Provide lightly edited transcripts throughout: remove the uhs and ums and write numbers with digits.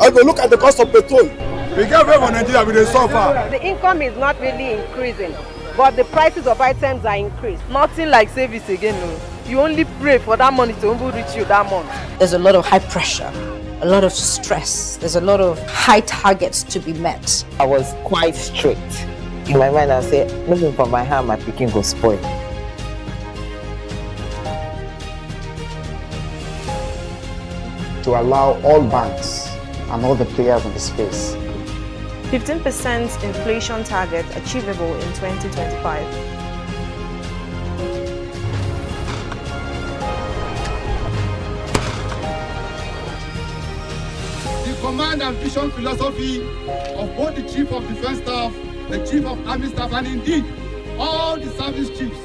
or you look at the cost of petrol. We get away from Nigeria with the suffer. The income is not really increasing, but the prices of items are increased. Nothing like savings again. No. You only pray for that money to reach you that month. There's a lot of high pressure, a lot of stress. There's a lot of high targets to be met. I was quite strict. In my mind, I said, looking for my hand, my picking go spoil. To allow all banks and all the players in the space. 15% inflation target achievable in 2025. The command and vision philosophy of both the Chief of Defense Staff, the Chief of Army Staff, and indeed all the service chiefs.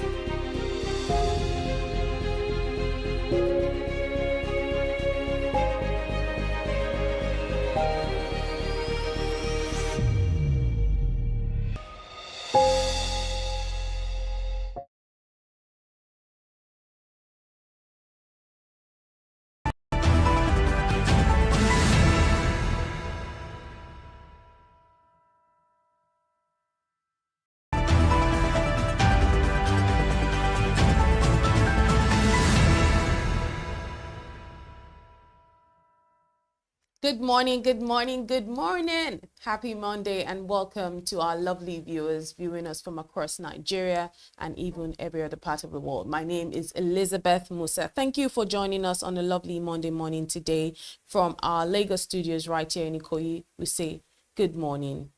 Good morning, good morning, good morning. Happy Monday and welcome to our lovely viewers viewing us from across Nigeria and even every other part of the world. My name is Elizabeth Musa. Thank you for joining us on a lovely Monday morning today from our Lagos studios right here in Ikoyi. We say good morning.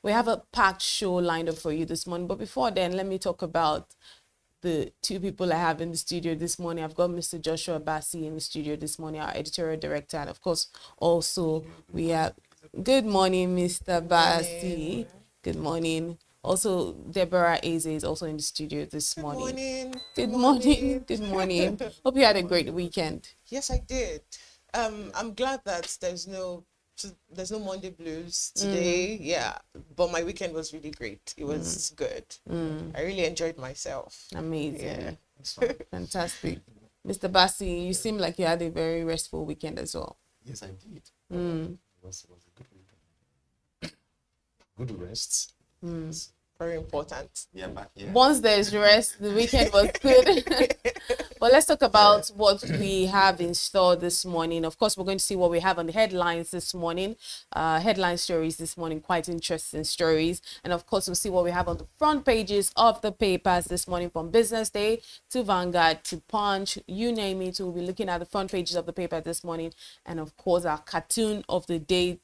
We have a packed show lined up for you this morning, but before then, let me talk about the two people I have in the studio this morning. I've got Mr. Joshua Bassi in the studio this morning, our editorial director, and of course, also we have, good morning, Mr. Bassi. Good morning. Also, Deborah Eze is also in the studio this morning. Good morning. Good morning. Hope you had a great weekend. Yes, I did. I'm glad that there's no Monday blues today. Yeah, but my weekend was really great. It was good. I really enjoyed myself. Amazing. Yeah. Fantastic. Mr. Bassi, you seem like you had a very restful weekend as well. Yes, I did. It was a good weekend. Good rest. Very important. Yeah, back here. Once there's rest, the weekend was good. But let's talk about what we have in store this morning. Of course, we're going to see what we have on the headlines this morning. Headline stories this morning, quite interesting stories. And of course, we'll see what we have on the front pages of the papers this morning, from Business Day to Vanguard to Punch, you name it. We'll be looking at the front pages of the paper this morning. And of course, our cartoon of the day,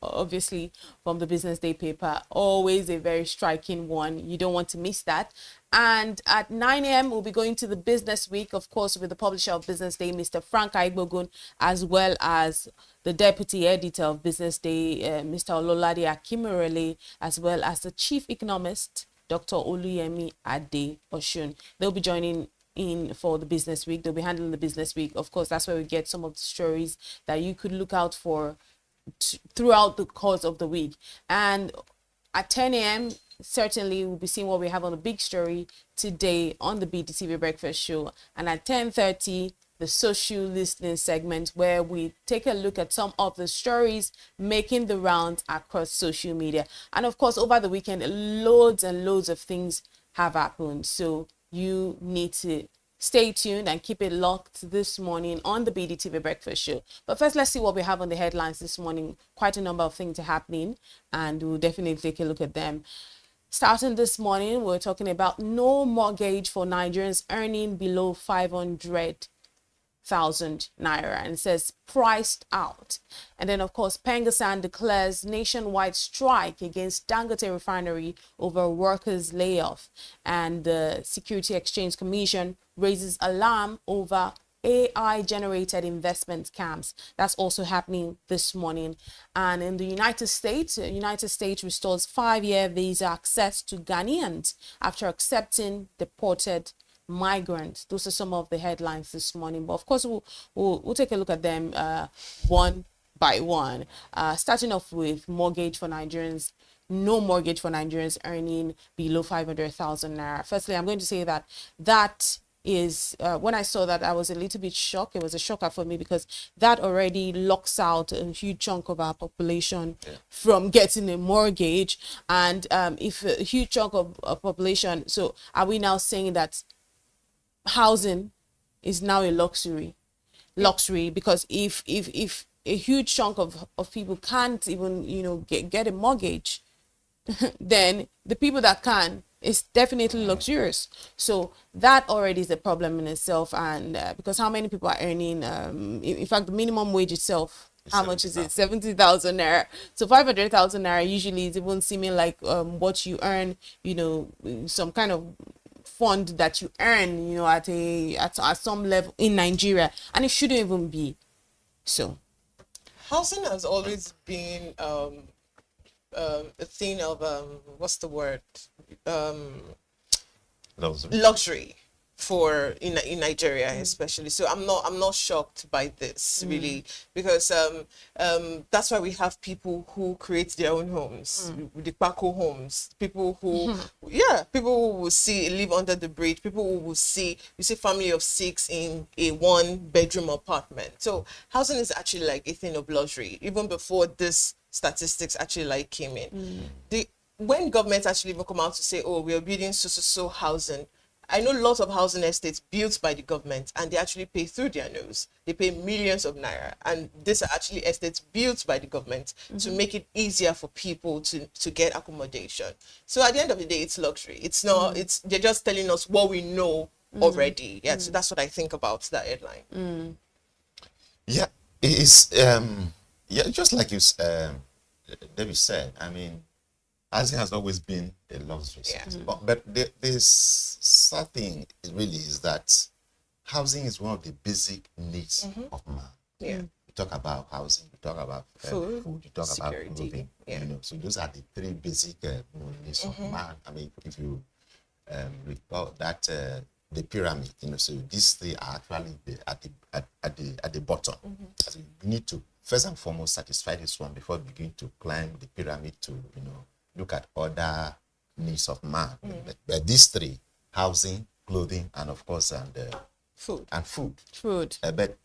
obviously from the Business Day paper, always a very striking one. You don't want to miss that. And at 9 a.m. we'll be going to the Business Week, of course, with the publisher of Business Day, Mr. Frank Aigbogun, as well as the deputy editor of Business Day, Mr. Ololade Akimirele, as well as the chief economist, Dr. Oluyemi Ade Oshun. They'll be joining in for the Business Week. They'll be handling the Business Week. Of course, that's where we get some of the stories that you could look out for throughout the course of the week. And at 10 a.m. certainly we'll be seeing what we have on the big story today on the bdtv breakfast show. And at 10:30, the social listening segment, where we take a look at some of the stories making the rounds across social media. And of course, over the weekend, loads and loads of things have happened, so you need to stay tuned and keep it locked this morning on the BDTV Breakfast Show. But first, let's see what we have on the headlines this morning. Quite a number of things are happening, and we'll definitely take a look at them. Starting this morning, we're talking about no mortgage for Nigerians earning below 500,000 naira, and it says priced out. And then of course, Pengasan declares nationwide strike against Dangote refinery over workers layoff, and the Security Exchange Commission raises alarm over AI generated investment scams. That's also happening this morning. And in the United States restores 5-year visa access to Ghanaians after accepting deported migrants. Those are some of the headlines this morning, but of course we'll take a look at them one by one, starting off with mortgage for Nigerians. No mortgage for Nigerians earning below 500,000 naira. Firstly, I'm going to say that is when I saw that, I was a little bit shocked. It was a shocker for me because that already locks out a huge chunk of our population from getting a mortgage. And if a huge chunk of a population, so are we now saying that housing is now a luxury? Because if a huge chunk of people can't even, you know, get a mortgage, then the people that can, is definitely luxurious. So that already is a problem in itself. And because how many people are earning, in fact, the minimum wage itself, how much is it? 70,000 naira. So 500,000 naira usually is even seeming like what you earn, you know, some kind of fund that you earn, you know, at some level in Nigeria, and it shouldn't even be so. Housing has always been a thing of what's the word, luxury for in Nigeria especially. So I'm not shocked by this really, because that's why we have people who create their own homes, the Paco homes, people who people who will live under the bridge, people who will see family of 6 in a 1-bedroom apartment. So housing is actually like a thing of luxury even before this statistics actually like came in. When government actually even come out to say, oh, we are building so housing, I know lots of housing estates built by the government and they actually pay through their nose. They pay millions of naira, and these are actually estates built by the government to make it easier for people to get accommodation. So at the end of the day, it's luxury. It's not, they're just telling us what we know already. Yeah, so that's what I think about that headline. Yeah, it is, just like you David said, I mean, housing has always been a luxury. But there's something really is that housing is one of the basic needs of man. Yeah. You talk about housing, you talk about food, you talk security, about clothing. You know, so those are the 3 basic needs of man. I mean, if you recall that the pyramid, you know, so these 3 are actually at the bottom. So you need to first and foremost satisfy this one before you begin to climb the pyramid to, you know, look at other needs of man. But these 3, housing, clothing, and of course, food. But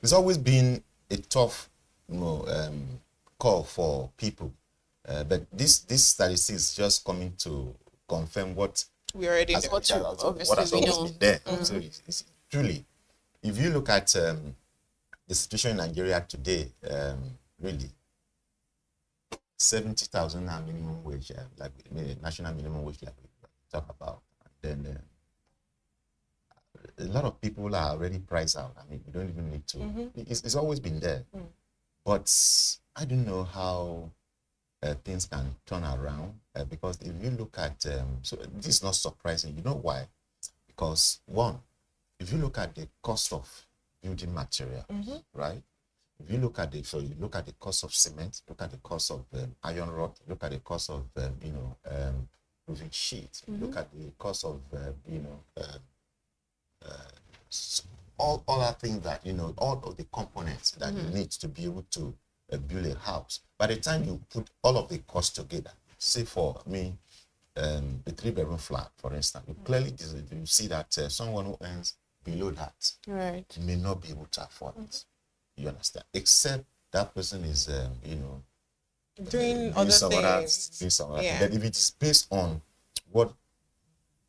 it's always been a tough, you know, call for people. But this statistics just coming to confirm what we already know. What has always been there. So it's truly, if you look at the situation in Nigeria today, really, 70,000 now minimum wage, like national minimum wage, like we talk about. And then a lot of people are already priced out. I mean, we don't even need to. It's always been there. But I don't know how things can turn around, because if you look at, so this is not surprising. You know why? Because one, if you look at the cost of building material, right? If you look at the cost of cement, look at the cost of iron rod, look at the cost of roofing sheet, look at the cost of all other things that, you know, all of the components that you need to be able to build a house. By the time you put all of the costs together, say for me, the 3-bedroom flat, for instance, you clearly you see that someone who earns below that may not be able to afford it. You understand? Except that person is, you know, doing other things. But if it is based on what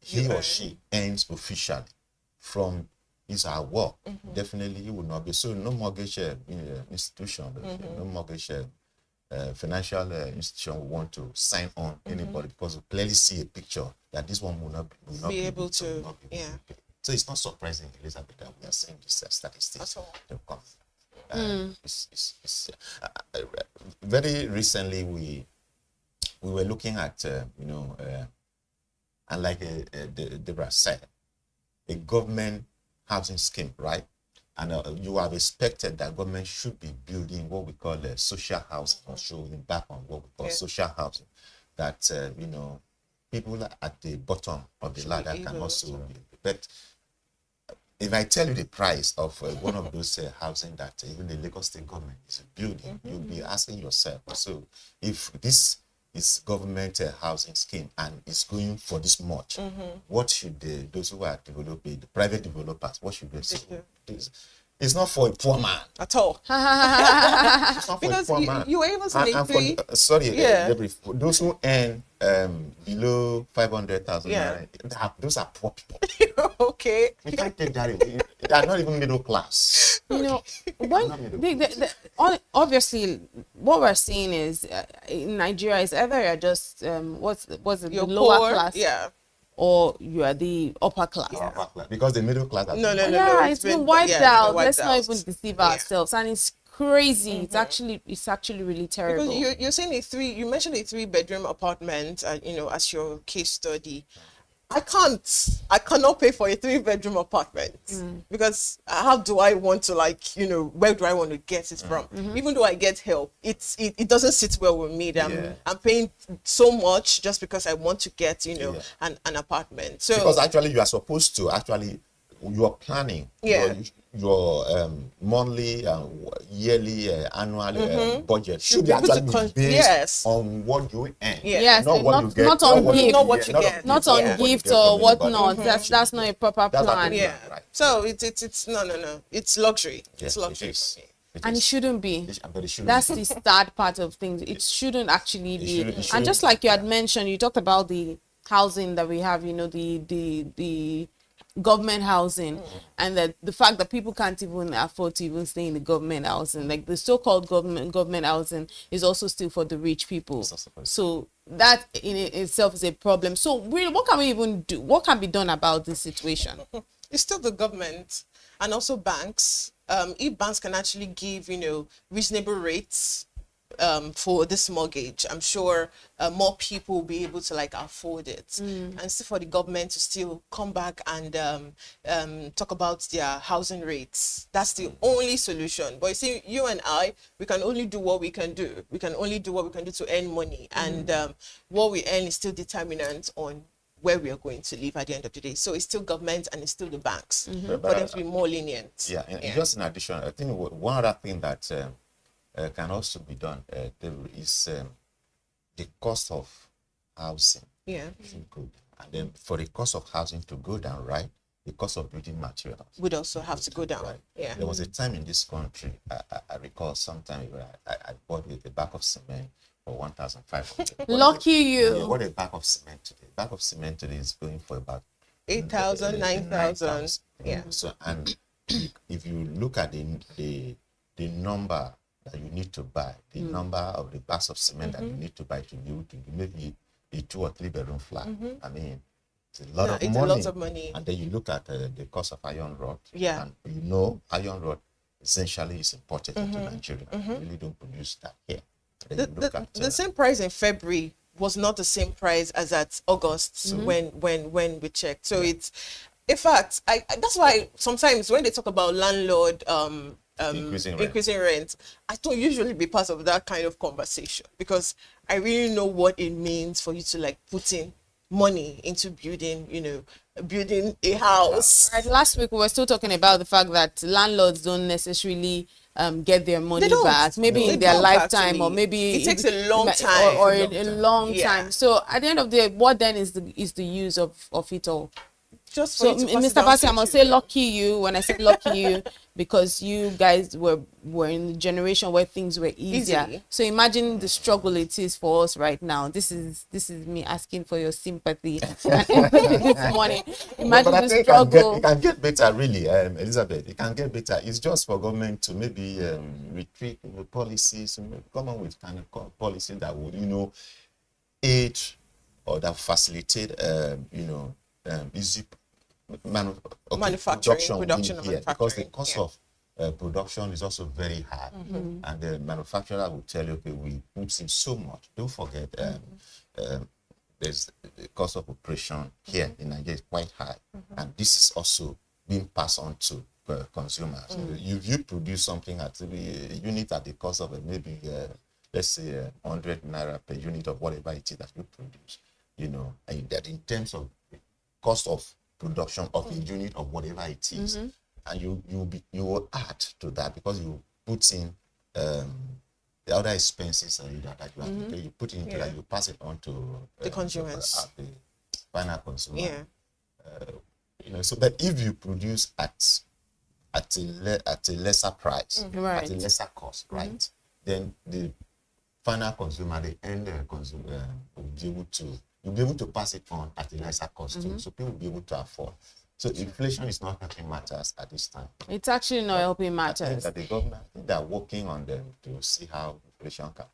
he or she earns officially from his or her work, definitely he will not be. So no mortgage institution, no mortgage financial institution will want to sign on anybody, because we clearly see a picture that this one will not be able to. So it's not surprising, Elizabeth, that we are seeing these statistics. Very recently we were looking at and like Deborah said, a government housing scheme, right? And you have expected that government should be building what we call social housing, or showing back on what we call social housing, that you know, people at the bottom of the ladder can also build. But if I tell you the price of one of those housing that even the Lagos State government is building, you'll be asking yourself, so if this it's government housing scheme and it's going for this much. What should those who are developing, the private developers, what should they do? It's not for a poor man at all. It's not for Because a poor man. you were able to make three. Deborah, those who earn below 500,000, Yeah. those are poor people. Okay. We can't take that away. They are not even middle class. You know, obviously, what we're seeing is in Nigeria is either you're just what's it, the You're lower poor, class, yeah. or you are the upper class. Upper class. Because the middle class has No. Yeah, it's been wiped out. Let's not out. even deceive ourselves, and it's crazy. It's actually really terrible. Because you're saying you mentioned a 3-bedroom apartment, as your case study. I cannot pay for a 3-bedroom apartment because how do I want to where do I want to get it from? Even though I get help, it doesn't sit well with me. I'm paying so much just because I want to get an apartment. So because actually you are supposed to you are planning your monthly, yearly, annual budget should actually be based on what you earn. Yes, not what you get, not on gift, not on what gift you or get whatnot. That's not a proper plan. Yeah. Right. So it's no. It's luxury. It's luxury. It is. And it shouldn't be. But it shouldn't That's be. the sad part of things. It shouldn't actually be. It And shouldn't just be. like you had mentioned, you talked about the housing that we have, the government housing, and that the fact that people can't even afford to even stay in the government housing, like the so-called government housing is also still for the rich people. So that in itself is a problem. So really, what can we even do? What can be done about this situation? It's still the government and also banks. If banks can actually give reasonable rates for this mortgage, I'm sure more people will be able to afford it. And still for the government to still come back and talk about their housing rates. That's the only solution. But you see, you and I, we can only do what we can do. We can only do what we can do to earn money, and what we earn is still determinant on where we are going to live at the end of the day. So it's still government and it's still the banks for them to be more lenient. Just in addition, I think one other thing that can also be done there is the cost of housing should go down. And then for the cost of housing to go down, right, the cost of building materials would also have to go down. Right. There was a time in this country, I recall sometime where I bought a bag of cement for 1,500. Lucky you. What a bag of cement today? Bag of cement today is going for about 8,000, 9,000. Yeah. So, and if you look at the number that you need to buy, the number of the bags of cement that you need to buy to build maybe a 2 or 3 bedroom flat. I mean, it's a lot of money. And then you look at the cost of iron rod. Yeah. And iron rod essentially is imported into Nigeria. We really don't produce that here. The same price in February was not the same price as at August when we checked. So it's, in fact, that's why sometimes when they talk about landlord increasing rent, I don't usually be part of that kind of conversation, because I really know what it means for you to put in money into building a house. Right, last week we were still talking about the fact that landlords don't necessarily get their money back, maybe in their lifetime, or maybe it takes a long time, or a long time. So at the end of the day, what then is the use of it all? Just so, Mr. Bassi, I must say lucky you when I say lucky you, because you guys were in the generation where things were easier. Easy. So imagine the struggle it is for us right now. This is me asking for your sympathy and empathy this morning. Imagine the struggle. It can get better, really, Elizabeth. It can get better. It's just for government to maybe retreat policies, come on with kind of policy that would, aid or that facilitate, easy manufacturing, production here, because the cost of production is also very high, and the manufacturer will tell you, okay, we put in so much. Don't forget, there's the cost of operation here in Nigeria is quite high, and this is also being passed on to consumers. If you produce something at a unit at the cost of maybe let's say 100 naira per unit of whatever it is that you produce, and that in terms of cost of production of a unit of whatever it is, and you will add to that, because you put in the other expenses that you have to pay, you put it into that, you pass it on to The consumers. the final consumer. Yeah. So that if you produce at a lesser price, Right. at a lesser cost, right, then the final consumer, the end consumer, will be able to pass it on at a lesser cost too, so people will be able to afford. So inflation is not helping matters at this time. It's actually not helping I think matters. that the government, they're working on them to see how inflation can.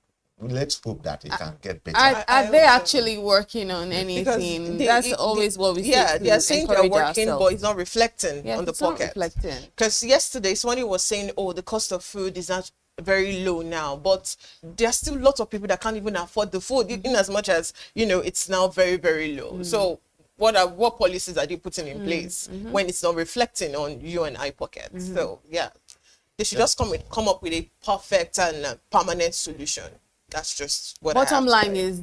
Let's hope that it can get better. Are they actually working on anything? That's always what we say. Yeah, they are saying they're working, ourselves. but it's not reflecting on the it's not pocket. reflecting. Because yesterday, somebody was saying, oh, the cost of food is not very low now, but there are still lots of people that can't even afford the food, in as much as, it's now very, very low. So what policies are they putting in place when it's not reflecting on you and I pockets? So, yeah, they should just come up with a perfect and permanent solution. That's just what Bottom line is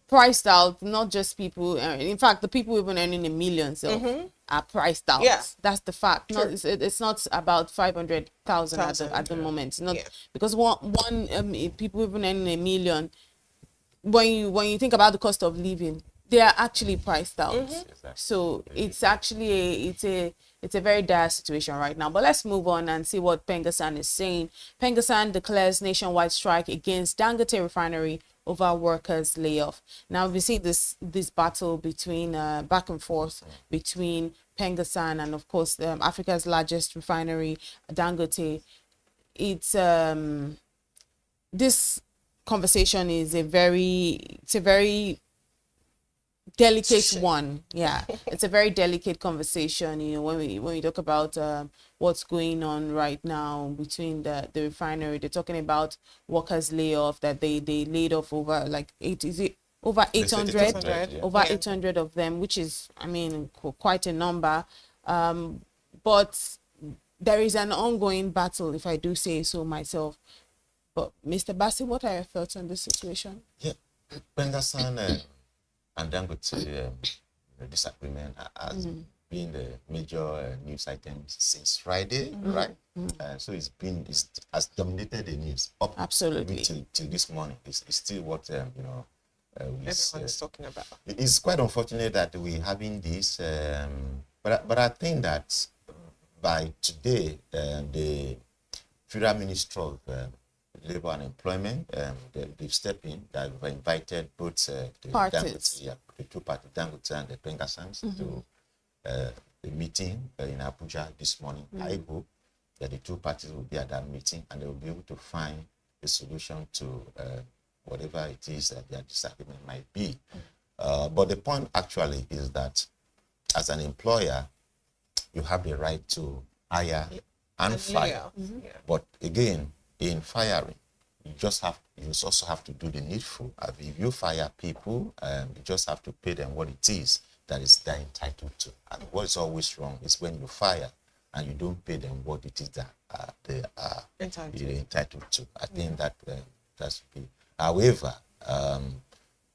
priced out, not just people. In fact, the people even earning a million are priced out. Yeah. That's the fact. No, it's not about 500,000 at the moment. It's not because one people even earning a million. When you think about the cost of living, they are actually priced out. So it's actually it's a very dire situation right now. But let's move on and see what Pengasan is saying. Pengasan declares nationwide strike against Dangote refinery over workers' layoff. Now we see this battle between back and forth between Pengasan and of course Africa's largest refinery, Dangote. It's this conversation is a very delicate one. It's a very delicate conversation, when we talk about what's going on right now between the refinery. They're talking about workers layoff, that they laid off over like over 800 800 of them, which is quite a number, but there is an ongoing battle, if I do say so myself. But Mr. Bassi, what are your thoughts on this situation? Pengasan and Dangote disagreement has been the major news items since Friday, right? So it has dominated the news up absolutely till this morning. It's still what everyone's talking about. It's quite unfortunate that we're having this, but I think that by today the Federal Ministry of Labor and Employment, they've stepped in. They've invited both the two parties, Dangote and the Pengasans, to the meeting in Abuja this morning. I hope that the two parties will be at that meeting and they will be able to find a solution to whatever it is that their disagreement might be. But the point actually is that as an employer, you have the right to hire and fire. But again, in firing, you also have to do the needful. If you fire people, you just have to pay them what it is that they're entitled to. And what is always wrong is when you fire and you don't pay them what it is that they are entitled to. I think that that's okay. However,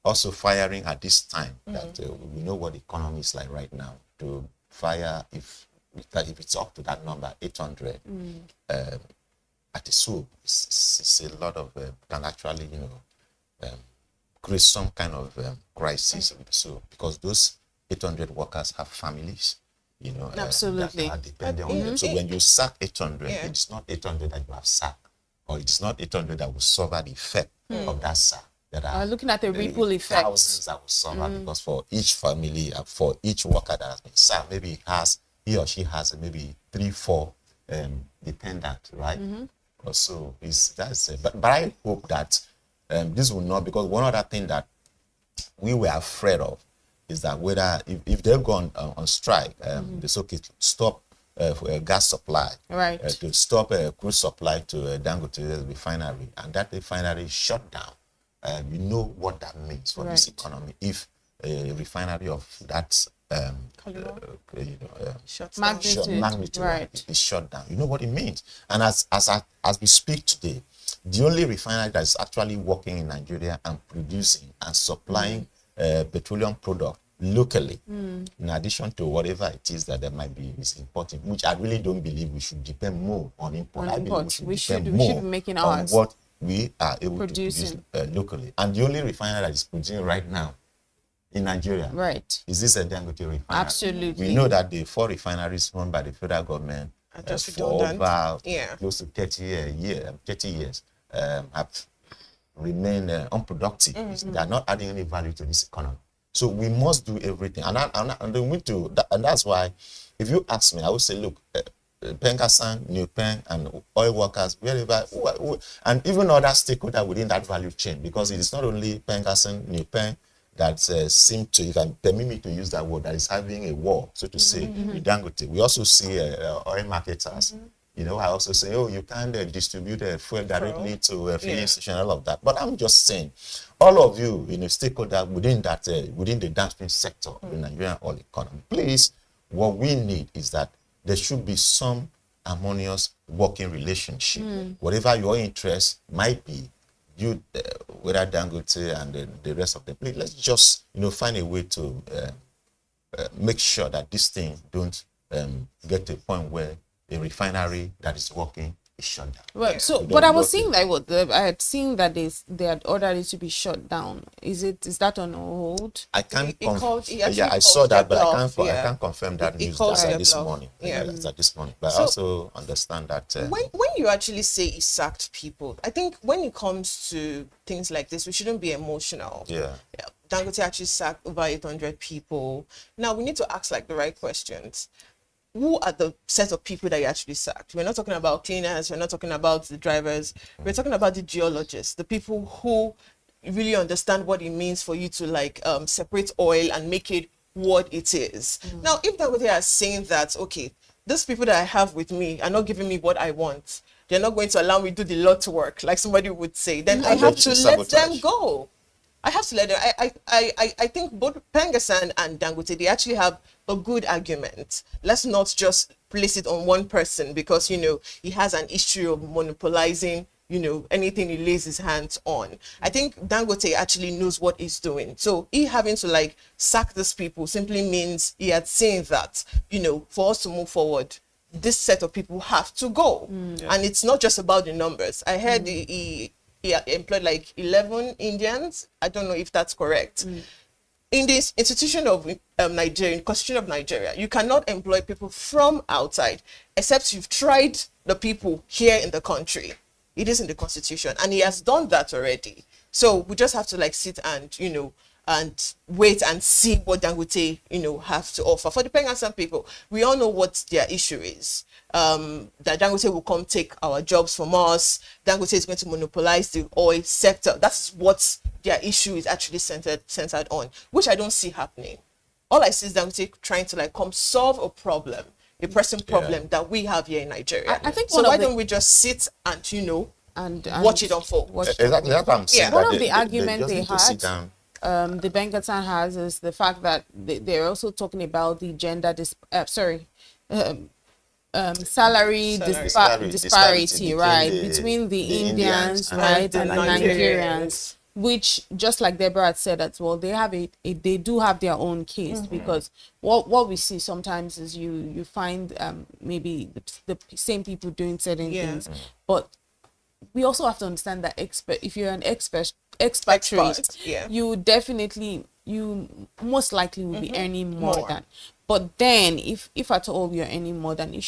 also firing at this time, that we know what the economy is like right now. To fire, if it's up to that number, 800, at the soup, it's a lot of can actually create some kind of crisis with the soup, because those 800 workers have families, absolutely that are dependent on them. So when you sack 800, it's not 800 that you have sacked, or it's not 800 that will suffer the effect of that sack. That are looking at the ripple effect, thousands that will suffer, because for each family, for each worker that has been sacked, maybe he or she has maybe 3-4 dependent, right? So but I hope that this will not, because one other thing that we were afraid of is that whether if they've gone on strike, it's okay to stop gas supply, right? To stop crude supply to Dangote refinery, and that refinery shut down. You know what that means for this economy if a refinery of that magnitude is shut down. You know what it means. And as we speak today, the only refinery that is actually working in Nigeria and producing and supplying petroleum product locally, in addition to whatever it is that there might be is importing, which I really don't believe we should depend more on import. I believe we should depend more be making on ours. what we are able to produce locally. And the only refinery that is producing right now in Nigeria is this a Dangote refinery. Absolutely. We know that the 4 refineries run by the federal government for over close to 30 years have remained unproductive. They are not adding any value to this economy. So we must do everything. And that's why, if you ask me, I would say, look, Pengasan, New Pen, and oil workers, wherever, and even other stakeholders within that value chain, because it is not only Pengasan, New Pen that seem to, you can permit me to use that word, that is having a war, so to say, with Dangote. We also see oil marketers. You know, I also say, oh, you can't distribute fuel directly to filling station, all of that. But I'm just saying, all of you, stakeholder within that, within the downstream sector of the Nigerian oil economy, please, what we need is that there should be some harmonious working relationship. Whatever your interest might be, you, whether Dangote and the rest of them, please, let's just, find a way to make sure that this thing don't get to a point where a refinery that is working is shut down. Right. So, but I was seeing that I had seen that they had ordered it to be shut down. Is that on hold? I can't. I saw that, but I can't confirm that news this morning. This morning. But I also understand that when you actually say he sacked people, I think when it comes to things like this, we shouldn't be emotional. Yeah. Dangote actually sacked over 800 people. Now we need to ask the right questions. Who are the set of people that you actually sacked? We're not talking about cleaners. We're not talking about the drivers. We're talking about the geologists, the people who really understand what it means for you to separate oil and make it what it is. Now, if Dangote are saying that, okay, those people that I have with me are not giving me what I want, they're not going to allow me to do the Lord's work, like somebody would say, then I have to let them go. I have to let them. I think both Pengasan and Dangote, they actually have a good argument. Let's not just place it on one person because, he has an issue of monopolizing, anything he lays his hands on. I think Dangote actually knows what he's doing. So he having to sack these people simply means he had seen that, for us to move forward, this set of people have to go. And it's not just about the numbers. I heard he employed 11 Indians. I don't know if that's correct. In this institution of Nigeria, in Constitution of Nigeria, you cannot employ people from outside except you've tried the people here in the country. It is in the Constitution, and he has done that already. So we just have to sit and and wait and see what Dangote have to offer. For the Pengasan people, we all know what their issue is. That Dangote will come take our jobs from us. Dangote is going to monopolize the oil sector. That's what their issue is actually centered on, which I don't see happening. All I see is Dangote trying to come solve a problem, a pressing problem that we have here in Nigeria. I think so. Why don't we just sit and and watch it unfold? Exactly, that's what I'm saying. One of the arguments they had, the Pengasan has, is the fact that they're also talking about the gender salary disparity, right, between the Indians, right, and the Nigerians, which, just like Deborah had said as well, they do have their own case, because what we see sometimes is you find maybe the same people doing certain things, but we also have to understand that if you're an expatriate, you most likely will be earning more than. But then, if at all you're earning more than, the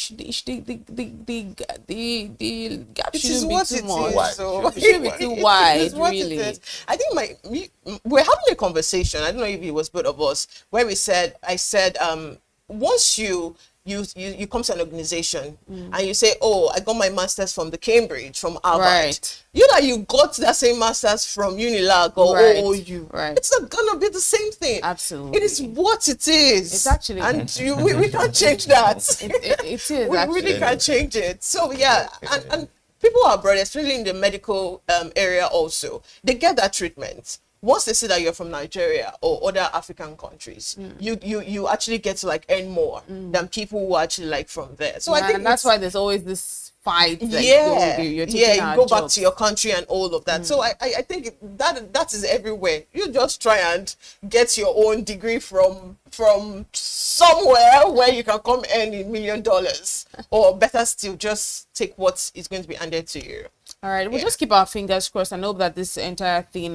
gap shouldn't be too much. It shouldn't be too wide, really. I think we're having a conversation. I don't know if it was both of us, where I said, once you come to an organization and you say, oh, I got my master's from Cambridge, from Harvard. Right. You got that same master's from Unilag or OOU. Right. It's not gonna be the same thing. Absolutely. It is what it is. It's actually, and we can't change that. It is. We really can't change it. So and people abroad, especially in the medical area, also they get that treatment. Once they see that you're from Nigeria or other African countries, you actually get to earn more than people who are actually from there. So I think that's why there's always this fight. You're you go back to your country and all of that. So I think that is everywhere. You just try and get your own degree from somewhere where you can come earn $1 million, or better still, just take what is going to be handed to you. All right, we'll just keep our fingers crossed and hope that this entire thing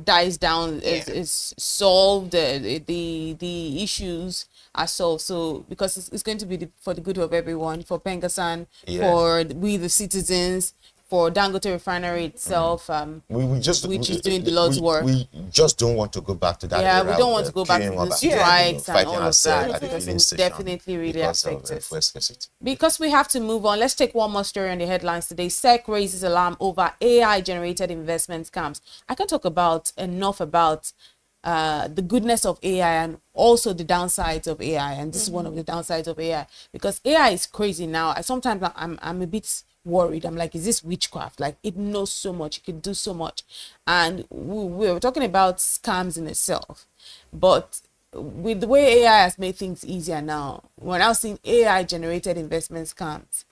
dies down, is solved, the issues are solved. So because it's going to be for the good of everyone, for Pengasan, for we the citizens, for Dangote Refinery itself, we just which is doing the Lord's work. We just don't want to go back to that. Yeah, era we don't of, want to go back to the strikes and all of that, because it will definitely really affect us. Because we have to move on. Let's take one more story on the headlines today. SEC raises alarm over AI-generated investment scams. I can talk about enough about the goodness of AI and also the downsides of AI, and this is one of the downsides of AI, because AI is crazy now. Sometimes I'm a bit worried. I'm like, is this witchcraft? Like, it knows so much, it can do so much. And we were talking about scams in itself, but with the way AI has made things easier now, we're now seeing AI generated investment scams.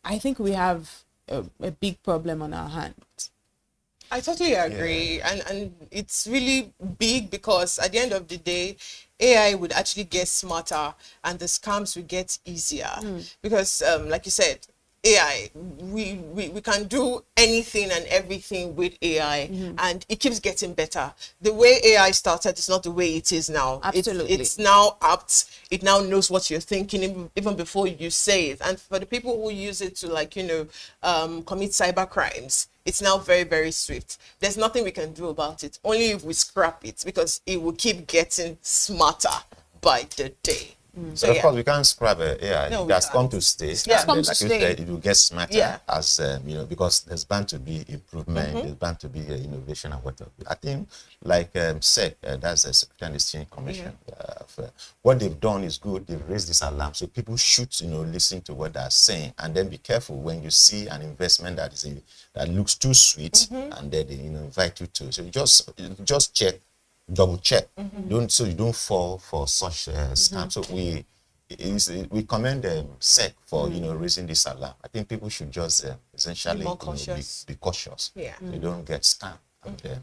I think we have a big problem on our hands. I totally agree. And it's really big, because at the end of the day, AI would actually get smarter and the scams will get easier. Because like you said, AI, we can do anything and everything with AI, and it keeps getting better. The way AI started is not the way it is now. Absolutely. It's now apt. It now knows what you're thinking even before you say it. And for the people who use it to, like, commit cyber crimes, it's now very, very swift. There's nothing we can do about it, only if we scrap it, because it will keep getting smarter by the day. So of course we can't scrap AI. No, It has come to stay. Yeah. And like you said, it will get smarter as because there's bound to be improvement, there's bound to be innovation and whatever. I think like SEC, that's the Security and Exchange Commission. What they've done is good. They've raised this alarm, so people should listen to what they're saying, and then be careful when you see an investment that looks too sweet, and then they invite you to. So just check. Double check, so you don't fall for such scams. So we commend SEC for raising this alarm. I think people should just essentially be cautious. Yeah, so you don't get scammed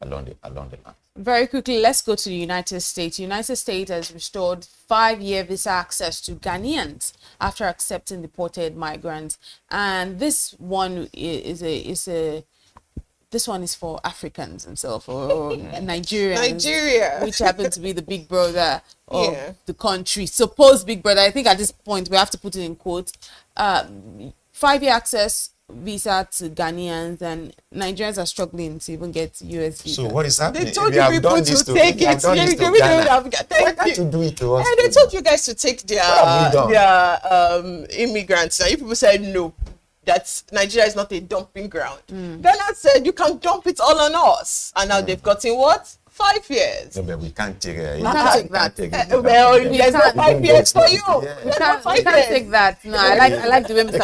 along the line. Very quickly, let's go to the United States. United States has restored 5-year visa access to Ghanaians after accepting deported migrants, and this one this one is for Africans themselves, or Nigerians. Nigeria, which happen to be the big brother of the country. Supposed big brother. I think at this point we have to put it in quotes. 5-year access visa to Ghanaians, and Nigerians are struggling to even get US visa. So what is happening? They told you people to take it. Why can't you do it to us? And they told you guys to take their immigrants. Now you people said no. That Nigeria is not a dumping ground. Ghana said you can dump it all on us, and now they've gotten what? 5 years. No, but we can't take it. We can't take that. Well, there's no 5 years for you. We can't take that. No, I like the way Mr. They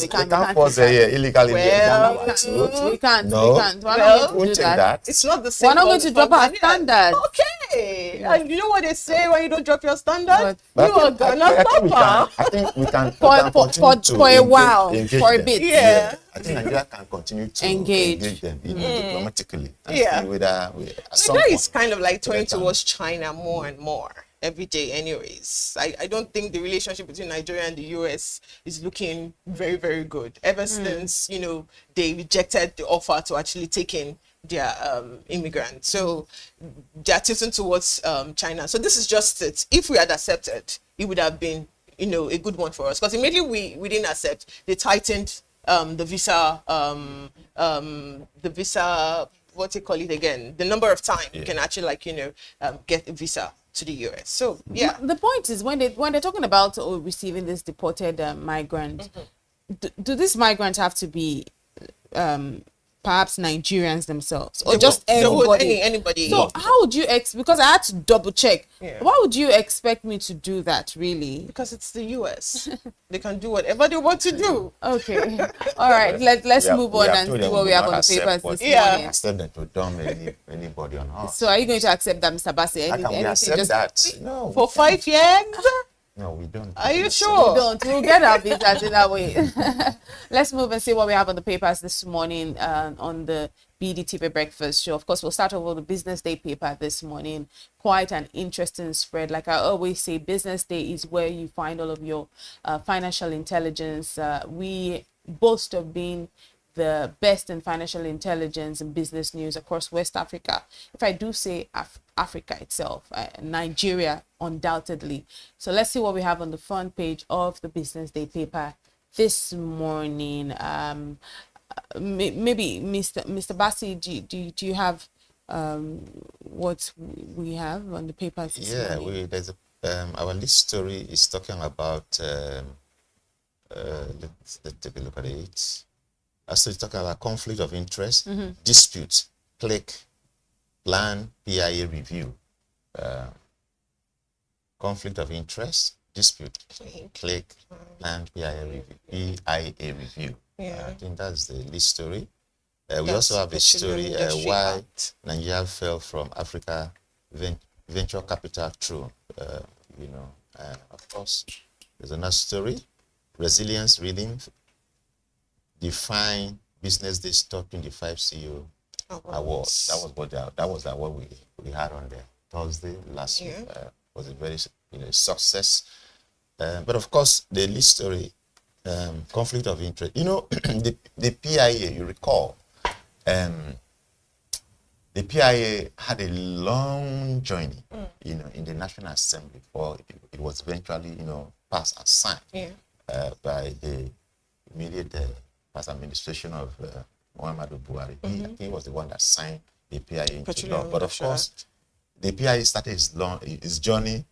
can't force illegally. Well, we can't. No. We can't. We're not going to do check that. It's not the same. We're not going to drop our standards. Okay. And you know what they say when you don't drop your standards? But You are gonna suffer. I think we can For a while, for a bit. Yeah. I think Nigeria can continue to engage them diplomatically. And see whether Nigeria is kind of like turning towards China more and more every day anyways. I don't think the relationship between Nigeria and the US is looking very, very good ever since, they rejected the offer to actually take in their immigrants. So they're tilting towards China. So this is just it. If we had accepted, it would have been, a good one for us. Because immediately we didn't accept, they tightened the visa, what do you call it again? The number of time you can actually get a visa to the US. So yeah. The point is when they're talking about receiving this deported migrant, do these migrants have to be perhaps Nigerians themselves, or just anybody? So how would you because I had to double check. Why would you expect me to do that, really? Because it's the US. They can do whatever they want to do. Okay. All right. Let's move on and see what we have on the papers this morning. Accept them to dump anybody on us. So are you going to accept that, Mr. Bassey? How can we accept that? No. For 5 years? No, we don't. Are you sure? We don't. We'll get our visas in that way. Let's move and see what we have on the papers this morning on the BDTV Breakfast Show. Of course, we'll start off with the Business Day paper this morning. Quite an interesting spread. Like I always say, Business Day is where you find all of your financial intelligence. We boast of being the best in financial intelligence and business news across West Africa. If I do say Africa itself, Nigeria undoubtedly. So let's see what we have on the front page of the Business Day paper this morning. Maybe Mr. Bassi, do you have what we have on the papers this morning? There's our list story is talking about let's take a look at it. So it's talking about conflict of interest, dispute, click, plan, PIA review. Conflict of interest, dispute, click, plan, PIA review. I think that's the list story. We also have a story why Nigeria fell from Africa venture capital throne. Of course, there's another story. Resilience reading. Define Business Day top 25 CEO awards. That was the award we had on there Thursday last week. Was a very success. But of course, the list story, conflict of interest. The PIA, you recall, the PIA had a long journey, in the National Assembly before it was eventually, passed and signed by the immediate past administration of Muhammadu Buhari. I think he was the one that signed the PIA into law. But of course, the PIA started his journey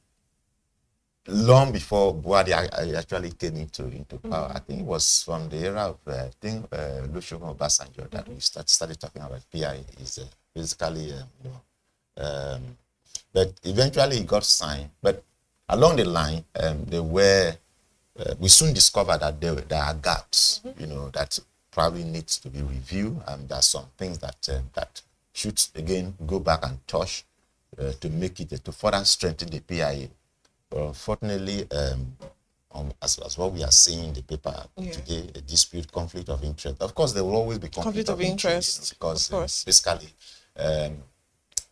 long before Buhari actually came into power. I think it was from the era of Olusegun Obasanjo that we started talking about PIA. Is basically but eventually it got signed. But along the line, we soon discovered that there are gaps, that probably needs to be reviewed, and there are some things that should again go back and touch to make it to further strengthen the PIA. But unfortunately, as what we are seeing in the paper today, a dispute, conflict of interest. Of course, there will always be conflict of interest because basically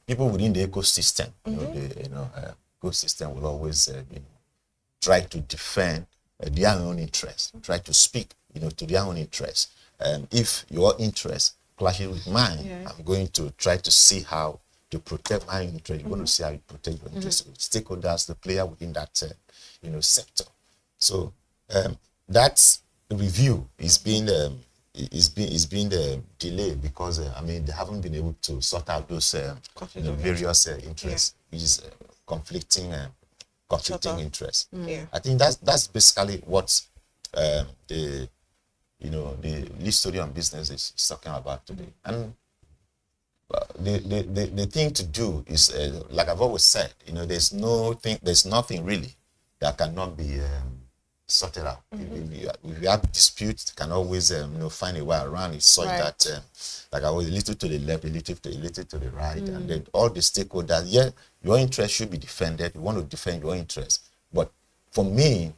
people within the ecosystem, ecosystem will always try to defend their own interest, try to speak, to their own interest. If your interest clashes with mine, I'm going to try to see how to protect my interest. You want to see how you protect your interest. Stakeholders, the player within that, sector. So that review is being delayed because they haven't been able to sort out those various interests, which is conflicting interests. I think that's basically what the list story on business is talking about today. And the thing to do is, like I've always said, there's nothing really that cannot be sorted out. If you have disputes, you can always find a way around it, such that like I was a little to the left, a little to the right, and then all the stakeholders. Your interest should be defended. You want to defend your interest, but for me,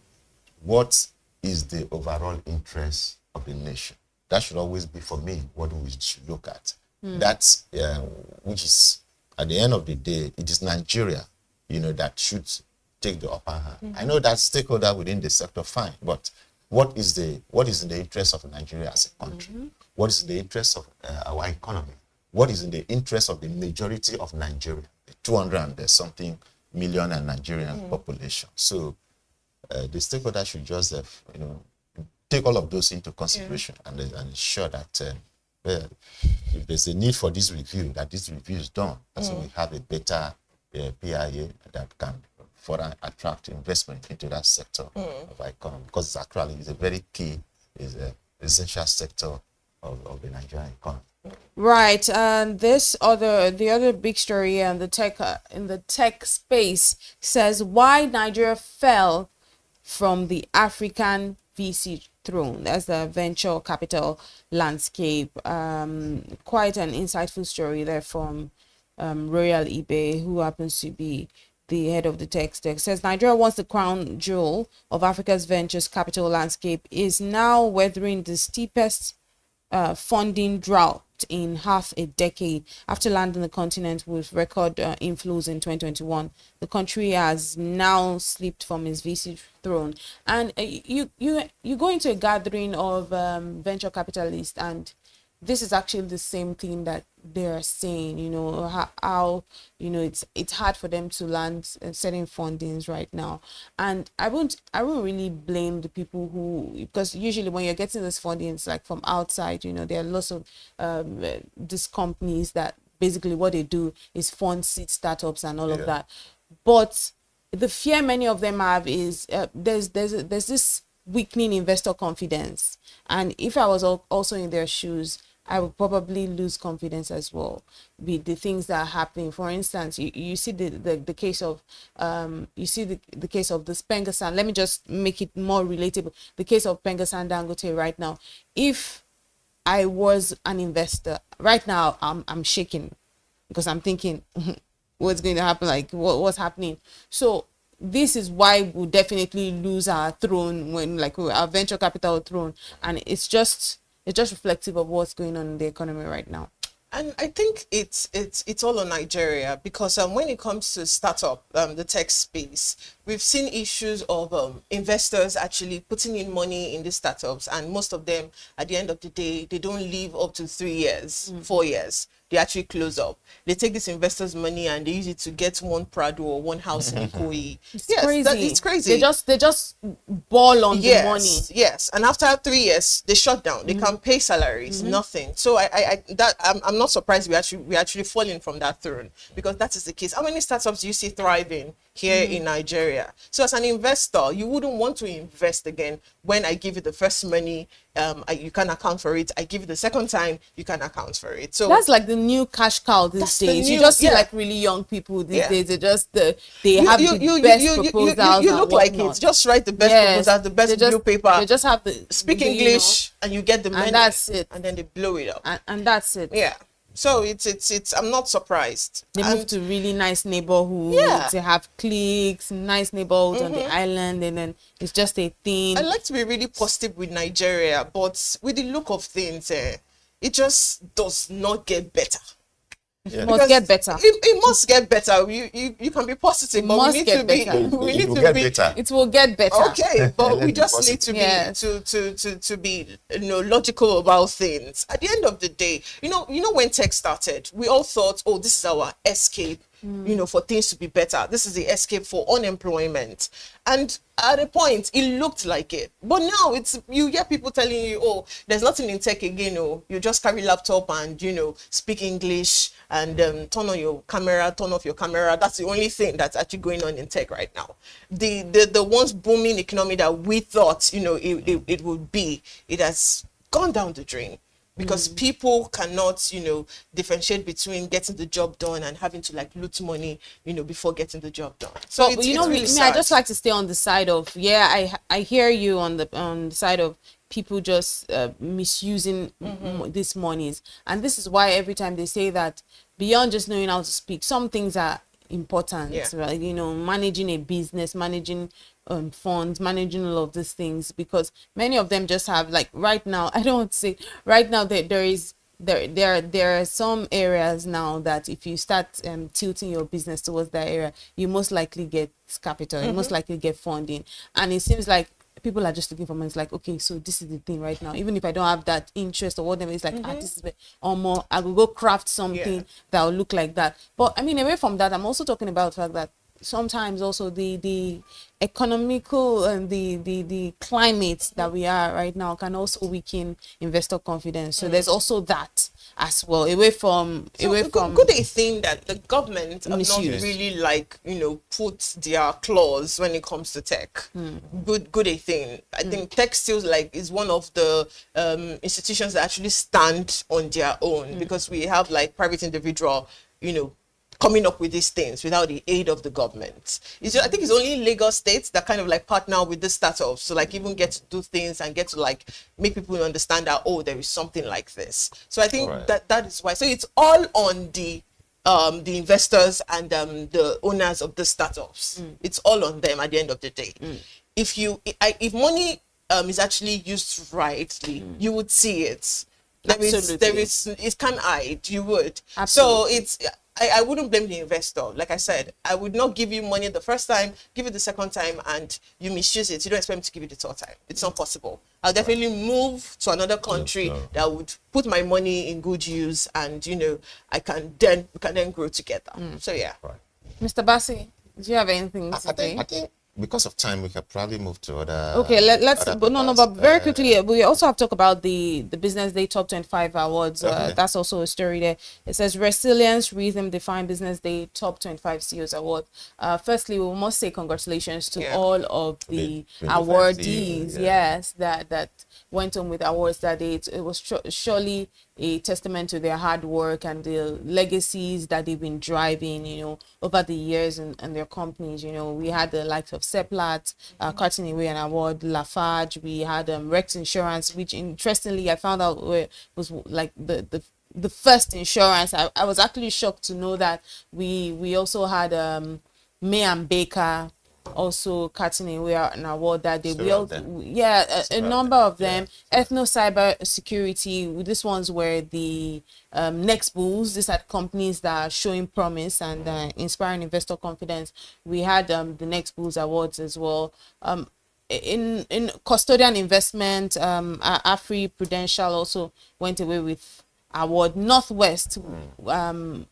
what is the overall interest of the nation? That should always be, for me, what we should look at. That's which is, at the end of the day, it is Nigeria, that should take the upper hand. I know that stakeholder within the sector, fine, but what is in the interest of Nigeria as a country? What is in the interest of our economy? What is in the interest of the majority of Nigeria, the 200 and something million Nigerian population? So the stakeholder should just take all of those into consideration and ensure that if there's a need for this review, that this review is done, so we have a better PIA that can further attract investment into that sector of our economy, because it's a very key, is an essential sector of the Nigerian economy. Right, and the other big story in the tech space says why Nigeria fell from the African VC throne. That's the venture capital landscape. Quite an insightful story there from Royal eBay, who happens to be the head of the tech stack. Says Nigeria, once the crown jewel of Africa's ventures capital landscape, is now weathering the steepest funding drought in half a decade. After landing the continent with record inflows in 2021, the country has now slipped from its VC throne. And you go into a gathering of venture capitalists, and this is actually the same thing that they're saying, you know, how you know, it's hard for them to land certain fundings right now. And I won't really blame the people who, because usually when you're getting this fundings like from outside, you know, there are lots of these companies that basically what they do is fund seed startups and all of that. But the fear many of them have is there's this weakening investor confidence, and if I was also in their shoes, I would probably lose confidence as well with the things that are happening. For instance, you see the case of the case of the Pengasan. Let me just make it more relatable. The case of Pengasan Dangote right now. If I was an investor right now, I'm shaking because I'm thinking what's going to happen, like what's happening. So this is why we'll definitely lose our throne, when like our venture capital throne, and it's just reflective of what's going on in the economy right now. And I think it's all on Nigeria, because when it comes to startup, the tech space, we've seen issues of investors actually putting in money in these startups, and most of them, at the end of the day, they don't live up to 3 years, 4 years. They actually close up. They take this investors' money and they use it to get one Prado or one house in Ikoyi. It's yes, crazy. It's crazy. They just ball on the money. Yes, and after 3 years, they shut down. They can't pay salaries, nothing. So I'm not surprised we actually falling from that throne, because that is the case. How many startups do you see thriving here in Nigeria? So as an investor, you wouldn't want to invest again when I give you the first money, you can account for it. I give you the second time, you can account for it. So that's like the new cash cow these days. You just see like really young people these days. They just they have the best proposals. You look like it. Just write the best proposals, the best blue paper. They just have the speak English, and you get the money, and that's it. And then they blow it up, and that's it. Yeah. So it's I'm not surprised. They move to really nice neighborhoods. They have cliques, nice neighborhoods on the island, and then it's just a thing. I like to be really positive with Nigeria, but with the look of things, it just does not get better. It must get better. It must get better. You can be positive, but we need to be. We need to be. It will get better. Okay, but we just need to be to be logical about things. At the end of the day, you know when tech started, we all thought, oh, this is our escape. For things to be better. This is the escape for unemployment. And at a point, it looked like it. But now you hear people telling you, oh, there's nothing in tech again. Oh, you just carry laptop and, speak English and turn off your camera. That's the only thing that's actually going on in tech right now. The once booming economy that we thought, it would be, it has gone down the drain. Because people cannot, differentiate between getting the job done and having to loot money, before getting the job done. So it's really sad. I just like to stay on the side of, I hear you on the side of people just misusing these monies. And this is why every time they say that beyond just knowing how to speak, some things are important, right? Managing a business, managing funds, managing all of these things, because many of them just have right now, I don't want to say right now that there are some areas now that if you start tilting your business towards that area, you most likely get capital, you most likely get funding, and it seems like people are just looking for money. It's like, okay, so this is the thing right now. Even if I don't have that interest or whatever, it's like, this is or more. I will go craft something that will look like that. But I mean, away from that, I'm also talking about the fact that sometimes also the economical and the climate that we are right now can also weaken investor confidence. So there's also that as well. Away from good a thing that the government have not really put their clause when it comes to tech. Good a thing. I think tech still is one of the institutions that actually stand on their own, because we have private individual coming up with these things without the aid of the government. I think it's only Lagos states that kind of partner with the startups to even get to do things and get to make people understand that, oh, there is something like this. So I think that is why. So it's all on the investors and the owners of the startups. It's all on them at the end of the day. If money is actually used rightly, you would see it. It can hide. You would. Absolutely. So I wouldn't blame the investor. Like I said, I would not give you money the first time, give it the second time, and you misuse it. You don't expect me to give you the third time. It's not possible. I'll definitely move to another country that would put my money in good use, and we can then grow together. So yeah. Right. Mr. Bassi, do you have anything to say? I think because of time, we can probably move to other. Okay, let's. other But no, papers. but very quickly, we also have to talk about the Business Day Top 25 Awards. That's also a story there. It says Resilience Rhythm Define Business Day Top 25 CEOs Award. Firstly, we must say congratulations to all of the 25 awardees. CEOs, Yes, that went on with awards that day. It was surely a testament to their hard work and the legacies that they've been driving, over the years and their companies. We had the likes of Seplat, cutting away an award, Lafarge. We had Rex Insurance, which interestingly I found out was like the first insurance. I was actually shocked to know that we also had May and Baker also cutting away an award that they will. A number of them. Ethno Cyber Security, this ones were the Next Bulls. These are companies that are showing promise and inspiring investor confidence. We had the Next Bulls awards as well. In custodian investment, Afri Prudential also went away with award. Northwest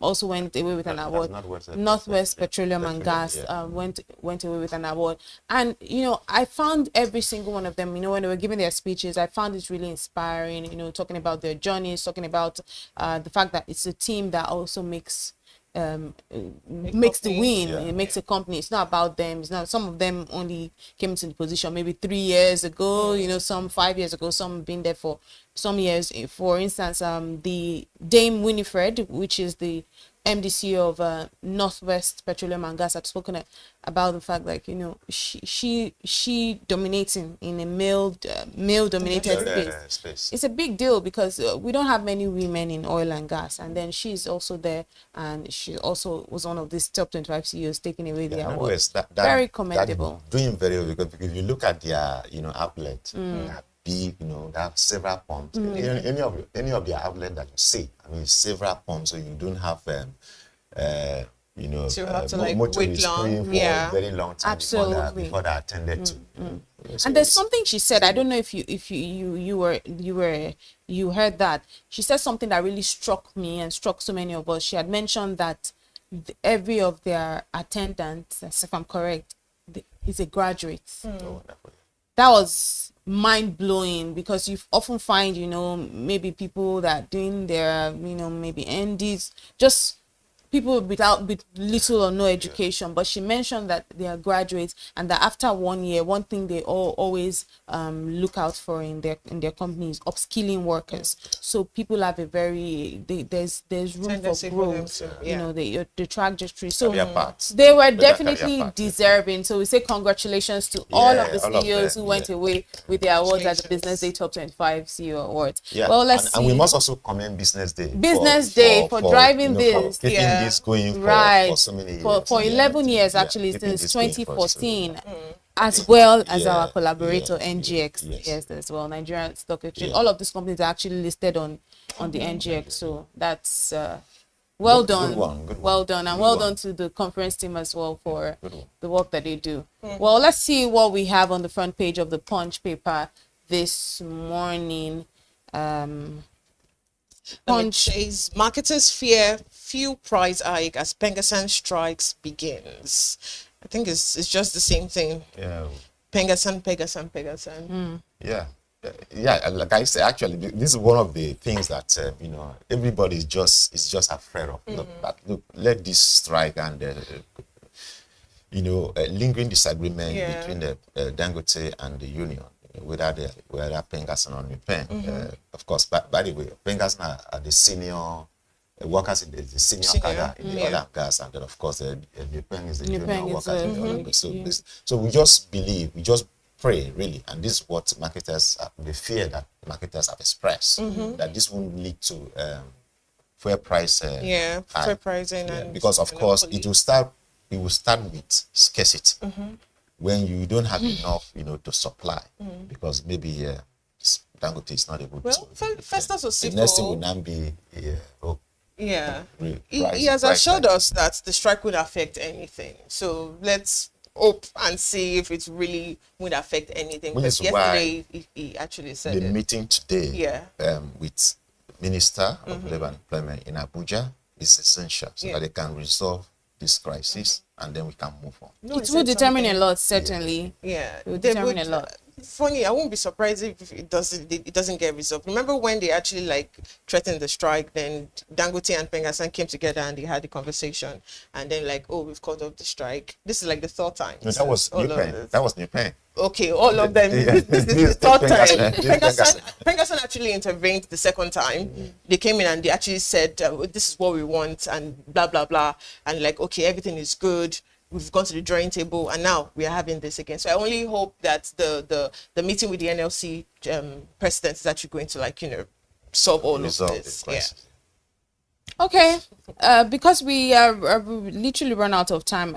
also went away with an award. Northwest Petroleum and Gas went away with an award. And I found every single one of them, when they were giving their speeches, I found it really inspiring, talking about their journeys, talking about the fact that it's a team that also makes the win. It makes a company. It's not about them. It's not. Some of them only came into the position maybe 3 years ago, some 5 years ago, some been there for some years. For instance, the Dame Winifred, which is the MDC of Northwest Petroleum and Gas, had spoken about the fact that she dominating in a male dominated space. It's a big deal because we don't have many women in oil and gas, and then she's also there, and she also was one of these top 25 CEOs taking away the award. Very commendable. Doing very well because if you look at their outlets, big, they have several pumps. Any of the outlet that you see, several pumps, so you don't have so you have to wait long, for a very long time before they attended to. And there's something she said. I don't know if you heard that. She said something that really struck me and struck so many of us. She had mentioned that every of their attendants, if I'm correct, is a graduate. That was mind-blowing because you often find maybe people that are doing their maybe NDs, just people with little or no education. But she mentioned that they are graduates and that after 1 year, one thing they always look out for in their companies, upskilling workers. So people have a very there's room for growth. The trajectory. So they were definitely deserving. So we say congratulations to all of the CEOs who went away with their awards at the Business Day Top 25 CEO Awards. Well, let's see. And we must also commend Business Day. For driving this. For keeping this going for so many years. For 11 years, actually, since 2014. As well as our collaborator NGX, yes, as well, Nigerian Stock Exchange. All of these companies are actually listed on the NGX, so that's well done, well done, and well done to the conference team as well for the work that they do. Well, let's see what we have on the front page of the Punch paper this morning. Punch says marketers fear fuel price hike as Pengasan strikes begins. I think it's just the same thing. Yeah. Pengasan. Yeah, like I said, actually, this is one of the things that everybody is just afraid of. Look, let this strike and lingering disagreement between the Dangote and the union, whether Pengasan or Nupen. Of course, by the way, Pengasan are the senior workers in the senior cadre in the oil and gas, and then of course the Nupen is the junior workers in the oil and gas. So we just believe, we just pray really, and this is what marketers, the fear that marketers have expressed, that this won't lead to fair price. Fair pricing, and because of course it will start with scarcity when you don't have enough, to supply, because maybe Dangote is not able to. Festus was the next thing will now be Yeah. He price- has price assured hike. us that the strike would affect anything. So let's hope and see if it really would affect anything. Which Because is why yesterday he actually said the it. meeting today Yeah. with Minister of Labor and Employment in Abuja is essential so Yeah. that they can resolve this crisis and then we can move on. No, It he will said determine a something. lot, certainly. Yeah, It will they determine would. a lot. Funny, I won't be surprised if it doesn't get resolved. Remember when they actually like threatened the strike? Then Dangote and Pengasan came together and they had the conversation, and then like, oh, we've called off the strike. This is like the third time. No, that was all New of Pen. this. That was New Pen. Okay, all of them. Yeah. This is the third time. Pengasan. Pengasan actually intervened the second time. They came in and they actually said, this is what we want and blah, blah, blah. And like, okay, everything is good. We've gone to the drawing table and now we are having this again. So I only hope that the meeting with the NLC president is actually going to like, solve all Resolve of the this. Yeah. crisis. Okay, because we are literally run out of time,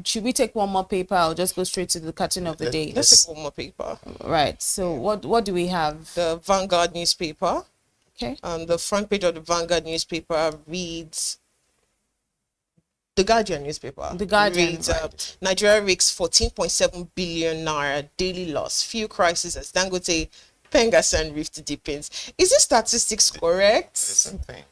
should we take one more paper? I'll just go straight to the cutting of the day. Let's take one more paper. Right, so what do we have? The Vanguard newspaper. Okay. The front page of the Vanguard newspaper reads, the Guardian newspaper. The Guardian, reads, right. Nigeria risks 14.7 billion naira daily loss. Few crises as Dangote, Pengasan Rift deepens. Is this statistics correct? It's the same thing.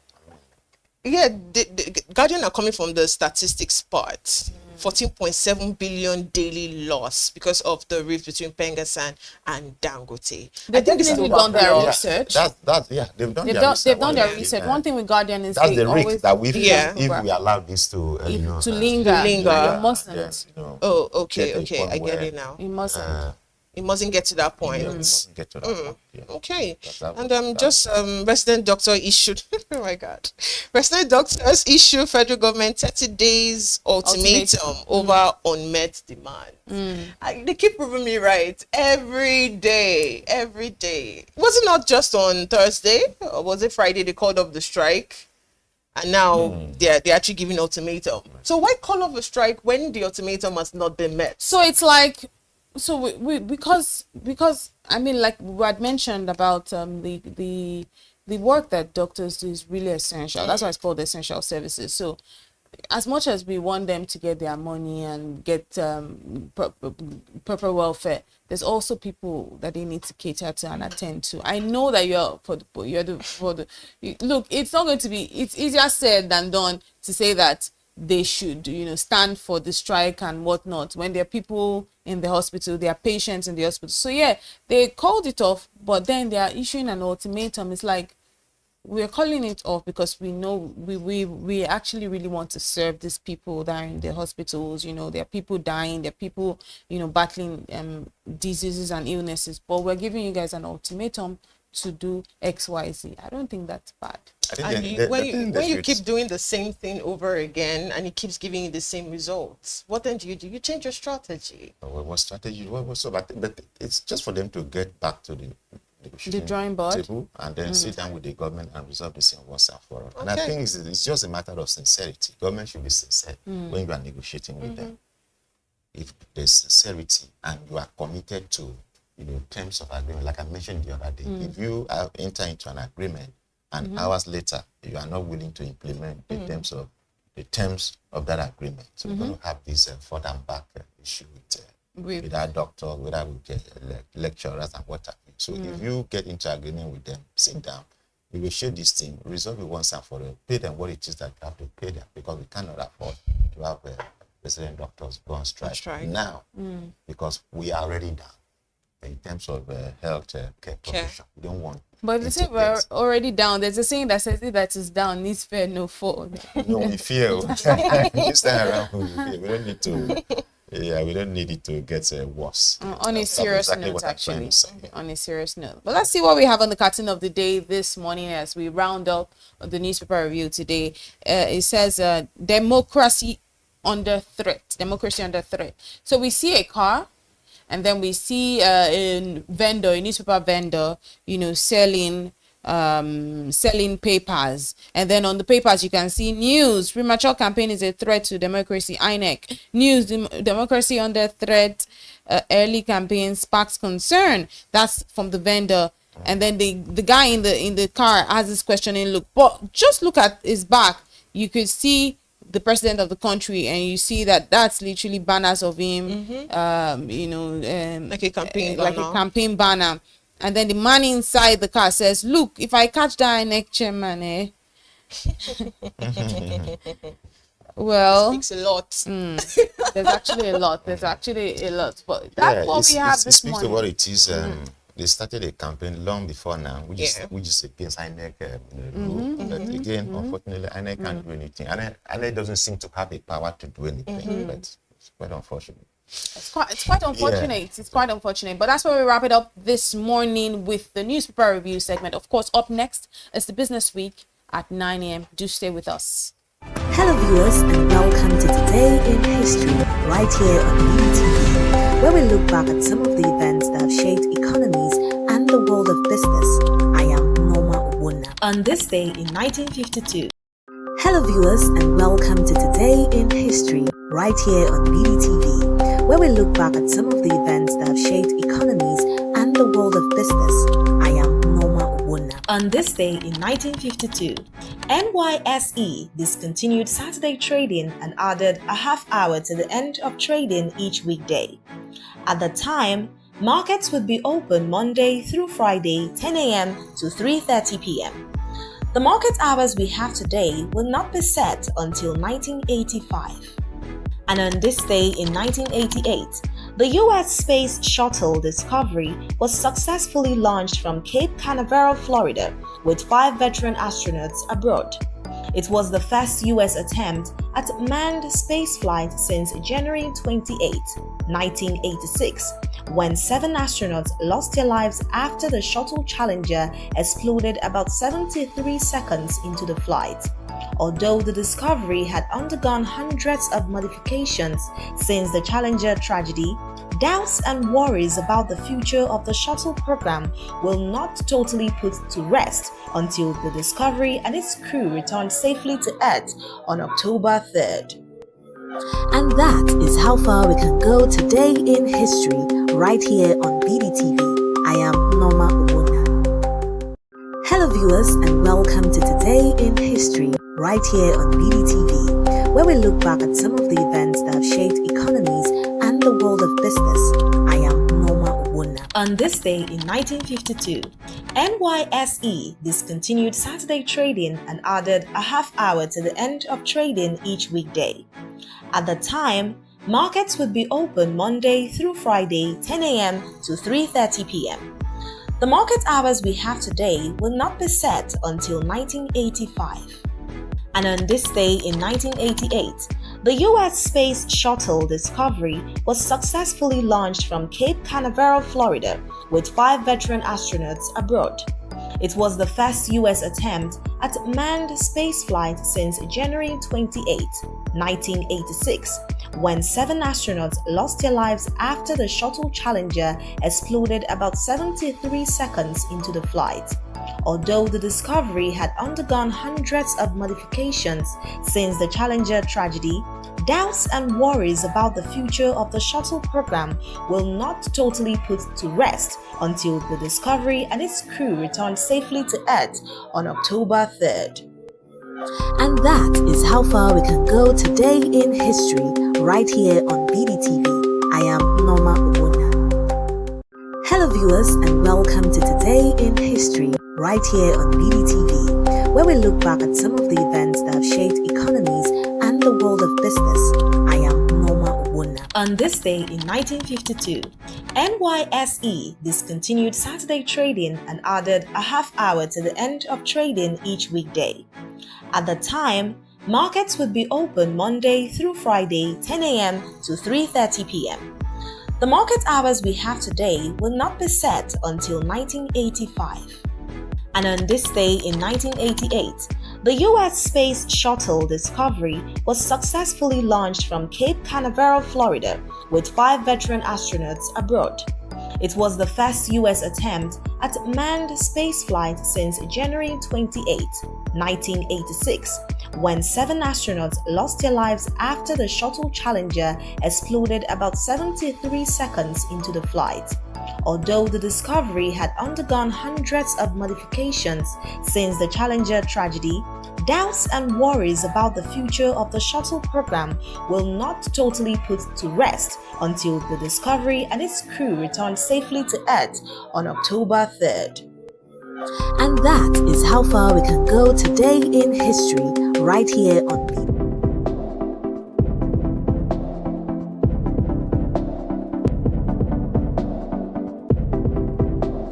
Yeah, the Guardian are coming from the statistics part. 14.7 billion daily loss because of the rift between Pengasan and Dangote. They've definitely done their research. They've done They've their done, research. they've done their Yeah. research. One thing with Guardian is That's they the risk always that if Yeah. we allow this to to linger. linger. You mustn't. Oh, okay, get to a okay, point I get where, it now. You mustn't. It mustn't get to that point. get to that point. Yeah. Okay. That And was- just resident doctor issued oh my god. Resident doctors issue federal government 30 days ultimatum over unmet demand. They keep proving me right every day. Was it not just on Thursday or was it Friday they called off the strike? And now they're actually giving ultimatum. So why call off a strike when the ultimatum has not been met? So it's like, so we because I mean, like we had mentioned about the work that doctors do is really essential. That's why it's called essential services. So as much as we want them to get their money and get proper welfare, there's also people that they need to cater to and attend to. I know that look, it's not going to be, it's easier said than done to say that they should, stand for the strike and whatnot when there are people in the hospital, there are patients in the hospital. So yeah, they called it off, but then they are issuing an ultimatum. It's like, we're calling it off because we know we actually really want to serve these people that are in the hospitals. There are people dying, there are people, battling diseases and illnesses, but we're giving you guys an ultimatum to do XYZ. I don't think that's bad. And when you keep doing the same thing over again and it keeps giving you the same results, what then do? You change your strategy. What strategy? But it's just for them to get back to the drawing board table and then sit down with the government and resolve this thing once and for all. And I think it's just a matter of sincerity. Government should be sincere when you are negotiating with them. If there's sincerity and you are committed to terms of agreement, like I mentioned the other day, if you enter into an agreement and hours later you are not willing to implement the terms of that agreement, so we're going to have this forward and back issue with our doctor, whether we get lecturers and what have you. So if you get into agreement with them, sit down, negotiate this thing, resolve it once and for all, pay them what it is that you have to pay them, because we cannot afford to have resident doctors go on strike now, because we are already down in terms of health care provision. We don't want. But if they say we're already down, there's a saying that says it that is down needs fear no fall. No, we fear. This time around, we don't need to. Yeah, we don't need it to get worse. On a serious note, actually. On a serious note. But let's see what we have on the cartoon of the day this morning as we round up the newspaper review today. It says democracy under threat. Democracy under threat. So we see a car, and then we see a newspaper vendor, selling papers, and then on the papers you can see news: premature campaign is a threat to democracy. INEC news: democracy under threat. Early campaign sparks concern. That's from the vendor. And then the guy in the car has this questioning look, but just look at his back. You could see the president of the country, and you see that that's literally banners of him, like a campaign like a campaign banner. And then the man inside the car says, "Look, if I catch that next chairman, well, speaks a lot. There's actually a lot. But that's what we have this speaks morning. to what it is. They started a campaign long before now, which is against INEC rule. But again, unfortunately, INEC can't do anything. INEC doesn't seem to have the power to do anything. But it's quite unfortunate. It's quite unfortunate. Yeah. It's quite unfortunate. But that's where we wrap it up this morning with the newspaper review segment. Of course, up next is the Business Week at 9 a.m. Do stay with us. Hello viewers, and welcome to Today in History, right here on BDTV, where we look back at some of the events that have shaped economies and the world of business. I am Norma Owona. On this day in 1952. Hello viewers, and welcome to Today in History, right here on BDTV, where we look back at some of the events that have shaped economies and the world of business. I am Norma Owona. On this day in 1952, NYSE discontinued Saturday trading and added a half hour to the end of trading each weekday. At the time, markets would be open Monday through Friday, 10 a.m. to 3:30 p.m. The market hours we have today will not be set until 1985. And on this day in 1988, the U.S. Space Shuttle Discovery was successfully launched from Cape Canaveral, Florida, with 5 veteran astronauts aboard. It was the first U.S. attempt at manned spaceflight since January 28, 1986, when 7 astronauts lost their lives after the Shuttle Challenger exploded about 73 seconds into the flight. Although the Discovery had undergone hundreds of modifications since the Challenger tragedy, doubts and worries about the future of the shuttle program will not totally put to rest until the Discovery and its crew returned safely to Earth on October 3rd. And that is how far we can go today in history, right here on BDTV. I am Norma Owona. Hello viewers, and welcome to Today in History, right here on BDTV, where we look back at some of the events that have shaped economies and the world of business. I am Norma Owona. On this day in 1952, NYSE discontinued Saturday trading and added a half hour to the end of trading each weekday. At the time, markets would be open Monday through Friday, 10 a.m. to 3:30 p.m. The market hours we have today will not be set until 1985. And on this day in 1988, the U.S. Space Shuttle Discovery was successfully launched from Cape Canaveral, Florida, with 5 veteran astronauts aboard. It was the first U.S. attempt at manned spaceflight since January 28, 1986, when 7 astronauts lost their lives after the Shuttle Challenger exploded about 73 seconds into the flight. Although the Discovery had undergone hundreds of modifications since the Challenger tragedy, doubts and worries about the future of the shuttle program will not totally put to rest until the Discovery and its crew returned safely to Earth on October 3rd. And that is how far we can go today in history, right here on BDTV. I am Norma Owona. Hello viewers, and welcome to Today in History, right here on BDTV, where we look back at some of the events that have shaped economies and the world of business. I am Norma Owona. On this day in 1952, NYSE discontinued Saturday trading and added a half hour to the end of trading each weekday. At the time, markets would be open Monday through Friday, 10 a.m. to 3:30 p.m. The market hours we have today will not be set until 1985. And on this day in 1988, the U.S. Space Shuttle Discovery was successfully launched from Cape Canaveral, Florida, with 5 veteran astronauts aboard. It was the first U.S. attempt at manned spaceflight since January 28, 1986, when 7 astronauts lost their lives after the Shuttle Challenger exploded about 73 seconds into the flight. Although the Discovery had undergone hundreds of modifications since the Challenger tragedy, doubts and worries about the future of the shuttle program will not totally put to rest until the Discovery and its crew return safely to Earth on October 3rd. And that is how far we can go today in history, right here on BDTV.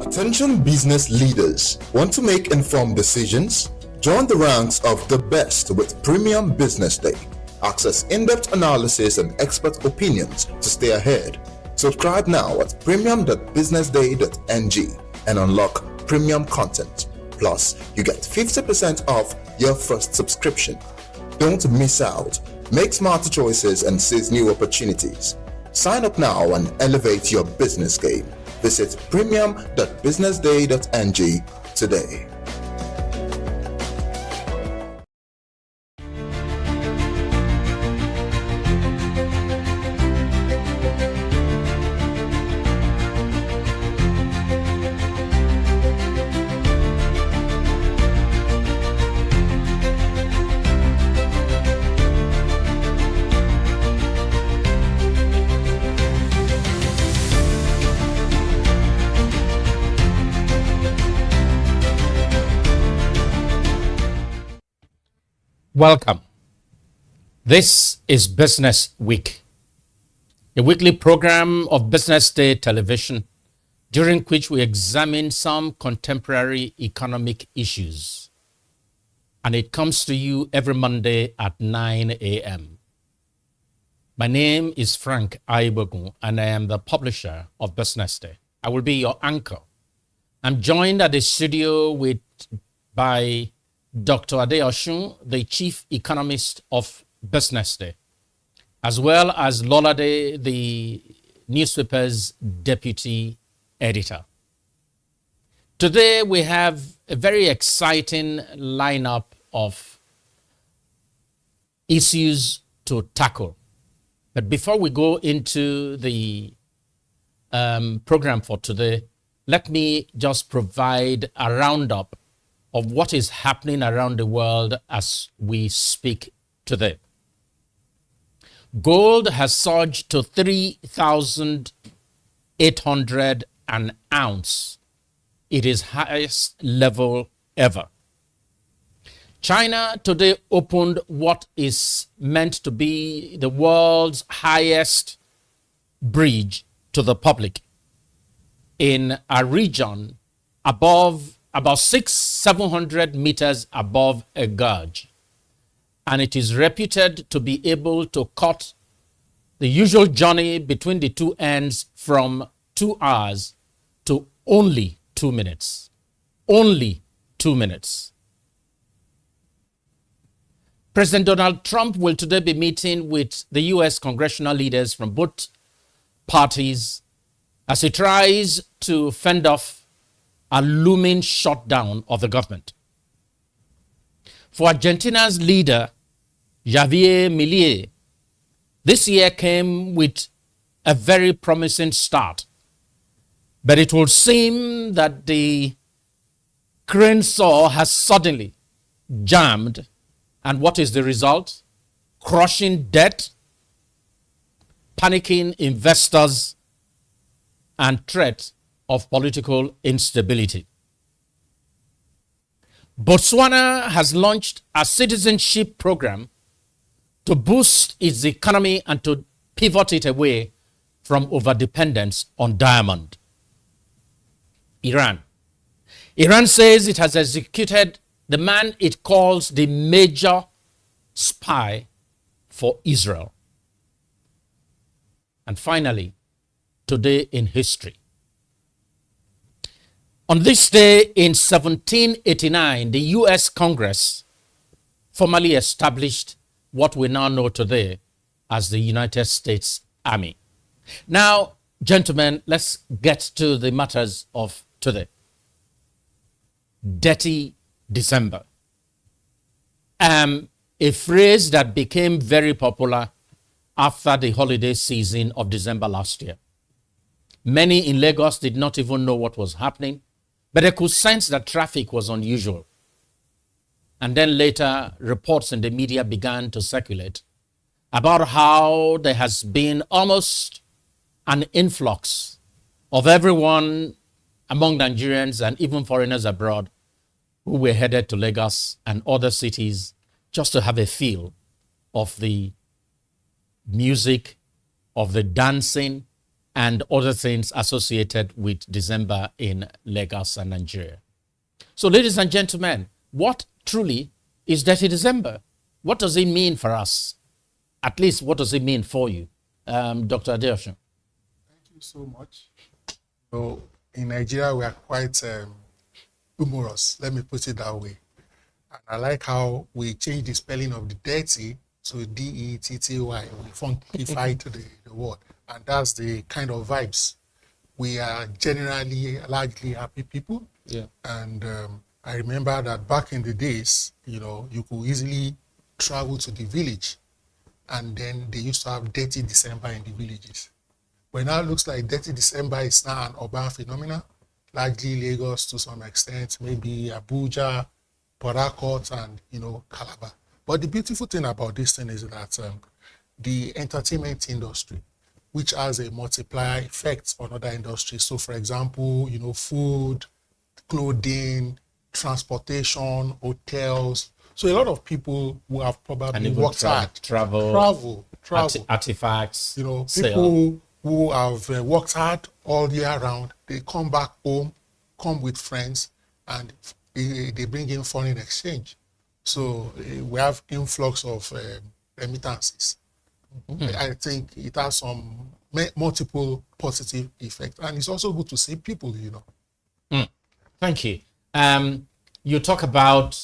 Attention business leaders. Want to make informed decisions? Join the ranks of the best with Premium Business Day. Access in-depth analysis and expert opinions to stay ahead. Subscribe now at premium.businessday.ng and unlock premium content. Plus, you get 50% off your first subscription. Don't miss out. Make smarter choices and seize new opportunities. Sign up now and elevate your business game. Visit premium.businessday.ng today. Welcome. This is Business Week, a weekly program of Business Day television, during which we examine some contemporary economic issues. And it comes to you every Monday at 9 a.m. My name is Frank Aibogun, and I am the publisher of Business Day. I will be your anchor. I'm joined at the studio by Dr. Adeosun, the chief economist of Business Day, as well as Lolade, the newspaper's deputy editor. Today we have a very exciting lineup of issues to tackle. But before we go into the program for today, let me just provide a roundup of what is happening around the world as we speak today. Gold has surged to 3,800 an ounce. It is highest level ever. China today opened what is meant to be the world's highest bridge to the public in a region above about 700 meters above a gorge. And it is reputed to be able to cut the usual journey between the two ends from 2 hours to only 2 minutes. Only 2 minutes. President Donald Trump will today be meeting with the U.S. congressional leaders from both parties as he tries to fend off a looming shutdown of the government. For Argentina's leader, Javier Milei, this year came with a very promising start. But it will seem that the crane saw has suddenly jammed. And what is the result? Crushing debt, panicking investors, and threat of political instability. Botswana has launched a citizenship program to boost its economy and to pivot it away from overdependence on diamond. Iran says it has executed the man it calls the major spy for Israel. And finally, today in history. On this day in 1789, the U.S. Congress formally established what we now know today as the United States Army. Now, gentlemen, let's get to the matters of today. Dirty December. A phrase that became very popular after the holiday season of December last year. Many in Lagos did not even know what was happening, but they could sense that traffic was unusual. And then later, reports in the media began to circulate about how there has been almost an influx of everyone among Nigerians and even foreigners abroad who were headed to Lagos and other cities just to have a feel of the music, of the dancing, and other things associated with December in Lagos and Nigeria. So, ladies and gentlemen, what truly is Dirty December? What does it mean for us? At least, what does it mean for you? Dr. Adeosun. Thank you so much. So, in Nigeria, we are quite humorous, let me put it that way. And I like how we change the spelling of the dirty to D-E-T-T-Y. We funkify to the word. And that's the kind of vibes. We are generally largely happy people. Yeah. And I remember that back in the days, you know, you could easily travel to the village, and then they used to have Dirty December in the villages. But now it looks like Dirty December is now an urban phenomenon, largely Lagos to some extent, maybe Abuja, Port Harcourt, and, you know, Calabar. But the beautiful thing about this thing is that the entertainment industry, which has a multiplier effect on other industries. So, for example, you know, food, clothing, transportation, hotels. So a lot of people who have probably worked hard. Travel. Artifacts. You know, sale. people who have worked hard all year round, they come back home, come with friends, and they bring in foreign exchange. So we have influx of remittances. Mm-hmm. I think it has some multiple positive effects, and it's also good to see people, you know. Thank you. You talk about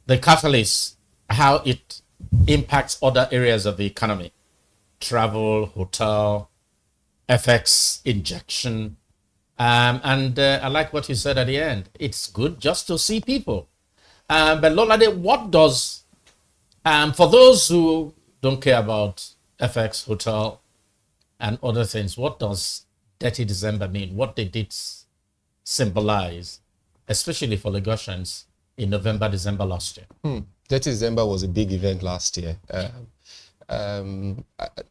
the catalyst, how it impacts other areas of the economy, travel, hotel, FX injection, and I like what you said at the end. It's good just to see people. But Lolade, what does, for those who don't care about FX, hotel, and other things, what does Dirty December mean? What did it symbolize, especially for Lagosians in November, December last year? Dirty December was a big event last year.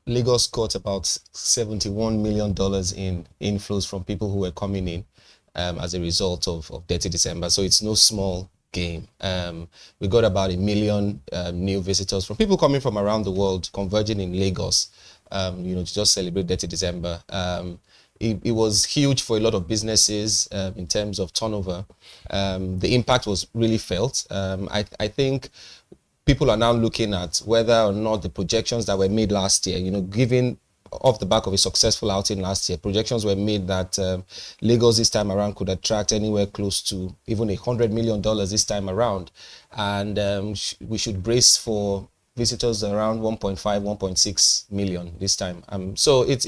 Lagos got about $71 million in inflows from people who were coming in as a result of Dirty December. So it's no small game. We got about 1 million new visitors from people coming from around the world converging in Lagos, you know, to just celebrate Dirty December. It was huge for a lot of businesses in terms of turnover. The impact was really felt. I think people are now looking at whether or not the projections that were made last year, you know, given off the back of a successful outing last year, projections were made that Lagos this time around could attract anywhere close to even $100 million this time around. And we should brace for visitors around 1.5, 1.6 million this time. So it's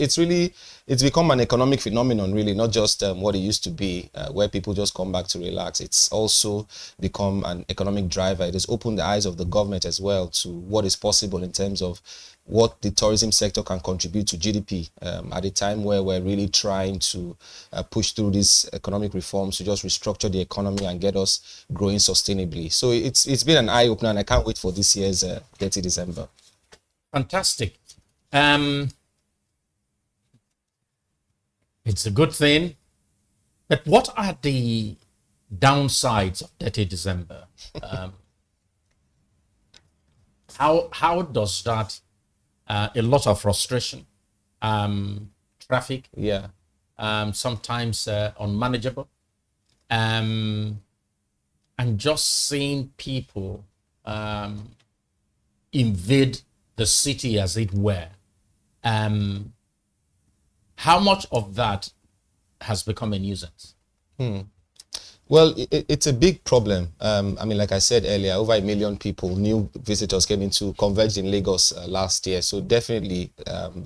become an economic phenomenon, really, not just what it used to be, where people just come back to relax. It's also become an economic driver. It has opened the eyes of the government as well to what is possible in terms of what the tourism sector can contribute to GDP at a time where we're really trying to push through these economic reforms to just restructure the economy and get us growing sustainably. So it's been an eye-opener, and I can't wait for this year's Dirty December. Fantastic. It's a good thing. But what are the downsides of Dirty December? How does that... a lot of frustration, traffic, sometimes unmanageable, and just seeing people invade the city, as it were. How much of that has become a nuisance? Well, it's a big problem. I mean, like I said earlier, over 1 million people, new visitors came into converged in Lagos last year. So definitely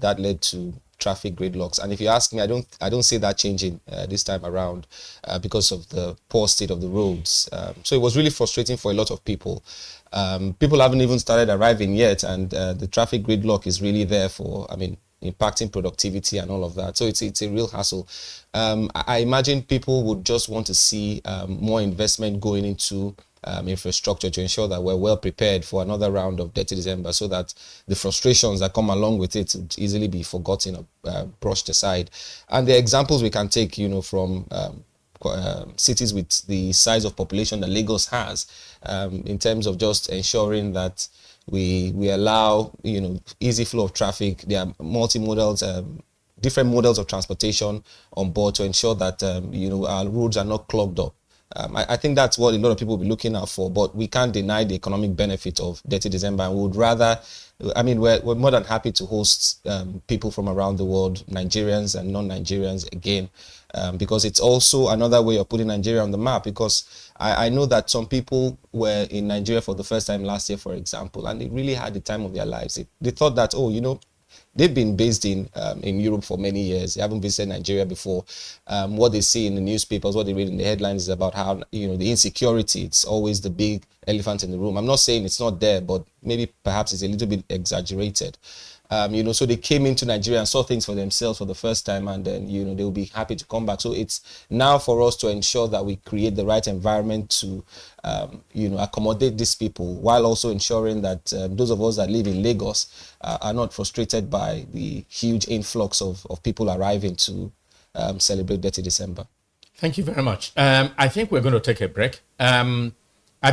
that led to traffic gridlocks. And if you ask me, I don't see that changing this time around because of the poor state of the roads. So it was really frustrating for a lot of people. People haven't even started arriving yet, and the traffic gridlock is really there for, I mean, impacting productivity and all of that. So it's a real hassle. I imagine people would just want to see more investment going into infrastructure to ensure that we're well prepared for another round of Dirty December, so that the frustrations that come along with it would easily be forgotten or brushed aside. And the examples we can take, from cities with the size of population that Lagos has, in terms of just ensuring that we allow easy flow of traffic. There are multimodal, different models of transportation on board to ensure that our roads are not clogged up. I think that's what a lot of people will be looking out for, but we can't deny the economic benefit of Dirty December. And we would rather, we're more than happy to host people from around the world, Nigerians and non-Nigerians again, because it's also another way of putting Nigeria on the map. Because I know that some people were in Nigeria for the first time last year, for example, and they really had the time of their lives. They thought that, they've been based in Europe for many years. They haven't visited Nigeria before. What they see in the newspapers, what they read in the headlines is about how, the insecurity, it's always the big elephant in the room. I'm not saying it's not there, but maybe perhaps it's a little bit exaggerated. So they came into Nigeria and saw things for themselves for the first time, and then, they'll be happy to come back. So it's now for us to ensure that we create the right environment to, accommodate these people, while also ensuring that those of us that live in Lagos are not frustrated by the huge influx of people arriving to celebrate Dirty December. Thank you very much. I think we're going to take a break. I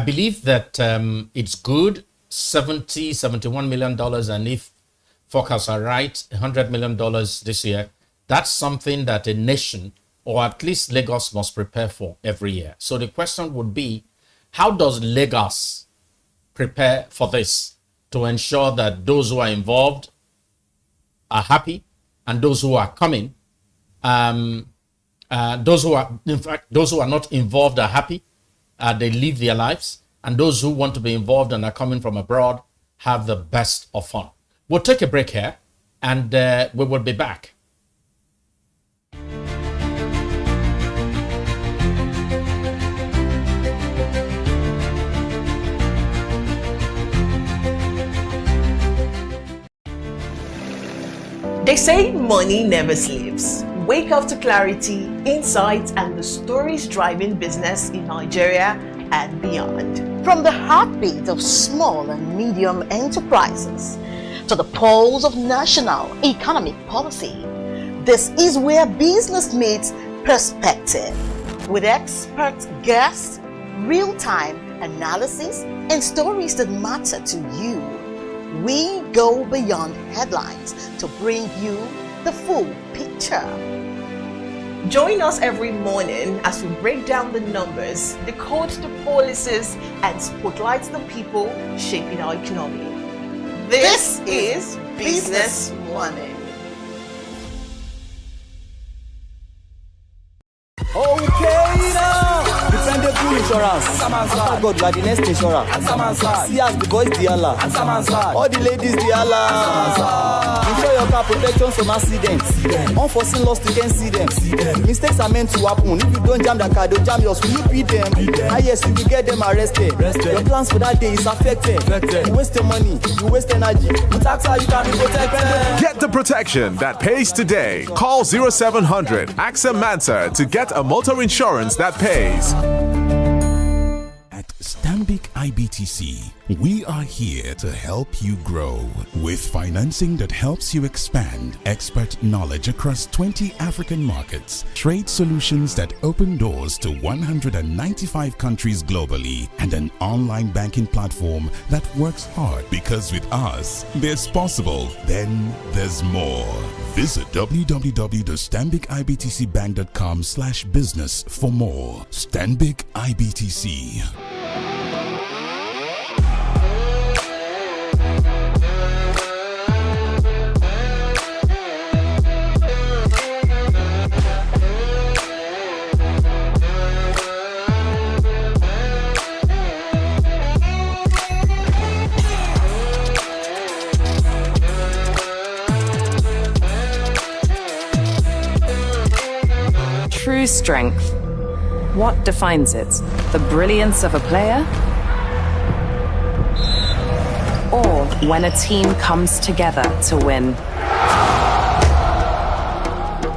believe that it's good, $71 million, and if forecasts are right, $100 million this year. That's something that a nation, or at least Lagos, must prepare for every year. So the question would be, how does Lagos prepare for this to ensure that those who are involved are happy, and those who are coming, those who are not involved are happy, they live their lives, and those who want to be involved and are coming from abroad have the best of fun. We'll take a break here, and we will be back. They say money never sleeps. Wake up to clarity, insights, and the stories driving business in Nigeria and beyond. From the heartbeat of small and medium enterprises to the pulse of national economic policy, this is where business meets perspective. With expert guests, real-time analysis, and stories that matter to you, we go beyond headlines to bring you the full picture. Join us every morning as we break down the numbers, decode the policies, and spotlight the people shaping our economy. This is Business Money. Okay now, dependable insurance. After God, you are the next insurer. See as the boys the Allah, all the ladies the Allah. Ensure your car protection from accidents. Unforeseen loss, you can see them. Mistakes are meant to happen. If you don't jam the car, they'll jam yours. Will you beat them? Yes, you will get them arrested. Your plans for that day is affected. You waste your money, you waste energy. With AXA, you can be protected. Get the protection that pays today. Call 0700 AXA Mansa to get a motor insurance that pays. At Stanbic IBTC, we are here to help you grow with financing that helps you expand, expert knowledge across 20 African markets, trade solutions that open doors to 195 countries globally, and an online banking platform that works hard, because with us, there's possible, then there's more. Visit www.stanbicibtcbank.com/business for more. Stanbic IBTC. True strength. What defines it? The brilliance of a player? Or when a team comes together to win?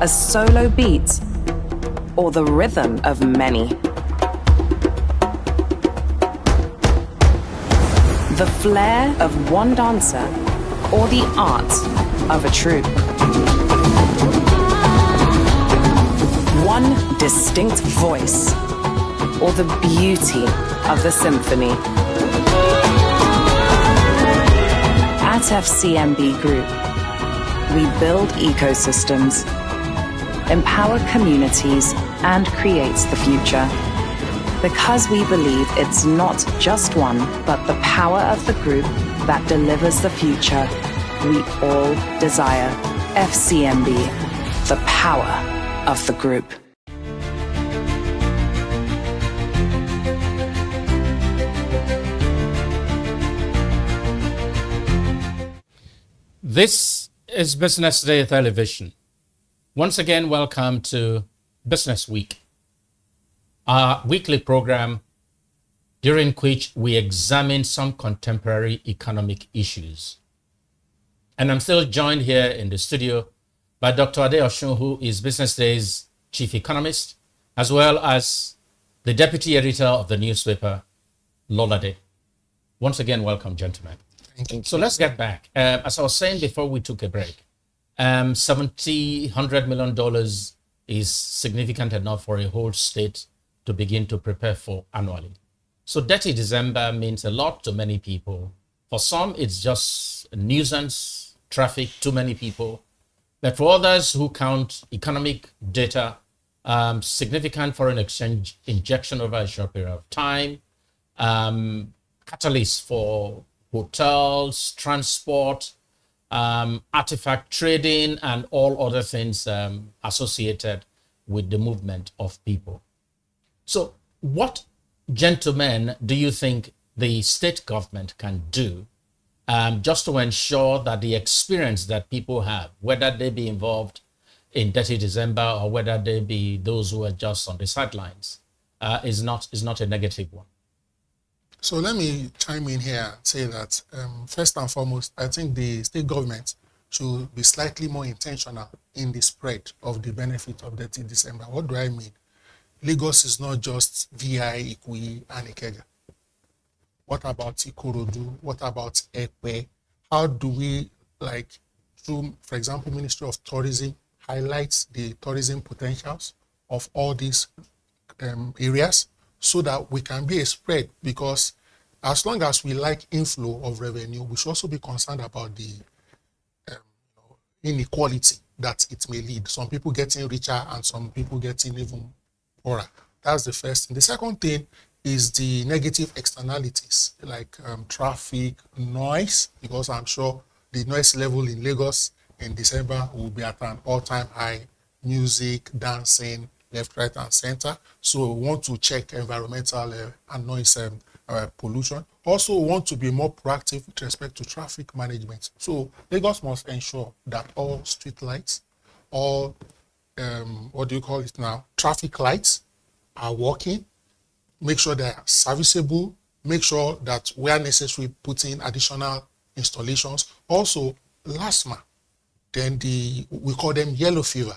a solo beat, or the rhythm of many. The flair of one dancer, or the art of a troupe. One distinct voice, or the beauty of the symphony. At FCMB Group, we build ecosystems, empower communities, and create the future. Because we believe it's not just one, but the power of the group that delivers the future we all desire. FCMB, the power of the group. This is Business Day Television. Once again, welcome to Business Week, our weekly program during which we examine some contemporary economic issues. And I'm still joined here in the studio by Dr. Ade Oshun, who is Business Day's chief economist, as well as the deputy editor of the newspaper, Lolade. Once again, welcome, gentlemen. So let's get back. As I was saying before we took a break, $100 million is significant enough for a whole state to begin to prepare for annually. So Dirty December means a lot to many people. For some, it's just a nuisance, traffic, too many people. But for others who count economic data, significant foreign exchange injection over a short period of time, catalyst for hotels, transport, artifact trading, and all other things associated with the movement of people. So what, gentlemen, do you think the state government can do just to ensure that the experience that people have, whether they be involved in Dirty December or whether they be those who are just on the sidelines, is not a negative one? So let me chime in here and say that first and foremost, I think the state government should be slightly more intentional in the spread of the benefit of Dirty December. What do I mean? Lagos is not just VI, Ikoyi, and Ikeja. What about Ikorodu? What about Ekpe? How do we, through, for example, Ministry of Tourism, highlight the tourism potentials of all these areas, so that we can be a spread? Because as long as we like inflow of revenue, we should also be concerned about the inequality that it may lead. Some people getting richer and some people getting even poorer. That's the first thing. The second thing is the negative externalities, like traffic, noise, because I'm sure the noise level in Lagos in December will be at an all-time high. Music, dancing, left, right, and center. So we want to check environmental and noise pollution. Also, we want to be more proactive with respect to traffic management. So Lagos must ensure that all street lights, all, traffic lights are working. Make sure they are serviceable. Make sure that where necessary, put in additional installations. Also, LASMA, then we call them yellow fever.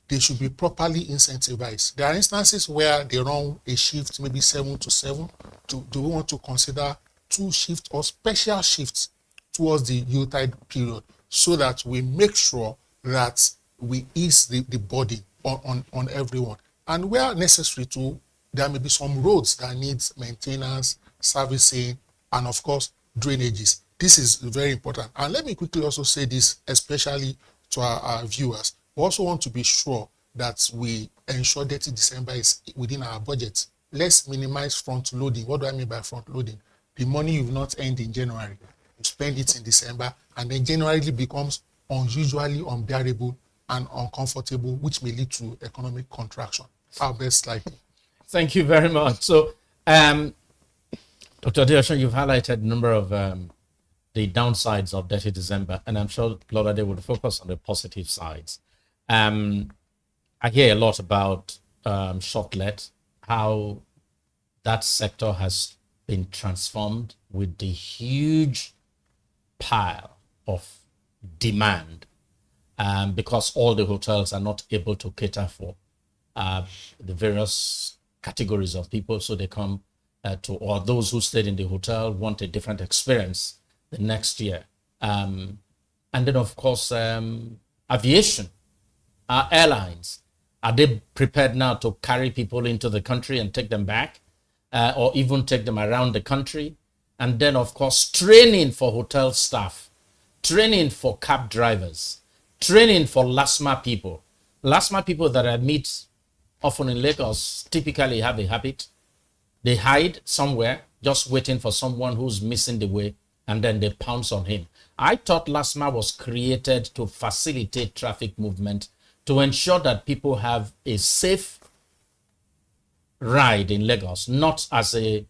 They should be properly incentivized. There are instances where they run a shift, maybe 7 to 7. Do we want to consider 2 shifts or special shifts towards the Yuletide period, so that we make sure that we ease the burden on everyone? And where necessary to, there may be some roads that needs maintenance, servicing, and of course, drainages. This is very important. And let me quickly also say this, especially to our viewers. We also want to be sure that we ensure Dirty December is within our budget. Let's minimize front loading. What do I mean by front loading? The money you've not earned in January, you spend it in December, and then January becomes unusually unbearable and uncomfortable, which may lead to economic contraction. Our best likely. Thank you very much. So, Dr. Adeosun, you've highlighted a number of the downsides of Dirty December, and I'm sure Lolade will focus on the positive sides. I hear a lot about short-let, how that sector has been transformed with the huge pile of demand. because all the hotels are not able to cater for the various categories of people. So they come or those who stayed in the hotel want a different experience the next year. And then, of course, aviation, airlines. Are they prepared now to carry people into the country and take them back, or even take them around the country? And then, of course, training for hotel staff, training for cab drivers, training for LASMA people. LASMA people that I meet often in Lagos typically have a habit. They hide somewhere, just waiting for someone who's missing the way, and then they pounce on him. I thought LASMA was created to facilitate traffic movement, to ensure that people have a safe ride in Lagos, not as a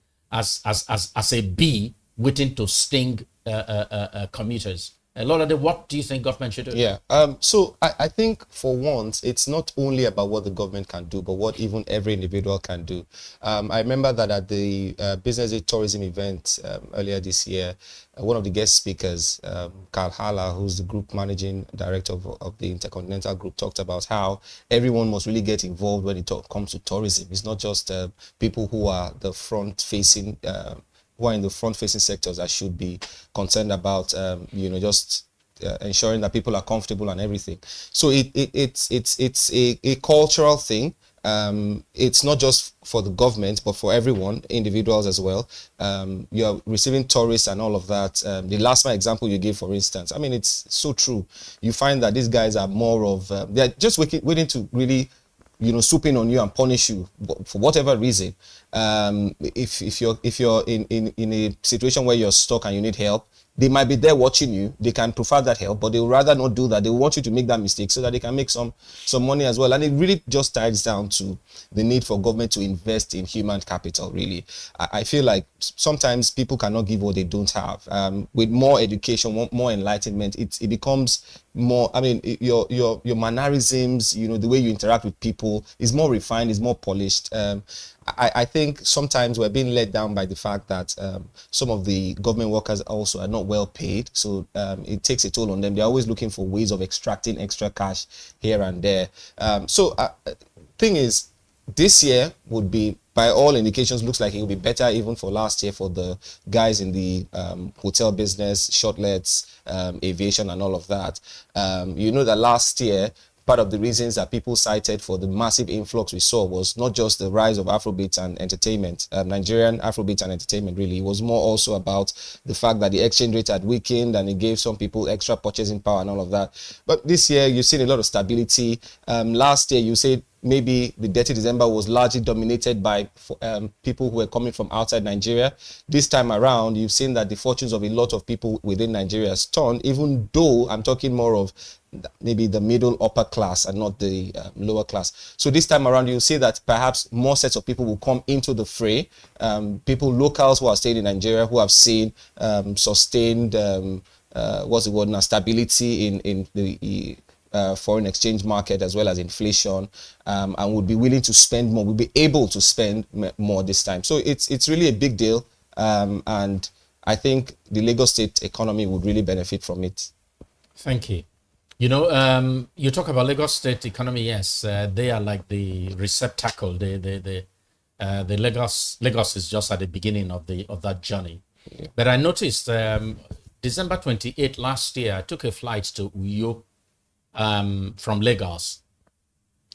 bee waiting to sting commuters. What do you think government should do? Yeah. So I think for once, it's not only about what the government can do, but what even every individual can do. I remember that at the BusinessDay tourism event earlier this year, one of the guest speakers, Carl Haller, who's the group managing director of the Intercontinental Group, talked about how everyone must really get involved when it comes to tourism. It's not just people who are the front-facing who are in the front-facing sectors that should be concerned about, just ensuring that people are comfortable and everything. So it's a cultural thing. It's not just for the government, but for everyone, individuals as well. You're receiving tourists and all of that. The last example you gave, for instance, I mean, it's so true. You find that these guys are more of, they're just waiting to really, swoop in on you and punish you for whatever reason. If you're in a situation where you're stuck and you need help, they might be there watching you. They can provide that help, but they would rather not do that. They want you to make that mistake so that they can make some money as well. And it really just ties down to the need for government to invest in human capital, really. I feel like sometimes people cannot give what they don't have. With more education, more enlightenment, it becomes more, I mean, your mannerisms, the way you interact with people is more refined, is more polished. I think sometimes we're being let down by the fact that some of the government workers also are not well paid. So it takes a toll on them. They're always looking for ways of extracting extra cash here and there. Thing is, this year would be, by all indications, looks like it will be better even for last year for the guys in the hotel business, shortlets, aviation and all of that. That last year, part of the reasons that people cited for the massive influx we saw was not just the rise of Afrobeat and entertainment, Nigerian Afrobeat and entertainment, really. It was more also about the fact that the exchange rate had weakened and it gave some people extra purchasing power and all of that. But this year, you've seen a lot of stability. Last year, you said maybe the Dirty December was largely dominated by people who were coming from outside Nigeria. This time around, you've seen that the fortunes of a lot of people within Nigeria has turned, even though I'm talking more of maybe the middle upper class and not the lower class. So this time around, you'll see that perhaps more sets of people will come into the fray. People, locals who are staying in Nigeria, who have seen sustained, stability in the foreign exchange market as well as inflation, and would be willing to spend more, would be able to spend more this time. So it's really a big deal, and I think the Lagos State economy would really benefit from it. Thank you. You talk about Lagos State economy. Yes, they are like the receptacle. The Lagos is just at the beginning of that journey. Yeah. But I noticed December 28th last year, I took a flight to Uyo from Lagos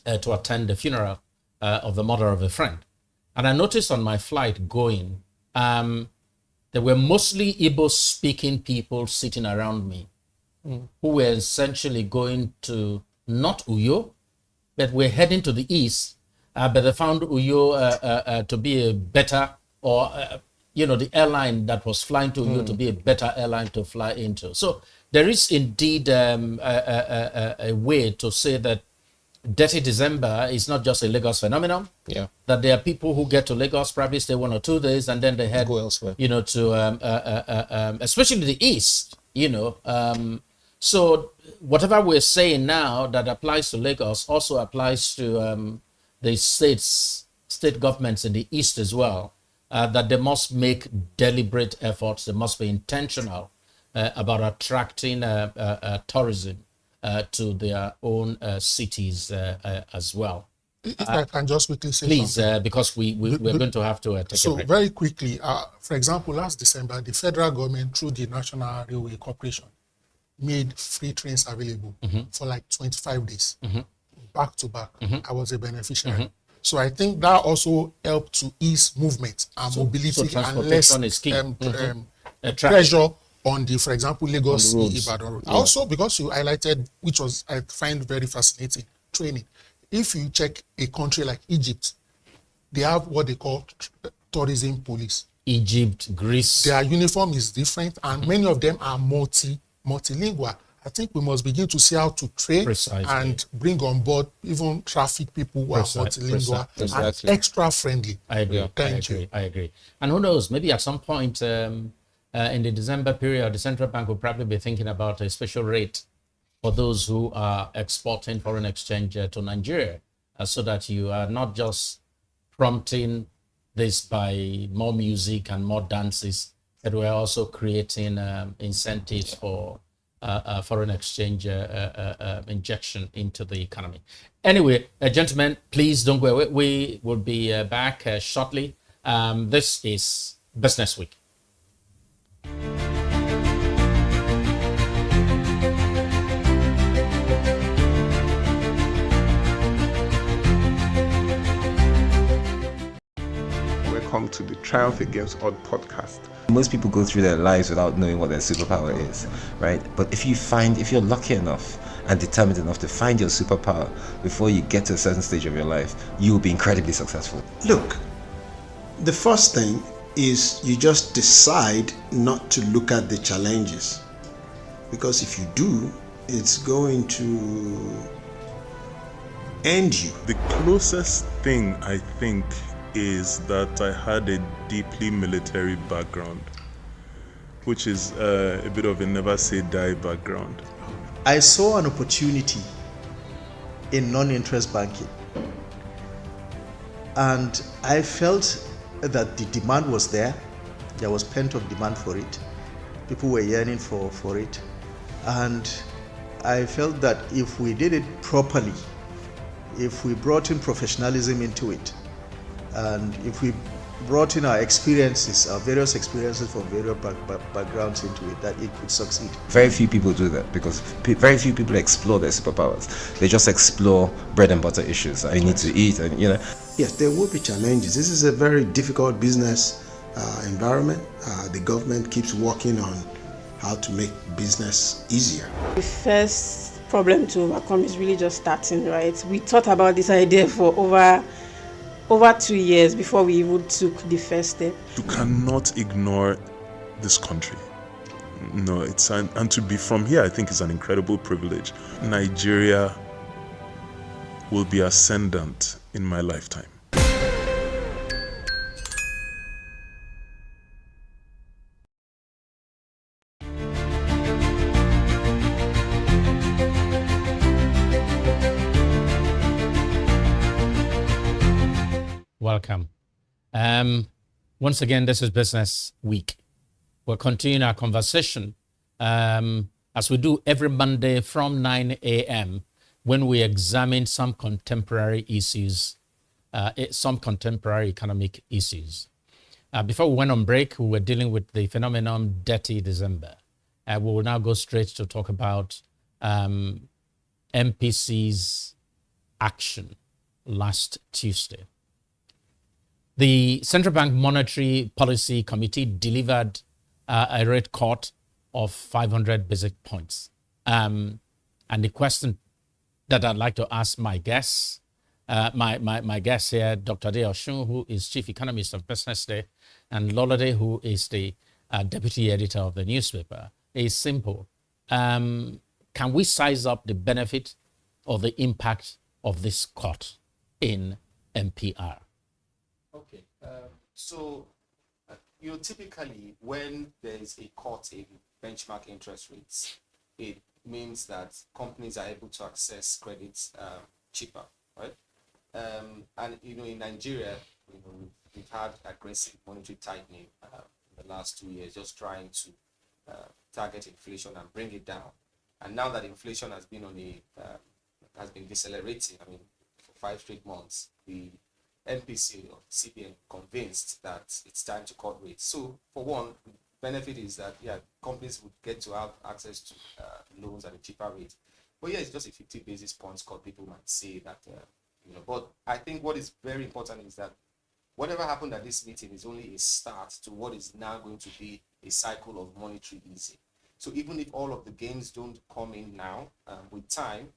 to attend the funeral of the mother of a friend. And I noticed on my flight going, there were mostly Igbo-speaking people sitting around me who were essentially going to not Uyo, but were heading to the east, but they found Uyo to be a better, or the airline that was flying to Uyo to be a better airline to fly into. So there is indeed a way to say that Dirty December is not just a Lagos phenomenon. Yeah. That there are people who get to Lagos, probably stay 1 or 2 days, and then they head go elsewhere. To especially the east. So whatever we're saying now that applies to Lagos also applies to the state governments in the east as well. That they must make deliberate efforts. They must be intentional about attracting tourism to their own cities as well. If I can just quickly say please, something. because we're going to have to take a so break. very quickly, for example, last December, the federal government, through the National Railway Corporation, made free trains available for like 25 days, back to back. I was a beneficiary. So I think that also helped to ease movement and mobility and less pressure on the, for example, Lagos Ibadan road. Yeah. Also, because you highlighted, which was I find very fascinating, training. If you check a country like Egypt, they have what they call tourism police. Egypt, Greece. Their uniform is different, and many of them are multilingual. I think we must begin to see how to train and bring on board even traffic people who are multilingual and extra friendly. I agree. Thank you. I agree. And who knows, maybe at some point in the December period, the central bank will probably be thinking about a special rate for those who are exporting foreign exchange to Nigeria, so that you are not just prompting this by more music and more dances, but we're also creating incentives for foreign exchange injection into the economy. Anyway, gentlemen, please don't go away. We will be back shortly. This is Business Week. Welcome to the Triumph Against Odd podcast. Most people go through their lives without knowing what their superpower is, right? But if you're lucky enough and determined enough to find your superpower before you get to a certain stage of your life, you will be incredibly successful. Look, the first thing is you just decide not to look at the challenges, because if you do, it's going to end you. The closest thing I think is that I had a deeply military background, which is a bit of a never say die background. I saw an opportunity in non-interest banking, and I felt that the demand was there. There was pent-up demand for it. People were yearning for it, and I felt that if we did it properly, if we brought in professionalism into it, and if we brought in our experiences, our various experiences from various backgrounds into it, that it could succeed. Very few people do that because very few people explore their superpowers. They just explore bread and butter issues. I need to eat, and Yes, there will be challenges. This is a very difficult business environment. The government keeps working on how to make business easier. The first problem to overcome is really just starting, right? We thought about this idea for over 2 years before we even took the first step. You cannot ignore this country. No, and to be from here, I think is an incredible privilege. Nigeria will be ascendant in my lifetime. Welcome. Once again, this is Business Week. We're continuing our conversation as we do every Monday from 9 a.m. when we examine some contemporary issues, some contemporary economic issues. Before we went on break, we were dealing with the phenomenon Dirty December. We will now go straight to talk about MPC's action last Tuesday. The Central Bank Monetary Policy Committee delivered a rate cut of 500 basic points. And the question that I'd like to ask my guests, my guest here, Dr. Ade Oshun, who is Chief Economist of BusinessDay, and Lolade, who is the Deputy Editor of the newspaper, is simple. Can we size up the benefit or the impact of this cut in MPR? Okay, so typically when there is a cut in benchmark interest rates, it means that companies are able to access credits cheaper, right? And in Nigeria, we've had aggressive monetary tightening in the last 2 years, just trying to target inflation and bring it down. And now that inflation has been has been decelerating, I mean, for 5 straight months, the MPC or CBN convinced that it's time to cut rates. So for one, benefit is that companies would get to have access to loans at a cheaper rate. But it's just a 50 basis points cut. People might say that, but I think what is very important is that whatever happened at this meeting is only a start to what is now going to be a cycle of monetary easing. So even if all of the gains don't come in now, with time,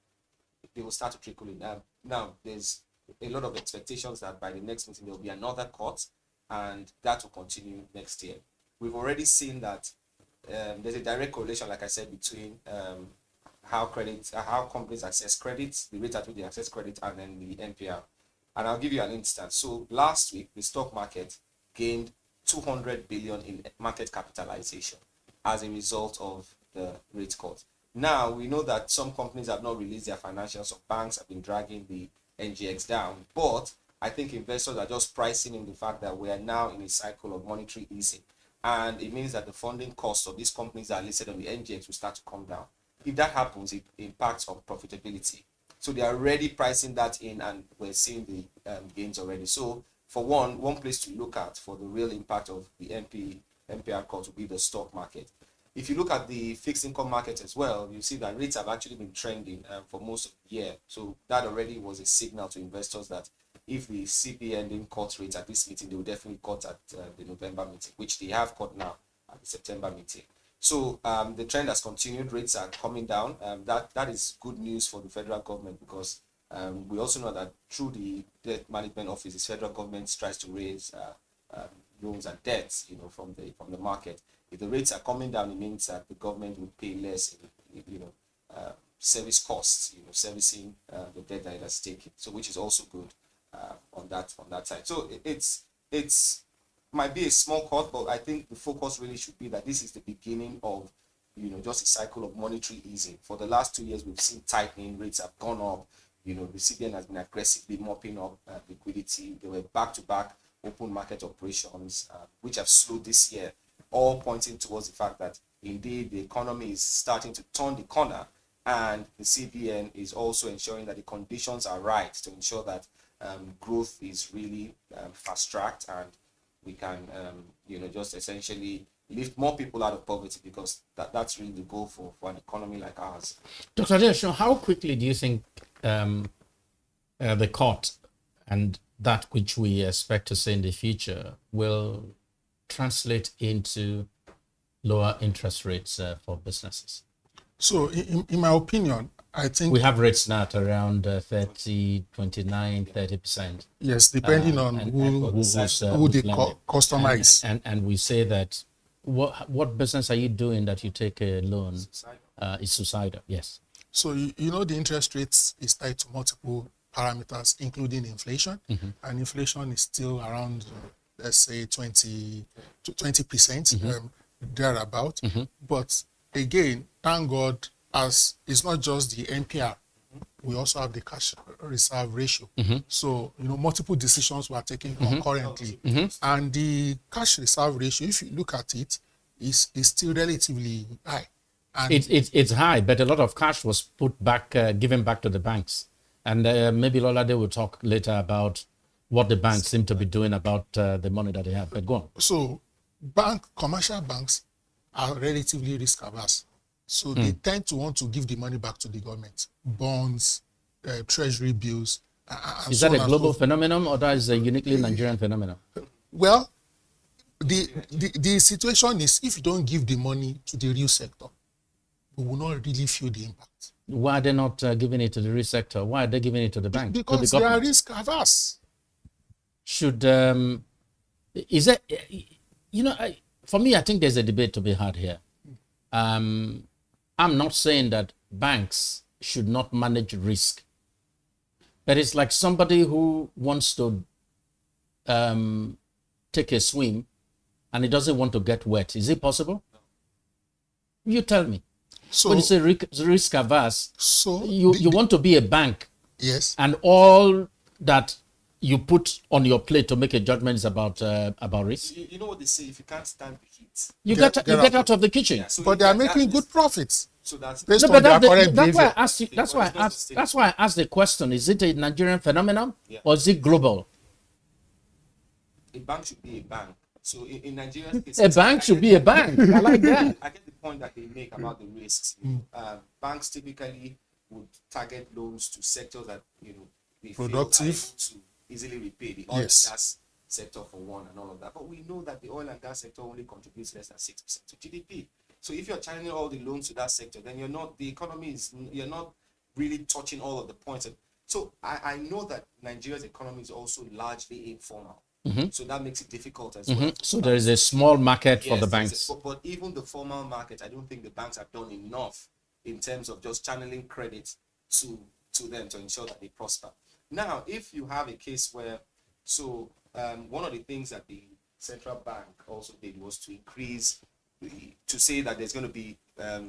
they will start to trickle in. Now, there's a lot of expectations that by the next meeting, there will be another cut, and that will continue next year. We've already seen that there's a direct correlation, like I said, between how companies access credit, the rate at which they access credit, and then the NPL. And I'll give you an instance. So last week, the stock market gained 200 billion in market capitalization as a result of the rate cut. Now, we know that some companies have not released their financials, so banks have been dragging the NGX down. But I think investors are just pricing in the fact that we are now in a cycle of monetary easing. And it means that the funding costs of these companies that are listed on the NGX will start to come down. If that happens, it impacts on profitability. So they are already pricing that in, and we're seeing the gains already. So for one place to look at for the real impact of the NPR cut will be the stock market. If you look at the fixed income market as well, you see that rates have actually been trending for most of the year. So that already was a signal to investors that if the CBN didn't cut rates at this meeting, they will definitely cut at the November meeting, which they have cut now at the September meeting. So the trend has continued. Rates are coming down. That is good news for the federal government, because we also know that through the debt management office, the federal government tries to raise loans and debts, from the market. If the rates are coming down, it means that the government will pay less, service costs, servicing the debt that it has taken. So, which is also good on that side. So it's might be a small cut, but I think the focus really should be that this is the beginning of, just a cycle of monetary easing. For the last 2 years, we've seen tightening, rates have gone up. The CBN has been aggressively mopping up liquidity. They were back-to-back open market operations, which have slowed this year, all pointing towards the fact that indeed the economy is starting to turn the corner, and the CBN is also ensuring that the conditions are right to ensure that growth is really fast-tracked, and we can, just essentially lift more people out of poverty, because that's really the goal for an economy like ours. Dr. Adesho, how quickly do you think the cut and that which we expect to see in the future will translate into lower interest rates for businesses? So in my opinion, I think we have rates now at around 30%. Yes, depending on who the customer is. And we say that what business are you doing that you take a loan? It's suicidal, yes. So the interest rates is tied to multiple parameters, including inflation, and inflation is still around, let's say 20%, thereabout. But again, thank God, as it's not just the NPR, we also have the cash reserve ratio. So multiple decisions were taken concurrently, and the cash reserve ratio, if you look at it, is still relatively high. And it's high, but a lot of cash was put back, given back to the banks. And maybe Lolade will talk later about what the banks seem to be doing about the money that they have. But go on. So commercial banks are relatively risk averse. So they tend to want to give the money back to the government. Bonds, treasury bills. Is that a global phenomenon, or that is a uniquely Nigerian phenomenon? Well, the situation is, if you don't give the money to the real sector, we will not really feel the impact. Why are they not giving it to the real sector? Why are they giving it to the bank? Because they are risk averse. Should is that for me, I think there's a debate to be had here. I'm not saying that banks should not manage risk, but it's like somebody who wants to take a swim and he doesn't want to get wet. Is it possible? You tell me. So when you say risk averse, so you want to be a bank, yes, and all that you put on your plate to make a judgment is about risk. You know what they say: if you can't stand the heat, you get out of the kitchen. Yeah, so but they are making good profits. So that's Based No, on but their that's current why I behavior. asked you. That's why I asked the question: is it a Nigerian phenomenon Yeah. or is it global? A bank should be a bank. So in Nigeria's case, A bank should be a bank. I like that. I get the point that they make about the risks. Banks typically would target loans to sectors that they feel are Productive. able to easily repay, the oil Yes. and gas sector for one and all of that. But we know that the oil and gas sector only contributes less than 6% to GDP. So if you're channeling all the loans to that sector, then you're not really touching all of the points. So I know that Nigeria's economy is also largely informal. Mhm. So that makes it difficult as Mhm. well. So there is a small market for Yes, the there's banks. but even the formal market, I don't think the banks have done enough in terms of just channeling credit to them to ensure that they prosper. Now, if you have a case where, one of the things that the central bank also did was to increase, to say that there's going to be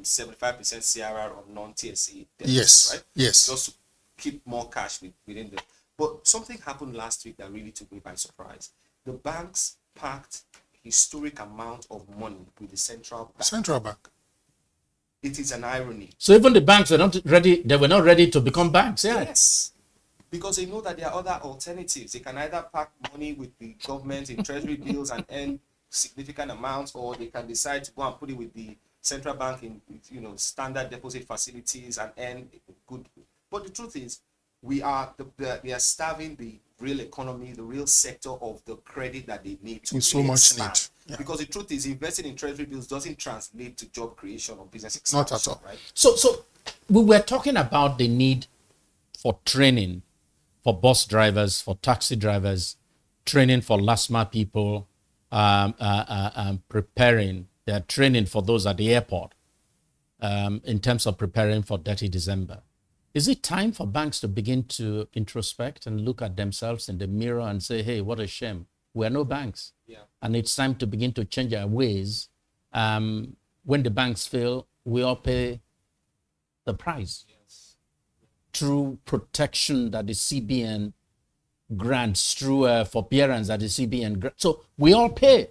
75% CRR on non-TSE debts, Yes, right? yes. Just to keep more cash within the. But something happened last week that really took me by surprise. The banks parked historic amount of money with the central bank. Central bank. It is an irony. So even the banks were not ready. They were not ready to become banks. Yeah. Yes. Because they know that there are other alternatives. They can either park money with the government in treasury bills and earn significant amounts, or they can decide to go and put it with the central bank in standard deposit facilities and earn good. But the truth is, we are starving the real economy, the real sector of the credit that they need to With so really much expand. need. Yeah. Because the truth is, investing in treasury bills doesn't translate to job creation or business Not expansion. at all. Right? So we were talking about the need for training for bus drivers, for taxi drivers, training for last mile people, preparing their training for those at the airport in terms of preparing for Dirty December. Is it time for banks to begin to introspect and look at themselves in the mirror and say, hey, what a shame. We're no banks. Yeah. And it's time to begin to change our ways. When the banks fail, we all pay the price. Yes. Through protection that the CBN grants, through forbearance that the CBN grants. So we all pay.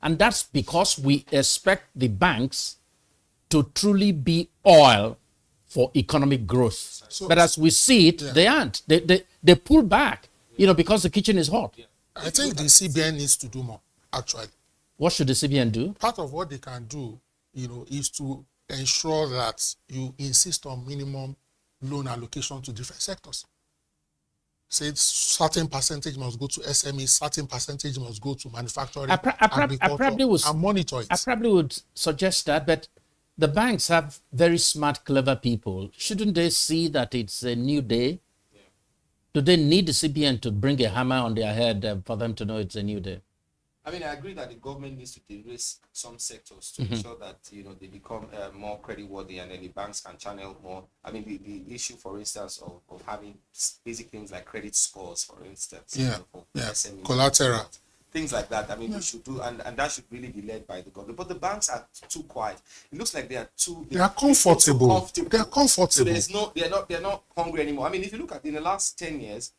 And that's because we expect the banks to truly be oil for economic growth. But as we see it, they aren't. They pull back, because the kitchen is hot. I think the CBN needs to do more, actually. What should the CBN do? Part of what they can do, is to ensure that you insist on minimum loan allocation to different sectors. Say certain percentage must go to SMEs, certain percentage must go to manufacturing, agriculture, and monitor it. I probably would suggest that, but the banks have very smart, clever people. Shouldn't they see that it's a new day? Yeah. Do they need the CBN to bring a hammer on their head for them to know it's a new day? I mean, I agree that the government needs to de-risk some sectors to ensure that they become more creditworthy, and then the banks can channel more. I mean, the issue, for instance, of having basic things like credit scores, for instance, for SMEs, collateral, things like that. I mean, we should do, and that should really be led by the government. But the banks are too quiet. It looks like they are too. They are comfortable. They are comfortable. So they're not hungry anymore. I mean, if you look at in the last 10 years,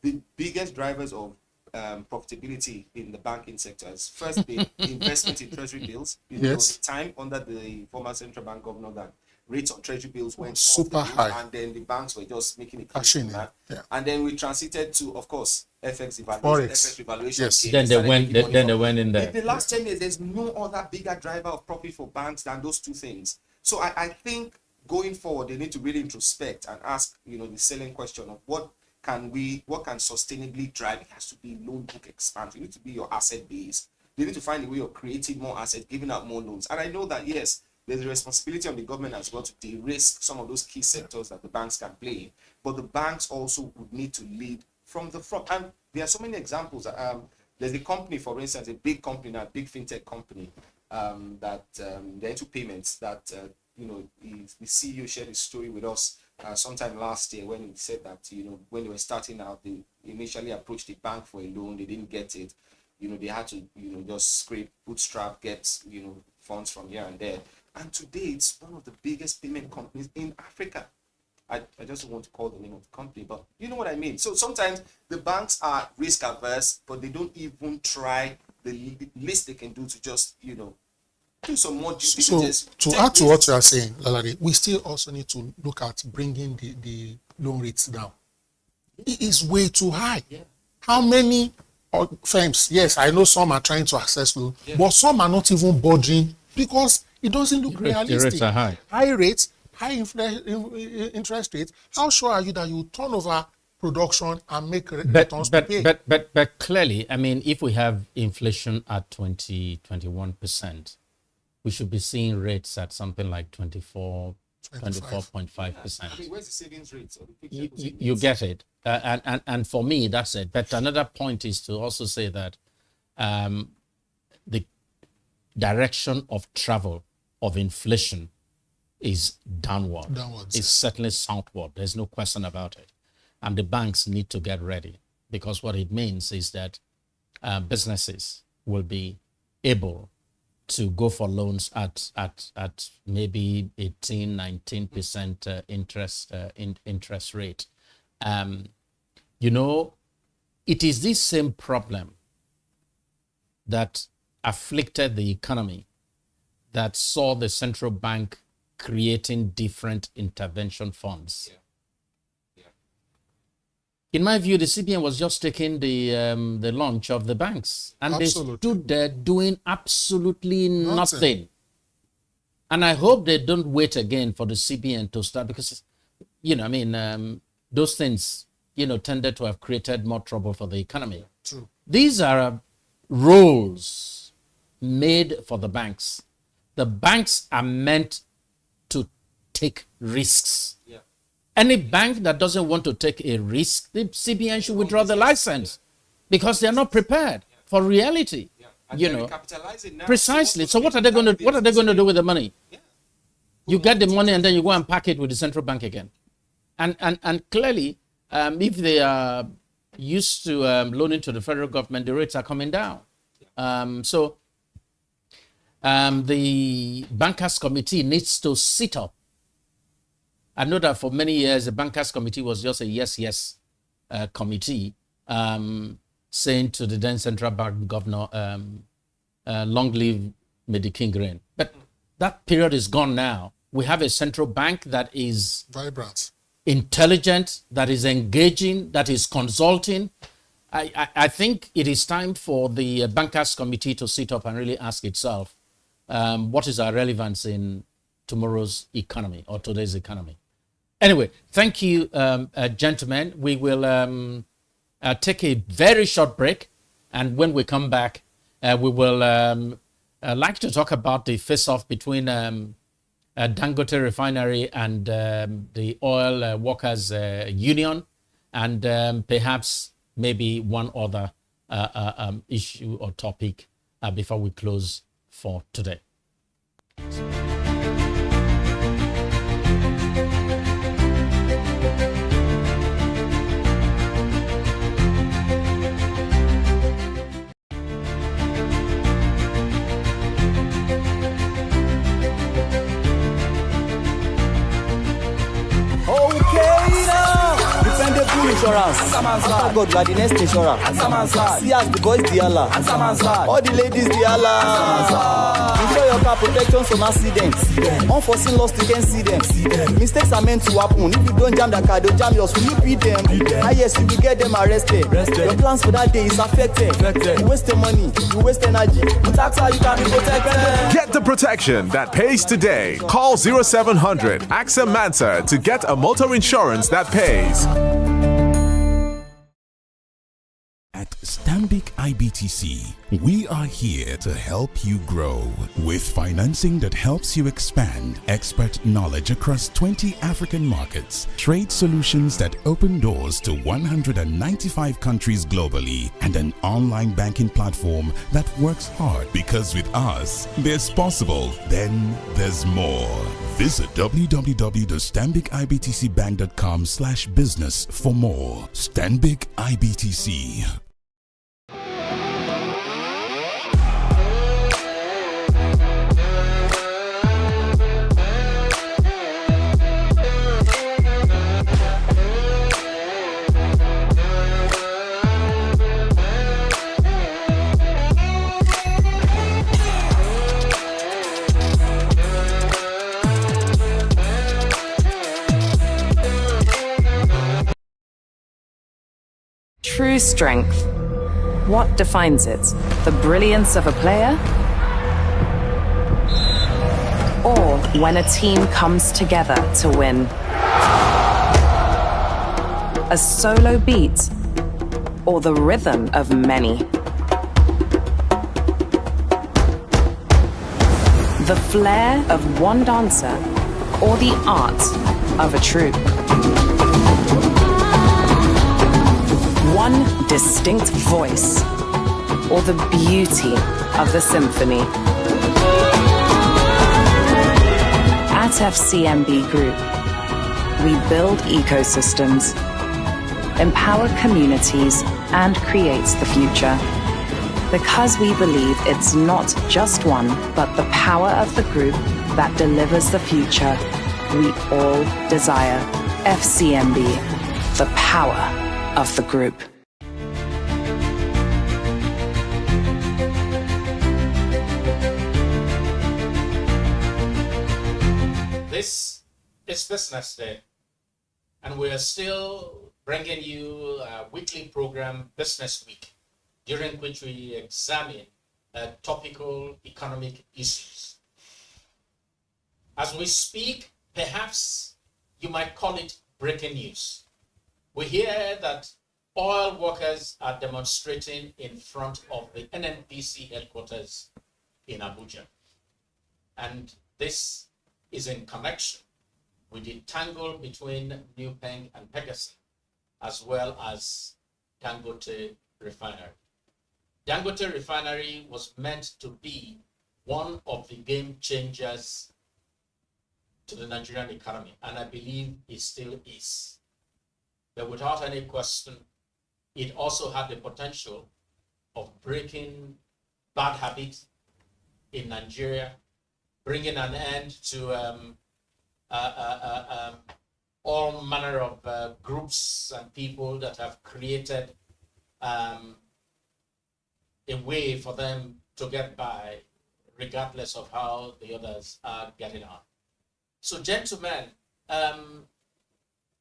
the biggest drivers of profitability in the banking sector has first been investment in treasury bills. There was a time under the former central bank governor that rates on treasury bills went super high, and then the banks were just making it cashing in. Yeah. And then we transited to, of course, FX evaluation. Yes. Then they went in there. In the last 10 years, there's no other bigger driver of profit for banks than those two things. So I think going forward, they need to really introspect and ask, the selling question of what can sustainably drive. It has to be loan book expansion. It needs to be your asset base. They need to find a way of creating more assets, giving out more loans. And I know that, yes, there's a responsibility on the government as well to de-risk some of those key sectors that the banks can play in. But the banks also would need to lead from the front. And there are so many examples. There's a company, for instance, a big company, a big fintech company, that they're into payments that, the CEO shared his story with us sometime last year when he said that, when they were starting out, they initially approached the bank for a loan. They didn't get it. They had to, just scrape, bootstrap, get, funds from here and there. And today it's one of the biggest payment companies in Africa. I just don't want to call the name of the company, but you know what I mean. So sometimes the banks are risk averse, but they don't even try the least they can do to just, do some more due So diligence. to Take add to what risks. you are saying, Lalari, we still also need to look at bringing the loan rates down. It is way too high. How many firms? Yes, I know some are trying to access loan, but some are not even bothering because it doesn't look The realistic. rates are high. High rates, high interest rates. How sure are you that you turn over production and make returns to pay? But clearly, I mean, if we have inflation at 21%, we should be seeing rates at something like 24.5%. Where's the savings rate? You get it. And for me, that's it. But another point is to also say that the direction of travel of inflation is downward. It's certainly southward. There's no question about it. And the banks need to get ready, because what it means is that businesses will be able to go for loans at maybe 18-19% interest rate. It is this same problem that afflicted the economy that saw the central bank creating different intervention funds. In my view, the CBN was just taking the launch of the banks, and they stood there doing absolutely nothing. And I hope they don't wait again for the CBN to start, because, those things, tended to have created more trouble for the economy. True. These are roles made for the banks. The banks are meant to take risks. Any bank that doesn't want to take a risk, the CBN should withdraw the license, because they are not prepared for reality. Precisely. So what are they going to do with the money? You get the money and then you go and pack it with the central bank again. And clearly, if they are used to loaning to the federal government, the rates are coming down. So the bankers committee needs to sit up. I know that for many years, the bankers committee was just a yes committee, saying to the then central bank governor, long live Medi King Reign. But that period is gone now. We have a central bank that is vibrant, intelligent, that is engaging, that is consulting. I think it is time for the bankers committee to sit up and really ask itself, what is our relevance in tomorrow's economy or today's economy? Anyway, thank you, gentlemen. We will take a very short break, and when we come back, we will like to talk about the face-off between Dangote Refinery and the Oil Workers Union, and perhaps maybe one other issue or topic before we close for today. Insurance. After God, you are the next insurer. See as the boys, the Allah. All the ladies, the Allah. Insure your car protection from accidents. Unforeseen loss, you can see them. Mistakes are meant to happen. If you don't jam the car, they'll jam yours. Will you beat them? Yes, you will get them arrested. Your plans for that day is affected. You waste your money, you waste energy. With AXA, you can be protected. Get the protection that pays today. Call 0700 AXA Mansa to get a motor insurance that pays. At Stanbic IBTC, we are here to help you grow with financing that helps you expand, expert knowledge across 20 African markets, trade solutions that open doors to 195 countries globally, and an online banking platform that works hard, because with us, there's possible, then there's more. Visit www.stanbicibtcbank.com/business for more. Stanbic IBTC. true strength? What defines it? The brilliance of a player? Or when a team comes together to win? A solo beat? Or the rhythm of many? The flair of one dancer or the art of a troupe? One distinct voice or the beauty of the symphony? At FCMB Group, we build ecosystems, empower communities, and create the future. Because we believe it's not just one, but the power of the group that delivers the future we all desire. FCMB, the power of the group. This is Business Day, and we are still bringing you a weekly program, Business Week, during which we examine topical economic issues. As we speak, perhaps you might call it breaking news. We hear that oil workers are demonstrating in front of the NNPC headquarters in Abuja. And this is in connection with the tangle between Newpeng and Pegasus, as well as Dangote Refinery. Dangote Refinery was meant to be one of the game changers to the Nigerian economy, and I believe it still is. But without any question, it also had the potential of breaking bad habits in Nigeria, bringing an end to all manner of groups and people that have created a way for them to get by, regardless of how the others are getting on. So, gentlemen,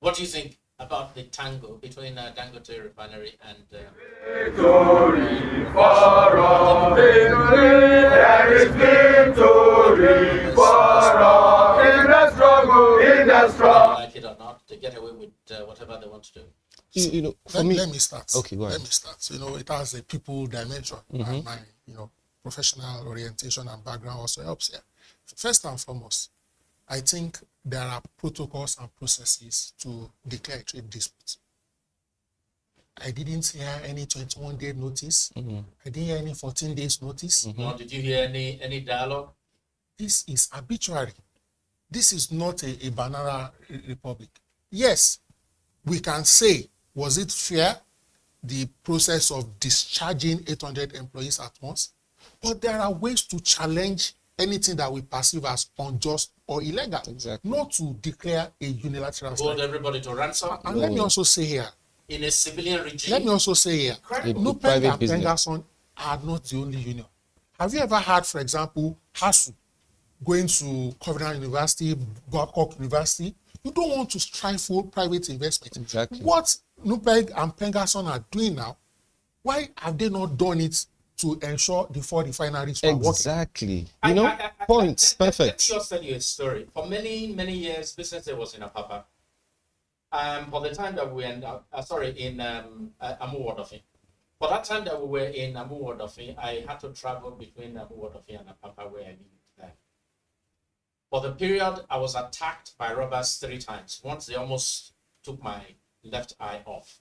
what do you think about the tango between Dangote Refinery and... Victory for all, victory, there is victory for all, in the struggle, like it or not, to get away with whatever they want to do. You know, let me start. Okay, go ahead. Let me start. You know, it has a people dimension, and my, professional orientation and background also helps here. First and foremost, I think there are protocols and processes to declare a trade dispute. I didn't hear any 21-day notice. I didn't hear any 14 days notice. Nor did you hear any dialogue? This is arbitrary. This is not a banana republic. Yes, we can say, was it fair, the process of discharging 800 employees at once? But there are ways to challenge anything that we perceive as unjust or illegal. Exactly. Not to declare a unilateral Hold strike. everybody to ransom? And let me also say here, in a civilian regime? let me also say here, Nupeng and Pengason are not the only union. Have you ever heard, for example, HASU going to Covenant University, Babcock University? You don't want to stifle private investment. Exactly. What Nupeng and Pengason are doing now, why have they not done it to ensure the 4 refineries are working? Exactly. Points. Perfect. Let me just tell you a story. For many, many years, Business Day was in Apapa. For the time that we end up, in Amuwodofi. For that time that we were in Amuwodofi, I had to travel between Amuwodofi and Apapa where I lived there. For the period, I was attacked by robbers 3 times. Once they almost took my left eye off.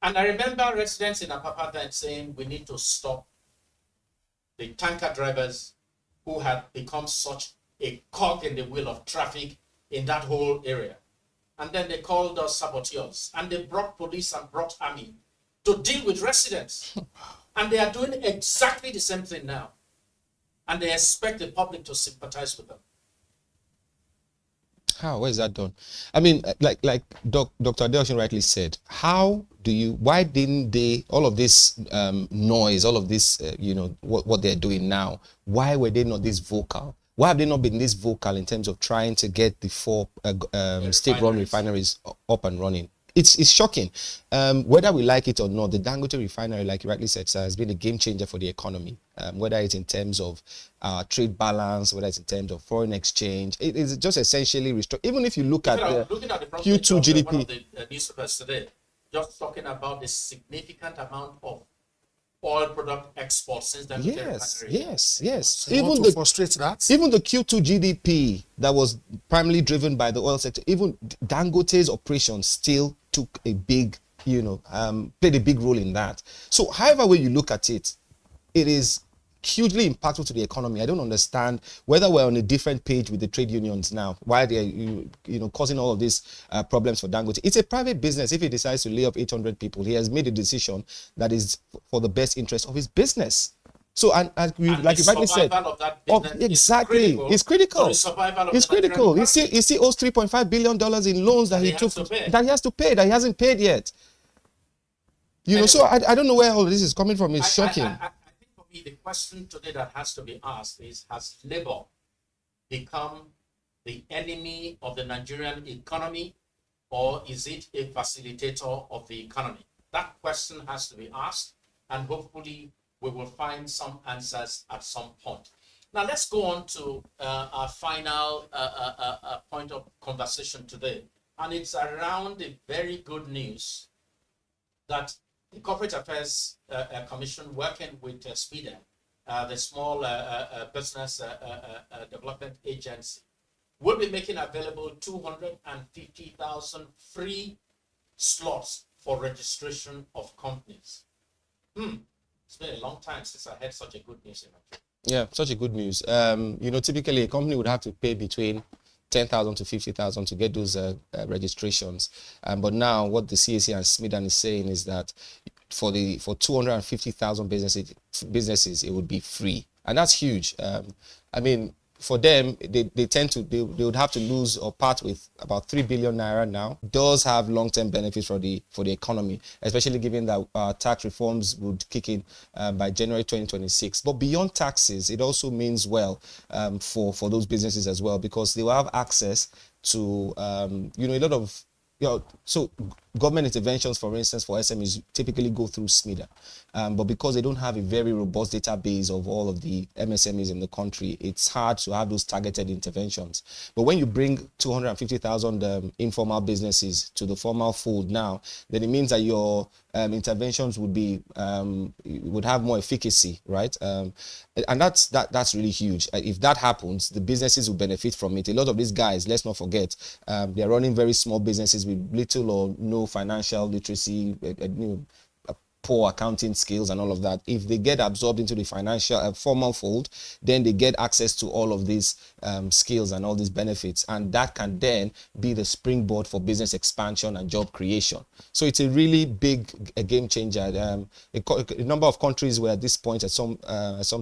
And I remember residents in Apapa then saying, we need to stop the tanker drivers who had become such a cog in the wheel of traffic in that whole area. And then they called us saboteurs, and they brought police and brought army to deal with residents. And they are doing exactly the same thing now. And they expect the public to sympathize with them. How? Where is that done? I mean, like Dr. Adelson rightly said, why didn't they, all of this noise, all of this, what they're doing now, why were they not this vocal? Why have they not been this vocal in terms of trying to get the 4 state-run refineries up and running? it's shocking. Whether we like it or not, the Dangote refinery, like you rightly said, sir, has been a game changer for the economy. Whether it's in terms of trade balance, whether it's in terms of foreign exchange, it is just essentially even if you look at the Q2 GDP. One of the newspapers today, just talking about the significant amount of oil product exports since that. Yes. So even the frustrate that. Even the Q2 GDP that was primarily driven by the oil sector, even Dangote's operations still took a big, played a big role in that. So however way you look at it, it is hugely impactful to the economy. I don't understand whether we're on a different page with the trade unions now, why they're causing all of these problems for Dangote. It's a private business. If he decides to lay off 800 people, he has made a decision that is for the best interest of his business. So, and like you rightly said, exactly, it's critical. It's critical. He still owes $3.5 billion in loans that he took, that he has to pay, that he hasn't paid yet. So I don't know where all this is coming from. It's shocking. The question today that has to be asked is, has labor become the enemy of the Nigerian economy, or is it a facilitator of the economy? That question has to be asked, and hopefully we will find some answers at some point. Now let's go on to our final point of conversation today, and it's around the very good news that the Corporate Affairs Commission, working with Sweden, the Small Business Development Agency, will be making available 250,000 free slots for registration of companies. It's been a long time since I heard such a good news in Nigeria. Yeah, such a good news. Typically a company would have to pay between 10,000 to 50,000 to get those registrations. But now what the CAC and Smidan is saying is that for 250,000 businesses, it would be free. And that's huge. For them, they would have to lose or part with about 3 billion naira now. It does have long-term benefits for the economy, especially given that tax reforms would kick in by January 2026. But beyond taxes, it also means well for those businesses as well, because they will have access to a lot of so government interventions, for instance, for SMEs typically go through SMIDA. But because they don't have a very robust database of all of the MSMEs in the country, it's hard to have those targeted interventions. But when you bring 250,000 informal businesses to the formal fold now, then it means that your interventions would have more efficacy, right? And that's really huge. If that happens, the businesses will benefit from it. A lot of these guys, let's not forget, they're running very small businesses with little or no financial literacy, poor accounting skills and all of that. If they get absorbed into the financial formal fold, then they get access to all of these skills and all these benefits, and that can then be the springboard for business expansion and job creation. So it's a really big game changer. A number of countries were at this point at some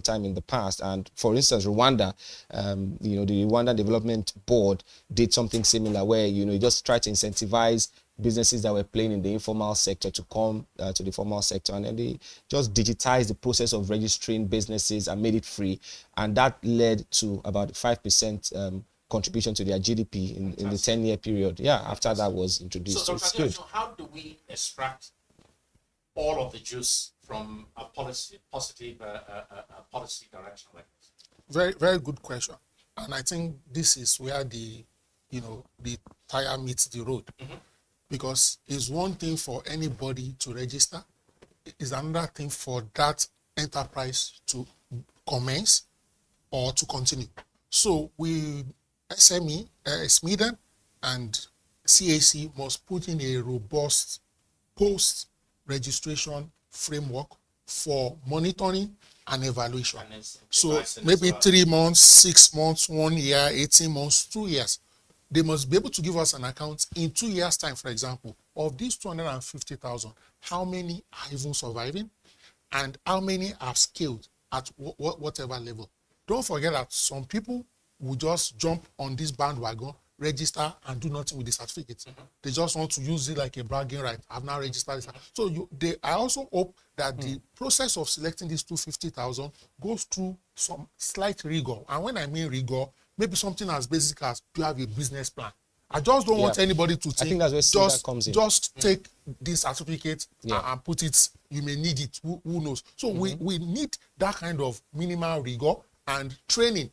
time in the past, and for instance Rwanda, the Rwanda Development Board did something similar where you just try to incentivize businesses that were playing in the informal sector to come to the formal sector, and then they just digitized the process of registering businesses and made it free, and that led to about 5% contribution to their GDP in the 10-year period. Yeah, after that was introduced. So, it's good. So how do we extract all of the juice from a positive policy direction like this? Very, very good question, and I think this is where the tire meets the road. Mm-hmm. Because it's one thing for anybody to register, it's another thing for that enterprise to commence or to continue. So SME, SMIDA and CAC must put in a robust post-registration framework for monitoring and evaluation. So maybe 3 months, 6 months, 1 year, 18 months, 2 years. They must be able to give us an account in 2 years' time, for example, of these 250,000, how many are even surviving and how many have scaled at whatever level. Don't forget that some people will just jump on this bandwagon, register, and do nothing with the certificate. Mm-hmm. They just want to use it like a bragging right. I've now registered this. Mm-hmm. So I also hope that the process of selecting these 250,000 goes through some slight rigor. And when I mean rigor, maybe something as basic as, do you have a business plan? I just don't want Yeah. anybody to I think, think that's where CBAC comes in. just take this certificate Yeah. and put it, you may need it, who knows. So we need that kind of minimal rigor and training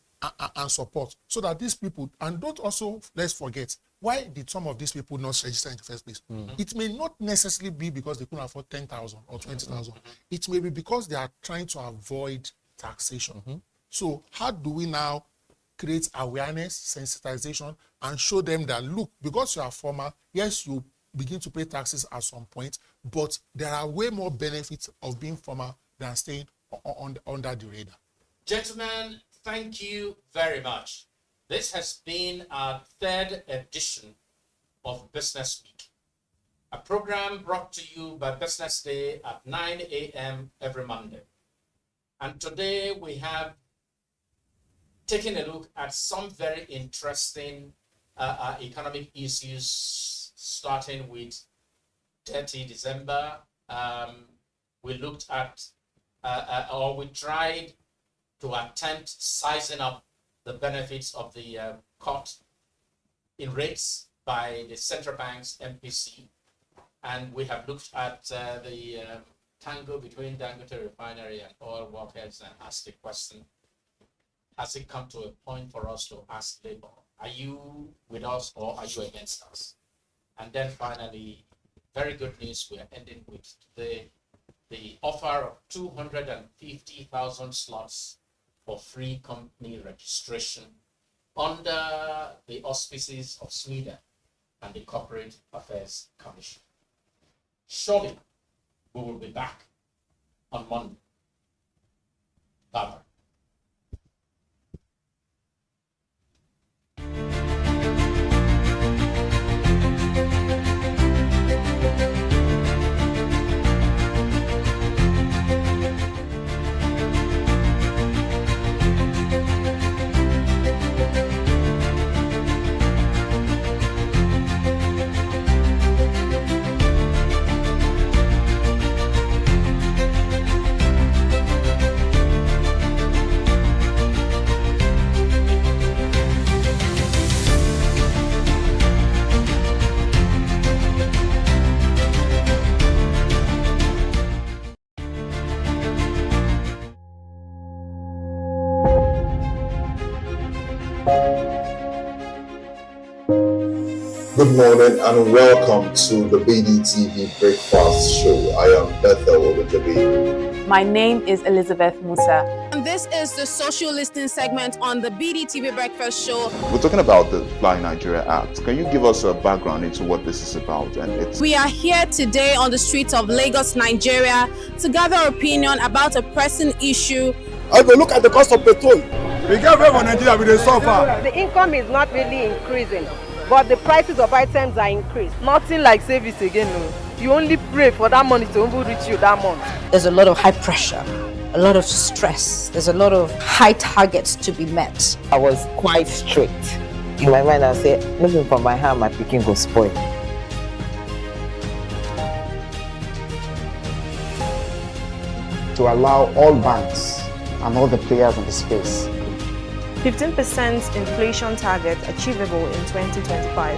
and support so that these people, and don't also, let's forget, why did some of these people not register in the first place? It may not necessarily be because they couldn't afford 10,000 or 20,000. It may be because they are trying to avoid taxation. So how do we now create awareness, sensitization, and show them that, look, because you are formal, yes, you begin to pay taxes at some point, but there are way more benefits of being formal than staying under the radar. Gentlemen, thank you very much. This has been our third edition of Business Week, a program brought to you by BusinessDay at 9 a.m. every Monday. And today we have taken a look at some very interesting economic issues, starting with Dirty December. We looked at, or we tried to attempt sizing up the benefits of the cut in rates by the central bank's MPC. And we have looked at the tango between Dangote Refinery and oil workers and asked the question, has it come to a point for us to ask labor, are you with us or are you against us? And then finally, very good news, we are ending with today, the offer of 250,000 slots for free company registration under the auspices of Sweden and the Corporate Affairs Commission. Surely, we will be back on Monday. Bye-bye. Good morning and welcome to the BDTV Breakfast Show. I am Bethel Ogunjobi. My name is Elizabeth Musa. And this is the social listening segment on the BDTV Breakfast Show. We're talking about the Fly Nigeria Act. Can you give us a background into what this is about? We are here today on the streets of Lagos, Nigeria, to gather opinion about a pressing issue. I go look at the cost of petrol. We get very Nigeria with the suffer. The income is not really increasing, but the prices of items are increased. Nothing like service again. No. You only pray for that money to reach you that month. There's a lot of high pressure, a lot of stress. There's a lot of high targets to be met. I was quite strict. In my mind, I said, looking for my hand, my picking go spoil. To allow all banks and all the players in the space 15% inflation target achievable in 2025.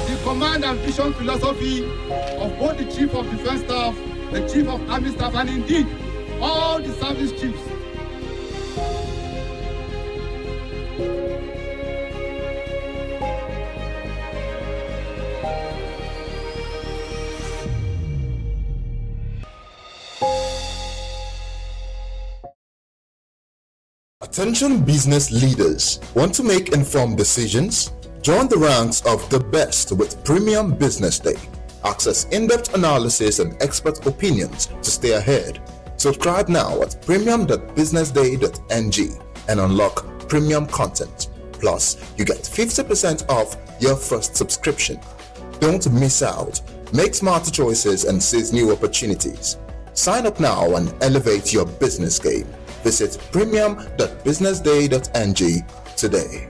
The command and vision philosophy of both the Chief of Defense Staff, the Chief of Army Staff, and indeed all the service chiefs. Attention business leaders. Want to make informed decisions? Join the ranks of the best with Premium Business Day. Access in-depth analysis and expert opinions to stay ahead. Subscribe now at premium.businessday.ng and unlock premium content. Plus, you get 50% off your first subscription. Don't miss out. Make smarter choices and seize new opportunities. Sign up now and elevate your business game. Visit premium.businessday.ng today.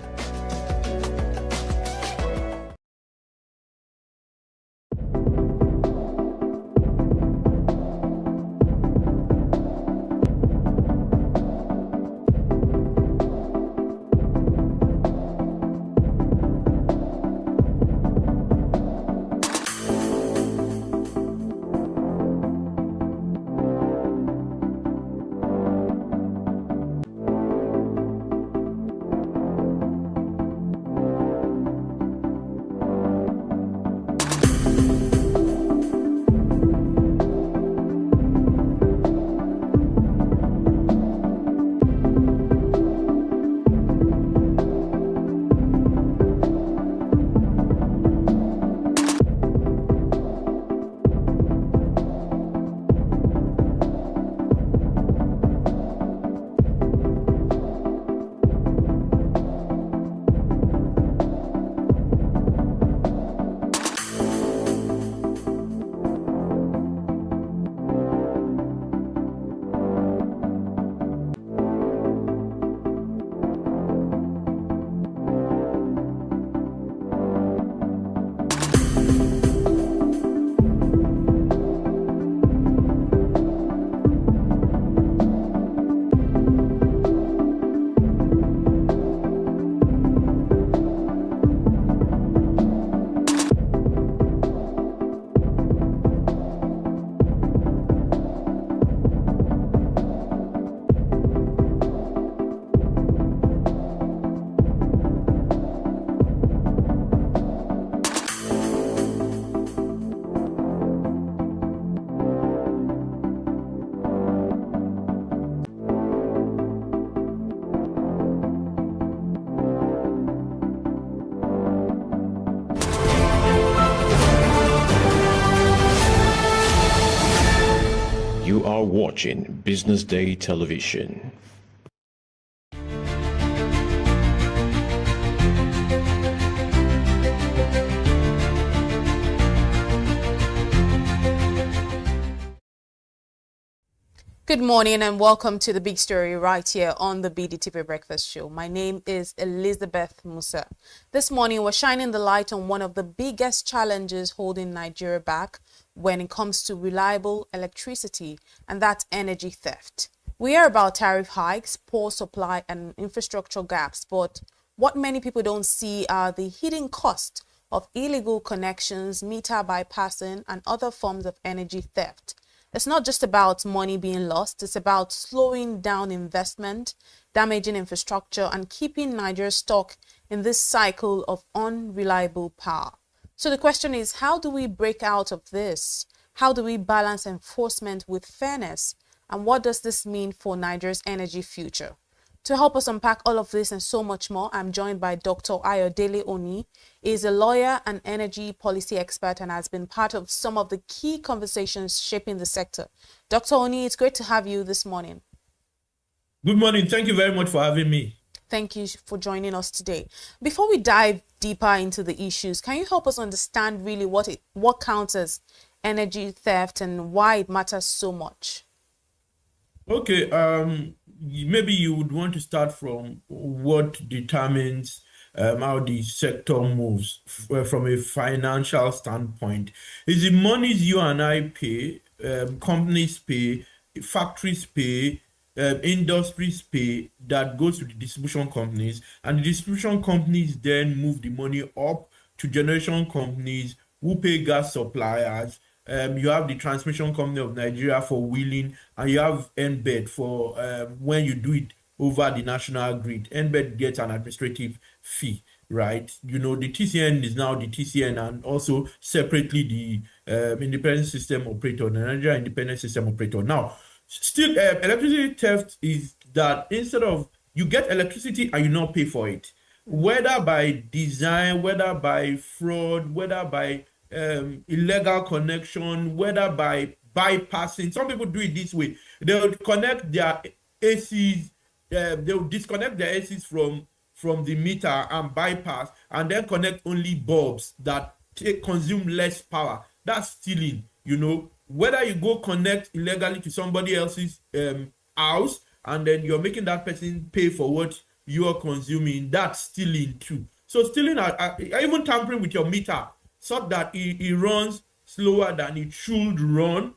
watching Business Day Television. Good morning and welcome to the big story right here on the BDTV Breakfast Show. My name is Elizabeth Musa. This morning we're shining the light on one of the biggest challenges holding Nigeria back when it comes to reliable electricity, and that's energy theft. We hear about tariff hikes, poor supply and infrastructure gaps, but what many people don't see are the hidden cost of illegal connections, meter bypassing and other forms of energy theft. It's not just about money being lost, it's about slowing down investment, damaging infrastructure, and keeping Nigeria stuck in this cycle of unreliable power. So the question is, how do we break out of this? How do we balance enforcement with fairness? And what does this mean for Nigeria's energy future? To help us unpack all of this and so much more, I'm joined by Dr. Ayodele Oni. He is a lawyer and energy policy expert and has been part of some of the key conversations shaping the sector. Dr. Oni, it's great to have you this morning. Good morning. Thank you very much for having me. Thank you for joining us today. Before we dive deeper into the issues, can you help us understand really what counts as energy theft and why it matters so much? Okay, maybe you would want to start from what determines how the sector moves from a financial standpoint. Is the monies you and I pay, companies pay, factories pay, industries pay, that goes to the distribution companies, and the distribution companies then move the money up to generation companies who pay gas suppliers. You have the Transmission Company of Nigeria for wheeling, and you have NBED for when you do it over the national grid. NBED gets an administrative fee, right? You know, the TCN is now the TCN, and also separately the Independent System Operator, the Nigeria Independent System Operator. Now, still, electricity theft is that instead of you get electricity and you not pay for it, whether by design, whether by fraud, whether by illegal connection, whether by bypassing. Some people do it this way. They'll connect their ACs, they'll disconnect their ACs from the meter and bypass, and then connect only bulbs that consume less power. That's stealing, you know. Whether you go connect illegally to somebody else's house, and then you're making that person pay for what you're consuming, that's stealing too. So stealing, even tampering with your meter, so that it runs slower than it should run,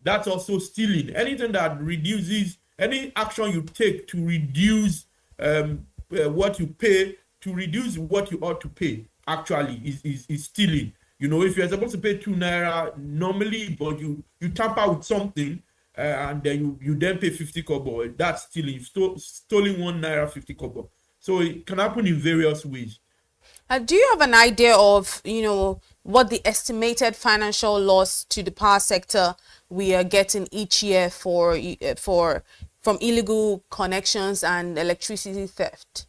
that's also stealing. Anything that reduces, any action you take to reduce what you pay, to reduce what you ought to pay, actually is stealing. You know, if you're supposed to pay 2 naira normally, but you tamper with something and then you then pay 50 kobo, that's stealing. You've stolen 1 naira 50 kobo. So it can happen in various ways. Do you have an idea of, you know, what the estimated financial loss to the power sector we are getting each year from illegal connections and electricity theft?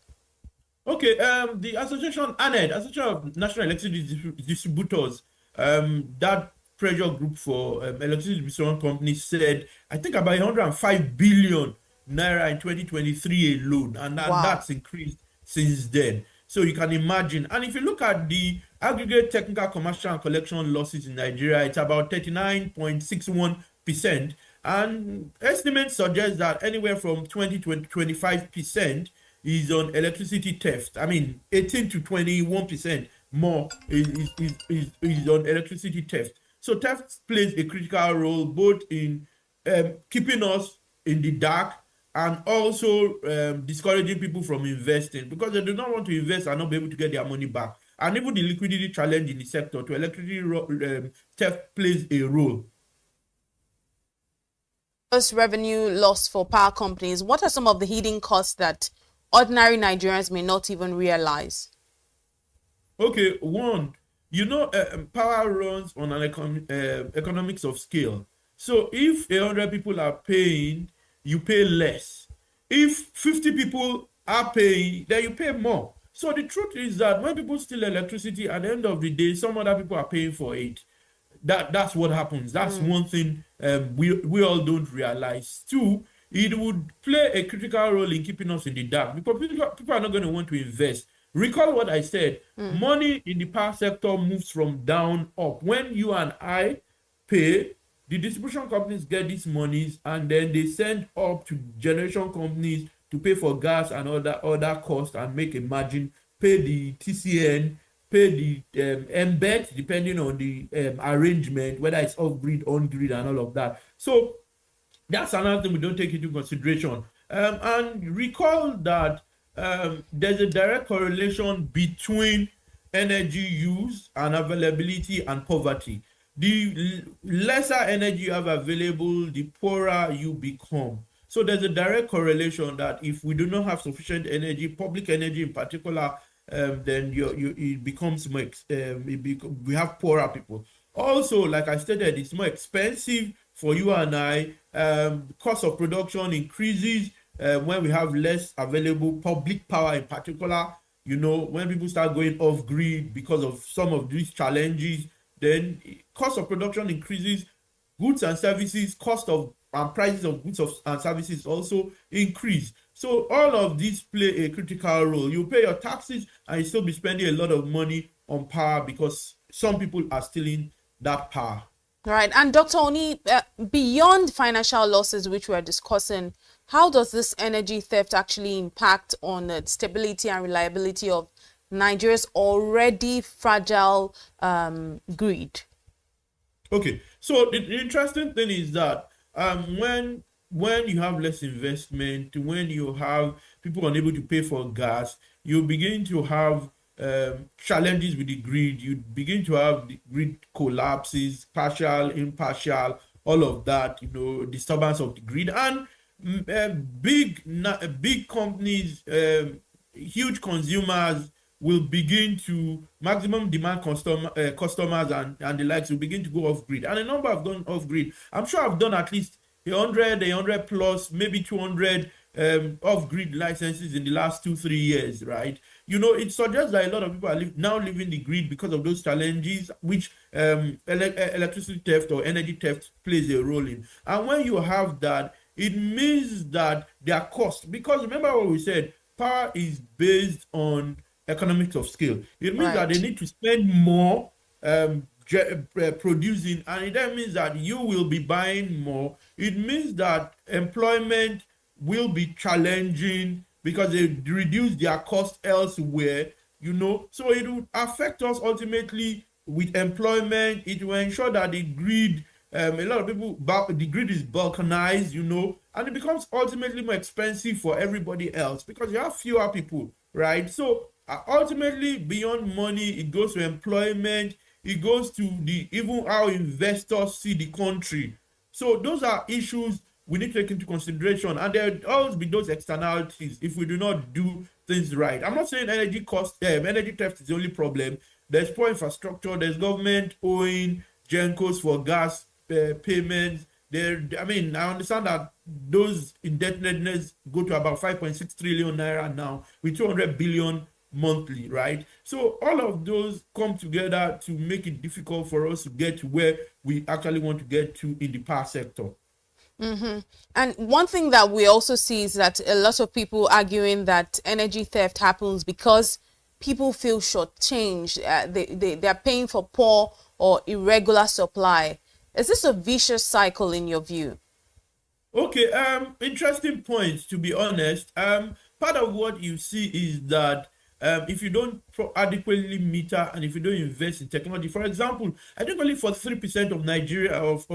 Okay, the association ANED, Association of National Electricity Distributors, that pressure group for electricity distribution companies said, I think about 105 billion naira in 2023 alone, and Wow. that's increased since then. So you can imagine. And if you look at the aggregate technical, commercial, and collection losses in Nigeria, it's about 39.61%. And estimates suggest that anywhere from 20 to 25% is on electricity theft. I mean, 18 to 21% more is on electricity theft. So theft plays a critical role both in keeping us in the dark and also discouraging people from investing, because they do not want to invest and not be able to get their money back. And even the liquidity challenge in the sector to electricity theft plays a role. First, revenue loss for power companies. What are some of the hidden costs that ordinary Nigerians may not even realize? Okay, one, you know, power runs on an economics of scale. So if 100 people are paying, you pay less. If 50 people are paying, then you pay more. So the truth is that when people steal electricity, at the end of the day, some other people are paying for it. that's what happens. That's one thing we all don't realize. Two, it would play a critical role in keeping us in the dark because people are not going to want to invest. Recall what I said. Money in the power sector moves from down up. When you and I pay, the distribution companies get these monies and then they send up to generation companies to pay for gas and other costs and make a margin, pay the TCN, pay the embed, depending on the arrangement, whether it's off-grid, on-grid, and all of that. So that's another thing we don't take into consideration. And recall that there's a direct correlation between energy use and availability and poverty. The lesser energy you have available, the poorer you become. So there's a direct correlation that if we do not have sufficient energy, public energy in particular, then it becomes more. We have poorer people. Also, like I stated, it's more expensive for you and I. Cost of production increases when we have less available public power in particular. You know, when people start going off grid because of some of these challenges, then cost of production increases. Goods and services, cost of and prices of goods and services also increase. So all of these play a critical role. You pay your taxes and you still be spending a lot of money on power because some people are stealing that power. Right. And Dr. Oni, beyond financial losses, which we're discussing, how does this energy theft actually impact on the stability and reliability of Nigeria's already fragile grid? Okay, so the interesting thing is that when you have less investment, when you have people unable to pay for gas, you begin to have challenges with the grid. You begin to have the grid collapses, partial, impartial, all of that. You know, disturbance of the grid and big companies, huge consumers will begin to maximum demand customers and the likes will begin to go off grid, and a number have gone off grid. I'm sure I've done at least 100 plus, maybe 200 off grid licenses in the last 2-3 years, right? You know, it suggests that a lot of people are now leaving the grid because of those challenges, which electricity theft or energy theft plays a role in. And when you have that, it means that their cost, because remember what we said, power is based on economics of scale. It means that they need to spend more producing, and it then means that you will be buying more. It means that employment will be challenging because they reduce their cost elsewhere, you know. So it will affect us ultimately with employment. It will ensure that the grid, a lot of people, the grid is balkanized, you know, and it becomes ultimately more expensive for everybody else because you have fewer people, right? So ultimately, beyond money, it goes to employment, it goes to even how investors see the country. So those are issues we need to take into consideration, and there will always be those externalities if we do not do things right. I'm not saying energy theft is the only problem. There's poor infrastructure, there's government owing Gencos for gas payments. I understand that those indebtedness go to about 5.6 trillion naira now with 200 billion monthly, right? So all of those come together to make it difficult for us to get to where we actually want to get to in the power sector. And one thing that we also see is that a lot of people arguing that energy theft happens because people feel shortchanged. They are paying for poor or irregular supply. Is this a vicious cycle in your view? Okay, interesting point, to be honest. Part of what you see is that if you don't adequately meter and if you don't invest in technology, for example, I think only 43% of Nigeria of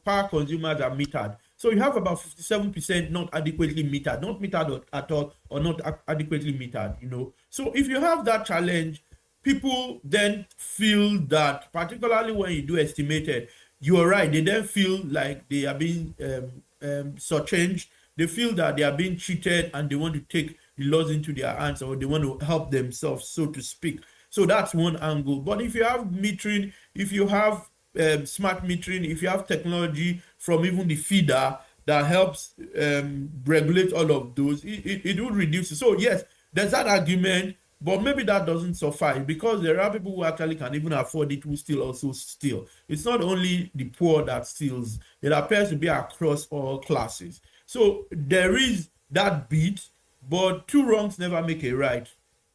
power consumers are metered. So you have about 57% not adequately metered, not metered at all, or not adequately metered, you know. So if you have that challenge, people then feel that, particularly when you do estimated, you are right, they then feel like they are being shortchanged. They feel that they are being cheated and they want to take the laws into their hands, or they want to help themselves, so to speak. So that's one angle. But if you have metering, if you have smart metering, if you have technology from even the feeder that helps regulate all of those, it will reduce it. So yes, there's that argument, But maybe that doesn't suffice because there are people who actually can even afford it who still also steal. It's not only the poor that steals, it appears to be across all classes. So there is that bit, but two wrongs never make a right,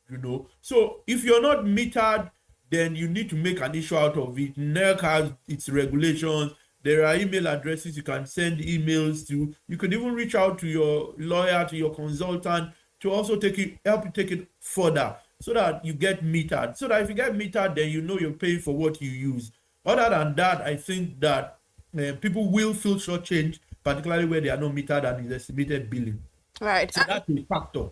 you know. So if you're not metered, then you need to make an issue out of it. NERC has its regulations. There are email addresses you can send emails to. You can even reach out to your lawyer, to your consultant, to also help you take it further so that you get metered. So that if you get metered, then you know you're paying for what you use. Other than that, I think that people will feel shortchanged, particularly where they are not metered and is estimated billing. Right. So that's a factor.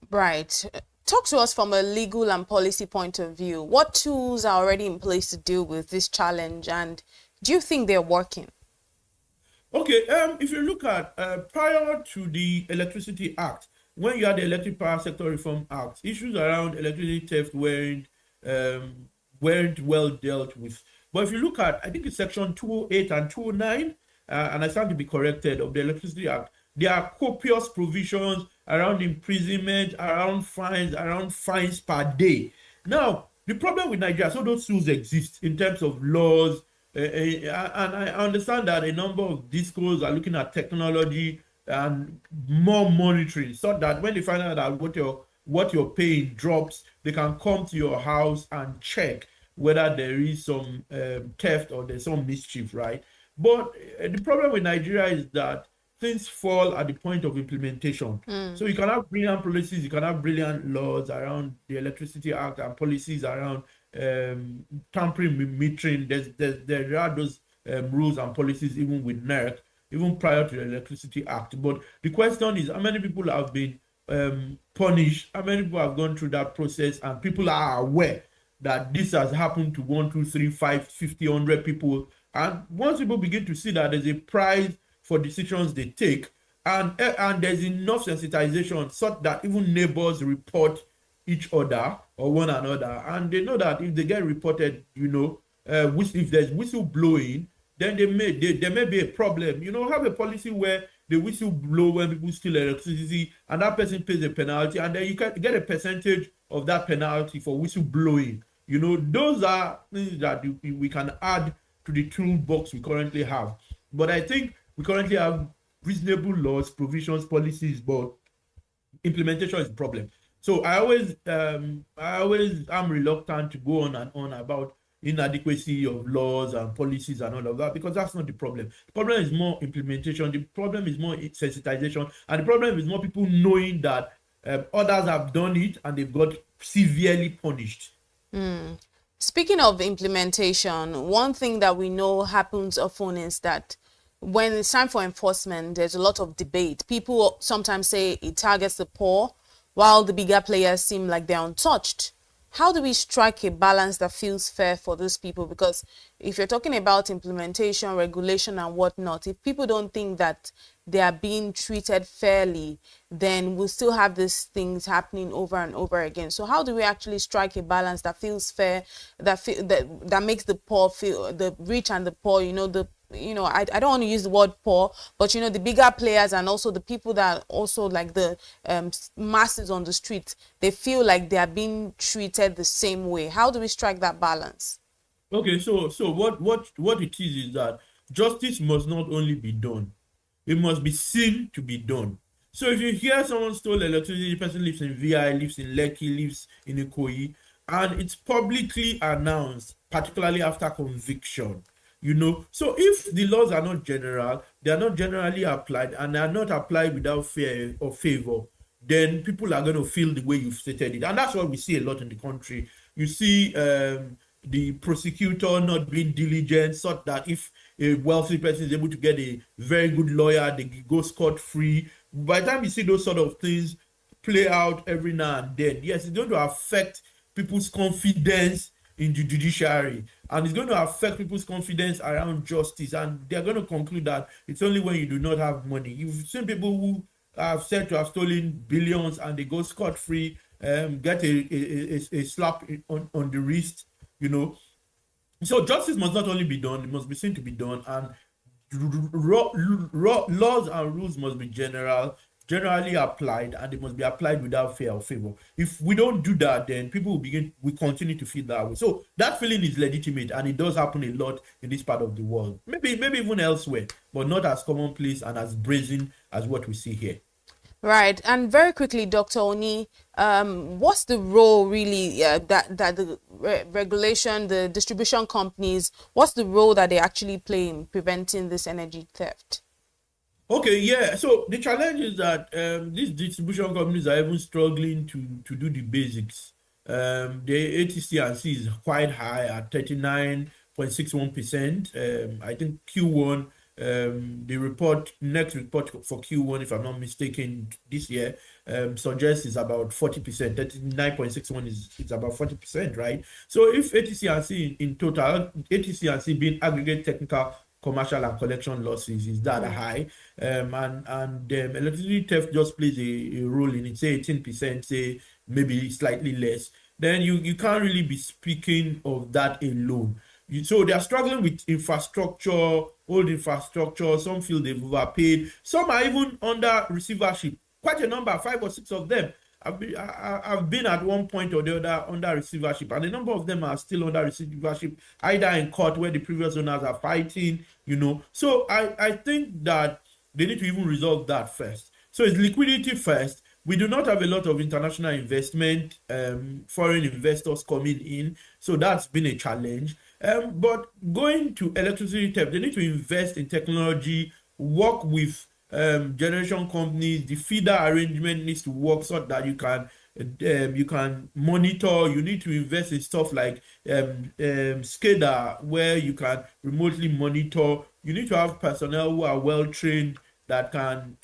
Right. Talk to us from a legal and policy point of view. What tools are already in place to deal with this challenge, and do you think they're working? Okay, if you look at prior to the Electricity Act, when you had the Electric Power Sector Reform Act, issues around electricity theft weren't well dealt with. But if you look at, I think it's section 208 and 209, and I stand to be corrected, of the Electricity Act, there are copious provisions around imprisonment, around fines per day. Now, the problem with Nigeria, so those tools exist in terms of laws, and I understand that a number of discos are looking at technology and more monitoring, so that when they find out that what you're paying drops, they can come to your house and check whether there is some theft or there's some mischief, right? But the problem with Nigeria is that things fall at the point of implementation. So you can have brilliant policies, you can have brilliant laws around the Electricity Act and policies around tampering metering. There are those rules and policies even with NERC, even prior to the Electricity Act. But the question is, how many people have been punished? How many people have gone through that process? And people are aware that this has happened to 1, 2, 3, 5, 50, 100 people. And once people begin to see that there's a price for decisions they take, and there's enough sensitization such that even neighbors report each other or one another, and they know that if they get reported, you know, if there's whistle blowing, then there may be a problem. You know, have a policy where the whistle blow when people steal electricity, and that person pays a penalty, and then you can get a percentage of that penalty for whistle blowing. You know, those are things that we can add to the toolbox we currently have. But I think we currently have reasonable laws, provisions, policies, but implementation is the problem. So I always am reluctant to go on and on about inadequacy of laws and policies and all of that, because that's not the problem. The problem is more implementation. The problem is more sensitization, and the problem is more people knowing that others have done it and they've got severely punished. Speaking of implementation, one thing that we know happens often is that when it's time for enforcement, there's a lot of debate. People sometimes say it targets the poor, while the bigger players seem like they're untouched. How do we strike a balance that feels fair for those people? Because if you're talking about implementation, regulation and whatnot, if people don't think that they are being treated fairly, then we'll still have these things happening over and over again. So how do we actually strike a balance that feels fair, that makes the poor feel, the rich and the poor, I don't want to use the word poor, but the bigger players and also the people that also like the masses on the street, they feel like they are being treated the same way. How do we strike that balance? Okay, so what it is that justice must not only be done, it must be seen to be done. So if you hear someone stole electricity, the person lives in VI, lives in Lekki, lives in Ikoyi, and it's publicly announced, particularly after conviction, so if the laws are not general, they are not generally applied, and they are not applied without fear or favor, then people are going to feel the way you've stated it. And that's what we see a lot in the country. You see the prosecutor not being diligent, so that if a wealthy person is able to get a very good lawyer, they go scot-free. By the time you see those sort of things play out every now and then, yes, it's going to affect people's confidence in the judiciary, and it's going to affect people's confidence around justice, and they're going to conclude that it's only when you do not have money. You've seen people who are said to have stolen billions and they go scot-free, get a slap on the wrist, So justice must not only be done, it must be seen to be done, and laws and rules must be general. generally applied, and they must be applied without fear or favor. If we don't do that, then people will continue to feel that way. So that feeling is legitimate, and it does happen a lot in this part of the world. Maybe even elsewhere, but not as commonplace and as brazen as what we see here. Right. And very quickly, Dr. Oni, what's the role really that the regulation, the distribution companies, what's the role that they actually play in preventing this energy theft? Okay, yeah. So the challenge is that these distribution companies are even struggling to do the basics. The ATC&C is quite high at 39.61%. I think Q1, the next report for Q1, if I'm not mistaken, this year suggests is about 40%. 39.61 is about 40%, right? So if ATC&C in total, ATC&C being aggregate technical, commercial and collection losses is that high, and electricity theft just plays a role in it, say 18%, say maybe slightly less, then you can't really be speaking of that alone. So they are struggling with infrastructure, old infrastructure. Some feel they've overpaid. Some are even under receivership. Quite a number, 5 or 6 of them. I've been at one point or the other under receivership, and a number of them are still under receivership, either in court where the previous owners are fighting, So I think that they need to even resolve that first. So it's liquidity first. We do not have a lot of international investment, foreign investors coming in, so that's been a challenge. But going to electricity theft, they need to invest in technology, work with generation companies. The feeder arrangement needs to work so that you can monitor. You need to invest in stuff like SCADA, where you can remotely monitor. You need to have personnel who are well trained that can.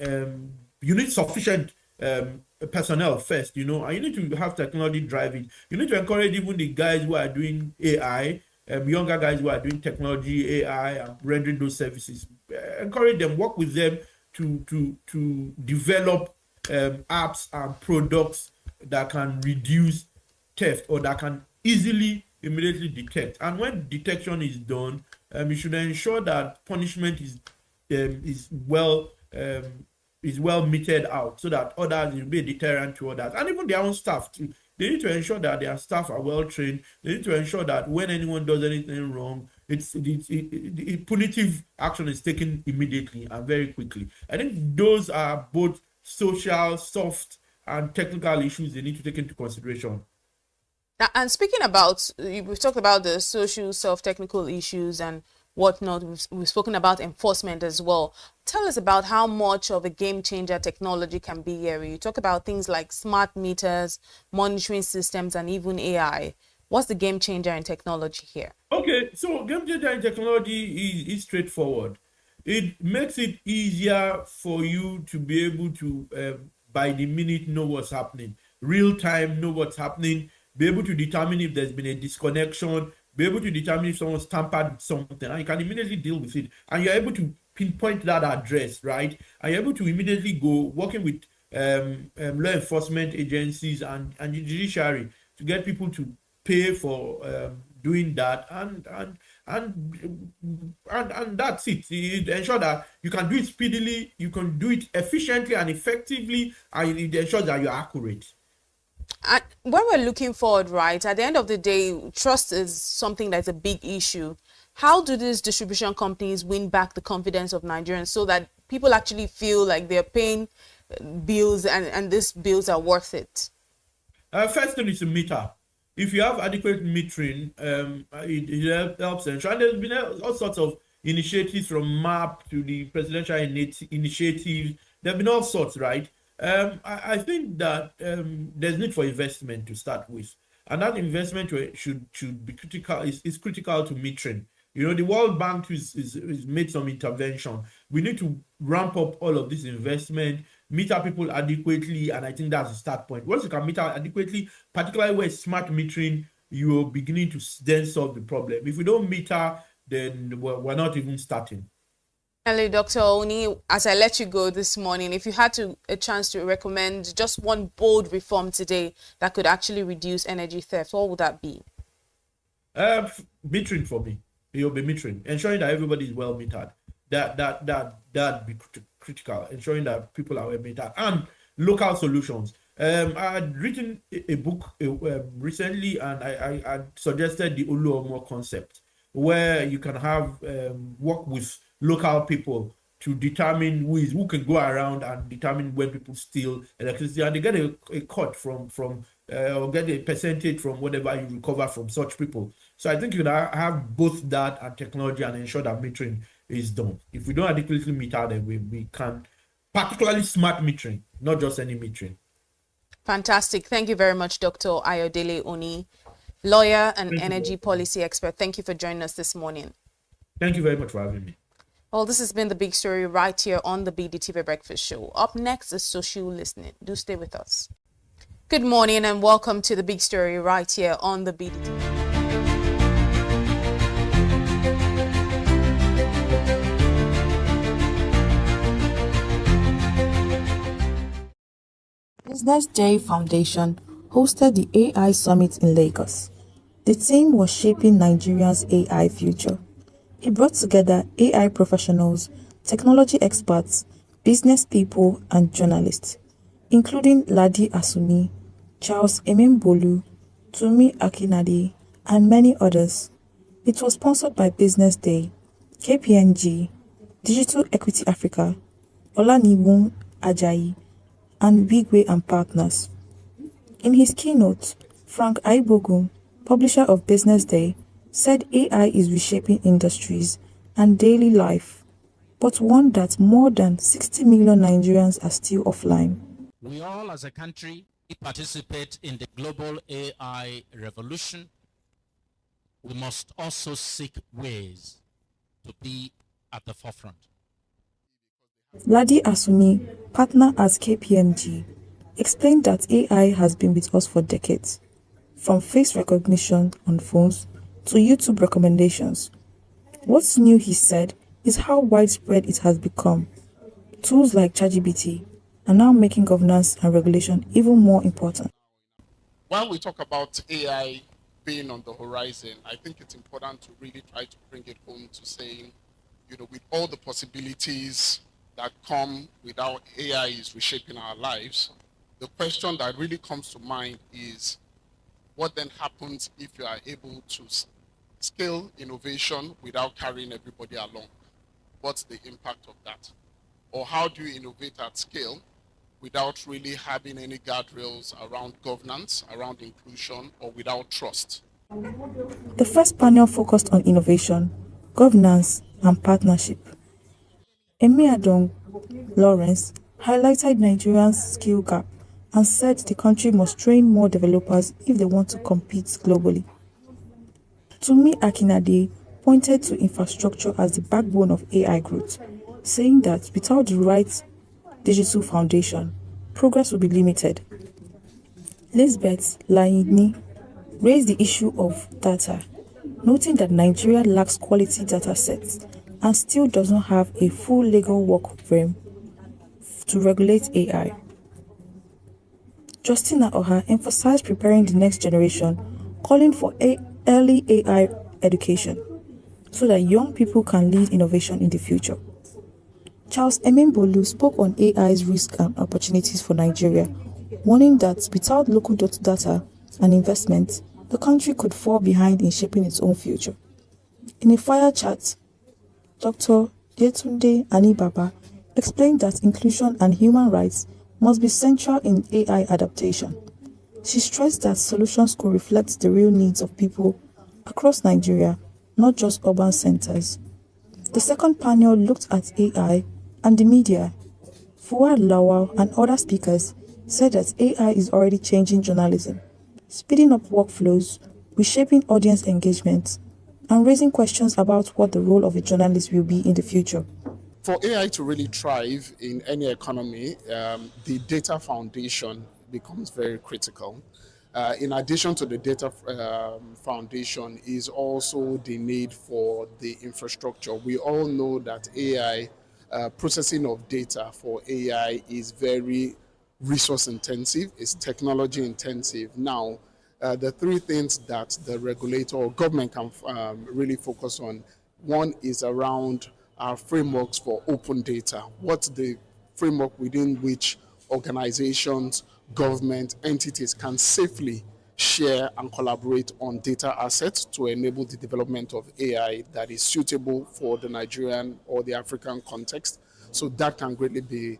You need sufficient personnel first, and you need to have technology driving. You need to encourage even the guys who are doing AI. Younger guys who are doing technology, AI, and rendering those services. Encourage them, work with them to develop apps and products that can reduce theft or that can immediately detect. And when detection is done, you should ensure that punishment is well meted out, so that others will be a deterrent to others, and even their own staff too. They need to ensure that their staff are well trained. They need to ensure that when anyone does anything wrong, punitive action is taken immediately and very quickly. I think those are both social, soft, and technical issues they need to take into consideration. And speaking about, we've talked about the social, technical issues and whatnot. We've spoken about enforcement as well. Tell us about how much of a game changer technology can be here. You talk about things like smart meters, monitoring systems, and even AI. What's the game changer in technology here? Okay, so game changer in technology is straightforward. It makes it easier for you to be able to, by the minute, know what's happening. Real time, know what's happening. Be able to determine if there's been a disconnection. Be able to determine if someone's tampered with something, and you can immediately deal with it. And you're able to pinpoint that address, right? And you're able to immediately go working with law enforcement agencies and the judiciary to get people to pay for doing that, and that's it. It ensures that you can do it speedily, you can do it efficiently and effectively, and it ensures that you're accurate. And when we're looking forward, right, at the end of the day, trust is something that's a big issue. How do these distribution companies win back the confidence of Nigerians so that people actually feel like they're paying bills and these bills are worth it? First thing is a meter. If you have adequate metering, it helps ensure. And there's been all sorts of initiatives, from MAP to the presidential initiatives. There have been all sorts, right? I think that there's need for investment to start with, and that investment should be critical. Is critical to metering. The World Bank is made some intervention. We need to ramp up all of this investment, meter people adequately, and I think that's the start point. Once you can meter adequately, particularly where smart metering, you're beginning to then solve the problem. If we don't meter, then we're not even starting. Finally, Dr. Oni, as I let you go this morning, if you had a chance to recommend just one bold reform today that could actually reduce energy theft, what would that be? Metering for me. It will be metering, ensuring that everybody is well metered. that be critical, ensuring that people are aware of that, and local solutions. I had written a book recently, and I suggested the Oluomo concept, where you can have work with local people to determine who can go around and determine when people steal electricity, and they get a cut from or get a percentage from whatever you recover from such people. So I think you can have both that and technology and ensure that metering is done. If we don't adequately meter them, we can, particularly smart metering, not just any metering. Fantastic. Thank you very much, Dr. Ayodele Oni, lawyer and energy policy expert. Thank you for joining us this morning. Thank you very much for having me. Well, this has been the big story right here on the BDTV Breakfast Show. Up next is social listening. Do stay with us. Good morning and welcome to the big story right here on the BDTV. BusinessDay Foundation hosted the AI Summit in Lagos. The theme was shaping Nigeria's AI future. It brought together AI professionals, technology experts, business people, and journalists, including Ladi Asuni, Charles Emembolu, Tumi Akinade, and many others. It was sponsored by BusinessDay, KPMG, Digital Equity Africa, Olanibun Ajayi, and Wigwe and Partners. In his keynote, Frank Aibogun, publisher of BusinessDay, said AI is reshaping industries and daily life, but warned that more than 60 million Nigerians are still offline. We all as a country participate in the global AI revolution. We must also seek ways to be at the forefront. Ladi Asuni, partner at KPMG, explained that AI has been with us for decades, from face recognition on phones to YouTube recommendations. What's new, he said, is how widespread it has become. Tools like ChatGPT are now making governance and regulation even more important. When we talk about AI being on the horizon, I think it's important to really try to bring it home to saying, with all the possibilities that come with how AI is reshaping our lives, the question that really comes to mind is, what then happens if you are able to scale innovation without carrying everybody along? What's the impact of that? Or how do you innovate at scale without really having any guardrails around governance, around inclusion, or without trust? The first panel focused on innovation, governance, and partnership. Emiadong Lawrence highlighted Nigeria's skill gap and said the country must train more developers if they want to compete globally. Tumi Akinade pointed to infrastructure as the backbone of AI growth, saying that without the right digital foundation, progress will be limited. Lisbeth Laini raised the issue of data, noting that Nigeria lacks quality data sets and still does not have a full legal work frame to regulate AI. Justina Oha emphasized preparing the next generation, calling for early AI education so that young people can lead innovation in the future. Charles Emembolu spoke on AI's risks and opportunities for Nigeria, warning that without local data and investment, the country could fall behind in shaping its own future. In a fire chat, Dr. Yetunde Anibaba explained that inclusion and human rights must be central in AI adaptation. She stressed that solutions could reflect the real needs of people across Nigeria, not just urban centers. The second panel looked at AI and the media. Fuad Lawal and other speakers said that AI is already changing journalism, speeding up workflows, reshaping audience engagement, and raising questions about what the role of a journalist will be in the future. For AI to really thrive in any economy, the data foundation becomes very critical. In addition to the data foundation is also the need for the infrastructure. We all know that AI, processing of data for AI is very resource intensive, it's technology intensive. Now, the three things that the regulator or government can really focus on, one is around are frameworks for open data. What's the framework within which organizations, government entities can safely share and collaborate on data assets to enable the development of AI that is suitable for the Nigerian or the African context. So that can greatly be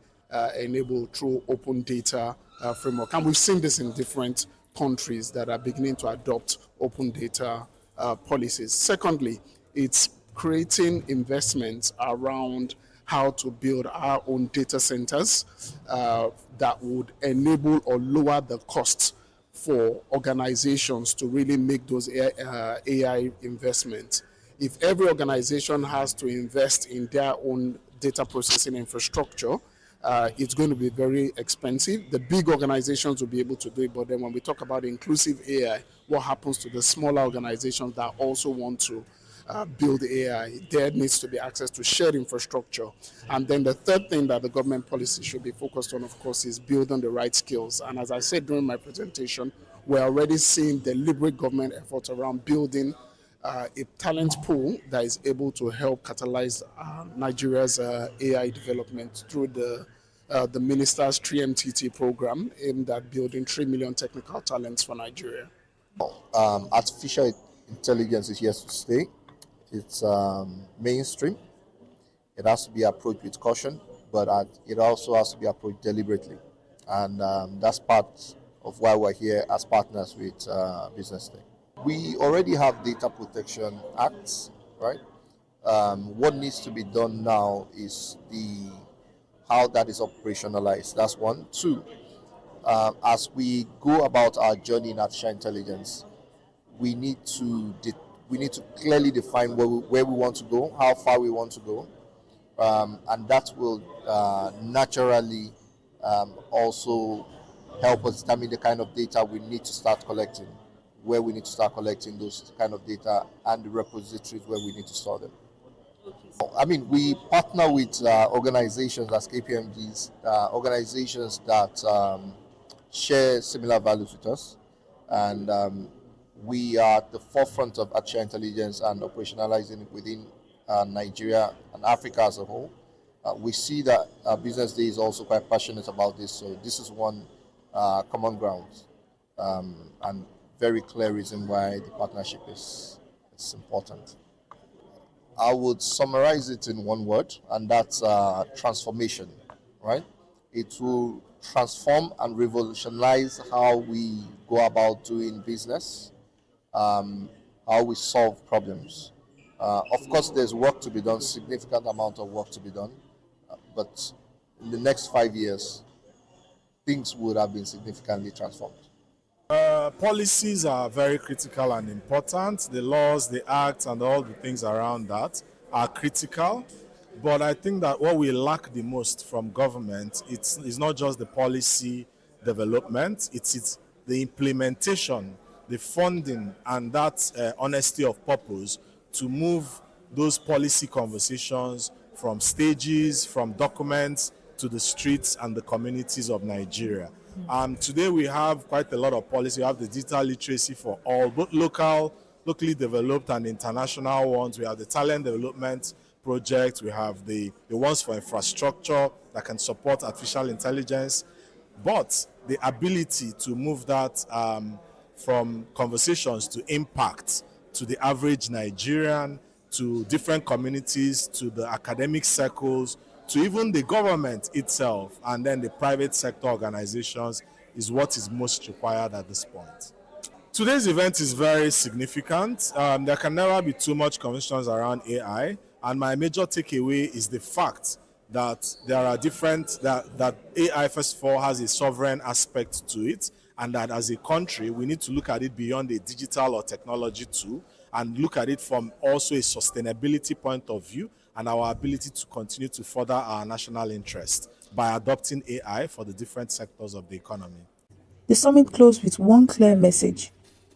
enabled through open data framework. And we've seen this in different countries that are beginning to adopt open data policies. Secondly, it's creating investments around how to build our own data centers that would enable or lower the costs for organizations to really make those AI investments. If every organization has to invest in their own data processing infrastructure, it's going to be very expensive. The big organizations will be able to do it, but then when we talk about inclusive AI, what happens to the smaller organizations that also want to build AI? There needs to be access to shared infrastructure. And then the third thing that the government policy should be focused on, of course, is building the right skills. And as I said during my presentation, we're already seeing deliberate government efforts around building a talent pool that is able to help catalyze Nigeria's AI development through the minister's 3MTT program aimed at building 3 million technical talents for Nigeria. Artificial intelligence is here to stay. It's mainstream. It has to be approached with caution, but it also has to be approached deliberately. And that's part of why we're here as partners with BusinessDay. We already have data protection acts, right? What needs to be done now is how that is operationalized. That's one. Two, as we go about our journey in artificial intelligence, we need to clearly define where we want to go, how far we want to go, and that will naturally also help us determine the kind of data we need to start collecting, where we need to start collecting those kind of data, and the repositories where we need to store them. I mean, we partner with organizations as KPMGs, organizations that share similar values with us, and we are at the forefront of artificial intelligence and operationalizing it within Nigeria and Africa as a whole. We see that BusinessDay is also quite passionate about this, so this is one common ground and very clear reason why the partnership is important. I would summarize it in one word, and that's transformation, right? It will transform and revolutionize how we go about doing business, how we solve problems. Of course, there's work to be done, significant amount of work to be done, but in the next 5 years, things would have been significantly transformed. Policies are very critical and important. The laws, the acts, and all the things around that are critical. But I think that what we lack the most from government, it's not just the policy development, it's the implementation, the funding, and that honesty of purpose to move those policy conversations from stages, from documents, to the streets and the communities of Nigeria. Today we have quite a lot of policy. We have the digital literacy for all, both locally developed and international ones. We have the talent development project. We have the ones for infrastructure that can support artificial intelligence. But the ability to move that from conversations to impact to the average Nigerian, to different communities, to the academic circles, to even the government itself, and then the private sector organizations is what is most required at this point. Today's event is very significant. There can never be too much conversations around AI, and my major takeaway is the fact that there are that AI, first of all, has a sovereign aspect to it, and that as a country, we need to look at it beyond a digital or technology tool, and look at it from also a sustainability point of view, and our ability to continue to further our national interest by adopting AI for the different sectors of the economy. The summit closed with one clear message.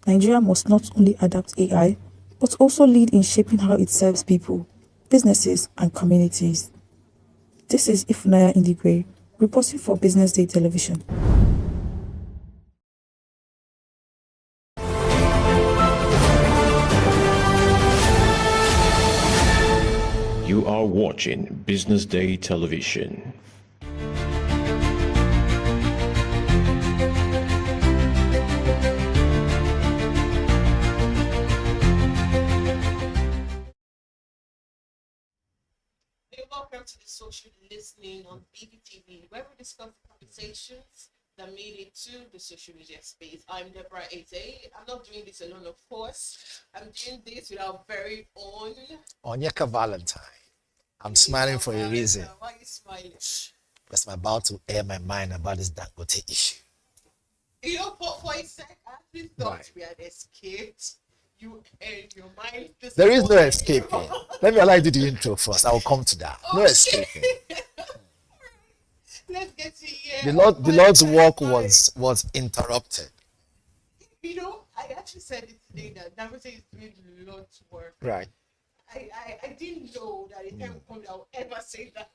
Nigeria must not only adapt AI, but also lead in shaping how it serves people, businesses, and communities. This is Ifunaya Indigwe, reporting for BusinessDay Television. You are watching Business Day Television. Welcome to the social listening on bdtv, where we discuss conversations that made it to the social media space. I'm Deborah Eze. I'm not doing this alone, of course. I'm doing this with our very own Onyeka Valentine. I'm smiling for a reason. Why are you smiling? Because I'm about to air my mind about this Dangote issue. You know, for a sec, I actually thought we had escaped. You and your mind. There is no escaping. Let me allow you to do the intro first. I will come to that. No escaping. Let's get to here. The Lord's work was interrupted. You know, I actually said it today that Dangote is doing lots of work. Right. I didn't know that the time would come that I would ever say that.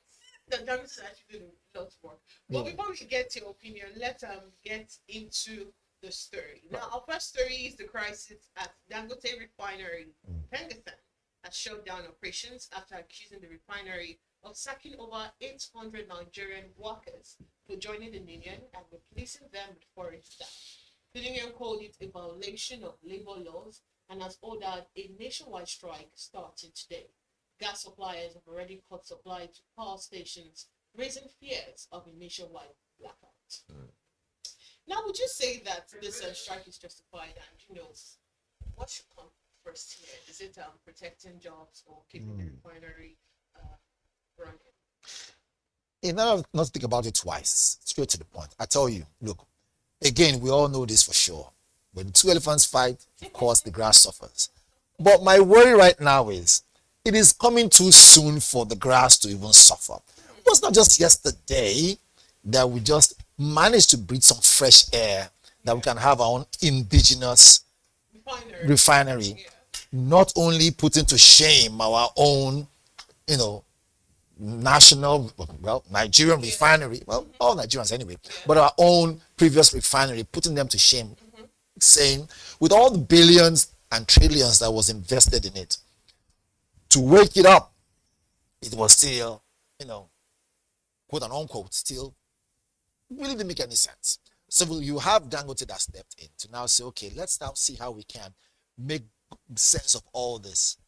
That Dangote is actually doing lots of work. But before we get to your opinion, let's get into the story. Now, our first story is the crisis at Dangote Refinery. Pengassan has shut down operations after accusing the refinery of sacking over 800 Nigerian workers for joining the union and replacing them with foreign staff. The union called it a violation of labor laws and has ordered a nationwide strike starting today. Gas suppliers have already cut supply to power stations, raising fears of a nationwide blackout. Now, would you say that this strike is justified, and what should come first here? Is it protecting jobs or keeping the refinery running? In order not to think about it twice, straight to the point, I tell you, look, again, we all know this for sure. When two elephants fight, of course, the grass suffers. But my worry right now is, it is coming too soon for the grass to even suffer. It was not just yesterday that we just managed to breathe some fresh air, that we can have our own indigenous refinery. Not only putting to shame our own, national, Nigerian refinery, all Nigerians anyway, but our own previous refinery, putting them to shame, saying with all the billions and trillions that was invested in it, to wake it up, it was still, quote and unquote, still really didn't make any sense. So you have Dangote that stepped in to now say, okay, let's now see how we can make sense of all this.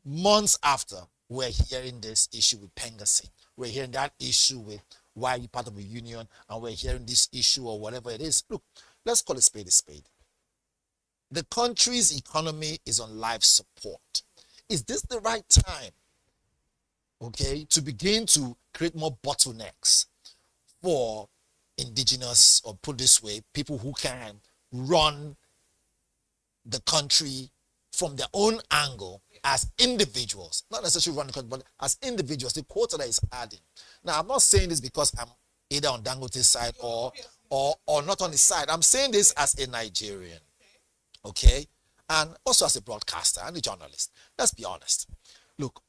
Months after, we're hearing this issue with Pengassan. We're hearing that issue with why you're part of a union, and we're hearing this issue or whatever it is. Look, let's call a spade a spade. The country's economy is on life support. Is this the right time, okay, to begin to create more bottlenecks for indigenous, or put this way, people who can run the country from their own angle as individuals, not necessarily run the country, but as individuals, the quota that is adding. Now, I'm not saying this because I'm either on Dangote's side or not on his side. I'm saying this as a Nigerian, okay, and also as a broadcaster and a journalist. Let's be honest. Look,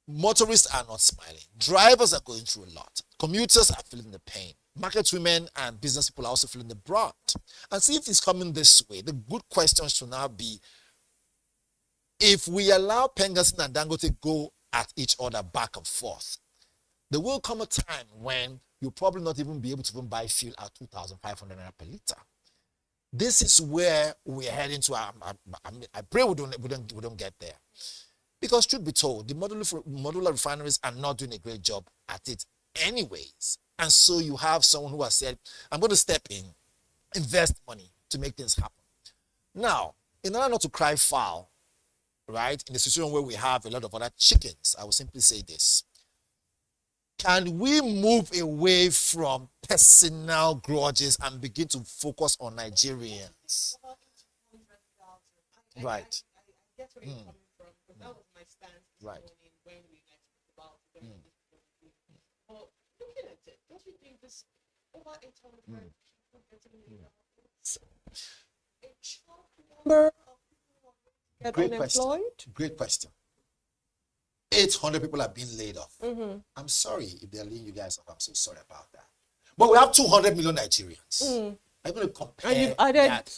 motorists are not smiling. Drivers are going through a lot. Commuters are feeling the pain. Market women and business people are also feeling the brunt. And see if it's coming this way. The good question should now be, if we allow Pengassan and Dangote go at each other back and forth, there will come a time when you'll probably not even be able to even buy fuel at 2,500 naira per liter. This is where we're heading to. I pray we don't get there. Because truth be told, the modular refineries are not doing a great job at it anyways. And so you have someone who has said, I'm going to step in, invest money to make things happen. Now, in order not to cry foul, right, in a situation where we have a lot of other chickens, I will simply say this. Can we move away from personal grudges and begin to focus on Nigerians? Right. Right. Well, looking at it, don't you think this over 800 people getting number of people get unemployed? Great question. 800 people are being laid off. I'm sorry if they're laying you guys off. I'm so sorry about that. But we have 200 million Nigerians. I'm going to compare and you've added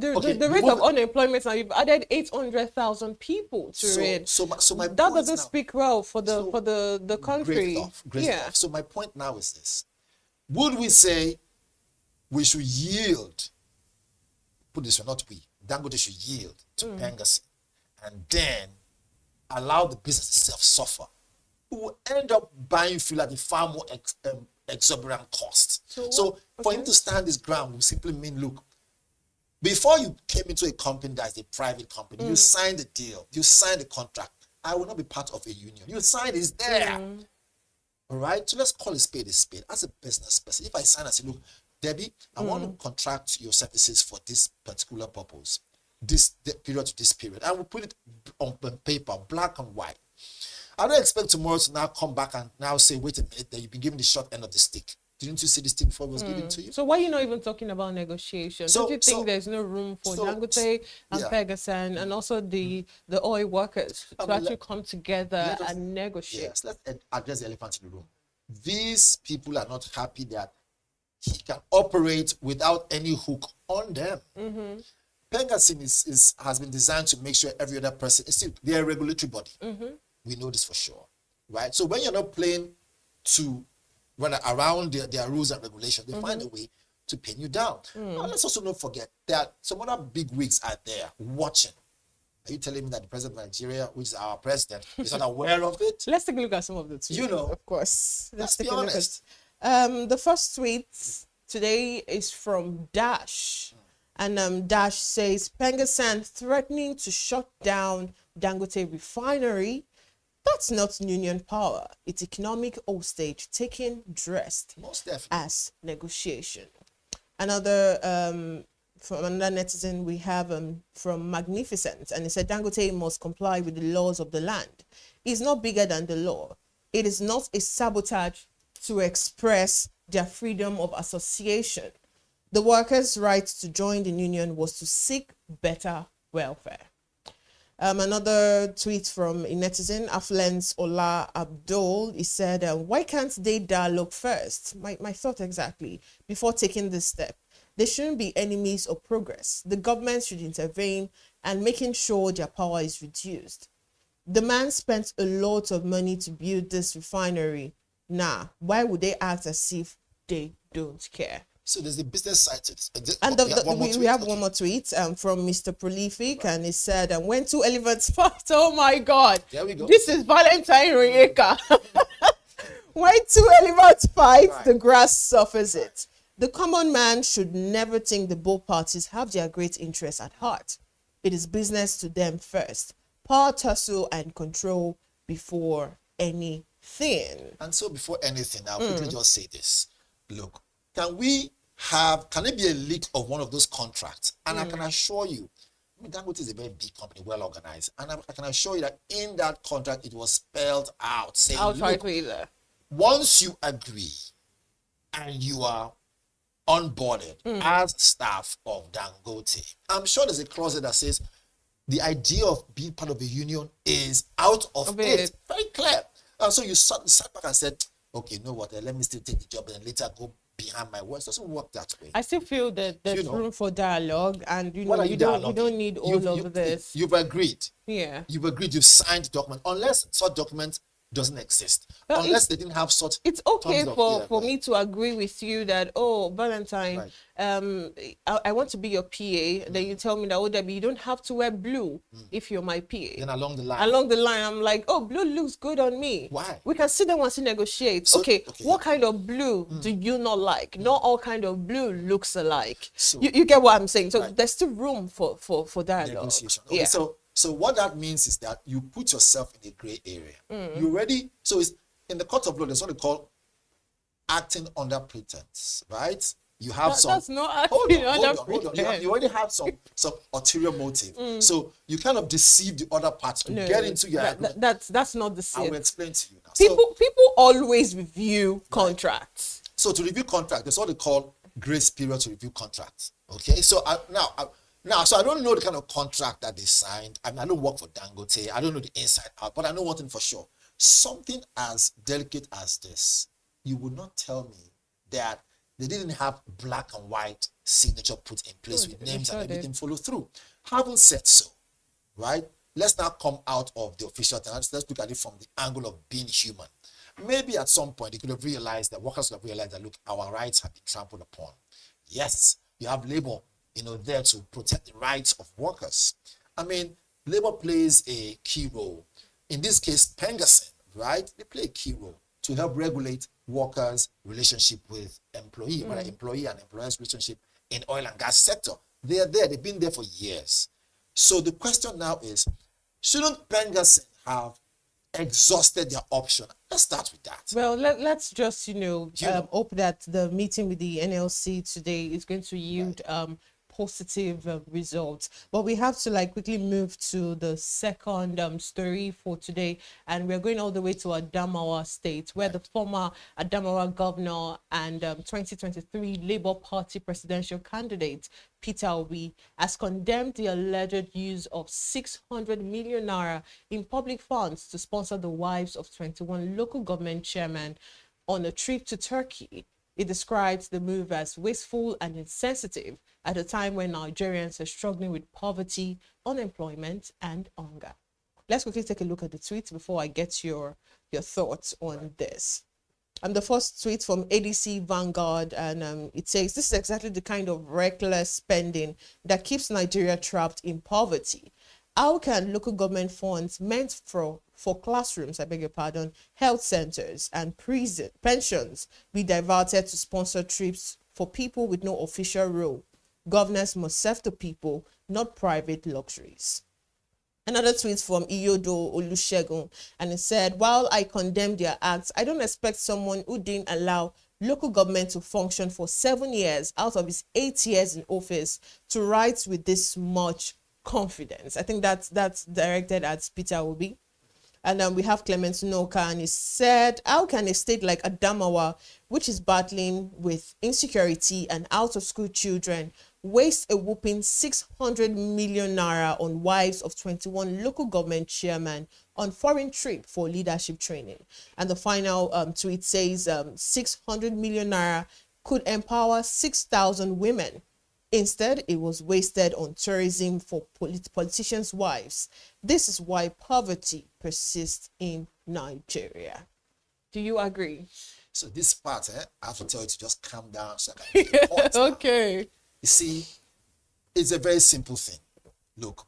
The rate of unemployment now, you've added 800,000 people to it. So my that doesn't speak well for the country. Great stuff. So my point now is this: would we say we should yield? Put this way, not we. Dangote should yield to Pengassi, and then allow the business itself suffer. We will end up buying fuel at a far more exorbitant cost. So for him to stand his ground will simply mean, look, before you came into a company that's a private company, you signed the deal, you signed the contract. I will not be part of a union. You signed, it's there. All right? So let's call a spade a spade. As a business person, if I sign and say, look, Debbie, I want to contract your services for this particular purpose, this period to this period. I will put it on paper, black and white. I don't expect tomorrow to now come back and now say, wait a minute, that you've been given the short end of the stick. Didn't you see this thing before it was given to you? So why are you not even talking about negotiation? Don't you think there's no room for Dangote and Pegasan and also the oil workers to actually come together and negotiate? Yes, let's address the elephant in the room. These people are not happy that he can operate without any hook on them. Pengasin has been designed to make sure every other person is still, they're a regulatory body. We know this for sure, right? So when you're not playing to run around their rules and regulations, they find a way to pin you down. Now, let's also not forget that some other big wigs are there watching. Are you telling me that the president of Nigeria, which is our president, is not aware of it? Let's take a look at some of the tweets. You know, of course. Let's be honest. The first tweet today is from Dash. And Dash says, Pengasan threatening to shut down Dangote refinery. That's not union power. It's economic hostage taken dressed as negotiation. Another from another netizen we have from Magnificent, and he said Dangote must comply with the laws of the land. It's not bigger than the law. It is not a sabotage to express their freedom of association. The workers' right to join the union was to seek better welfare. Another tweet from a netizen, Affluence Ola Abdul, he said, why can't they dialogue first? My thought exactly, before taking this step. They shouldn't be enemies of progress. The government should intervene and making sure their power is reduced. The man spent a lot of money to build this refinery. Nah, why would they act as if they don't care? So there's the business side to this. And we have one more tweet from Mr. Prolific, and he said, when two elephants fight, oh my God, there we go. This is Valentine Rieka. When two elephants fight, the grass suffers it. The common man should never think the both parties have their great interests at heart. It is business to them first. Power, tussle, and control before anything. And so before anything, I'll quickly just say this. Look, can it be a leak of one of those contracts? And I can assure you, Dangote is a very big company, well organized. And I can assure you that in that contract, it was spelled out, saying, I'll try to either. Once you agree and you are onboarded as staff of Dangote, I'm sure there's a clause that says the idea of being part of a union is out of it. Very clear. And so you sat back and said, okay, you know what, let me still take the job and later go behind my words. It doesn't work that way. I still feel that there's room for dialogue, and you don't need all of this. You've agreed. Yeah. You've agreed. You've signed the document. Unless such document doesn't exist. Well, unless they didn't have such. It's okay for me to agree with you that, oh, Valentine, I want to be your PA. Then you tell me that, oh, Debbie, you don't have to wear blue if you're my PA. Then along the line, I'm like, oh, blue looks good on me. Why? We can sit there and negotiate. So, okay, what kind of blue do you not like? Not all kind of blue looks alike. So, you get what I'm saying? So there's still room for dialogue. Negotiation. Okay, So what that means is that you put yourself in a gray area. You already, so it's in the court of law, there's what they call acting under pretense, right? You have that's not acting under pretense. You already have some ulterior motive. So you kind of deceive the other party to get into your agreement. That's not the I will explain to you now. People always review contracts. So to review contract, there's what they call grace period to review contracts. Okay, so so I don't know the kind of contract that they signed. I mean, I don't work for Dangote. I don't know the inside out, but I know one thing for sure. Something as delicate as this, you would not tell me that They didn't have black and white signature put in place with names and everything follow through. Having said so, right? Let's now come out of the official thing. Let's look at it from the angle of being human. Maybe at some point they could have realized that workers could have realized that, look, our rights have been trampled upon. Yes, you have labor, there to protect the rights of workers. I mean, labor plays a key role. In this case, Pengasen, right? They play a key role to help regulate workers' relationship with employee, whether employee and employer's relationship in oil and gas sector. They are there. They've been there for years. So the question now is, shouldn't Pengasen have exhausted their option? Let's start with that. Well, let's just, hope that the meeting with the NLC today is going to yield positive results. But we have to quickly move to the second story for today, and we're going all the way to Adamawa State, where the former Adamawa governor and 2023 Labour Party presidential candidate Peter Obi has condemned the alleged use of 600 million naira in public funds to sponsor the wives of 21 local government chairmen on a trip to Turkey. It describes the move as wasteful and insensitive at a time when Nigerians are struggling with poverty, unemployment, and hunger. Let's quickly take a look at the tweet before I get your thoughts on this. The first tweet from ADC Vanguard, and it says, this is exactly the kind of reckless spending that keeps Nigeria trapped in poverty. How can local government funds meant for classrooms, health centers, and pensions be diverted to sponsor trips for people with no official role? Governors must serve the people, not private luxuries. Another tweet from Iyodo Olusegun, and it said, while I condemn their acts, I don't expect someone who didn't allow local government to function for 7 years out of his 8 years in office to write with this much confidence. I think that's directed at Peter Obi. And then we have Clement Noka, and he said, how can a state like Adamawa, which is battling with insecurity and out-of-school children, waste a whopping 600 million naira on wives of 21 local government chairmen on foreign trip for leadership training? And the final tweet says 600 million naira could empower 6,000 women. Instead, it was wasted on tourism for politicians' wives. This is why poverty persists in Nigeria. Do you agree? So this part, I have to tell you to just calm down so I can make points. Okay. You see, it's a very simple thing. Look,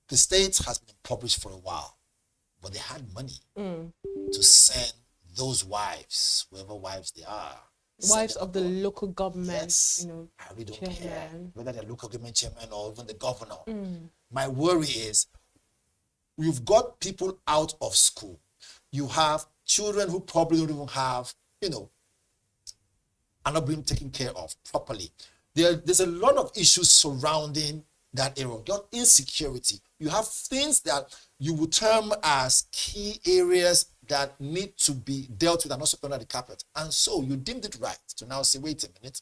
the state has been impoverished for a while, but they had money to send those wives, whoever wives they are. Wives of the local government, yes. I really don't care whether they're local government chairman or even the governor. My worry is you've got people out of school. You have children who probably don't even have, are not being taken care of properly. There's a lot of issues surrounding that area. You have insecurity. You have things that you would term as key areas that need to be dealt with and not swept under the carpet. And so you deemed it right to now say, wait a minute,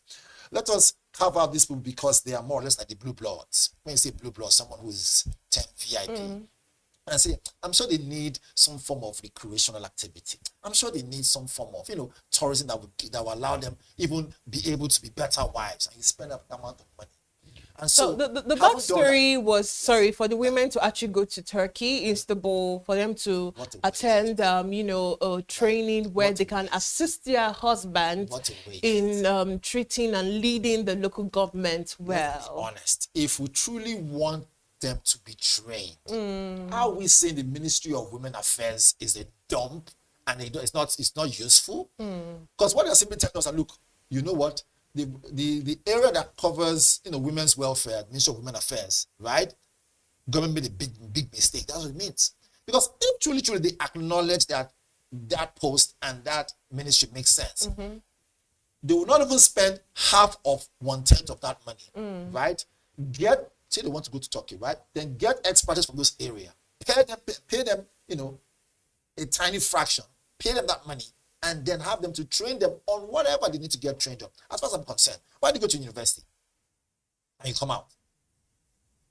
let us carve out these people because they are more or less like the blue bloods. When you say blue blood, someone who is 10 VIP. And say, I'm sure they need some form of recreational activity. I'm sure they need some form of, tourism that will allow them even be able to be better wives. And you spend that amount of money. And so the backstory was, for the women to actually go to Turkey, Istanbul, for them to attend, training where they can assist their husband in treating and leading the local government well. Let's be honest, if we truly want them to be trained, how are we saying the Ministry of Women Affairs is a dump and it's not useful? Because what they're simply telling us is, look, you know what? The area that covers women's welfare, Ministry of Women Affairs, right? Government made a big mistake. That's what it means. Because if truly they acknowledge that post and that ministry makes sense, they will not even spend half of 1/10 of that money, right? Say they want to go to Turkey, right? Then get experts from those areas, pay them, a tiny fraction, pay them that money, and then have them to train them on whatever they need to get trained on. As far as I'm concerned, why do you go to university and you come out?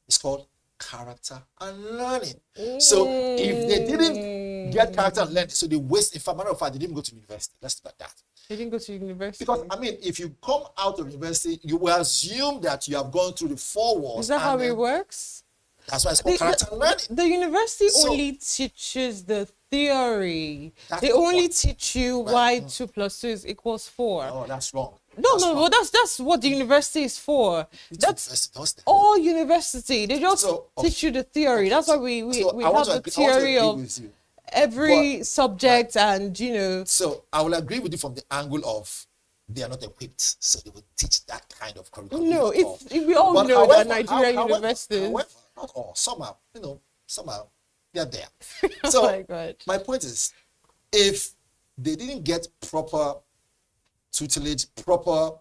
It's called character and learning. So if they didn't get character and learning, so they waste, in fact, matter of fact, they didn't go to university. Let's look at that. They didn't go to university. Because, I mean, if you come out of university, you will assume that you have gone through the 4 walls. Is that how it works? That's why it's called character learning. The university only teaches the theory. They only teach you why 2 + 2 is equals 4. Oh, that's wrong. No, well, that's what the university is for. That's all university. They just teach you the theory. That's why we have the theory of every subject, and you know. So I will agree with you from the angle of they are not equipped, so they will teach that kind of curriculum. No, we all know that Nigerian universities. However, not all. Somehow, they're there. Oh So my God. my point is, if they didn't get proper tutelage, proper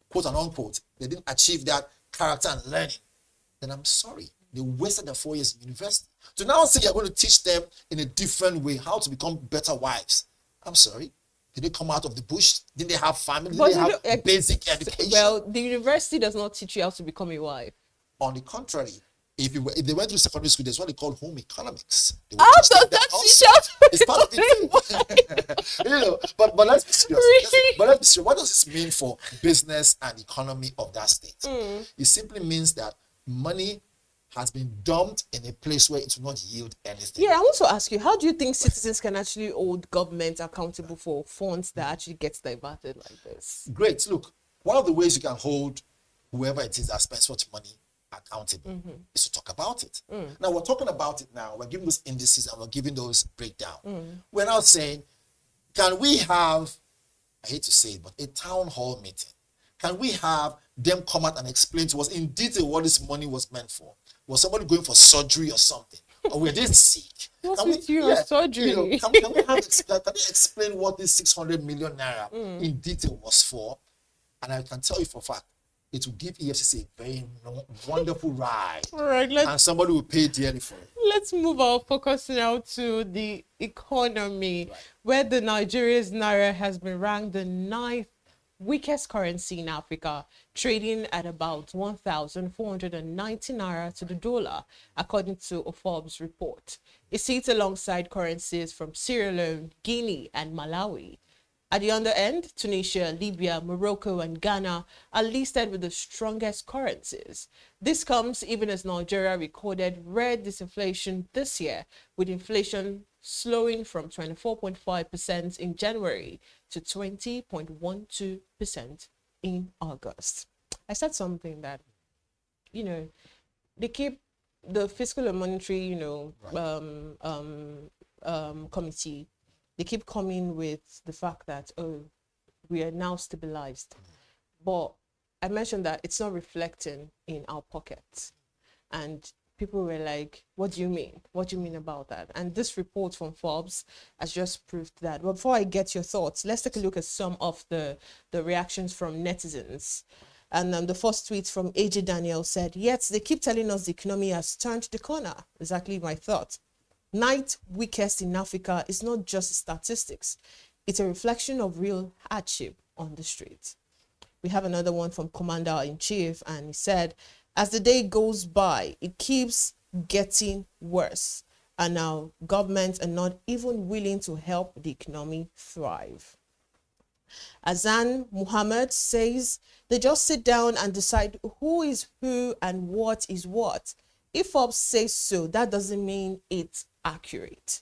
quote and unquote, they didn't achieve that character and learning, then I'm sorry, they wasted their 4 years in university. To now say you're going to teach them in a different way how to become better wives, I'm sorry. Did they come out of the bush? Did they have family? Did they have basic education? Well, the university does not teach you how to become a wife. On the contrary, if they went through secondary school, there's what they call home economics. How does that teach you? It's part of the thing. But let's be serious. Really? But let's be serious. What does this mean for business and economy of that state? It simply means that money has been dumped in a place where it will not yield anything. Yeah, I want to ask you, how do you think citizens can actually hold government accountable for funds that actually gets diverted like this? Great. Look, one of the ways you can hold whoever it is that spends such money accountable is to talk about it. Now, we're talking about it now. We're giving those indices and we're giving those breakdown. We're now saying, can we have, I hate to say it, but a town hall meeting? Can we have them come out and explain to us in detail what this money was meant for? Was somebody going for surgery or something? Or were they sick? What's with you and surgery? Can they explain what this 600 million naira in detail was for? And I can tell you for a fact, it will give EFCC a very wonderful ride. All right, and somebody will pay dearly for it. Let's move our focus now to the economy, where the Nigeria's naira has been ranked the 9th weakest currency in Africa, trading at about 1,490 naira to the dollar, according to a Forbes report. It sits alongside currencies from Sierra Leone, Guinea, and Malawi. At the other end, Tunisia, Libya, Morocco, and Ghana are listed with the strongest currencies. This comes even as Nigeria recorded rare disinflation this year, with inflation slowing from 24.5% in January to 20.12% in August. I said something that, they keep the fiscal and monetary, committee. They keep coming with the fact that, we are now stabilized. But I mentioned that it's not reflecting in our pockets. And people were like, what do you mean? What do you mean about that? And this report from Forbes has just proved that. But before I get your thoughts, let's take a look at some of the reactions from netizens. And the first tweet from AJ Daniel said, yet they keep telling us the economy has turned the corner. Exactly my thought. 9th weakest in Africa is not just statistics. It's a reflection of real hardship on the street. We have another one from Commander-in-Chief, and he said, as the day goes by, it keeps getting worse. And now governments are not even willing to help the economy thrive. Azan Muhammad says, they just sit down and decide who is who and what is what. If Forbes says so, that doesn't mean it's accurate.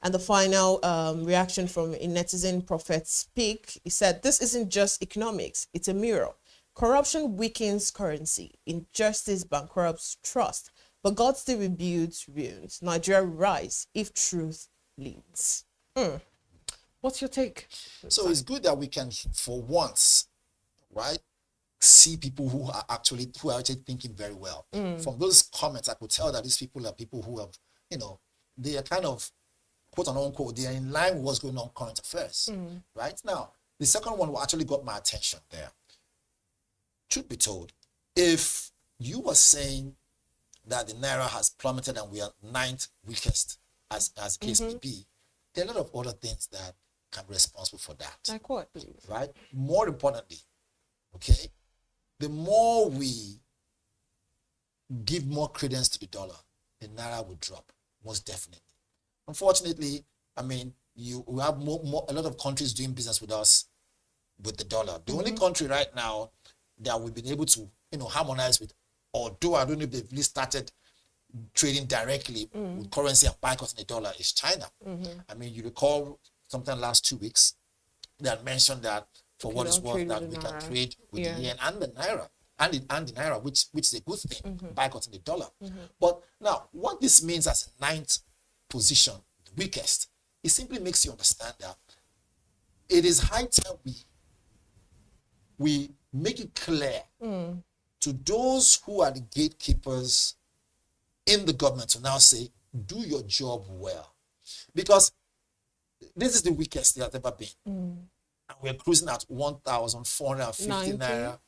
And the final reaction from a netizen, Prophet Speak, he said, this isn't just economics, it's a mirror. Corruption weakens currency, injustice bankrupts trust, but God still rebuilds ruins. Nigeria will rise if truth leads. What's your take? So it's good that we can, for once, right, see people who are actually thinking very well. From those comments, I could tell that these people are people who have, they are kind of, quote and unquote, they are in line with what's going on current affairs. Right now, the second one actually got my attention there. Truth be told, if you were saying that the naira has plummeted and we are 9th weakest, as case may be, there are a lot of other things that can be responsible for that. Like what, please? Right? More importantly, okay, the more we give more credence to the dollar, the naira will drop, most definitely. Unfortunately, I mean, we have a lot of countries doing business with us with the dollar. The only country right now that we've been able to, harmonize with, although I don't know if they've really started trading directly with currency and boycotting the dollar, is China. I mean, you recall sometime last 2 weeks, they had mentioned that for what it's worth, that we can trade with the yen and the naira, and the naira, which is a good thing, boycotting the dollar. But now, what this means as a ninth position, the weakest, it simply makes you understand that it is high time we make it clear to those who are the gatekeepers in the government to now say, do your job well. Because this is the weakest it has ever been. And we're cruising at 1,450 naira.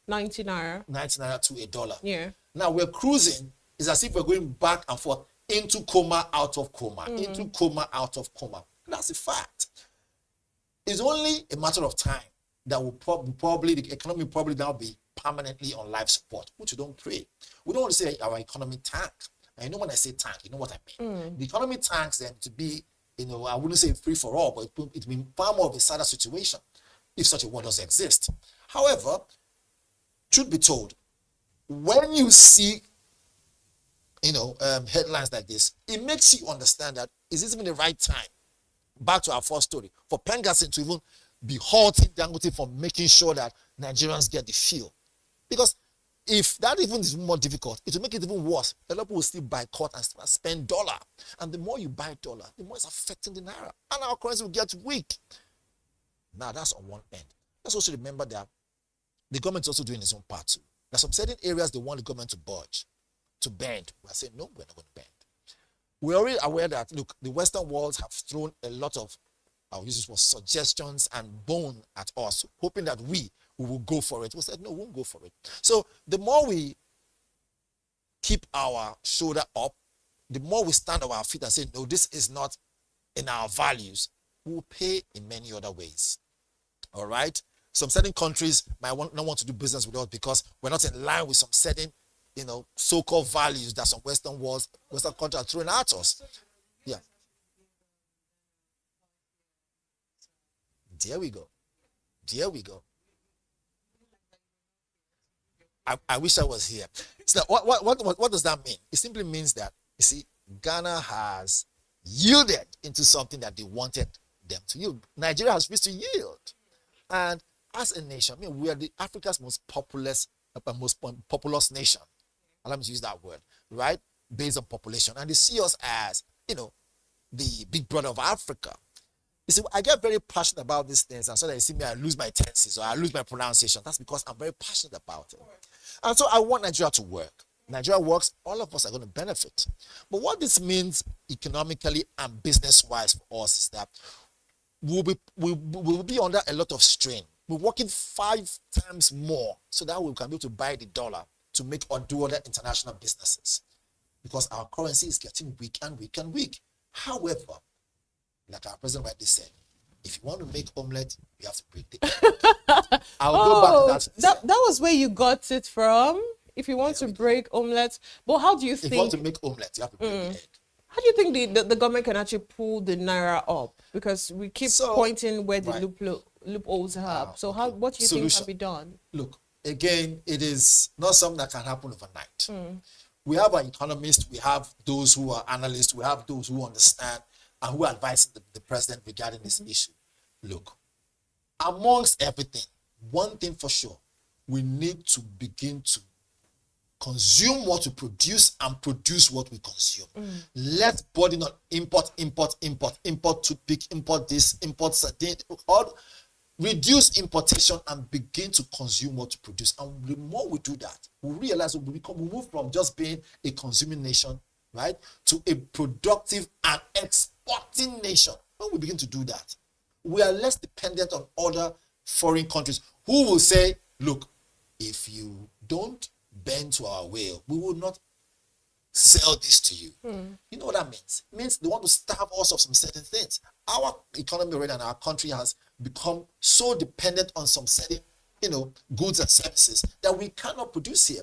90 naira. 90 naira to $1. Yeah. Now we're cruising, it's as if we're going back and forth into coma, out of coma, into coma, out of coma. That's a fact. It's only a matter of time that will probably the economy will probably now be permanently on life support, which we don't pray. We don't want to say our economy tanked. And you know when I say tank, you know what I mean. The economy tanks then to be, I wouldn't say free for all, but it would be far more of a sadder situation if such a word does exist. However, truth be told, when you see headlines like this, it makes you understand that is this even the right time? Back to our first story, for Pengassin to even be halting Dangote from making sure that Nigerians get the fuel. Because if that even is more difficult, it will make it even worse. A lot of people will still boycott and spend dollar. And the more you buy dollar, the more it's affecting the naira. And our currency will get weak. Now, that's on one end. Let's also remember that the government is also doing its own part too. There are some certain areas they want the government to budge, to bend. We're saying, no, we're not going to bend. We're already aware that, look, the Western world have thrown a lot of, I'll use this word, suggestions and bone at us, hoping that we will go for it. We said, no, we won't go for it. So the more we keep our shoulder up, the more we stand on our feet and say, no, this is not in our values, we will pay in many other ways. All right? Some certain countries might not want to do business with us because we're not in line with some certain, so-called values that some Western countries are throwing at us. Yeah. There we go. There we go. I wish I was here. So what does that mean? It simply means that, you see, Ghana has yielded into something that they wanted them to yield. Nigeria has refused to yield. And as a nation, we are the Africa's most populous nation. Allow me to use that word, right? Based on population. And they see us as, the big brother of Africa. You see, I get very passionate about these things. And so that you see me, I lose my tenses or I lose my pronunciation. That's because I'm very passionate about it. And so I want Nigeria to work. Nigeria works, all of us are going to benefit. But what this means economically and business-wise for us is that we'll be under a lot of strain. We're working 5 times more so that we can be able to buy the dollar to make or do other international businesses. Because our currency is getting weak and weak and weak. However, like our president rightly said, if you want to make omelette, you have to break the egg. I'll go back to that. That was where you got it from. If you want to break omelette, but how do you think? If you want to make omelette, you have to break the egg. How do you think the government can actually pull the naira up? Because we keep pointing where the loopholes have. So what do you think can be done? Look, again, it is not something that can happen overnight. We have an economist, we have those who are analysts, we have those who understand and who advise the president regarding this issue. Look, amongst everything, one thing for sure, we need to begin to consume what we produce and produce what we consume. Let's burden on import toothpick, import this, import sardine, reduce importation and begin to consume what we produce. And the more we do that, we realize we move from just being a consuming nation, right, to a productive and exporting nation. When we begin to do that, we are less dependent on other foreign countries who will say, look, if you don't bend to our will, we will not sell this to you. You know what that means? It means they want to starve us of some certain things. Our economy already and our country has become so dependent on some certain, goods and services that we cannot produce here.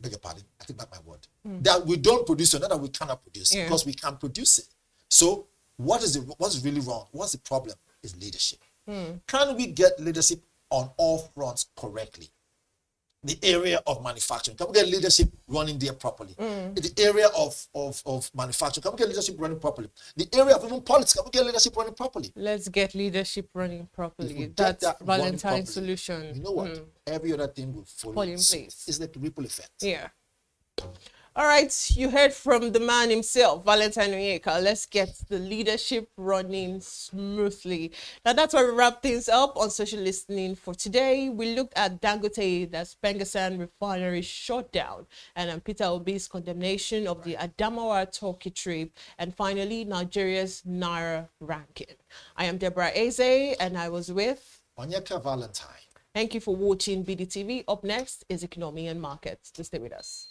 Beg your pardon, I take back my word. That we don't produce, not that we cannot produce, because we can produce it. So what's really wrong? What's the problem? Is leadership. Can we get leadership on all fronts correctly? The area of manufacturing, can we get leadership running there properly? The area of manufacturing, can we get leadership running properly? The area of even politics, can we get leadership running properly? Let's get leadership running properly. That's That Valentine's solution. You know what? Every other thing will fall in place. It's like a ripple effect. Yeah. All right, you heard from the man himself, Valentine Onyeka. Let's get the leadership running smoothly. Now, that's where we wrap things up on social listening for today. We looked at Dangote, that's Pengassan refinery shutdown, and Peter Obi's condemnation of the Adamawa Turkey trip, and finally, Nigeria's Naira ranking. I am Deborah Eze, and I was with Onyeka Valentine. Thank you for watching BDTV. Up next is Economy and Markets. Stay with us.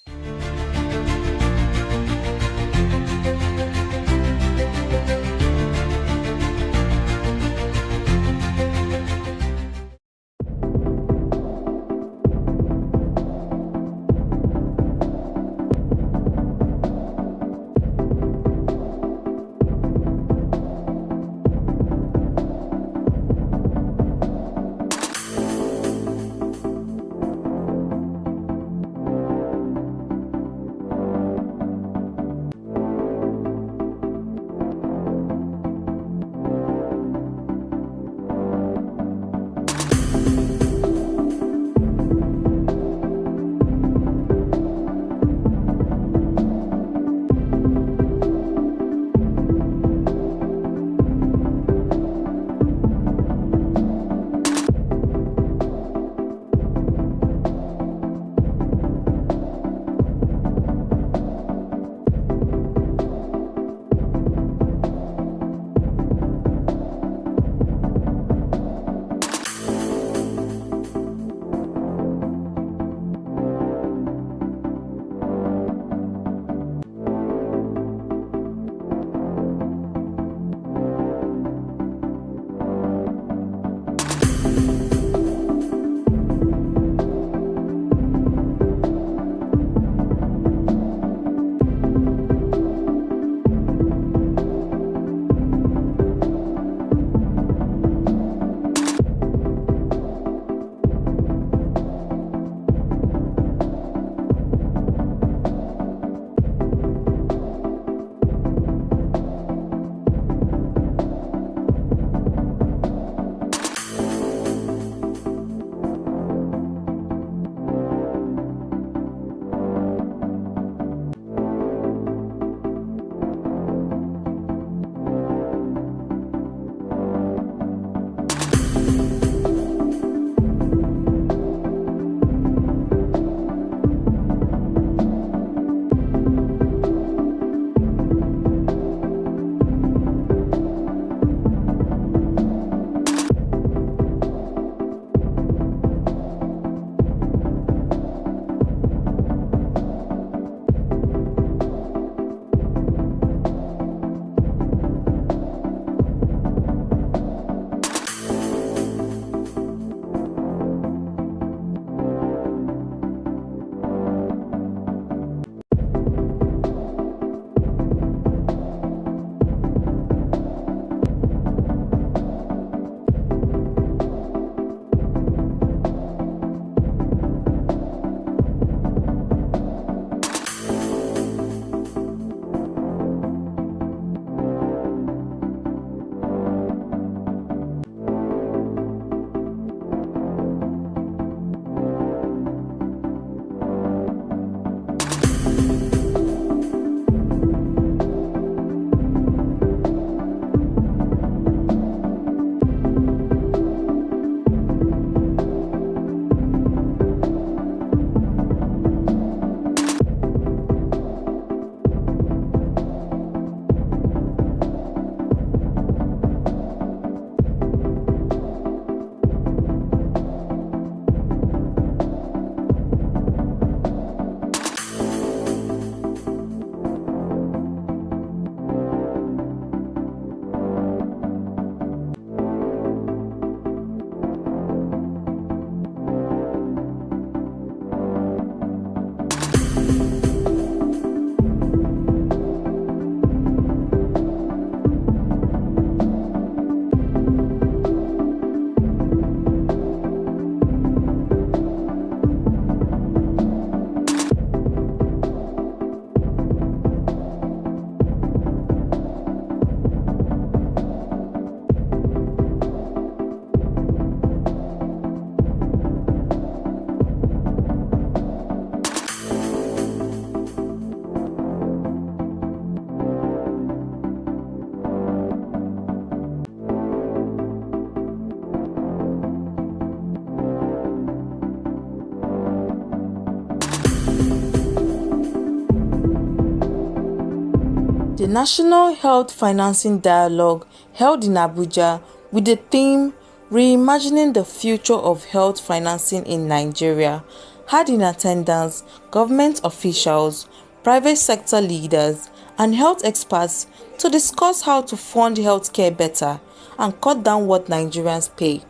The National Health Financing Dialogue, held in Abuja with the theme Reimagining the Future of Health Financing in Nigeria, had in attendance government officials, private sector leaders, and health experts to discuss how to fund healthcare better and cut down what Nigerians pay.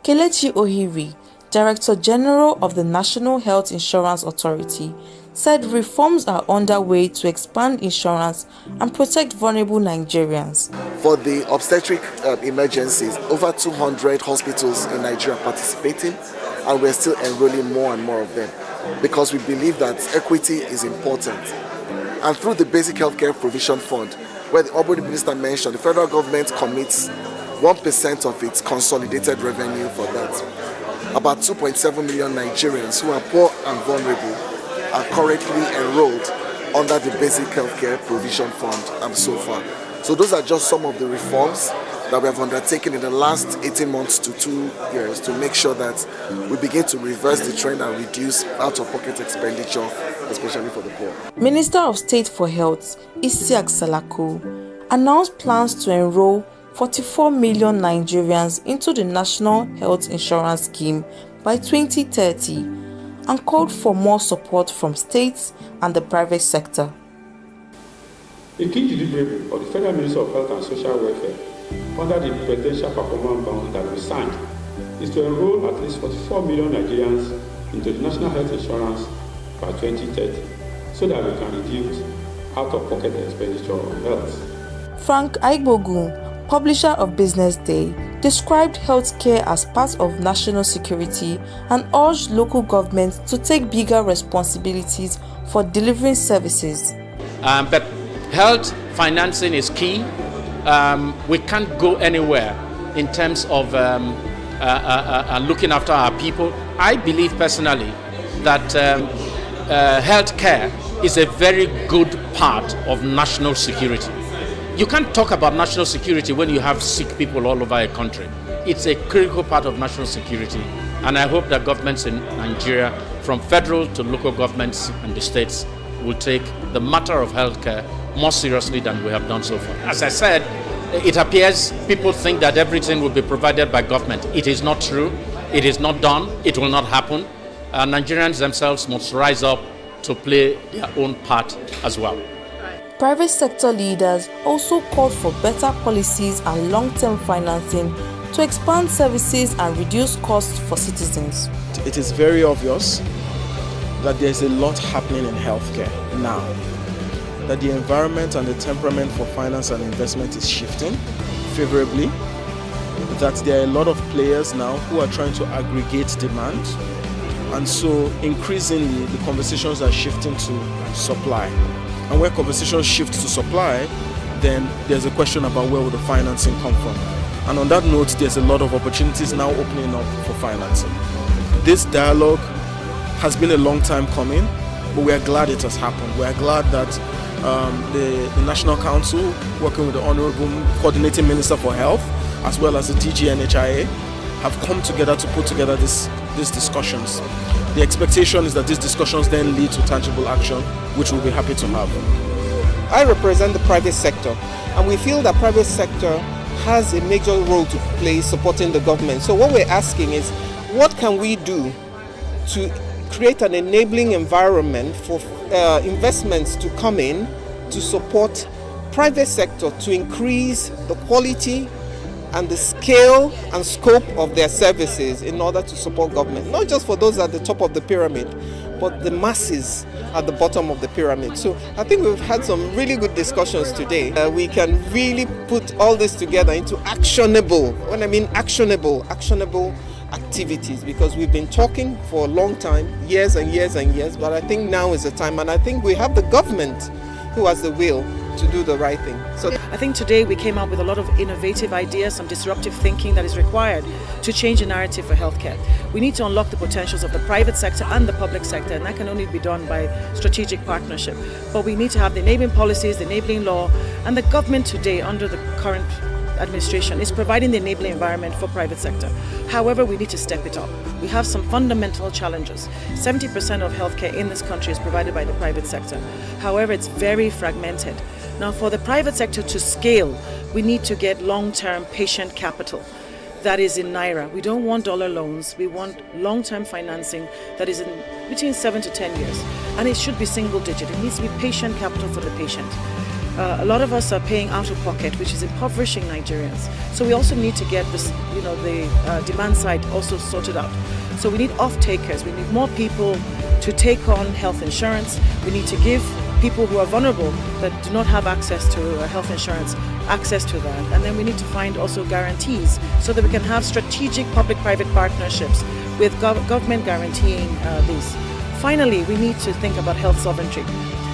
Kelechi Ohiri, Director General of the National Health Insurance Authority, said reforms are underway to expand insurance and protect vulnerable Nigerians. For the obstetric emergencies, over 200 hospitals in Nigeria are participating, and we're still enrolling more and more of them because we believe that equity is important. And through the Basic Healthcare Provision Fund, where the Honorable Minister mentioned, the federal government commits 1% of its consolidated revenue for that. About 2.7 million Nigerians who are poor and vulnerable are currently enrolled under the Basic Healthcare Provision Fund so far. So those are just some of the reforms that we have undertaken in the last 18 months to 2 years to make sure that we begin to reverse the trend and reduce out-of-pocket expenditure, especially for the poor. Minister of State for Health, Isiaq Salako, announced plans to enroll 44 million Nigerians into the National Health Insurance Scheme by 2030 and called for more support from states and the private sector. A key deliverable of the Federal Ministry of Health and Social Welfare under the Presidential Performance Bond that we signed is to enroll at least 44 million Nigerians into the National Health Insurance by 2030 so that we can reduce out-of-pocket expenditure on health. Frank Aigbogun, publisher of BusinessDay, described healthcare as part of national security and urged local governments to take bigger responsibilities for delivering services. But health financing is key. We can't go anywhere in terms of looking after our people. I believe personally that healthcare is a very good part of national security. You can't talk about national security when you have sick people all over a country. It's a critical part of national security, and I hope that governments in Nigeria, from federal to local governments and the states, will take the matter of healthcare more seriously than we have done so far. As I said, it appears people think that everything will be provided by government. It is not true. It is not done. It will not happen. Nigerians themselves must rise up to play their own part as well. Private sector leaders also called for better policies and long-term financing to expand services and reduce costs for citizens. It is very obvious that there's a lot happening in healthcare now, that the environment and the temperament for finance and investment is shifting favorably, that there are a lot of players now who are trying to aggregate demand, and so increasingly the conversations are shifting to supply. And where conversations shift to supply, then there's a question about where will the financing come from. And on that note, there's a lot of opportunities now opening up for financing. This dialogue has been a long time coming, but we are glad it has happened. We are glad that the National Council, working with the Honorable Coordinating Minister for Health, as well as the DG NHIA, have come together to put together these discussions. The expectation is that these discussions then lead to tangible action, which we'll be happy to have. I represent the private sector, and we feel that private sector has a major role to play supporting the government. So what we're asking is, what can we do to create an enabling environment for investments to come in to support private sector to increase the quality and the scale and scope of their services in order to support government, not just for those at the top of the pyramid, but the masses at the bottom of the pyramid. So I think we've had some really good discussions today. We can really put all this together into actionable, when I mean actionable activities, because we've been talking for a long time, years and years and years, but I think now is the time, and I think we have the government who has the will to do the right thing. So I think today we came up with a lot of innovative ideas, some disruptive thinking that is required to change the narrative for healthcare. We need to unlock the potentials of the private sector and the public sector, and that can only be done by strategic partnership. But we need to have the enabling policies, the enabling law, and the government today, under the current administration is providing the enabling environment for private sector. However, we need to step it up. We have some fundamental challenges. 70% of healthcare in this country is provided by the private sector. However, it's very fragmented. Now, for the private sector to scale, we need to get long-term patient capital that is in Naira. We don't want dollar loans. We want long-term financing that is in between 7 to 10 years. And it should be single digit. It needs to be patient capital for the patient. A lot of us are paying out of pocket, which is impoverishing Nigerians. So we also need to get this, the demand side also sorted out. So we need off-takers. We need more people to take on health insurance. We need to give people who are vulnerable that do not have access to health insurance access to that. And then we need to find also guarantees so that we can have strategic public-private partnerships with government guaranteeing these. Finally, we need to think about health sovereignty.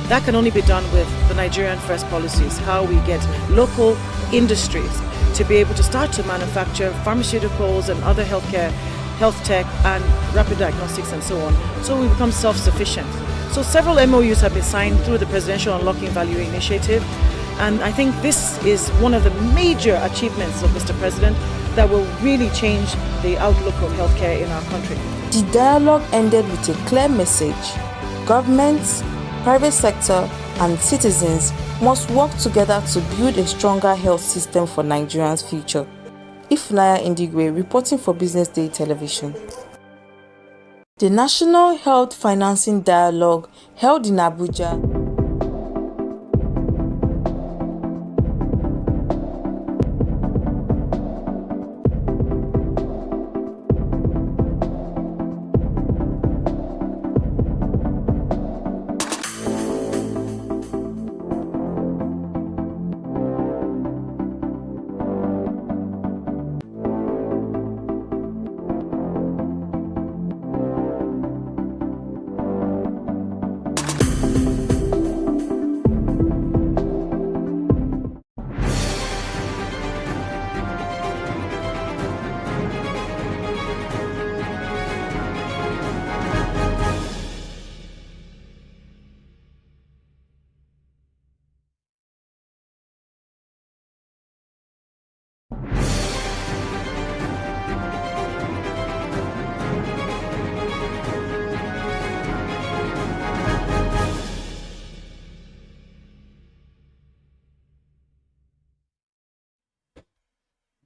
That can only be done with the Nigerian First policies, how we get local industries to be able to start to manufacture pharmaceuticals and other healthcare, health tech and rapid diagnostics and so on, so we become self-sufficient. So several MOUs have been signed through the Presidential Unlocking Value Initiative, and I think this is one of the major achievements of Mr. President that will really change the outlook of healthcare in our country. The dialogue ended with a clear message. Governments, private sector and citizens must work together to build a stronger health system for Nigerians' future. Ifunanya Indigwe reporting for Business Day Television. The National Health Financing Dialogue held in Abuja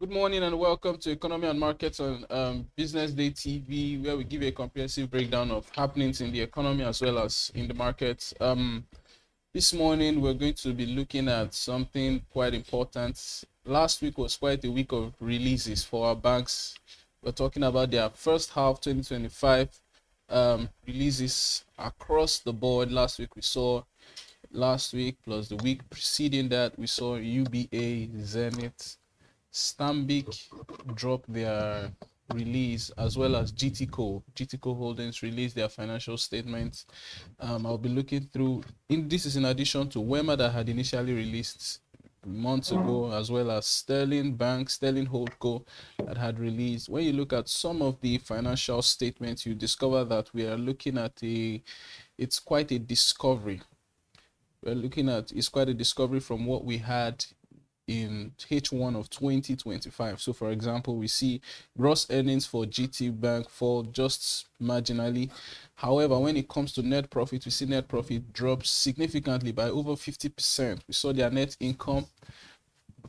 Good morning and welcome to Economy and Markets on Business Day TV, where we give you a comprehensive breakdown of happenings in the economy as well as in the markets. This morning, we're going to be looking at something quite important. Last week was quite a week of releases for our banks. We're talking about their first half 2025 releases across the board. Last week plus the week preceding that, we saw UBA, Zenith, Stanbic drop their release, as well as GTCO Holdings released their financial statements. I'll be looking through, this is in addition to Wema that had initially released months ago, as well as Sterling Bank, Sterling Holdco that had released. When you look at some of the financial statements, you discover that we are looking at it's quite a discovery. It's quite a discovery from what we had in H1 of 2025. So for example, we see gross earnings for GT Bank fall just marginally. However, when it comes to net profit, we see net profit drop significantly by over 50%. We saw their net income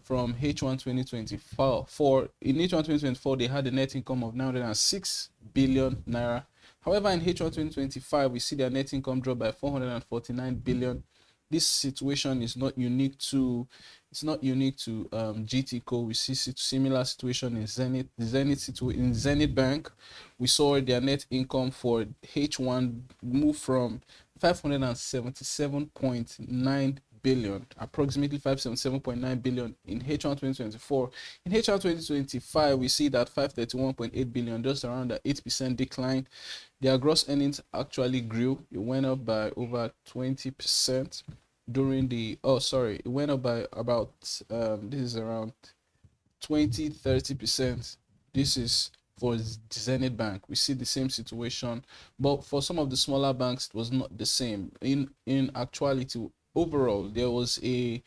from H1 2024. In H1 2024, they had a net income of 906 billion naira. However, in H1 2025, we see their net income drop by 449 billion. This situation is not unique to GTCO. We see similar situation in Zenith. In Zenith Bank, we saw their net income for H1 move from 577.9 billion, approximately 577.9 billion in H1 2024. In H1 2025, we see that 531.8 billion, just around an 8% decline. Their gross earnings actually grew. It went up by over 20% it went up by about this is around 20-30%. This is for Zenith Bank. We see the same situation, but for some of the smaller banks, it was not the same. In actuality, overall, there was a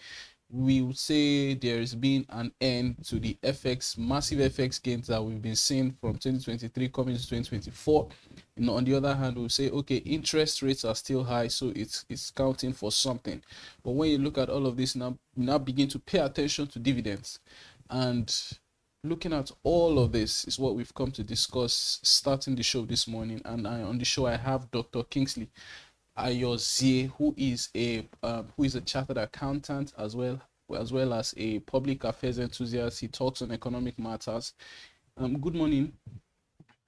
we would say there's been an end to the massive FX gains that we've been seeing from 2023 coming to 2024. On the other hand, we'll say, okay, interest rates are still high, so it's counting for something. But when you look at all of this now, begin to pay attention to dividends. And looking at all of this is what we've come to discuss starting the show this morning. And on the show, I have Dr. Kingsley Ayozie, who is a chartered accountant as well as a public affairs enthusiast. He talks on economic matters. Good morning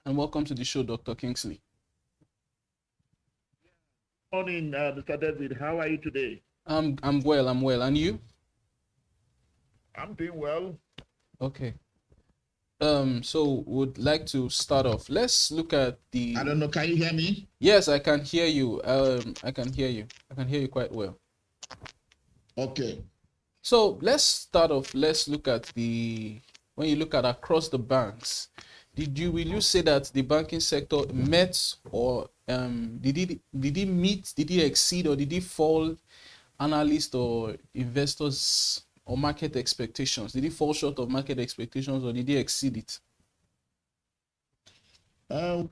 and welcome to the show, Dr. Kingsley. Morning, Mr. David. How are you today? I'm well. And you? I'm doing well. Okay. So would like to start off. Let's look at the. I don't know. Can you hear me? Yes, I can hear you. I can hear you. I can hear you quite well. Okay. So let's start off. Let's look at when you look at across the banks, will you say that the banking sector met or did it meet, did it exceed, or did it fall analysts or investors or market expectations? Did it fall short of market expectations or did it exceed it? Well,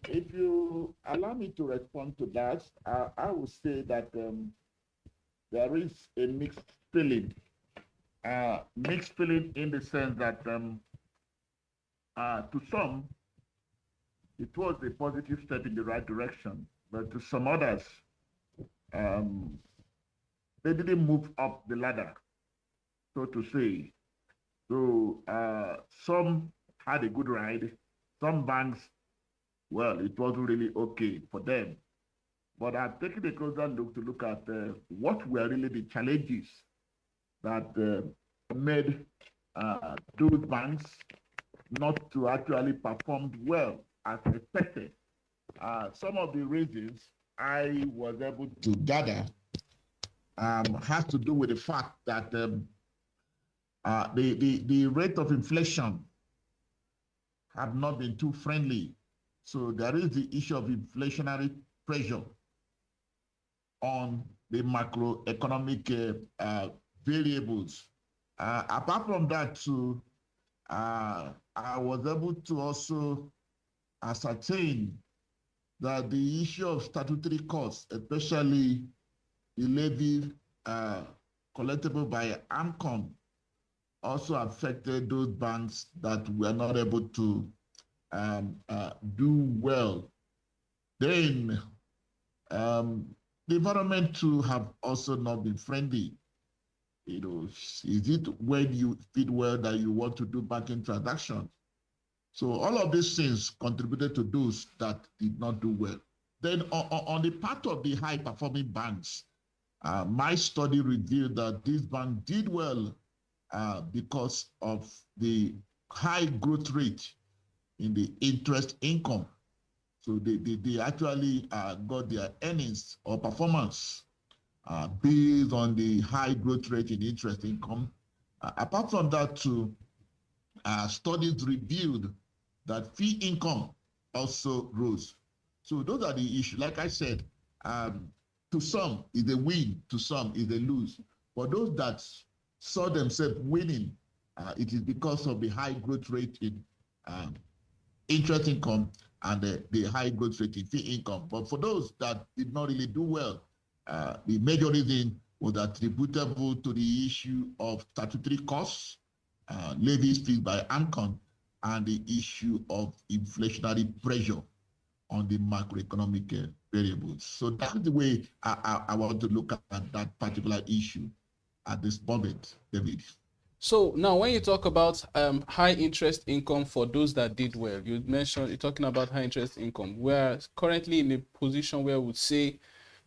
if you allow me to respond to that, I would say that there is a mixed feeling. Mixed feeling in the sense that to some, it was a positive step in the right direction, but to some others, they didn't move up the ladder, so to say. So some had a good ride. Some banks, well, it wasn't really okay for them. But I've taken a closer look at what were really the challenges that made those banks not to actually perform well as expected. Some of the reasons I was able to gather has to do with the fact that the rate of inflation have not been too friendly. So there is the issue of inflationary pressure on the macroeconomic variables. Apart from that, too, I was able to also ascertain that the issue of statutory costs, especially the levy collectible by AMCON, also affected those banks that were not able to do well. Then the environment too have also not been friendly. You know, is it when you fit well that you want to do banking transactions? So all of these things contributed to those that did not do well. Then on the part of the high performing banks, my study revealed that these banks did well because of the high growth rate in the interest income. So they actually got their earnings or performance based on the high growth rate in interest income. Apart from that, too, studies revealed that fee income also rose. So those are the issues. Like I said, to some is a win, to some is a lose. For those that saw themselves winning, it is because of the high growth rate in interest income and the high growth rate in fee income. But for those that did not really do well, the major reason was attributable to the issue of statutory costs, levies fees by AMCON, and the issue of inflationary pressure on the macroeconomic variables. So that's the way I want to look at that particular issue at this moment, David. So now when you talk about high interest income for those that did well, you're talking about high interest income. We're currently in a position where we would say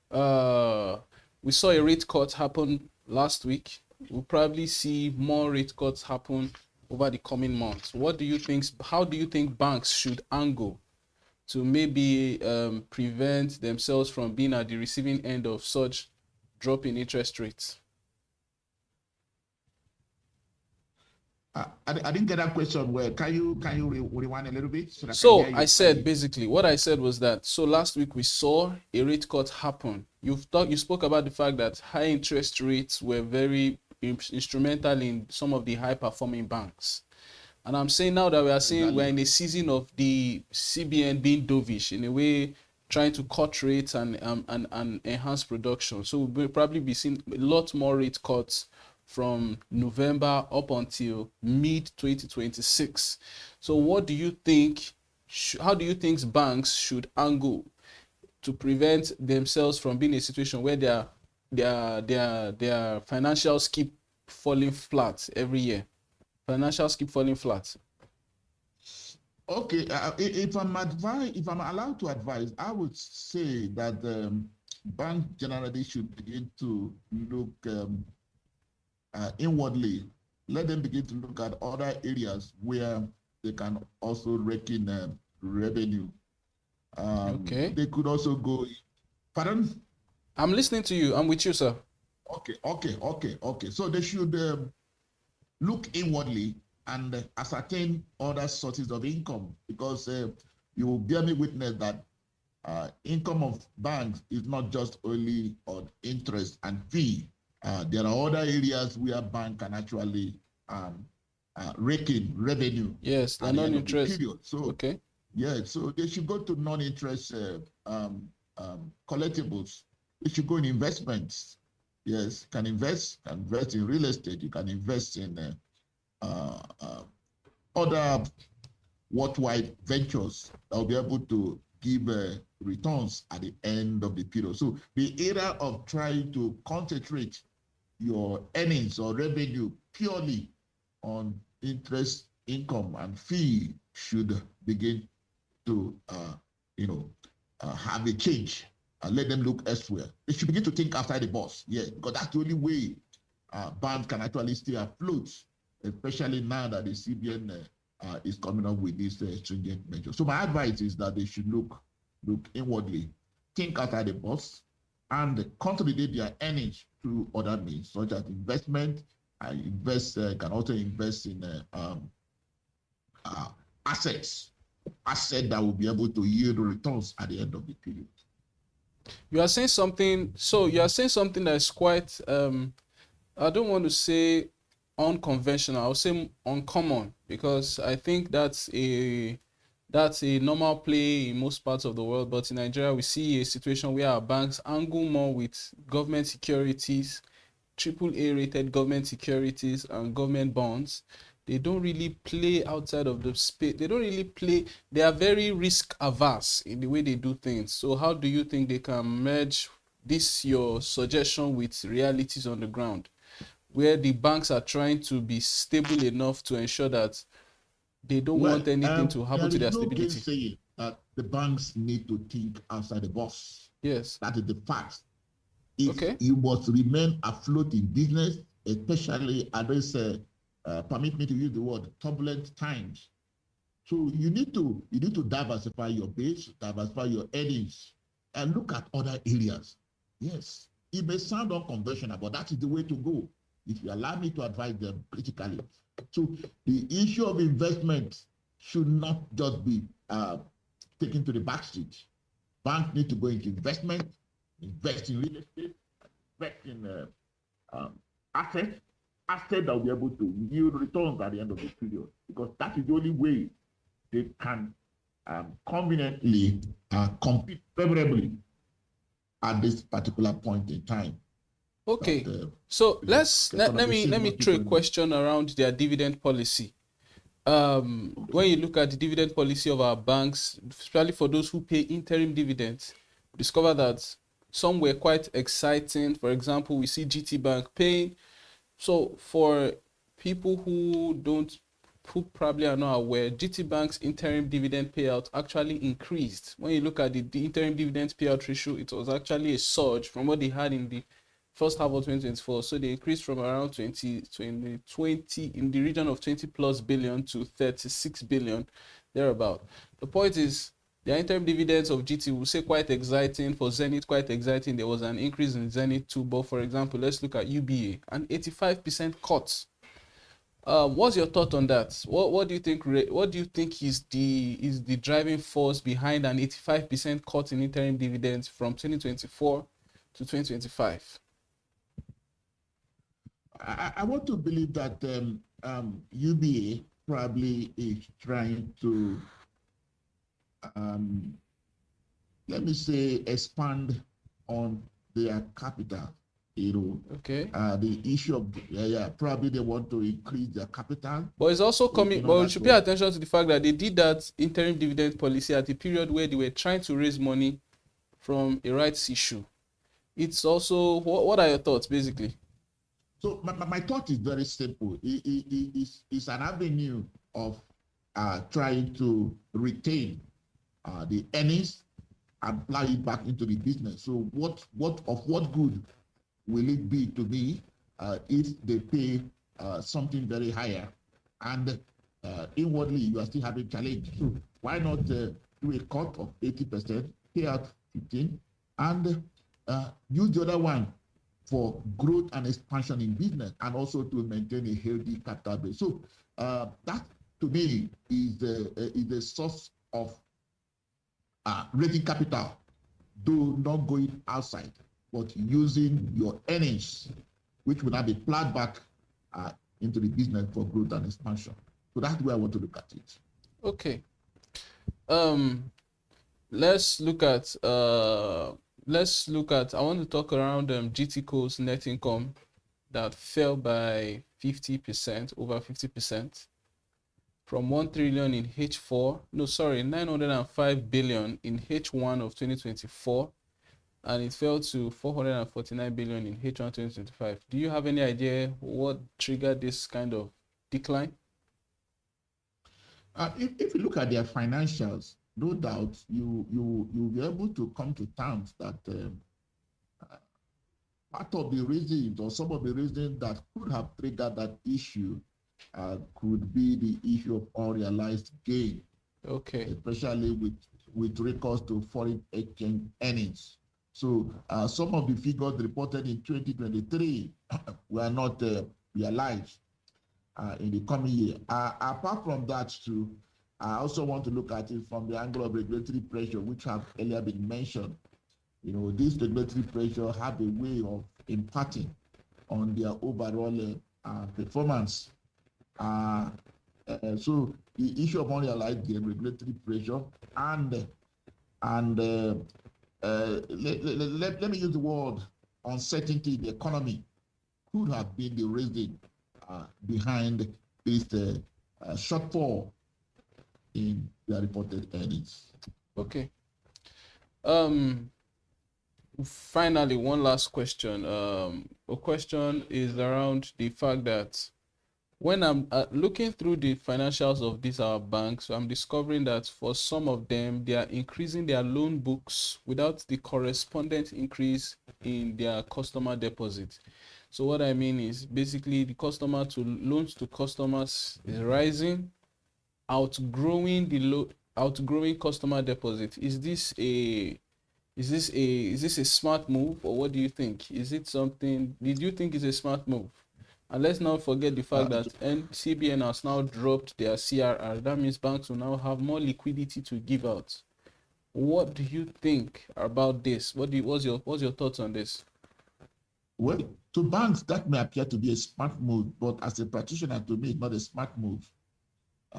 we saw a rate cut happen last week. We'll probably see more rate cuts happen over the coming months. What do you think? How do you think banks should angle to maybe prevent themselves from being at the receiving end of such drop in interest rates? I didn't get that question well. Can you rewind a little bit? So I said basically what I said was that last week we saw a rate cut happen. You spoke about the fact that high interest rates were very instrumental in some of the high performing banks. And I'm saying now that we are saying we're in a season of the CBN being dovish in a way, trying to cut rates and enhance production. So we'll probably be seeing a lot more rate cuts from November up until mid 2026. So what do you think? How do you think banks should angle to prevent themselves from being in a situation where their financials keep falling flat every year? Financials keep falling flat. Okay, if I'm allowed to advise, I would say that banks generally should begin to look inwardly. Let them begin to look at other areas where they can also rake in revenue. Okay. They could also go. Pardon? I'm listening to you. I'm with you, sir. Okay. So they should look inwardly and ascertain other sources of income, because you will bear me witness that income of banks is not just only on interest and fee. There are other areas where bank can actually rake in revenue. Yes, they're non-interest. So okay. Yeah, so they should go to non-interest collectibles. They should go in investments. Yes, can invest in real estate. You can invest in other worthwhile ventures that will be able to give returns at the end of the period. So the area of trying to concentrate your earnings or revenue purely on interest income and fee should begin to have a change and let them look elsewhere. They should begin to think outside the box, because that's the only way banks can actually stay afloat, especially now that the CBN is coming up with these stringent measures. So my advice is that they should look inwardly, think outside the box, and consolidate their earnings through other means, such as investment. Can also invest in assets that will be able to yield returns at the end of the period. You are saying something. So you are saying something that is quite. I don't want to say unconventional. I would say uncommon, because I think that's a normal play in most parts of the world. But in Nigeria, we see a situation where our banks angle more with government securities, AAA rated government securities and government bonds. They don't really play outside of the space. They don't really play. They are very risk averse in the way they do things. So how do you think they can merge this, your suggestion, with realities on the ground, where the banks are trying to be stable enough to ensure that they don't want anything to happen to their stability? There is no saying that the banks need to think outside the box. Yes. That is the fact. If you must remain afloat in business, especially at this, permit me to use the word, turbulent times. So you need to diversify your base, diversify your earnings, and look at other areas. Yes, it may sound unconventional, but that is the way to go, if you allow me to advise them critically. So the issue of investment should not just be taken to the back street. Banks need to go into investment, invest in real estate, invest in assets that will be able to yield returns at the end of the period, because that is the only way they can conveniently compete favorably at this particular point in time. Okay, so let me throw a question around their dividend policy. When you look at the dividend policy of our banks, especially for those who pay interim dividends, discover that some were quite exciting. For example, we see GT Bank paying. So for people who probably are not aware, GT Bank's interim dividend payout actually increased. When you look at the interim dividend payout ratio, it was actually a surge from what they had in the first half of 2024. So they increased from around 20 in the region of 20 plus billion to 36 billion, thereabout. The point is, the interim dividends of GT will say quite exciting. For Zenith, quite exciting. There was an increase in Zenith too. But for example, let's look at UBA, an 85% cut. What's your thought on that? What do you think? What do you think is the driving force behind an 85% cut in interim dividends from 2024 to 2025? I want to believe that UBA probably is trying to, let me say, expand on their capital. Okay. The issue of probably they want to increase their capital. But it's also coming. But we should pay attention to the fact that they did that interim dividend policy at a period where they were trying to raise money from a rights issue. It's also what are your thoughts, basically? So my thought is very simple. It's an avenue of trying to retain the earnings and plow it back into the business. So what good will it be to me if they pay something very higher and inwardly you are still having challenge? So why not do a cut of 80%, pay out 15%, and use the other one for growth and expansion in business, and also to maintain a healthy capital base. So that, to me, is a source of raising capital, though not going outside, but using your earnings, which will now be plowed back into the business for growth and expansion. So that's the way I want to look at it. Okay. Let's look at I want to talk around GTCO's net income that fell by 50%, over 50%, from 1 trillion in H4, 905 billion in H1 of 2024, and it fell to 449 billion in H1 2025. Do you have any idea what triggered this kind of decline? If you look at their financials, no doubt you'll be able to come to terms that part of the reasons or some of the reasons that could have triggered that issue could be the issue of unrealized gain. Okay. Especially with recourse to foreign exchange earnings. So some of the figures reported in 2023 were not realized in the coming year. Apart from that too, I also want to look at it from the angle of regulatory pressure, which have earlier been mentioned. This regulatory pressure have a way of impacting on their overall performance. So the issue of unrealized gain, regulatory pressure, and let me use the word uncertainty in the economy could have been the reason behind this shortfall in their reported earnings. Okay. Finally, one last question. A question is around the fact that when I'm looking through the financials of these our banks, I'm discovering that for some of them, they are increasing their loan books without the correspondent increase in their customer deposit. So what I mean is basically the loans to customers is rising, outgrowing customer deposit. Is this a smart move, or what do you think? Did you think it's a smart move? And let's not forget the fact that CBN has now dropped their CRR. That means banks will now have more liquidity to give out. What do you think about this? What's your thoughts on this? Well, to banks, that may appear to be a smart move, but as a practitioner, to me, it's not a smart move.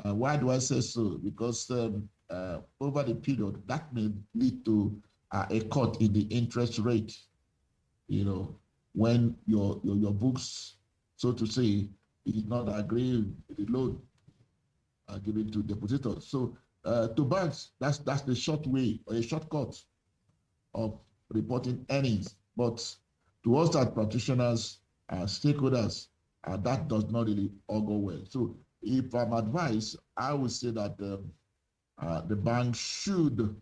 Why do I say so? Because over the period, that may lead to a cut in the interest rate. When your books, so to say, is not agreeing with the loan given to depositors. So to banks, that's the short way or a shortcut of reporting earnings. But to us as practitioners, stakeholders, that does not really all go well. So if I'm advised, I would say that the bank should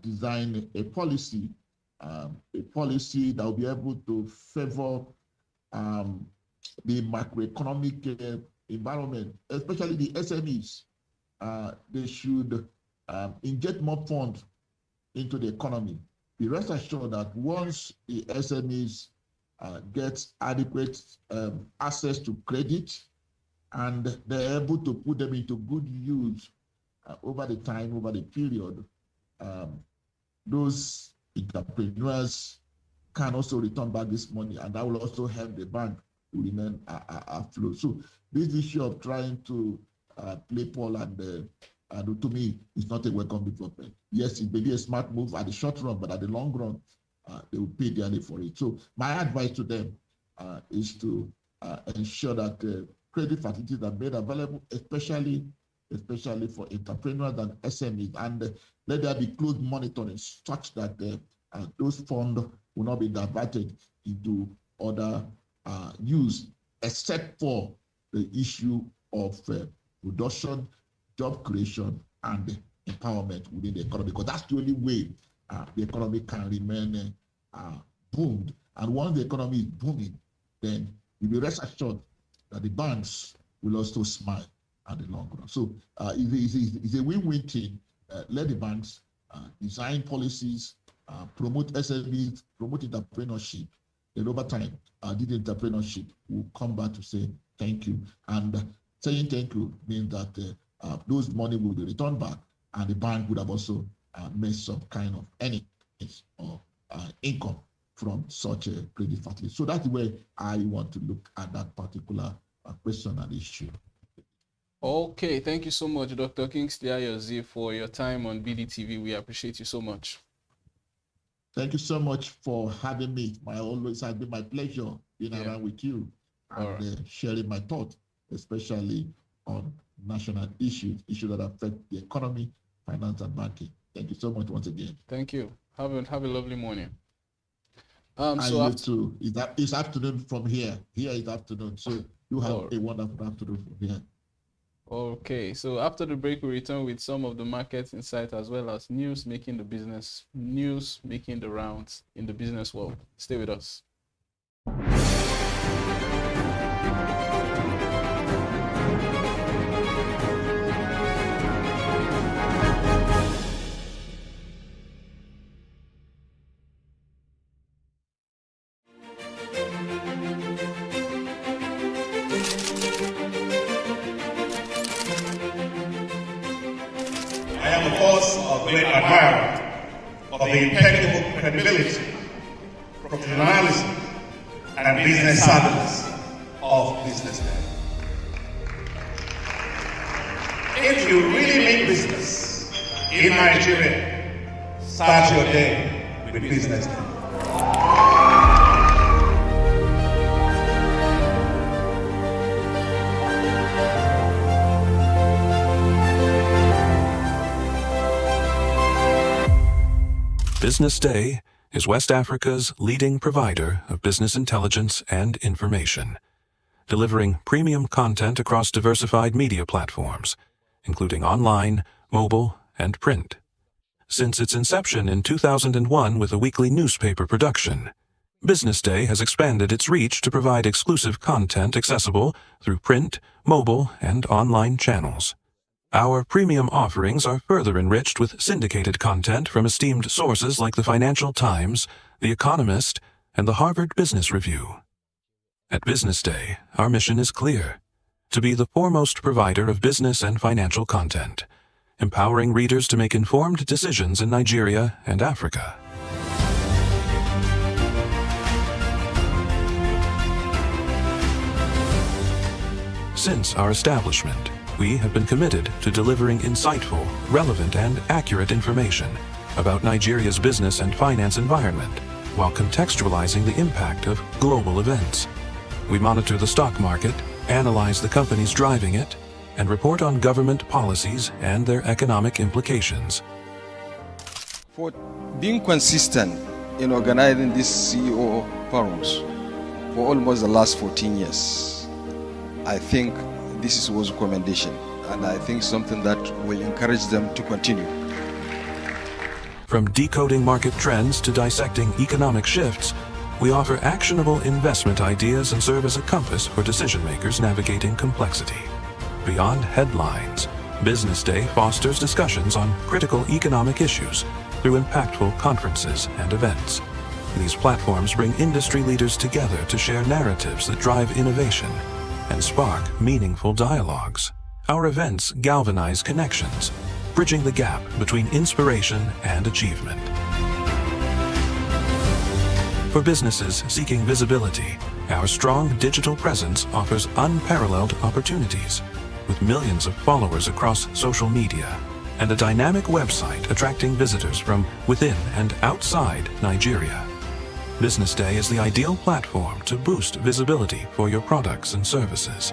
design a policy that will be able to favor the macroeconomic environment, especially the SMEs. They should inject more funds into the economy. Be rest assured that once the SMEs get adequate access to credit and they're able to put them into good use over the period, those entrepreneurs can also return back this money, and that will also help the bank remain afloat. So this issue of trying to play Paul and to me, it's not a welcome development. Yes, it may be a smart move at the short run, but at the long run, they will pay dearly for it. So my advice to them is to ensure that credit facilities are made available, especially for entrepreneurs and SMEs, and let there be close monitoring such that those funds will not be diverted into other use, except for the issue of production, job creation, and empowerment within the economy, because that's the only way the economy can remain boomed. And once the economy is booming, then you will rest assured that the banks will also smile at the long run. So it's a win-win thing. Let the banks design policies, promote SMEs, promote entrepreneurship. And over time, this entrepreneurship will come back to say thank you. And saying thank you means that those money will be returned back, and the bank would have also made some kind of earnings or income from such a credit facility. So that's the way I want to look at that particular question and issue. Okay, thank you so much, Dr. Kingsley Ayozi, for your time on BDTV. We appreciate you so much. Thank you so much for having me. Always has been my pleasure being around with you and sharing my thoughts, especially on national issues that affect the economy, finance, and banking. Thank you so much once again. Thank you. Have a lovely morning. So too. It's afternoon from here. Here is afternoon. So you have a wonderful afternoon from here. Okay, so after the break, we return with some of the market insight as well as news making the rounds in the business world. Stay with us. I am, of course, a great admirer of the impeccable credibility, professionalism, and business savviness of BusinessDay. If you really mean business in Nigeria, start your day with BusinessDay. BusinessDay is West Africa's leading provider of business intelligence and information, delivering premium content across diversified media platforms, including online, mobile, and print. Since its inception in 2001 with a weekly newspaper production, BusinessDay has expanded its reach to provide exclusive content accessible through print, mobile, and online channels. Our premium offerings are further enriched with syndicated content from esteemed sources like the Financial Times, The Economist, and the Harvard Business Review. At BusinessDay, our mission is clear: to be the foremost provider of business and financial content, empowering readers to make informed decisions in Nigeria and Africa. Since our establishment, we have been committed to delivering insightful, relevant, and accurate information about Nigeria's business and finance environment, while contextualizing the impact of global events. We monitor the stock market, analyze the companies driving it, and report on government policies and their economic implications. For being consistent in organizing these CEO forums for almost the last 14 years, I think this is worth commendation, and I think something that will encourage them to continue. From decoding market trends to dissecting economic shifts, we offer actionable investment ideas and serve as a compass for decision makers navigating complexity. Beyond headlines, BusinessDay fosters discussions on critical economic issues through impactful conferences and events. These platforms bring industry leaders together to share narratives that drive innovation and spark meaningful dialogues. Our events galvanize connections, bridging the gap between inspiration and achievement. For businesses seeking visibility, Our strong digital presence offers unparalleled opportunities, with millions of followers across social media and a dynamic website attracting visitors from within and outside Nigeria. Business Day is the ideal platform to boost visibility for your products and services.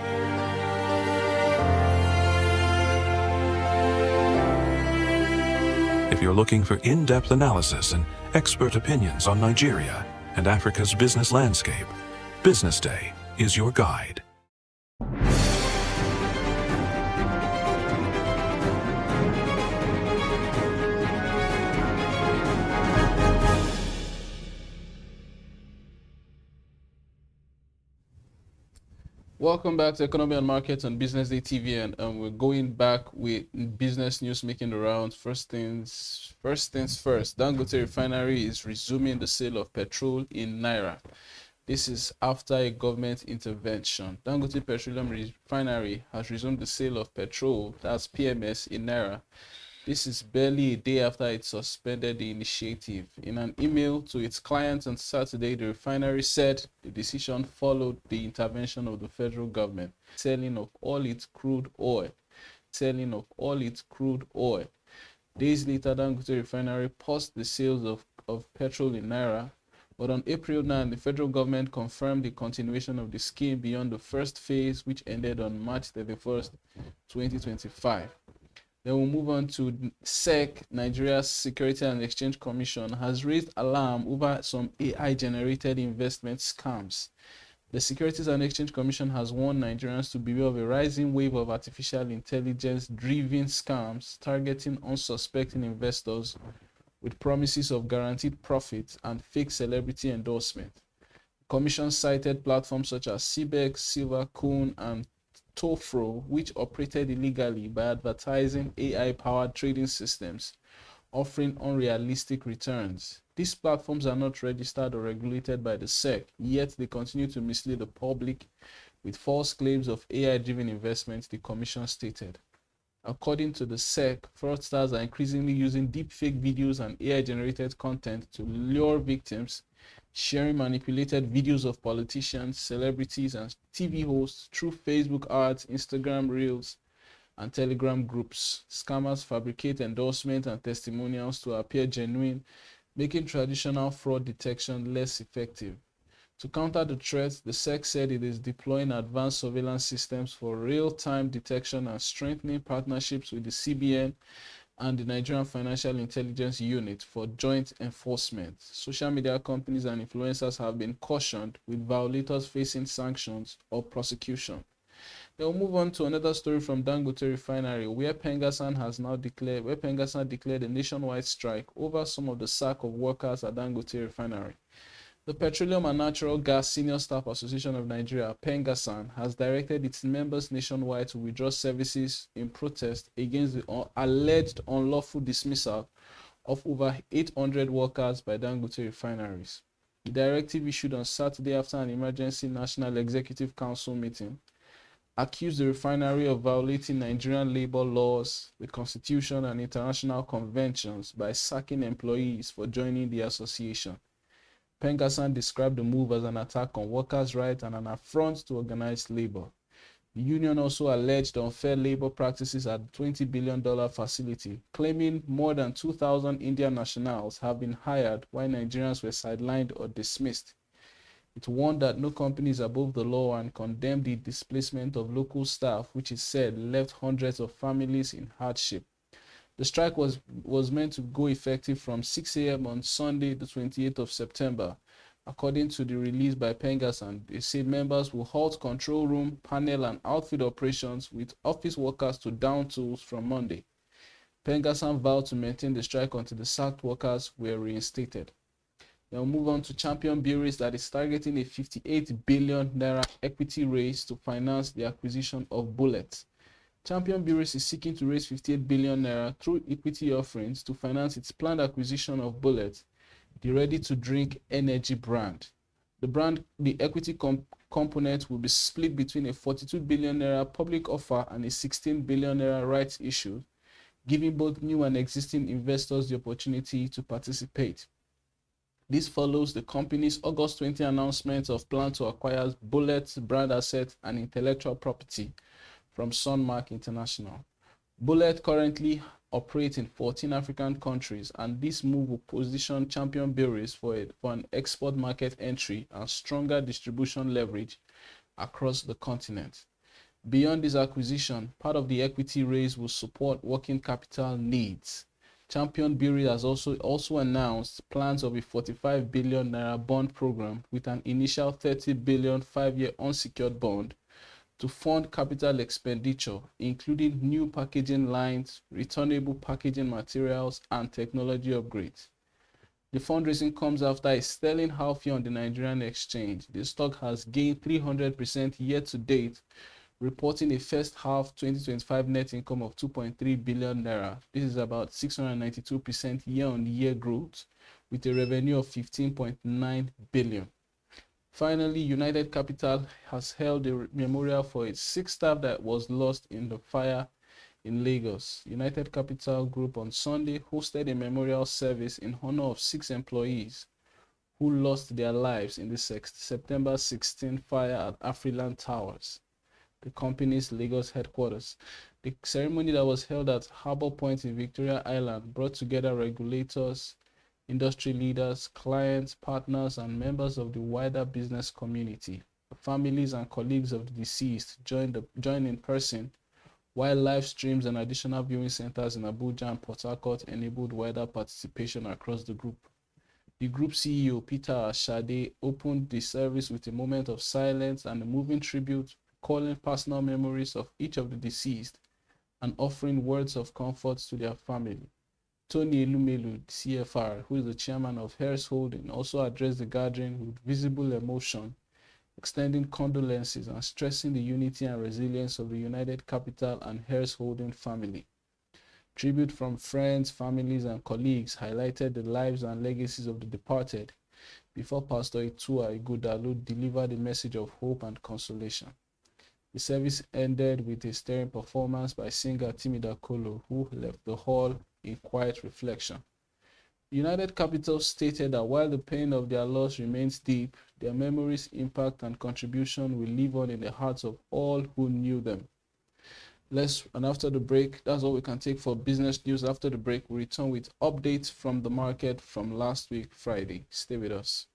If you're looking for in-depth analysis and expert opinions on Nigeria and Africa's business landscape, Business Day is your guide. Welcome back to Economy and Markets on Business Day TV, and we're going back with business news making the rounds. First things first. Dangote Refinery is resuming the sale of petrol in Naira. This is after a government intervention. Dangote Petroleum Refinery has resumed the sale of petrol, that's PMS, in Naira. This is barely a day after it suspended the initiative. In an email to its clients on Saturday, the refinery said the decision followed the intervention of the federal government, selling of all its crude oil. Days later, Dangote Refinery paused the sales of petrol in Naira, but on April 9, the federal government confirmed the continuation of the scheme beyond the first phase, which ended on March 31st, 2025. Then we'll move on to SEC. Nigeria's Security and Exchange Commission has raised alarm over some AI-generated investment scams. The Securities and Exchange Commission has warned Nigerians to beware of a rising wave of artificial intelligence-driven scams targeting unsuspecting investors with promises of guaranteed profits and fake celebrity endorsement. The Commission cited platforms such as CBEX, Silvercoin, and Tofro, which operated illegally by advertising AI-powered trading systems, offering unrealistic returns. These platforms are not registered or regulated by the SEC, yet they continue to mislead the public with false claims of AI-driven investments, the Commission stated. According to the SEC, fraudsters are increasingly using deepfake videos and AI-generated content to lure victims, sharing manipulated videos of politicians, celebrities, and TV hosts through Facebook ads, Instagram Reels, and Telegram groups. Scammers fabricate endorsements and testimonials to appear genuine, making traditional fraud detection less effective. To counter the threat, the SEC said it is deploying advanced surveillance systems for real-time detection and strengthening partnerships with the CBN and the Nigerian Financial Intelligence Unit for joint enforcement. Social media companies and influencers have been cautioned, with violators facing sanctions or prosecution. Then we'll move on to another story from Dangote Refinery, where Pengasan declared a nationwide strike over some of the sack of workers at Dangote Refinery. The Petroleum and Natural Gas Senior Staff Association of Nigeria, Pengasan, has directed its members nationwide to withdraw services in protest against the alleged unlawful dismissal of over 800 workers by Dangote refineries. The directive, issued on Saturday after an emergency National Executive Council meeting, accused the refinery of violating Nigerian labor laws, the Constitution, and international conventions by sacking employees for joining the association. Pengasan described the move as an attack on workers' rights and an affront to organized labor. The union also alleged unfair labor practices at the $20 billion facility, claiming more than 2,000 Indian nationals have been hired while Nigerians were sidelined or dismissed. It warned that no company is above the law and condemned the displacement of local staff, which it said left hundreds of families in hardship. The strike was meant to go effective from 6 a.m. on Sunday, the 28th of September. According to the release by Pengasan, they said members will halt control room, panel, and outfit operations with office workers to down tools from Monday. Pengasan vowed to maintain the strike until the sacked workers were reinstated. Then we'll move on to Champion Breweries, that is targeting a 58 billion naira equity raise to finance the acquisition of Bullet. Champion Breweries is seeking to raise 58 billion naira through equity offerings to finance its planned acquisition of Bullet, the ready-to-drink energy brand. The equity component will be split between a 42 billion naira public offer and a 16 billion naira rights issue, giving both new and existing investors the opportunity to participate. This follows the company's August 20 announcement of plan to acquire Bullet's brand assets and intellectual property from Sunmark International. Bullet currently operates in 14 African countries, and this move will position Champion Breweries for an export market entry and stronger distribution leverage across the continent. Beyond this acquisition, part of the equity raise will support working capital needs. Champion Breweries has also announced plans of a 45 billion naira bond program with an initial 30 billion 5-year unsecured bond to fund capital expenditure, including new packaging lines, returnable packaging materials, and technology upgrades. The fundraising comes after a sterling half year on the Nigerian exchange. The stock has gained 300% year to date, reporting a first half 2025 net income of 2.3 billion naira. This is about 692% year-on-year growth, with a revenue of 15.9 billion. Finally, United Capital has held a memorial for its 6 staff that was lost in the fire in Lagos. United Capital Group on Sunday hosted a memorial service in honor of 6 employees who lost their lives in the September 16 fire at Afriland Towers, the company's Lagos headquarters. The ceremony that was held at Harbour Point in Victoria Island brought together regulators, industry leaders, clients, partners, and members of the wider business community. The families and colleagues of the deceased joined in person, while live streams and additional viewing centers in Abuja and Port Harcourt enabled wider participation across the group. The group CEO, Peter Ashade, opened the service with a moment of silence and a moving tribute, calling personal memories of each of the deceased and offering words of comfort to their family. Tony Elumelu, CFR, who is the chairman of Harris Holding, also addressed the gathering with visible emotion, extending condolences and stressing the unity and resilience of the United Capital and Harris Holding family. Tribute from friends, families, and colleagues highlighted the lives and legacies of the departed before Pastor Itua Ighodalo delivered a message of hope and consolation. The service ended with a stirring performance by singer Timida Kolo, who left the hall in quiet reflection. United Capital stated that while the pain of their loss remains deep, their memories, impact, and contribution will live on in the hearts of all who knew them. And after the break, that's all we can take for business news. After the break, we return with updates from the market from last week, Friday. Stay with us.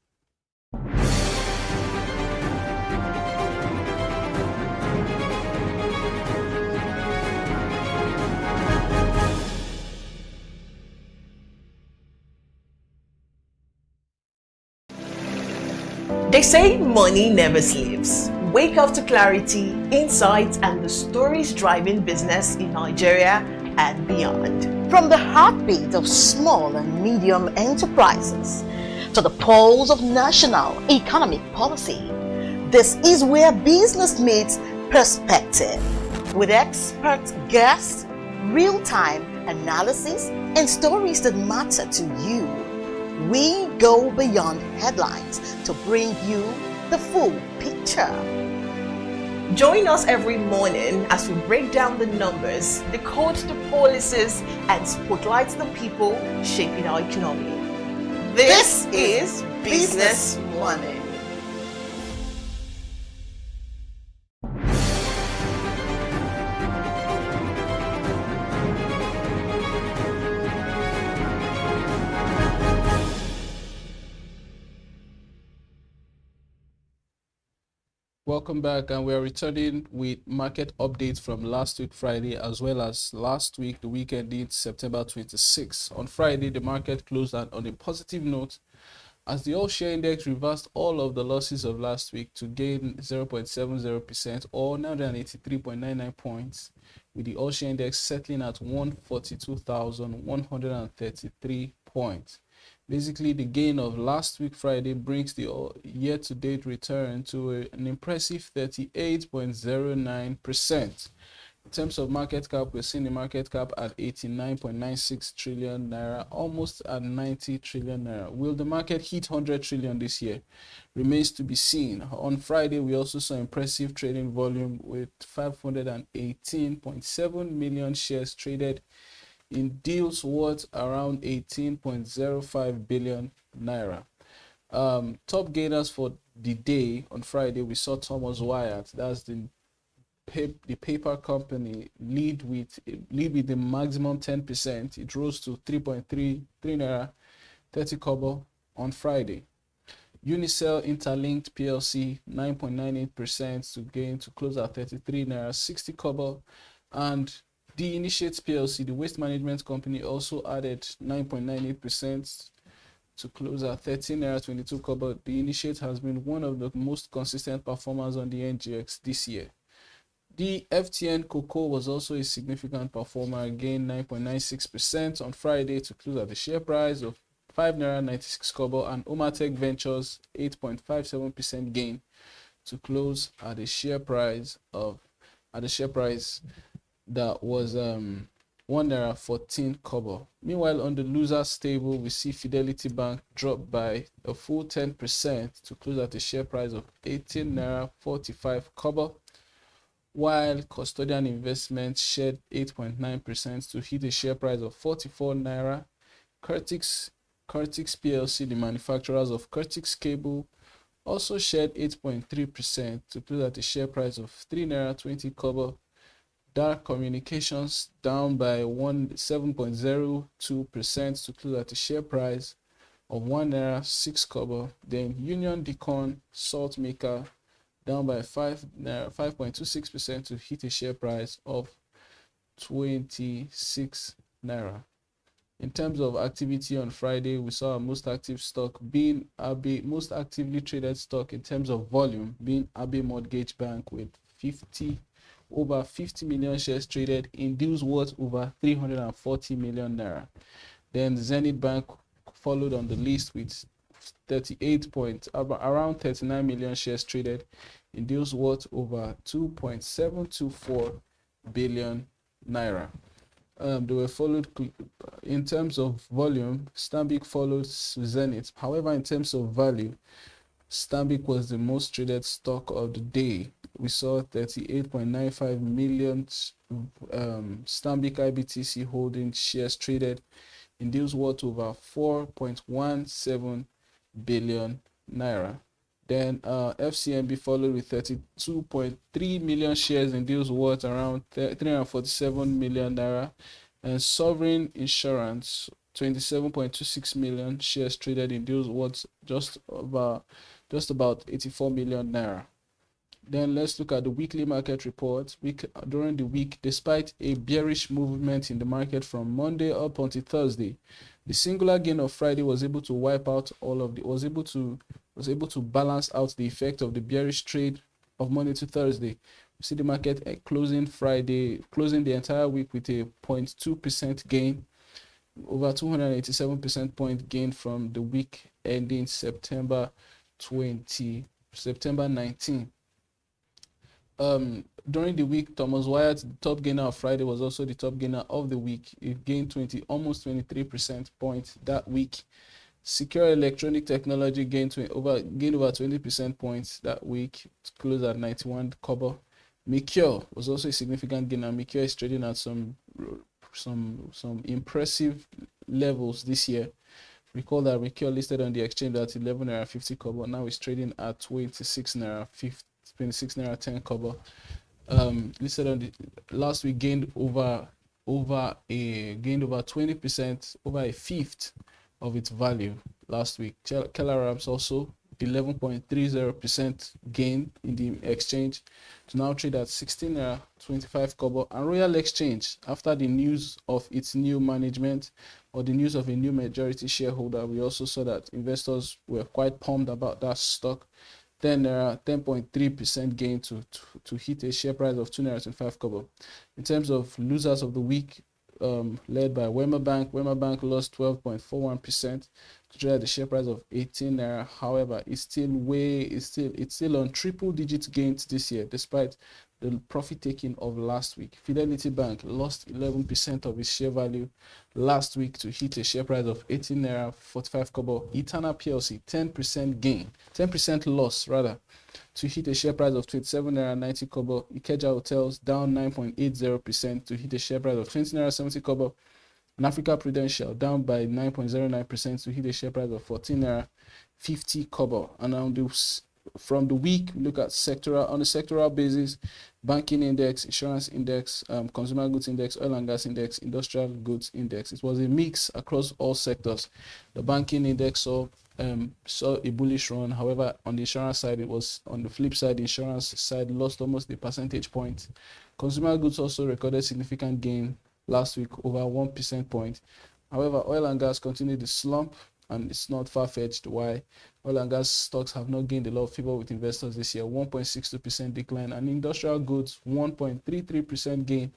They say money never sleeps. Wake up to clarity, insights, and the stories driving business in Nigeria and beyond. From the heartbeat of small and medium enterprises to the pulse of national economic policy, this is where business meets perspective. With expert guests, real-time analysis, and stories that matter to you. We go beyond headlines to bring you the full picture. Join us every morning as we break down the numbers, decode the policies, and spotlight the people shaping our economy. This is Business Money. Welcome back, and we are returning with market updates from last week Friday as well as last week, the weekend in September 26. On Friday, the market closed on a positive note as the all-share index reversed all of the losses of last week to gain 0.70% or 983.99 points, with the all-share index settling at 142,133 points. Basically, the gain of last week Friday brings the year-to-date return to an impressive 38.09%. In terms of market cap, we're seeing the market cap at 89.96 trillion naira, almost at 90 trillion naira. Will the market hit 100 trillion this year? Remains to be seen. On Friday, we also saw impressive trading volume with 518.7 million shares traded in deals worth around 18.05 billion naira. Top gainers for the day on Friday, we saw Thomas Wyatt. That's the paper company lead with the maximum 10%. It rose to 3.33 naira 30 kobo on Friday. Unicell Interlinked PLC 9.98% to gain to close at 33 naira 60 kobo, and the Initiates PLC, the waste management company, also added 9.98% to close at 13 naira 22 kobo. The Initiate has been one of the most consistent performers on the NGX this year. The FTN Cocoa was also a significant performer, gained 9.96% on Friday to close at the share price of 5 naira 96 kobo, and Omatech Ventures 8.57% gain to close at the share price that was 1 naira 14 kobo. Meanwhile, on the losers table, we see Fidelity Bank drop by a full 10% to close at a share price of 18 naira 45 kobo, while Custodian Investments shed 8.9% to hit a share price of 44 naira. Curtix PLC, the manufacturers of Curtix Cable, also shed 8.3% to close at a share price of 3 naira 20 kobo. Dark Communications down by 7.02% to close at a share price of 1 naira 6 kobo. Then Union Decon Salt Maker down by 5.26% to hit a share price of 26 naira. In terms of activity on Friday, we saw our most active stock being most actively traded stock in terms of volume being Abbey Mortgage Bank with over 50 million shares traded in deals worth over 340 million naira. Then Zenith Bank followed on the list with around 39 million shares traded in deals worth over 2.724 billion naira. They were followed in terms of volume. Stanbic followed Zenith. However, in terms of value, Stanbic was the most traded stock of the day. We saw 38.95 million Stanbic IBTC holding shares traded in deals worth over 4.17 billion naira. Then FCMB followed with 32.3 million shares in deals worth around 347 million naira, and Sovereign Insurance 27.26 million shares traded in deals worth just about 84 million naira. Then let's look at the weekly market report. During the week, despite a bearish movement in the market from Monday up until Thursday, the singular gain of Friday was able to wipe out was able to balance out the effect of the bearish trade of Monday to Thursday. We see the market closing the entire week with a 0.2% gain, over 287% point gain from the week ending September 19. During the week, Thomas Wyatt, the top gainer of Friday, was also the top gainer of the week. It gained almost 23% points that week. Secure Electronic Technology gained over 20% points that week, to close at 91 kobo. Mikio was also a significant gainer. Mikio is trading at some impressive levels this year. Recall that Mikio listed on the exchange at 11 naira 50 kobo. Now it's trading at 26 naira 10 kobo. Listed on the last week, gained over 20%, over a fifth of its value last week. Keller Rams also 11.30% gain in the exchange to now trade at 16 naira 25 kobo. And Royal Exchange, after the news of its new management or the news of a new majority shareholder, we also saw that investors were quite pumped about that stock. 10.3% gain to hit a share price of 2 naira 25 kobo. In terms of losers of the week, led by Wema Bank. Wema Bank lost 12.41% to trade at the share price of 18 naira. However, it's still on triple digit gains this year, despite the profit taking of last week. Fidelity Bank lost 11% of its share value last week to hit a share price of 18 naira 45 kobo. Etana PLC 10% loss rather, to hit a share price of 27 naira 90 kobo. Ikeja Hotels down 9.80% to hit a share price of 20 naira 70 kobo. And Africa Prudential down by 9.09% to hit a share price of 14 naira 50 kobo. And from the week, we look at on a sectoral basis: banking index, insurance index, consumer goods index, oil and gas index, industrial goods index. It was a mix across all sectors. The banking index saw a bullish run. However, on the insurance side, it was on the flip side. The insurance side lost almost a percentage point. Consumer goods also recorded significant gain last week, over 1% point. However, oil and gas continued to slump, and it's not far-fetched why oil and gas stocks have not gained a lot of favor with investors this year. 1.62% decline, and industrial goods 1.33% gain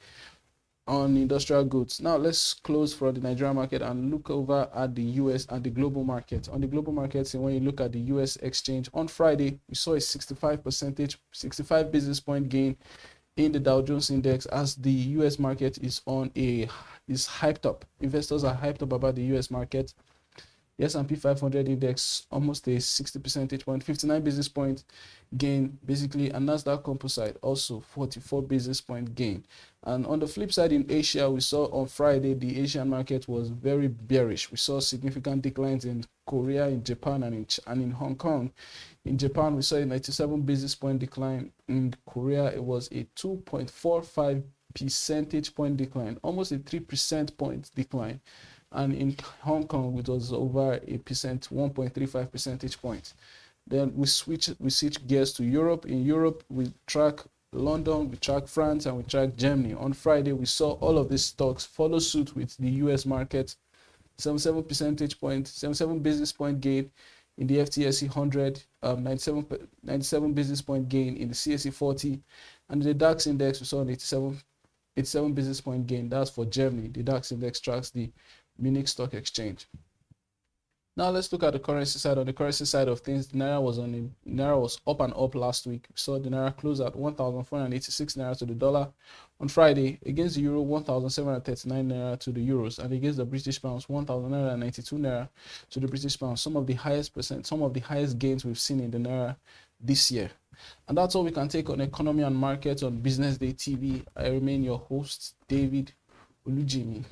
on industrial goods. Now let's close for the Nigerian market and look over at the US and the global market. On the global markets, and when you look at the US exchange on Friday, we saw a 65 basis point gain in the Dow Jones index, as the US market is hyped up. Investors are hyped up about the US market. The S&P 500 index almost a 60 percentage point, 59 basis point gain basically, and Nasdaq Composite also 44 basis point gain. And on the flip side, in Asia, we saw on Friday the Asian market was very bearish. We saw significant declines in Korea, in Japan, and in Hong Kong. In Japan, we saw a 97 basis point decline. In Korea, it was a 2.45 percentage point decline, almost a 3% point decline. And in Hong Kong, it was over 1.35 percentage points. Then we switch gears to Europe. In Europe, we track London, we track France, and we track Germany. On Friday, we saw all of these stocks follow suit with the US market. 77 basis point gain in the FTSE 100, 97 basis point gain in the CAC 40, and the DAX index we saw an 87 basis point gain. That's for Germany. The DAX index tracks the Munich Stock Exchange. Now let's look at the currency side. On the currency side of things, the Naira was up and up last week. We saw the Naira close at 1,486 Naira to the dollar on Friday, against the Euro 1,739 Naira to the Euros, and against the British Pounds 1,992 Naira to the British Pound. Some of the highest gains we've seen in the Naira this year. And that's all we can take on economy and markets on Business Day TV. I remain your host, David Olujimi.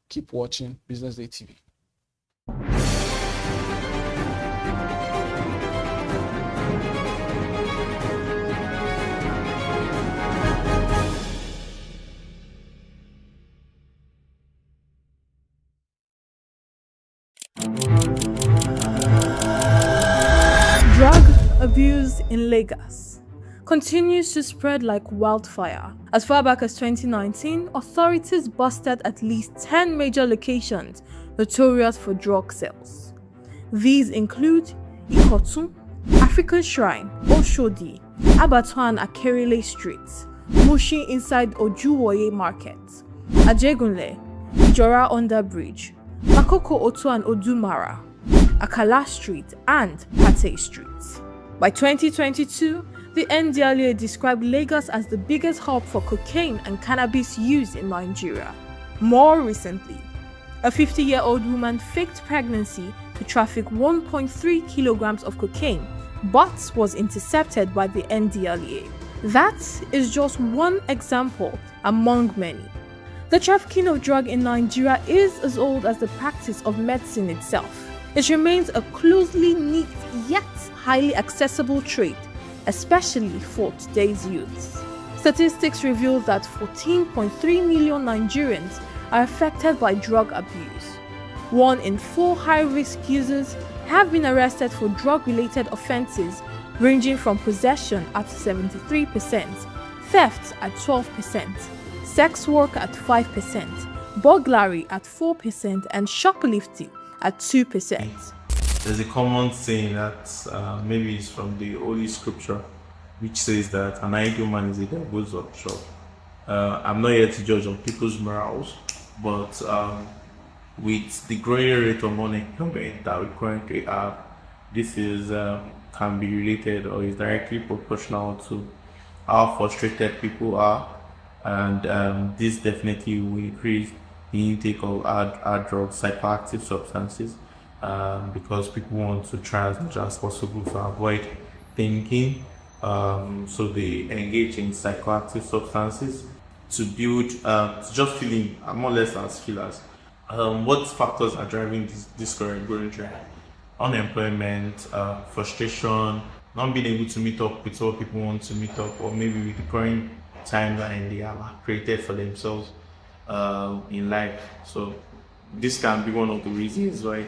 Keep watching Business Day TV. Drug abuse in Lagos continues to spread like wildfire. As far back as 2019, authorities busted at least 10 major locations notorious for drug sales. These include Ikotun, African Shrine, Oshodi, Abattoir and Akerele Streets, Mushin inside Ojuwoye Market, Ajegunle, Ijora Underbridge, Makoko Otu and Odumara, Akala Street, and Pate Street. By 2022, the NDLEA described Lagos as the biggest hub for cocaine and cannabis use in Nigeria. More recently, a 50-year-old woman faked pregnancy to traffic 1.3 kilograms of cocaine, but was intercepted by the NDLEA. That is just one example among many. The trafficking of drugs in Nigeria is as old as the practice of medicine itself. It remains a closely knit yet highly accessible trade, especially for today's youths. Statistics reveal that 14.3 million Nigerians are affected by drug abuse. 1 in 4 high-risk users have been arrested for drug-related offenses, ranging from possession at 73%, theft at 12%, sex work at 5%, burglary at 4%, and shoplifting at 2%. There's a common saying that maybe it's from the Holy Scripture, which says that an idle man is a devil's workshop. I'm not here to judge on people's morals, but with the growing rate of unemployment that we currently have, this is can be related or is directly proportional to how frustrated people are, and this definitely will increase the intake of hard drugs, psychoactive substances, because people want to try as much as possible to avoid thinking, so they engage in psychoactive substances to build, to just feeling more or less as fillers, What factors are driving this current growing trend? Unemployment, frustration, not being able to meet up with what people want to meet up, or maybe with the current timeline they have created for themselves in life. So this can be one of the reasons why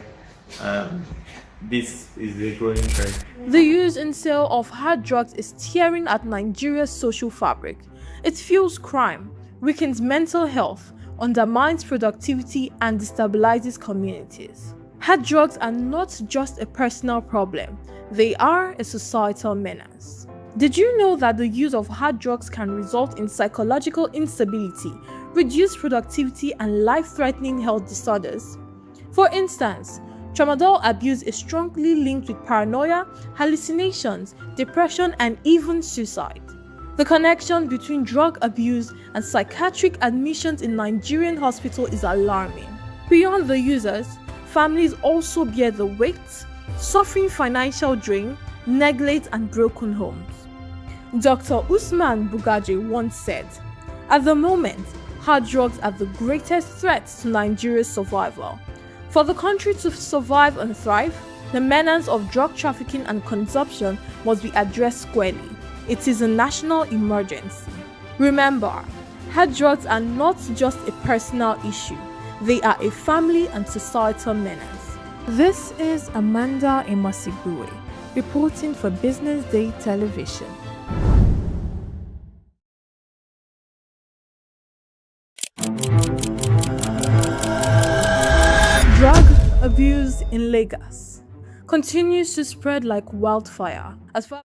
this is a growing trend. The use and sale of hard drugs is tearing at Nigeria's social fabric. It fuels crime, weakens mental health, undermines productivity, and destabilizes communities. Hard drugs are not just a personal problem, they are a societal menace. Did you know that the use of hard drugs can result in psychological instability, reduced productivity, and life-threatening health disorders? For instance, tramadol abuse is strongly linked with paranoia, hallucinations, depression, and even suicide. The connection between drug abuse and psychiatric admissions in Nigerian hospitals is alarming. Beyond the users, families also bear the weight, suffering financial drain, neglect, and broken homes. Dr. Usman Bugaji once said, "At the moment, hard drugs are the greatest threat to Nigeria's survival. For the country to survive and thrive, the menace of drug trafficking and consumption must be addressed squarely. It is a national emergency." Remember, hard drugs are not just a personal issue, they are a family and societal menace. This is Amanda Emasibue, reporting for Business Day Television. Drug abuse in Lagos continues to spread like wildfire. As far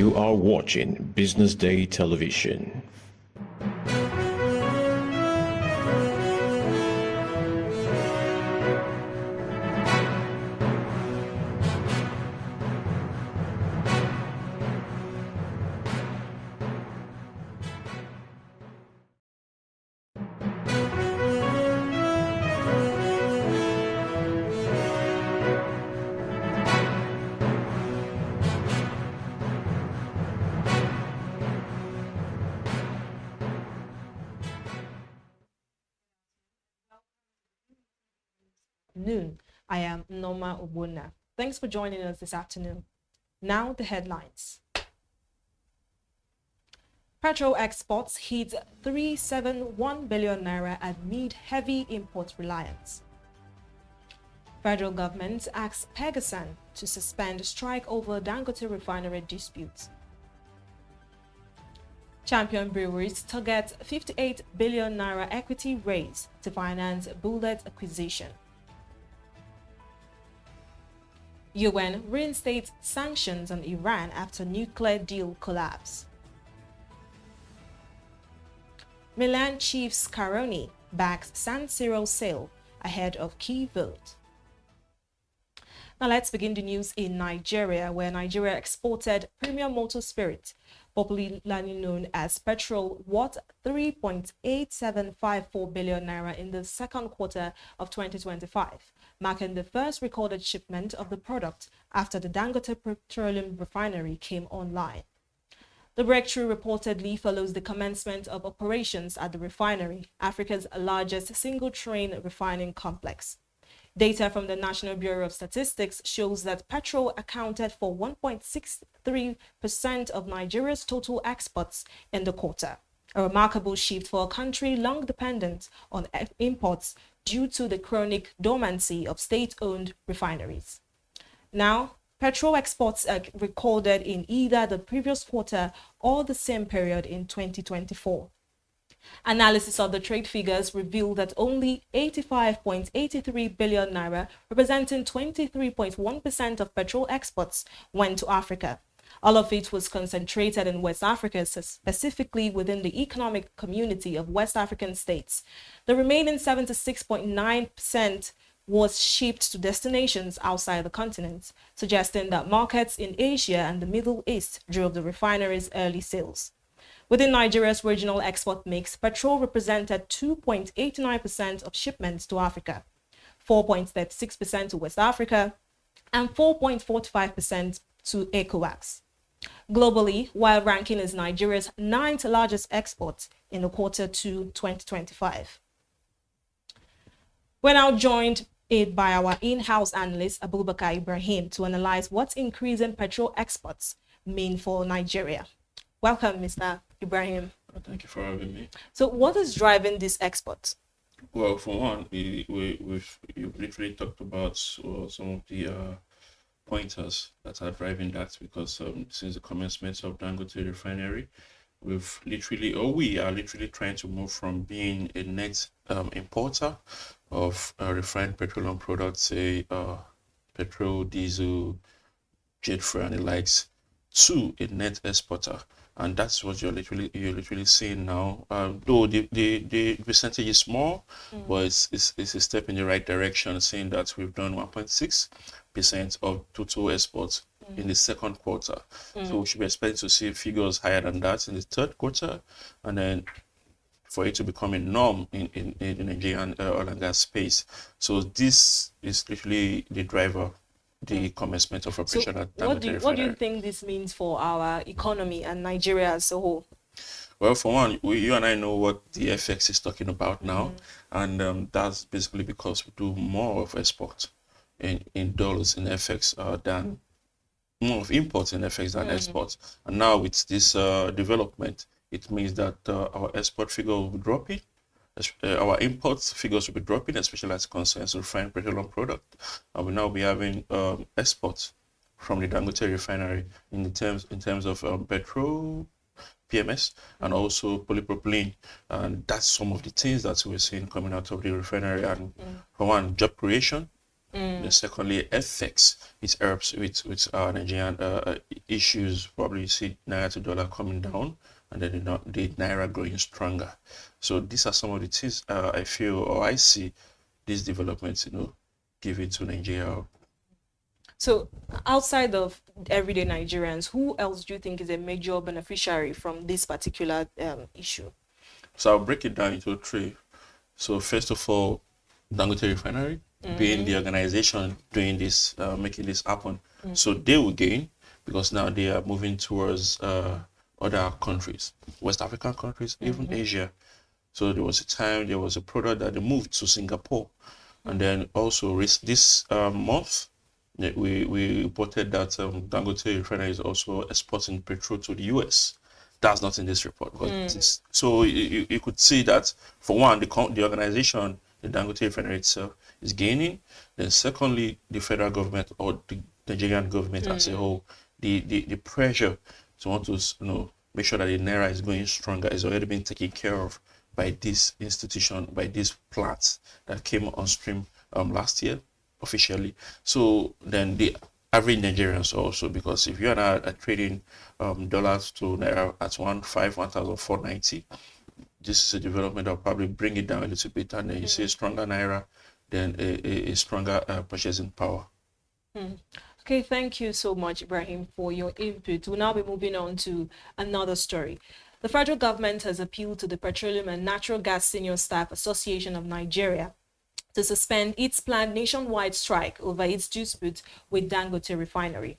You are watching Business Day Television. Noon. I am Norma Obuna. Thanks for joining us this afternoon. Now the headlines. Petrol exports hit 371 billion naira amid heavy import reliance. Federal government asks Pegasan to suspend strike over Dangote refinery disputes. Champion Breweries targets 58 billion naira equity raise to finance bullet acquisition. UN reinstates sanctions on Iran after nuclear deal collapse. Milan Chiefs Caroni backs San Siro sale ahead of key vote. Now let's begin the news in Nigeria, where Nigeria exported premium motor spirit, popularly known as petrol, worth 3.8754 billion naira in the second quarter of 2025, marking the first recorded shipment of the product after the Dangote Petroleum Refinery came online. The breakthrough reportedly follows the commencement of operations at the refinery, Africa's largest single-train refining complex. Data from the National Bureau of Statistics shows that petrol accounted for 1.63% of Nigeria's total exports in the quarter, a remarkable shift for a country long dependent on imports due to the chronic dormancy of state-owned refineries. Now, petrol exports are recorded in either the previous quarter or the same period in 2024. Analysis of the trade figures revealed that only 85.83 billion naira, representing 23.1% of petrol exports, went to Africa. All of it was concentrated in West Africa, specifically within the economic community of West African states. The remaining 76.9% was shipped to destinations outside the continent, suggesting that markets in Asia and the Middle East drove the refinery's early sales. Within Nigeria's regional export mix, petrol represented 2.89% of shipments to Africa, 4.36% to West Africa, and 4.45% to ECOWAS. Globally, while ranking as Nigeria's 9th largest export in the quarter 2 2025. We're now joined by our in-house analyst, Abubakar Ibrahim, to analyze what increasing petrol exports mean for Nigeria. Welcome, Mr. Ibrahim. Thank you for having me. So what is driving this export? Well, for one, you've literally talked about some of the pointers that are driving that, because since the commencement of Dangote refinery, we are literally trying to move from being a net importer of refined petroleum products, say petrol, diesel, jet fuel and the likes, to a net exporter. And that's what you're literally seeing now. Though the percentage is small, but it's a step in the right direction, saying that we've done 1.6% of total exports in the second quarter. So we should be expecting to see figures higher than that in the third quarter, and then for it to become a norm in Nigerian oil and gas space. So this is literally the driver, the commencement of operation at Dangote refinery. What do you think this means for our economy and Nigeria as a whole? Well, for one, you and I know what the FX is talking about now, and that's basically because we do more of export in dollars in FX than more of imports in FX than exports. And now with this development, it means that our export figure will be dropping. Our imports figures will be dropping, especially as concerns refined petroleum product. And we'll now be having exports from the Dangote refinery in terms of petrol, PMS, and also polypropylene. And that's some of the things that we're seeing coming out of the refinery. And for one, job creation, Then secondly, FX, it helps with Nigerian issues. Probably you see Naira to dollar coming down, and then the Naira growing stronger. So these are some of the things I feel, or I see these developments, giving to Nigeria. So outside of everyday Nigerians, who else do you think is a major beneficiary from this particular issue? So I'll break it down into three. So first of all, Dangote Refinery, being the organization doing this, making this happen. So they will gain because now they are moving towards other countries, West African countries, even Asia. So there was a product that they moved to Singapore. And then also this month, we reported that Dangote Refinery is also exporting petrol to the US. That's not in this report. So you could see that, for one, the organization, the Dangote Refinery itself, is gaining. Then secondly, the federal government or the Nigerian government as a whole, the pressure to want to make sure that the Naira is going stronger is already being taken care of by this institution, by these plants that came on stream last year officially. So then the average Nigerians also, because if you and I are trading dollars to Naira at 1,490, this is a development that will probably bring it down a little bit, and then you see a stronger Naira, then a stronger purchasing power. Okay, thank you so much, Ibrahim, for your input. We'll now be moving on to another story. The federal government has appealed to the Petroleum and Natural Gas Senior Staff Association of Nigeria to suspend its planned nationwide strike over its dispute with Dangote Refinery.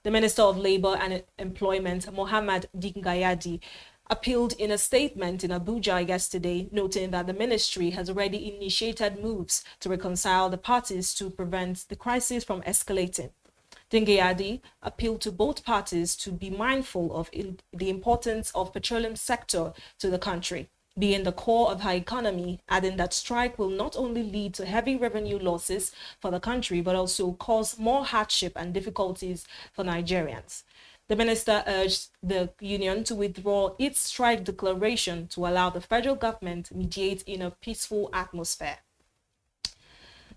The Minister of Labour and Employment, Mohammed Dingayadi, appealed in a statement in Abuja yesterday, noting that the ministry has already initiated moves to reconcile the parties to prevent the crisis from escalating. Dingayadi appealed to both parties to be mindful of the importance of petroleum sector to the country, being the core of our economy, adding that strike will not only lead to heavy revenue losses for the country, but also cause more hardship and difficulties for Nigerians. The minister urged the union to withdraw its strike declaration to allow the federal government to mediate in a peaceful atmosphere.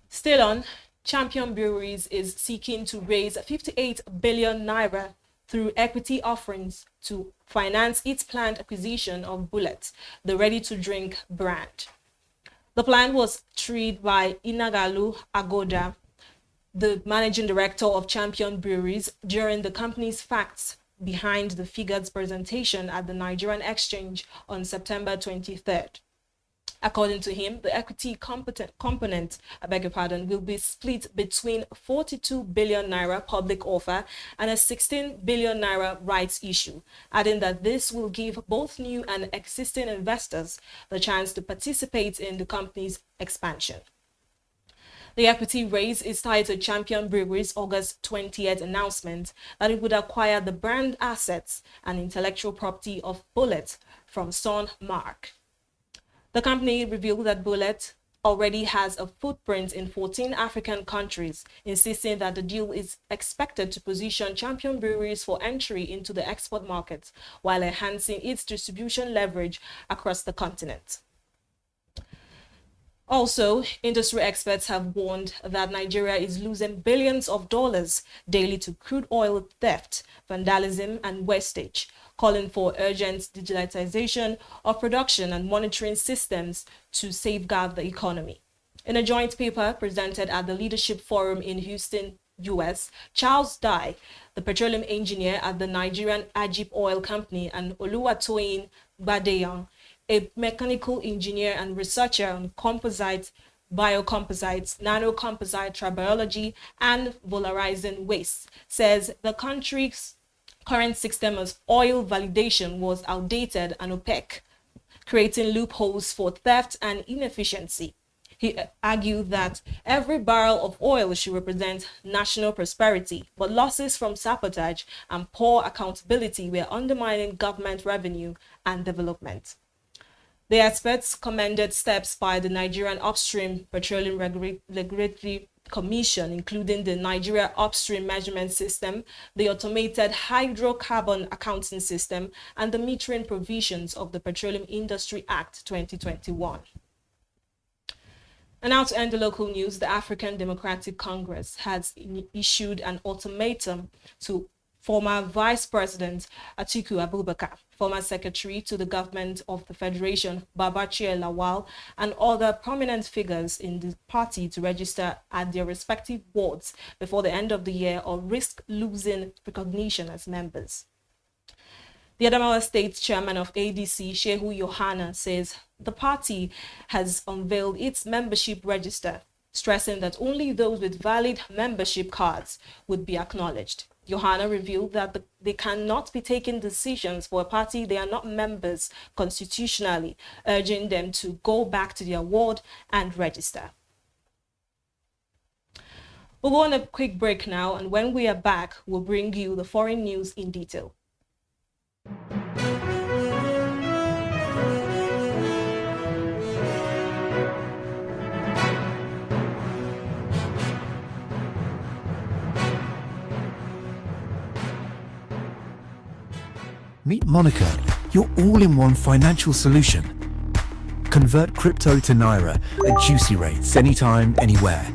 Still on, Champion Breweries is seeking to raise 58 billion naira through equity offerings to finance its planned acquisition of Bullet, the ready-to-drink brand. The plan was treated by Inagalu Agoda, the managing director of Champion Breweries, during the company's facts behind the figures presentation at the Nigerian Exchange on September 23rd. According to him, the equity component, will be split between 42 billion naira public offer and a 16 billion naira rights issue, adding that this will give both new and existing investors the chance to participate in the company's expansion. The equity raise is tied to Champion Brewery's August 20th announcement that it would acquire the brand assets and intellectual property of Bullet from Son Mark. The company revealed that Bullet already has a footprint in 14 African countries, insisting that the deal is expected to position Champion Breweries for entry into the export market while enhancing its distribution leverage across the continent. Also, industry experts have warned that Nigeria is losing billions of dollars daily to crude oil theft, vandalism, and wastage, calling for urgent digitalization of production and monitoring systems to safeguard the economy. In a joint paper presented at the Leadership Forum in Houston, US, Charles Dye, the petroleum engineer at the Nigerian Ajib Oil Company, and Oluwatoyin Badeyan, a mechanical engineer and researcher on composites, biocomposites, nanocomposite tribology, and volarizing waste, says the country's current system of oil validation was outdated and opaque, creating loopholes for theft and inefficiency. He argued that every barrel of oil should represent national prosperity, but losses from sabotage and poor accountability were undermining government revenue and development. The experts commended steps by the Nigerian Upstream Petroleum Regulatory Commission, including the Nigeria Upstream Measurement System, the Automated Hydrocarbon Accounting System, and the metering provisions of the Petroleum Industry Act 2021. And now to end the local news, the African Democratic Congress has issued an ultimatum to former Vice President Atiku Abubakar, former Secretary to the Government of the Federation Babachir Lawal, and other prominent figures in the party to register at their respective boards before the end of the year or risk losing recognition as members. The Adamawa State Chairman of ADC, Shehu Yohana, says the party has unveiled its membership register, stressing that only those with valid membership cards would be acknowledged. Yohana revealed that they cannot be taking decisions for a party they are not members constitutionally, urging them to go back to their ward and register. We'll go on a quick break now, and when we are back, we'll bring you the foreign news in detail. Meet Monica, your all-in-one financial solution. Convert crypto to Naira at juicy rates anytime, anywhere.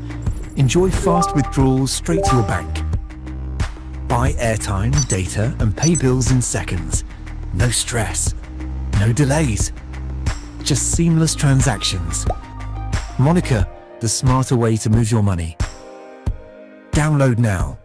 Enjoy fast withdrawals straight to your bank. Buy airtime, data, and pay bills in seconds. No stress, no delays, just seamless transactions. Monica, the smarter way to move your money. Download now.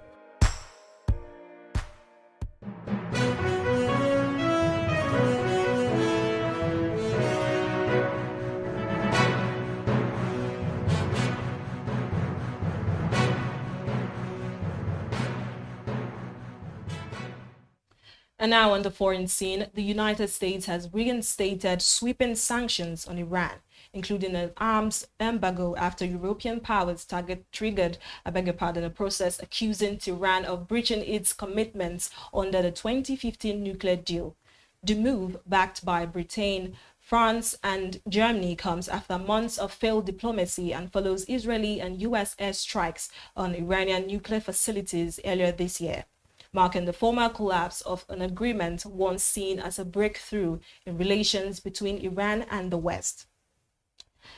And now on the foreign scene, the United States has reinstated sweeping sanctions on Iran, including an arms embargo after European powers triggered a process accusing Tehran of breaching its commitments under the 2015 nuclear deal. The move, backed by Britain, France, and Germany, comes after months of failed diplomacy and follows Israeli and US airstrikes on Iranian nuclear facilities earlier this year, marking the formal collapse of an agreement once seen as a breakthrough in relations between Iran and the West.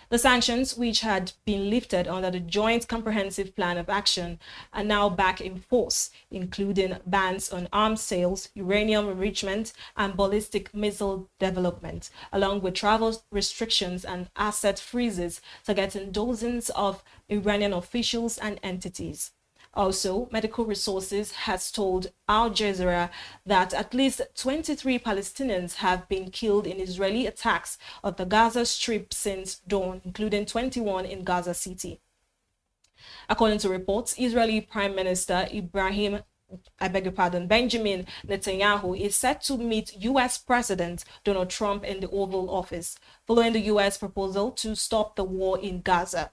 The sanctions, which had been lifted under the Joint Comprehensive Plan of Action, are now back in force, including bans on arms sales, uranium enrichment, and ballistic missile development, along with travel restrictions and asset freezes targeting dozens of Iranian officials and entities. Also, medical resources has told Al Jazeera that at least 23 Palestinians have been killed in Israeli attacks on the Gaza Strip since dawn, including 21 in Gaza City. According to reports, Israeli Prime Minister Benjamin Netanyahu is set to meet U.S. President Donald Trump in the Oval Office, following the U.S. proposal to stop the war in Gaza.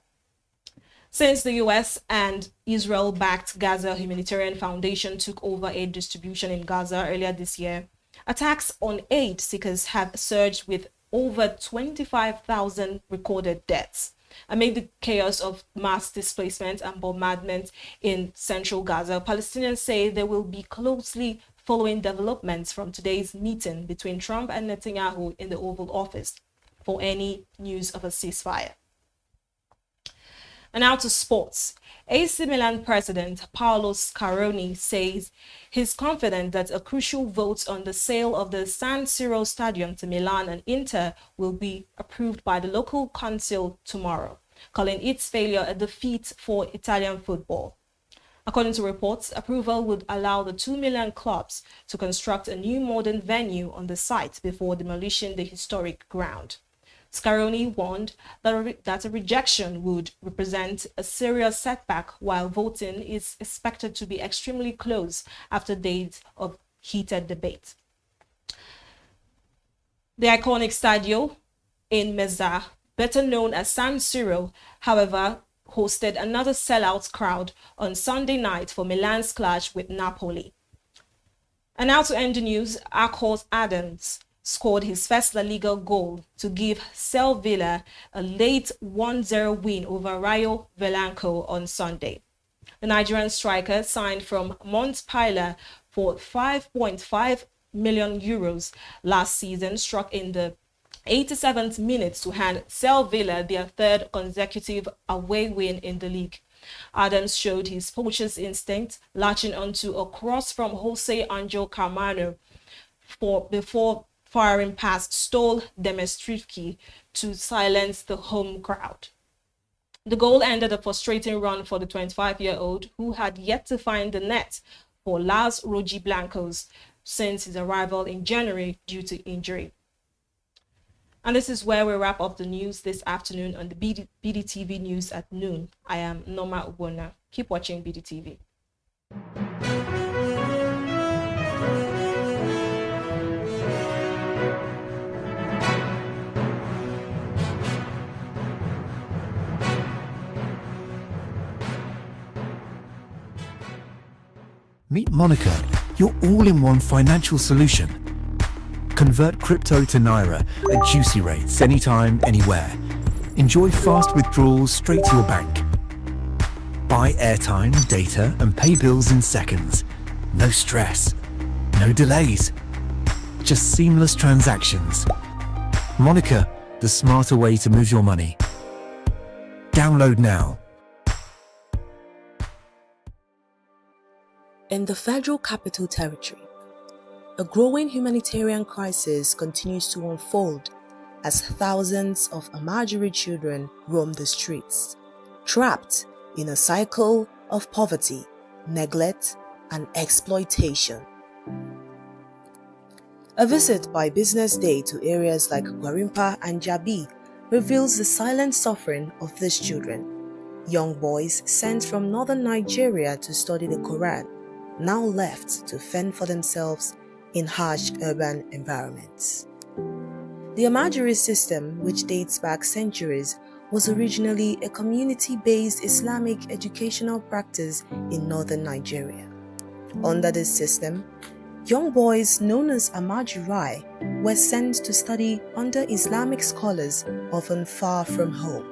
Since the US and Israel-backed Gaza Humanitarian Foundation took over aid distribution in Gaza earlier this year, attacks on aid seekers have surged with over 25,000 recorded deaths. Amid the chaos of mass displacement and bombardment in central Gaza, Palestinians say they will be closely following developments from today's meeting between Trump and Netanyahu in the Oval Office for any news of a ceasefire. And now to sports. AC Milan president Paolo Scaroni says he's confident that a crucial vote on the sale of the San Siro Stadium to Milan and Inter will be approved by the local council tomorrow, calling its failure a defeat for Italian football. According to reports, approval would allow the 2 million clubs to construct a new modern venue on the site before demolishing the historic ground. Scaroni warned that a rejection would represent a serious setback, while voting is expected to be extremely close after days of heated debate. The iconic Stadio in Mezza, better known as San Siro, however, hosted another sellout crowd on Sunday night for Milan's clash with Napoli. And now to end the news, Akos Adams scored his first La Liga goal to give Sevilla a late 1-0 win over Rayo Vallecano on Sunday. The Nigerian striker signed from Montpellier for €5.5 million last season, struck in the 87th minute to hand Villa their third consecutive away win in the league. Adams showed his poacher's instinct, latching onto a cross from Jose Angel Carmano before firing past Stol Demestrivki to silence the home crowd. The goal ended a frustrating run for the 25-year-old, who had yet to find the net for Las Rojiblancos since his arrival in January due to injury. And this is where we wrap up the news this afternoon on the BDTV News at noon. I am Norma Ubona. Keep watching BDTV. Meet Monica, your all-in-one financial solution. Convert crypto to Naira at juicy rates anytime, anywhere. Enjoy fast withdrawals straight to your bank. Buy airtime, data, and pay bills in seconds. No stress, no delays, just seamless transactions. Monica, the smarter way to move your money. Download now. In the Federal Capital Territory, a growing humanitarian crisis continues to unfold as thousands of Amajiri children roam the streets, trapped in a cycle of poverty, neglect, and exploitation. A visit by Business Day to areas like Gwarimpa and Jabi reveals the silent suffering of these children, young boys sent from northern Nigeria to study the Quran, now left to fend for themselves in harsh urban environments. The Amajiri system, which dates back centuries, was originally a community-based Islamic educational practice in northern Nigeria. Under this system, young boys known as Amajirai were sent to study under Islamic scholars, often far from home.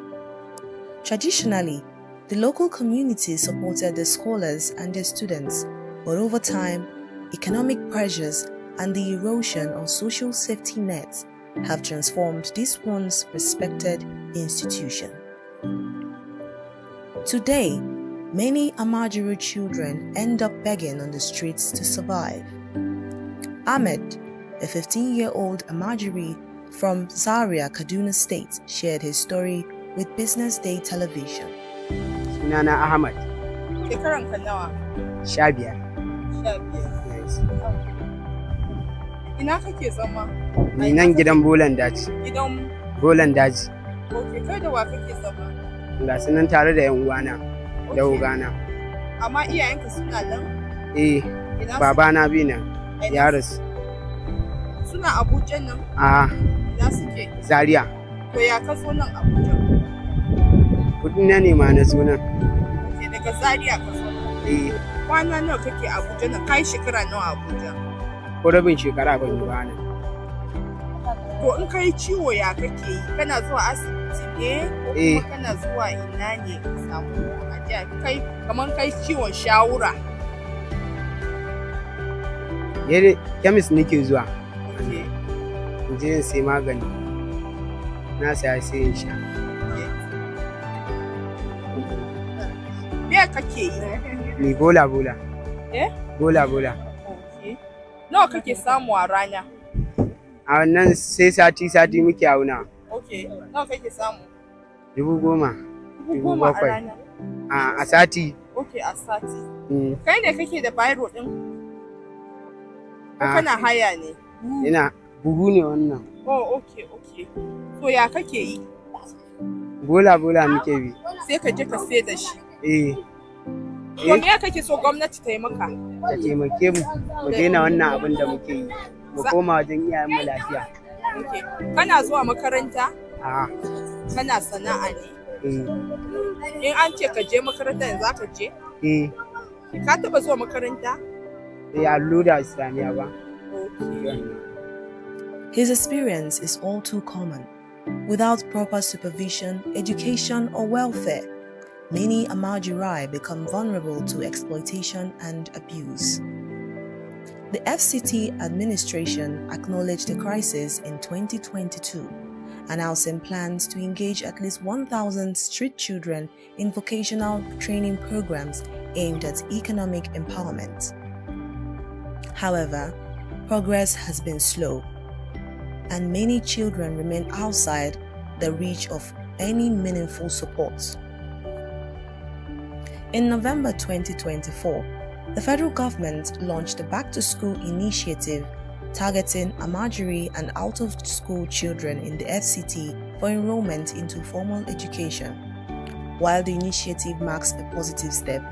Traditionally, the local community supported the scholars and their students, but over time, economic pressures and the erosion of social safety nets have transformed this once respected institution. Today, many Amajiri children end up begging on the streets to survive. Ahmed, a 15-year-old Amajiri from Zaria, Kaduna State, shared his story with Business Day television. Sunana Ahmad. Shekaranka nawa? 15. Yes. Ina kake zama? Ni nan gidan Bolan Daji. Gidan Bolan Daji. Okay, kai da wa kake zama? Ga su nan tare da yan uwana da ugana. Amma iyayenka suna nan? Eh, babana bi nan. Ya rasu. Suna Abuja nan? Ah. Ina suke? Zaria. To ya ka zo nan Abuja? Kudin na ne ma na zo nan. Okay, daga Zaria ka zo nan? Eh. Kwana nawa kake Abuja nan? Kai shekara nawa Abuja? Ko rabin shekara ban yi ba nan. To in kai ciwo ya kake yi? Kana zuwa asibiti ne? Ko kuma kana zuwa ina ne ka samu ajiya? Kai kaman kai ciwon shawura. Yare kemis nake zuwa. In je in sai magani. Na saya sai in sha. Me kake yi? Ni bola. Eh? Bola. Okay. Nawa kake samu a rana? A wannan sai sati muke auna. Okay. Nawa kake samu? 10,000. 10,000 a rana? A sati. Okay, a sati. Kai ne kake da biro din? Ko kana haya ne? Ina bugu ne wannan. Oh, okay. So ya kake yi? Bola muke bi. Sai ka je ka sai da shi. To me kake so gwamnati ta yi maka? Ta taimake mu daina wannan abin da muke yi. Mu koma wajen iyayen mu lafiya. Okay. Kana zuwa makaranta? A'a. Kana sana'a ne? In an ce ka je makaranta yanzu ka je? Ka taba zuwa makaranta? Allo da Islamiya ba. His experience is all too common. Without proper supervision, education, or welfare, many Amajirai become vulnerable to exploitation and abuse. The FCT administration acknowledged the crisis in 2022, announcing plans to engage at least 1,000 street children in vocational training programs aimed at economic empowerment. However, progress has been slow, and many children remain outside the reach of any meaningful support. In November 2024, the federal government launched the Back to School initiative targeting Amajiri and out-of-school children in the FCT for enrollment into formal education. While the initiative marks a positive step,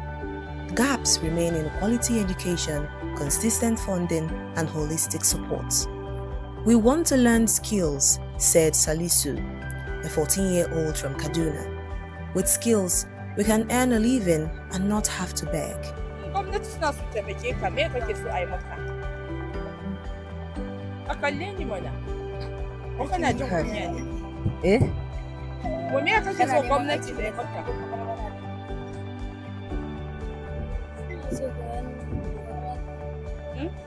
gaps remain in quality education, consistent funding, and holistic support. We want to learn skills, said Salisu, a 14-year-old from Kaduna. With skills, we can earn a living and not have to beg. Gwamnati suna su taimake ka, me kake so a yi maka? A kalle ni mana. Ko kana jin kunya ne? Eh? Ko me kake so gwamnati ta yi maka?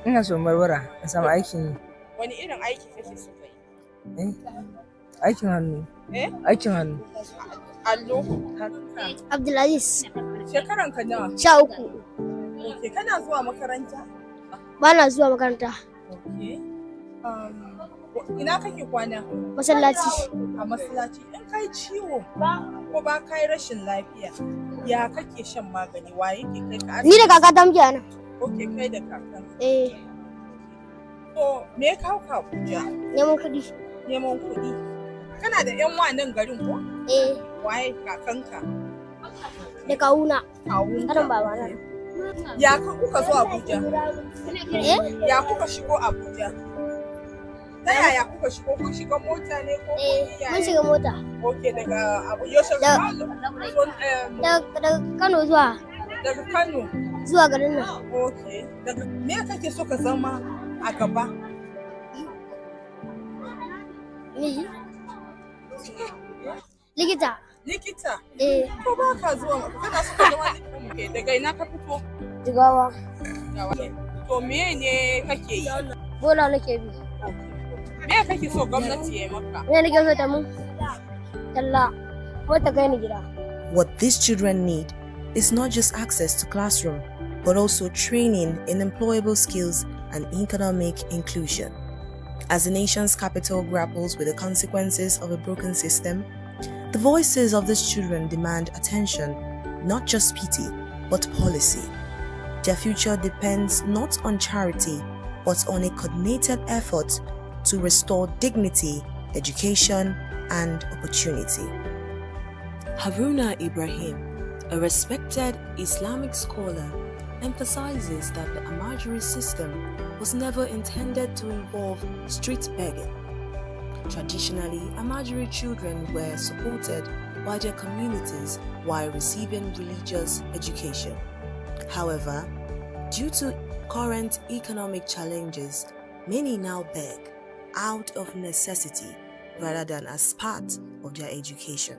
Ina so barbara, in samu aikin yi. Wani irin aiki kake so ka yi? Eh? Aikin hannu. Eh? Aikin hannu. Allo. Abdulaziz. Shekaran ka nawa? 13. Okay, kana zuwa makaranta? Ba na zuwa makaranta. Okay. Ina kake kwana? Masallaci. A masallaci. In kai ciwo ko ba kai rashin lafiya, ya kake shan magani? Wa yake kai ka asibiti? Ni da kaka ta muke nan. Okay, kai da kakan. Eh. So, me ka kawo Abuja? Neman kuɗi. Neman kuɗi. Kana da ƴan wannan garin ko? Eh. Waye kakanka? Da kawuna. Kawunka. Karan babana. Ya kuka zo Abuja? Eh? Ya kuka shigo Abuja? Ta yaya kuka shigo? Kun shiga mota ne ko mun shiga mota. Okay, daga Abuja daga Kano zuwa. Daga Kano zuwa garin nan. Okay. Daga me kake so ka zama a gaba? Ni. Likita. Likita? Eh. Ko ba ka zuwa kana so ka zama likita muke daga ina ka fito? Jigawa. To me ne kake yi? Bola nake bi. Me kake so gwamnati ya yi maka? Ne nake so ta mun. Talla. Wata kai ni gida. What these children need is not just access to classroom, but also training in employable skills and economic inclusion. As the nation's capital grapples with the consequences of a broken system, the voices of these children demand attention, not just pity, but policy. Their future depends not on charity, but on a coordinated effort to restore dignity, education, and opportunity. Haruna Ibrahim, a respected Islamic scholar, emphasizes that the Amajiri system was never intended to involve street begging. Traditionally, Amajiri children were supported by their communities while receiving religious education. However, due to current economic challenges, many now beg out of necessity rather than as part of their education.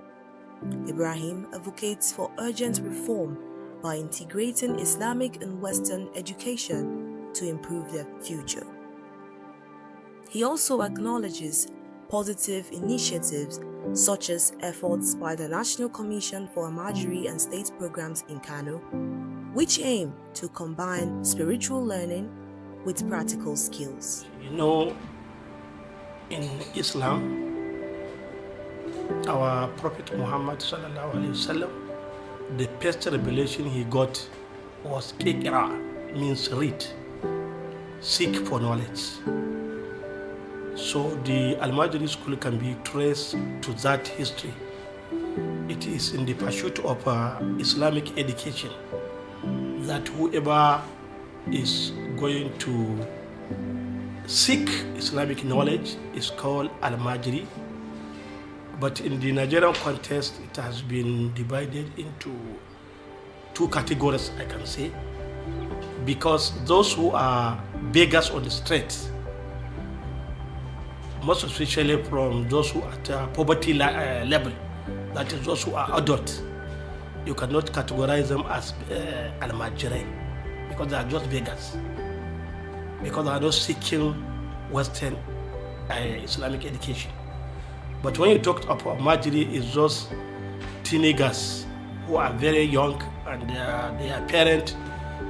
Ibrahim advocates for urgent reform by integrating Islamic and Western education to improve their future. He also acknowledges positive initiatives such as efforts by the National Commission for Amajiri and State Programs in Kano, which aim to combine spiritual learning with practical skills. You know, in Islam, our Prophet Muhammad sallallahu alaihi wasallam, the first revelation he got was Iqra, means read, seek for knowledge. So the Al-Majri school can be traced to that history. It is in the pursuit of Islamic education that whoever is going to seek Islamic knowledge is called Al-Majri. But in the Nigerian context, it has been divided into two categories, I can say, because those who are beggars on the street, most especially from those who are at poverty level, that is those who are adult, you cannot categorize them as al-majri because they are just beggars. because they are not seeking Western Islamic education. But when you talk about Almajiri, it's just teenagers who are very young and their parents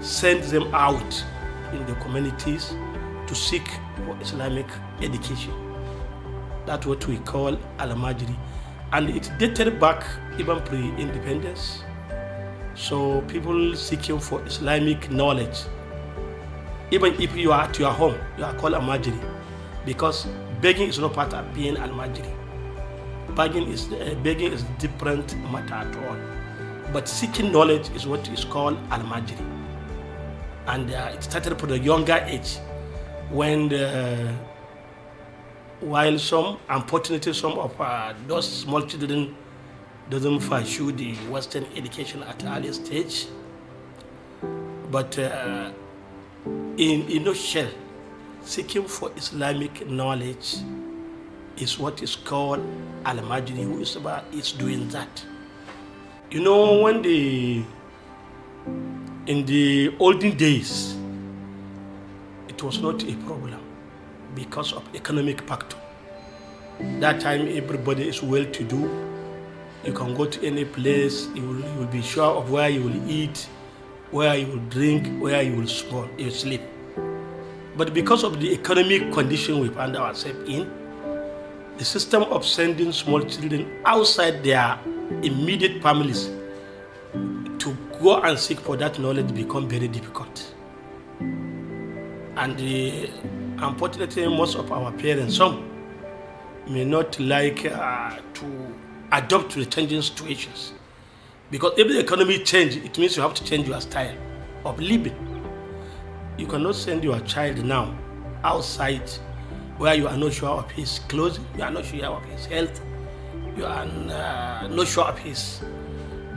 send them out in the communities to seek for Islamic education. That's what we call Almajiri. And it dated back even pre-independence. So people seeking for Islamic knowledge, even if you are at your home, you are called Almajiri, because begging is not part of being Almajiri. Begging is different matter at all. But seeking knowledge is what is called Almajiri. And it started from a younger age, when while some, unfortunately, some of those small children doesn't pursue the Western education at an early stage. But in a nutshell, seeking for Islamic knowledge is what is called Al-Majri, who is doing that. You know, when in the olden days, it was not a problem because of economic factor. That time everybody is well-to-do. You can go to any place, you will be sure of where you will eat, where you will drink, where you will sleep. But because of the economic condition we found ourselves in, the system of sending small children outside their immediate families to go and seek for that knowledge become very difficult. And unfortunately, most of our parents, some may not like to adapt to the changing situations. Because if the economy changes, it means you have to change your style of living. You cannot send your child now outside where you are not sure of his clothing, you are not sure of his health, you are not sure of his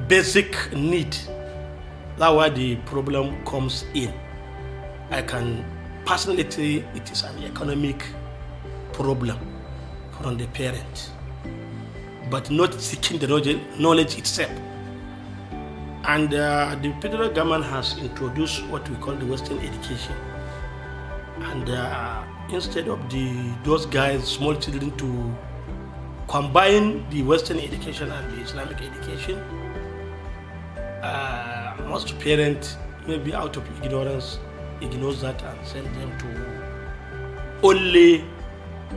basic need. That's why the problem comes in. I can personally say it is an economic problem from the parent, but not seeking the knowledge itself. And the federal government has introduced what we call the Western education. And instead of those guys, small children, to combine the Western education and the Islamic education, most parents, maybe out of ignorance, ignores that and send them to only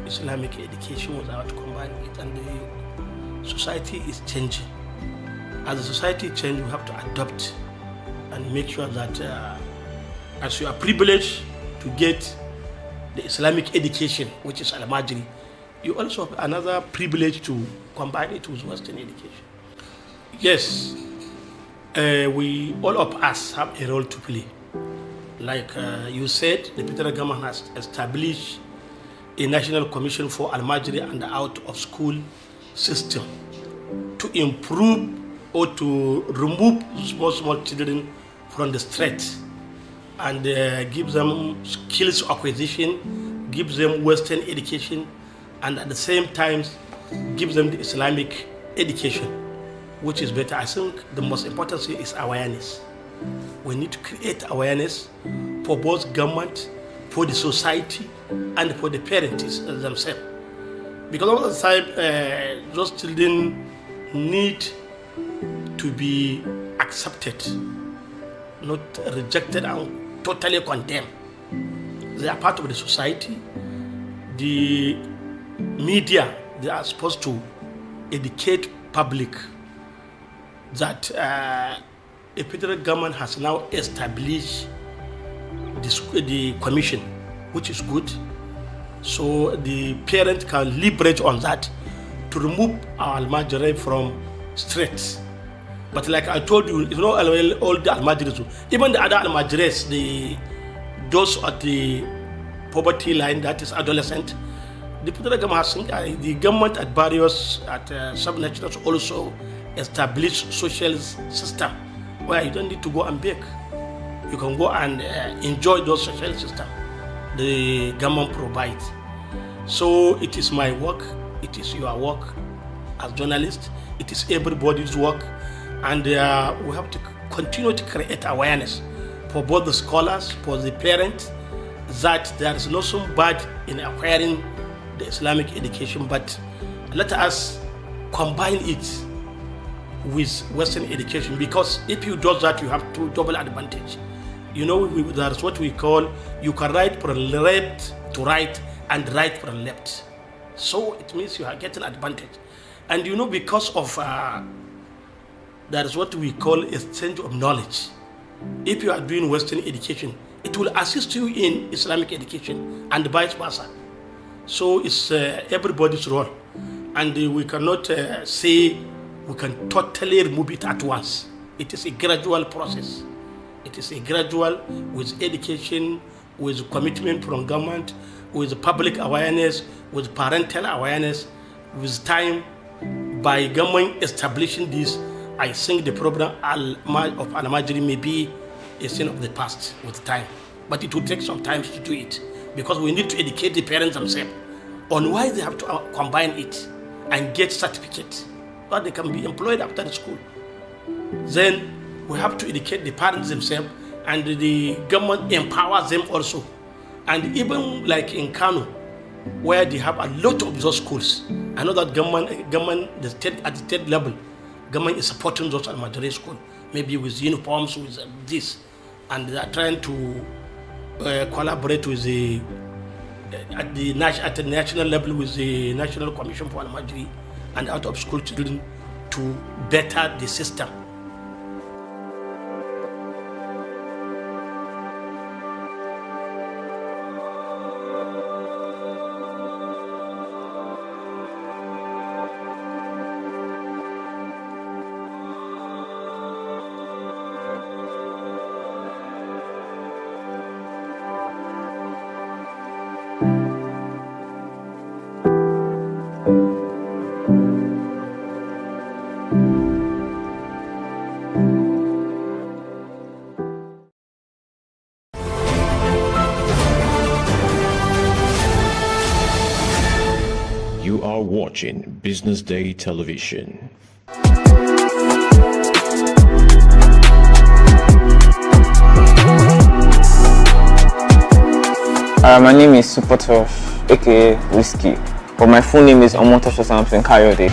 Islamic education without combining it. And the society is changing. As the society changes, we have to adopt and make sure that as you are privileged to get the Islamic education, which is Al-Majri, you also have another privilege to combine it with Western education. Yes, all of us have a role to play. Like you said, the federal government has established a national commission for Al-Majri and the out-of-school system to improve or to remove small children from the streets and give them skills acquisition, give them Western education, and at the same time give them the Islamic education, which is better. I think the most important thing is awareness. We need to create awareness for both government, for the society, and for the parents themselves. Because all the time, those children need to be accepted, not rejected and totally condemned. They are part of the society. The media, they are supposed to educate public that the federal government has now established the commission, which is good. So the parent can leverage on that to remove our Al-Majri from streets. But like I told you, it's not all the Al-Majris. Even the other Al-Majris, those at the poverty line, that is adolescent, the federal government has, the government at various sub-nationals also established social system where you don't need to go and beg. You can go and enjoy those social system the government provides. So it is my work, it is your work as journalists, it is everybody's work. And we have to continue to create awareness for both the scholars, for the parents, that there is nothing bad in acquiring the Islamic education, but let us combine it with Western education, because if you do that, you have two double advantage. You know, that's what we call, you can write from left to right and right from left. So it means you are getting advantage. And you know, because of that is what we call exchange of knowledge. If you are doing Western education, it will assist you in Islamic education and vice versa. So it's everybody's role. And we cannot say we can totally remove it at once. It is a gradual process. It is a gradual with education, with commitment from government, with public awareness, with parental awareness, with time. By government establishing this, I think the problem of Al-Majri may be a sin of the past with time. But it will take some time to do it, because we need to educate the parents themselves on why they have to combine it and get certificates, so they can be employed after the school. Then we have to educate the parents themselves, and the government empowers them also. And even like in Kano, where they have a lot of those schools, I know that government at the state level, government is supporting those Al-Majri schools, maybe with uniforms, with this, and they are trying to collaborate with at the national level with the National Commission for Al-Majri and out of school children to better the system. You are watching Business Day Television. My name is Supertosh, aka Whiskey, but my full name is Omotosh Samson Kayode.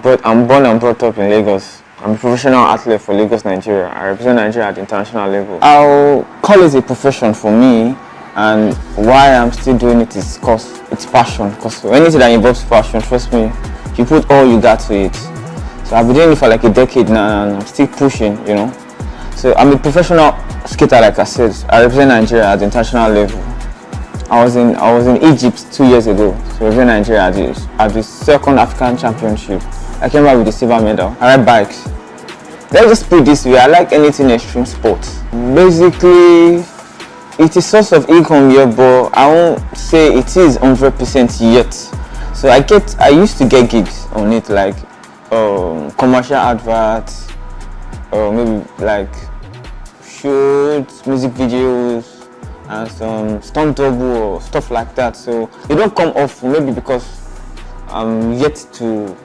But I'm born and brought up in Lagos. I'm a professional athlete for Lagos, Nigeria. I represent Nigeria at the international level. I'll call it a profession for me, and why I'm still doing it is because it's passion. Because anything that involves passion, trust me, you put all you got to it. So I've been doing it for like a decade now, and I'm still pushing, you know. So I'm a professional skater, like I said. I represent Nigeria at the international level. I was in Egypt 2 years ago, so I represent Nigeria at the second African Championship. I came back with the silver medal. I ride bikes. Let's just put it this way, I like anything extreme sports. Basically, it's a source of income here, but I won't say it is 100% yet. So I used to get gigs on it, like commercial adverts, maybe like shoots, music videos, and some stunt double or stuff like that. So they don't come off, maybe because I'm yet to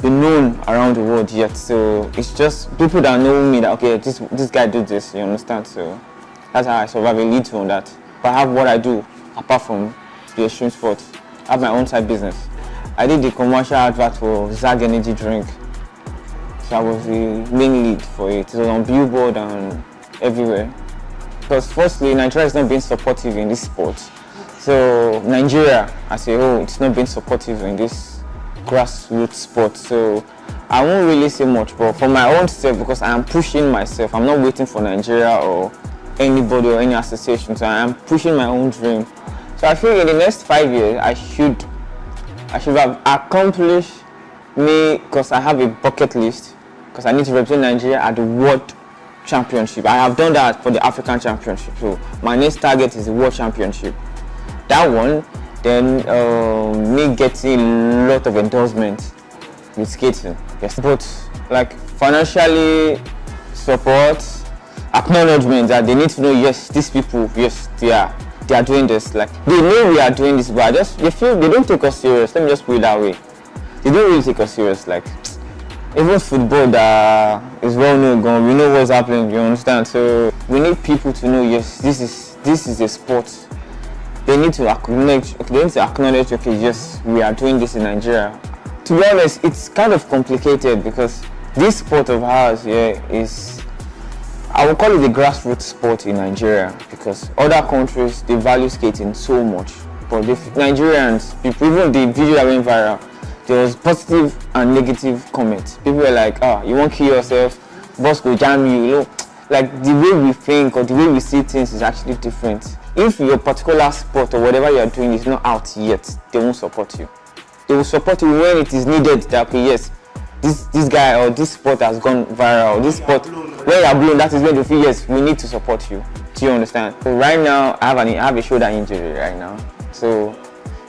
be known around the world yet. So it's just people that know me that, okay, this guy did this, you understand? So that's how I survive a little on that. But I have what I do apart from the extreme sports. I have my own side business. I did the commercial advert for Zag Energy drink. So I was the main lead for it. It was on Billboard and everywhere. Because firstly, Nigeria is not being supportive in this sport. So Nigeria as a whole, it's not being supportive in this grassroots sport. So I won't really say much, but for my own self, because I am pushing myself, I'm not waiting for Nigeria or anybody or any association. So I am pushing my own dream. So I feel in the next 5 years, I should have accomplished me, because I have a bucket list, because I need to represent Nigeria at the World Championship. I have done that for the African Championship. So my next target is the World Championship. That one, then me getting a lot of endorsement with skating. Yes, but like financially support, acknowledgement that they need to know, yes, these people, yes, they are doing this. Like they know we are doing this, but they feel they don't take us serious. Let me just put it that way. They don't really take us serious. Like even football that is well known, we know what's happening, you understand? So we need people to know, yes, this is a sport. They need to acknowledge, okay, yes, we are doing this in Nigeria. To be honest, it's kind of complicated because this sport of ours is, I would call it the grassroots sport in Nigeria, because other countries, they value skating so much. But the Nigerians, people, even the video that went viral, there was positive and negative comments. People were like, you won't kill yourself, boss will jam you, you know. Like the way we think or the way we see things is actually different. If your particular sport or whatever you are doing is not out yet, they won't support you. They will support you when it is needed. That, okay, yes, this guy or this sport has gone viral. Or this sport, when you are blown, that is when they feel, yes, we need to support you. Do you understand? So right now, I have a shoulder injury right now. So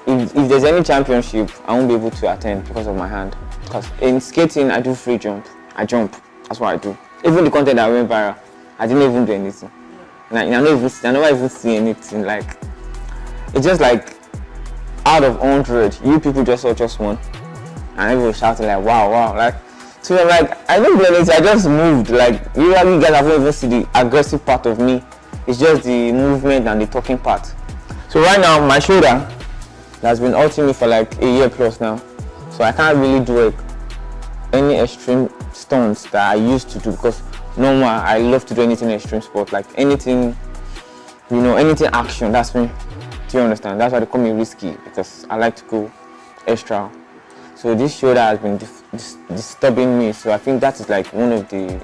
if there's any championship, I won't be able to attend because of my hand. Because in skating, I do free jump. I jump. That's what I do. Even the content that went viral, I didn't even do anything. Like, I never even see anything. Like, it's just like out of 100, you people just saw just one, and everyone shouting like, wow. Like, so I'm like, I don't do anything. I just moved. Like, you guys haven't even seen the aggressive part of me. It's just the movement and the talking part. So right now, my shoulder has been hurting me for like a year plus now. So I can't really do any extreme stunts that I used to do, because normal, I love to do anything extreme sport, like anything, you know, anything action, that's me. Do you understand? That's why they call me risky, because I like to go extra. So this shoulder has been disturbing me, so I think that is like one of the,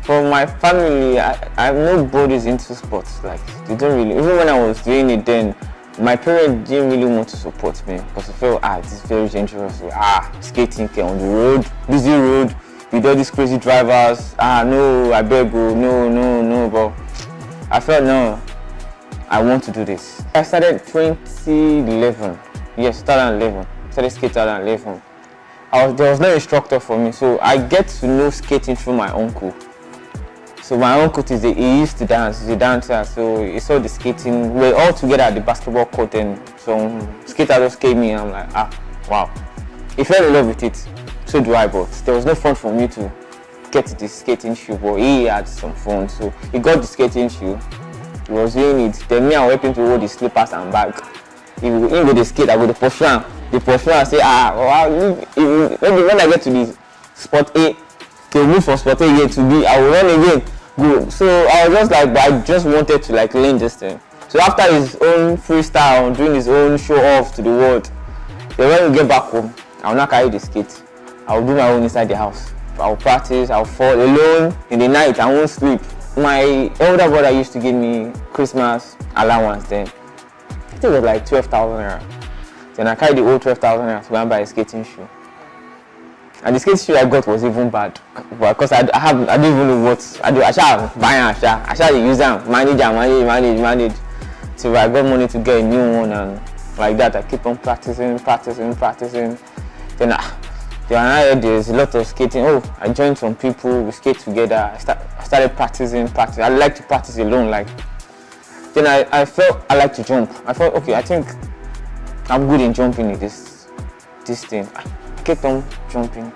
for my family, I have nobody's into sports. Like, they don't really, even when I was doing it then, my parents didn't really want to support me because I felt, it's very dangerous. Skating on the road, busy road, with all these crazy drivers. No, I beg you, no. But I felt, no, I want to do this. I started 2011. Yes, 2011. Started skating 2011. There was no instructor for me, so I get to know skating through my uncle. So my uncle, he used to dance, he's a dancer, so he saw the skating. We were all together at the basketball court, and some skater just came in, and I'm like, wow. He fell in love with it, so do I, but there was no fun for me to get the skating shoe, but he had some fun, so he got the skating shoe, he was doing it. Then me, I helped him to hold the slippers and bag. He go the skate, I go the pursue and say, maybe when I get to the spot A, to move from spot A to B, I will run again. Good. So I was just like, but I just wanted to like learn this thing. So after his own freestyle, doing his own show off to the world, then when we get back home, I will not carry the skate. I will do my own inside the house. I will practice, I will fall alone in the night, I won't sleep. My elder brother used to give me Christmas allowance then. I think it was like 12,000 naira. Then I carried the old 12,000 naira to go and buy a skating shoe. And the skate shoe I got was even bad, because I don't even know what I do. I shall buy it, I shall use them, manage. So I got money to get a new one, and like that I keep on practicing. Then there's a lot of skating. I joined some people, we skate together. I started practicing. I like to practice alone. Like, then I felt I like to jump. I thought, okay, I think I'm good in jumping in this thing. I kept on jumping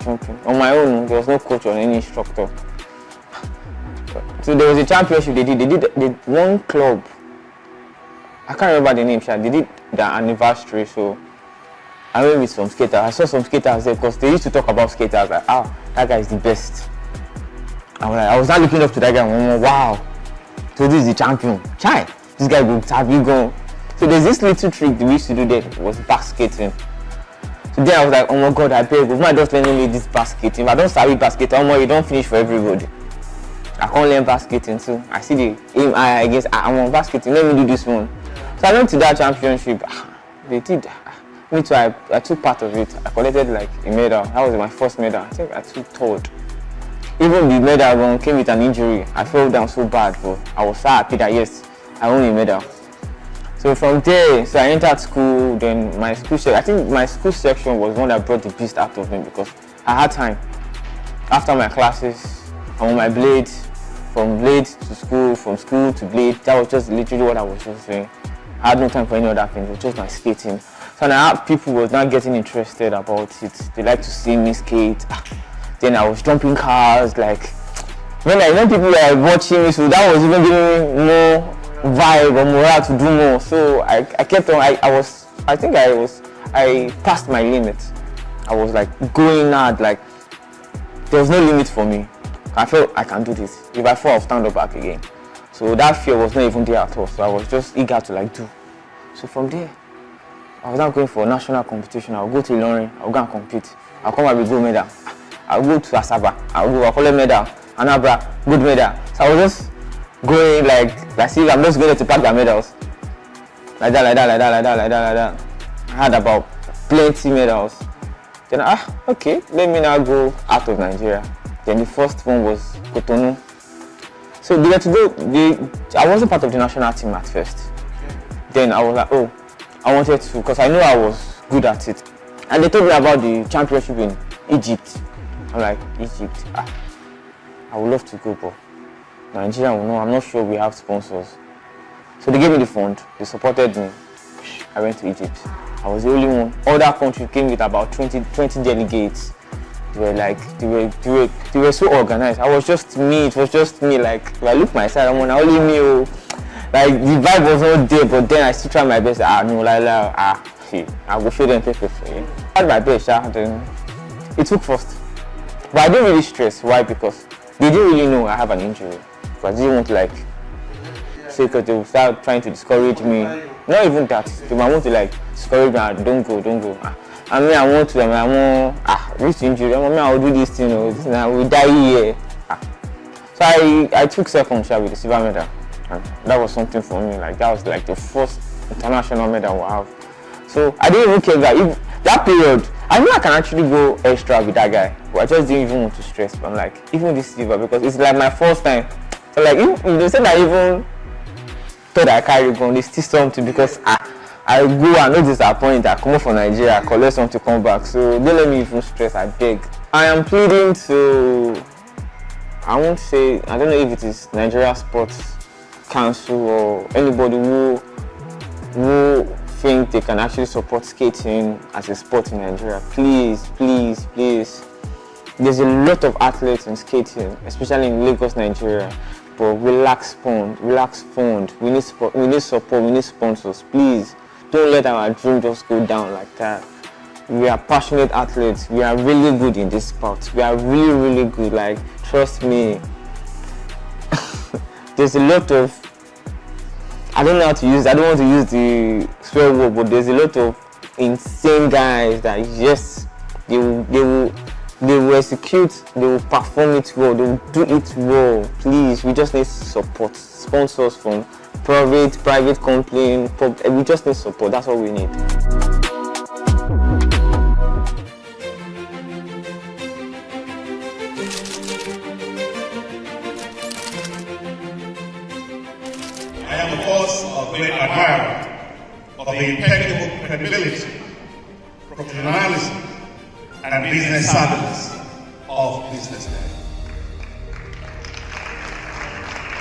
on my own. There was no coach or any instructor. So there was a championship they did one club, I can't remember the name, they did their anniversary, so I went with some skaters. I saw some skaters there because they used to talk about skaters. I was like, that guy is the best. I was not looking up to that guy. Wow, so this is the champion. Chai, this guy will have you gone. So there's this little trick we used to do there, was back skating. So then I was like, oh my god, I beg, if I just learning me this basket, if I don't start with basket, you don't finish for everybody. I can't learn basketing too. I see the aim against, I'm on basketing, let me do this one. So I went to that championship. They did. Me too, I took part of it. I collected like a medal. That was my first medal. I think I took third. Even the medal came with an injury. I fell down so bad, but I was so happy that yes, I won a medal. So from there, I entered school. Then my school section, I think my school section was one that brought the beast out of me, because I had time. After my classes, I'm on my blade, from blade to school, from school to blade. That was just literally what I was just doing. I had no time for any other thing. It was just my skating. So now people was not getting interested about it. They like to see me skate. Then I was jumping cars, like when people were watching me, so that was even giving me more vibe or morale to do more. So I kept on. I passed my limit. I was like going hard, like there was no limit for me. I felt I can do this. If I fall, I'll stand up back again. So that fear was not even there at all. So I was just eager to like do. So from there, I was now going for a national competition. I'll go to Ilorin, I'll go and compete. I'll come back with gold medal. I'll go to Asaba, I'll collect medal. Anambra, good medal. So I was just going like see, I'm just going to pack the medals. Like that. I had about plenty medals. Then okay, let me now go out of Nigeria. Then the first one was Cotonou. So they were to go. I wasn't part of the national team at first. Then I was like, oh, I wanted to, because I knew I was good at it. And they told me about the championship in Egypt. I'm like, Egypt? I would love to go, but Nigeria will know. I'm not sure we have sponsors. So they gave me the fund. They supported me. I went to Egypt. I was the only one. Other countries came with about 20 delegates. They were like, they were so organized. I was just me. It was just me. Like, if I look my side, I'm only me. Like the vibe was not there, but then I still tried my best. I will show them paper for you. I tried my best. Then it took first, but I didn't really stress. Why? Because they didn't really know I have an injury. So I didn't want to like say, because they would start trying to discourage me. Not even that. They might want to like discourage me. Don't go. I mean, I want this injury. I will do this thing. I will die here. So I took second shot with the silver medal. And that was something for me. Like that was like the first international medal I have. So I didn't even care that that period. I knew I can actually go extra with that guy, but I just didn't even want to stress. But I'm like, even this silver, because it's like my first time. So like, if they said I even thought I carried gun, it's still something, because I go and no disappoint. I come from Nigeria, I collect something to come back. So don't let me even stress. I beg. I am pleading to. I won't say. I don't know if it is Nigeria Sports Council or anybody who think they can actually support skating as a sport in Nigeria. Please. There's a lot of athletes in skating, especially in Lagos, Nigeria, but we lack fund. We need support, we need sponsors. Please, don't let our dream just go down like that. We are passionate athletes. We are really good in this sport. We are really good. Like, trust me. There's a lot of, I don't know how to use, I don't want to use the swear word, but there's a lot of insane guys that yes, they will execute, they will perform it well, they will do it well. Please, we just need support, sponsors from private company, we just need support, that's all we need. I am, of course, a great admirer of the impeccable credibility, professionalism, and business savviness of BusinessDay.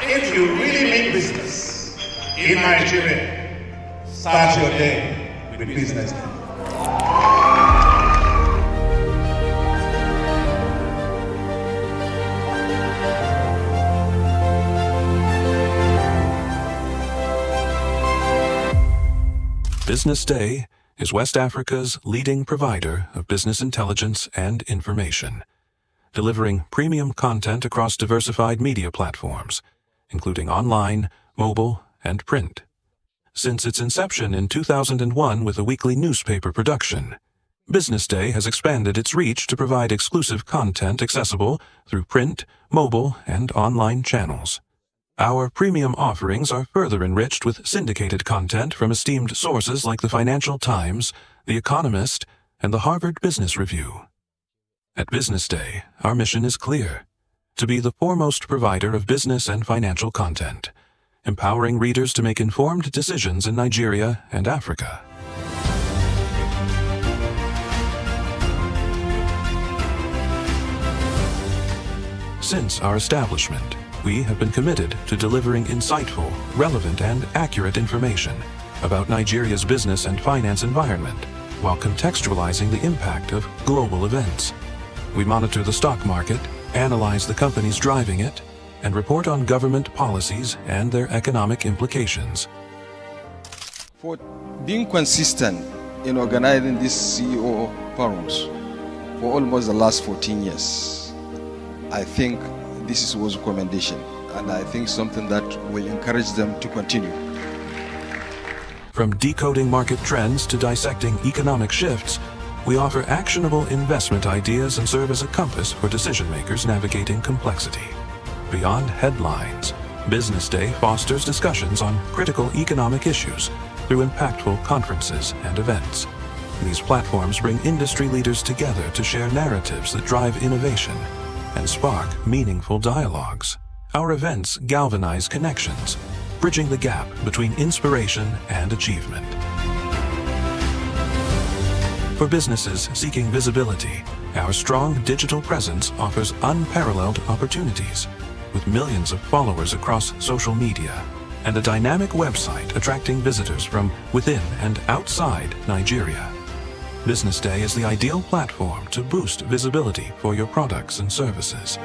If you really mean business in Nigeria, start your day with BusinessDay. BusinessDay is West Africa's leading provider of business intelligence and information, delivering premium content across diversified media platforms, including online, mobile, and print. Since its inception in 2001 with a weekly newspaper production, BusinessDay has expanded its reach to provide exclusive content accessible through print, mobile, and online channels. Our premium offerings are further enriched with syndicated content from esteemed sources like the Financial Times, The Economist, and the Harvard Business Review. At BusinessDay, our mission is clear: to be the foremost provider of business and financial content, empowering readers to make informed decisions in Nigeria and Africa. Since our establishment, we have been committed to delivering insightful, relevant, and accurate information about Nigeria's business and finance environment while contextualizing the impact of global events. We monitor the stock market, analyze the companies driving it, and report on government policies and their economic implications. For being consistent in organizing these CEO forums for almost the last 14 years, I think this was a commendation, and I think something that will encourage them to continue. From decoding market trends to dissecting economic shifts, we offer actionable investment ideas and serve as a compass for decision makers navigating complexity. Beyond headlines, Business Day fosters discussions on critical economic issues through impactful conferences and events. These platforms bring industry leaders together to share narratives that drive innovation and spark meaningful dialogues. Our events galvanize connections, bridging the gap between inspiration and achievement. For businesses seeking visibility, our strong digital presence offers unparalleled opportunities, with millions of followers across social media and a dynamic website attracting visitors from within and outside Nigeria. Business Day is the ideal platform to boost visibility for your products and services.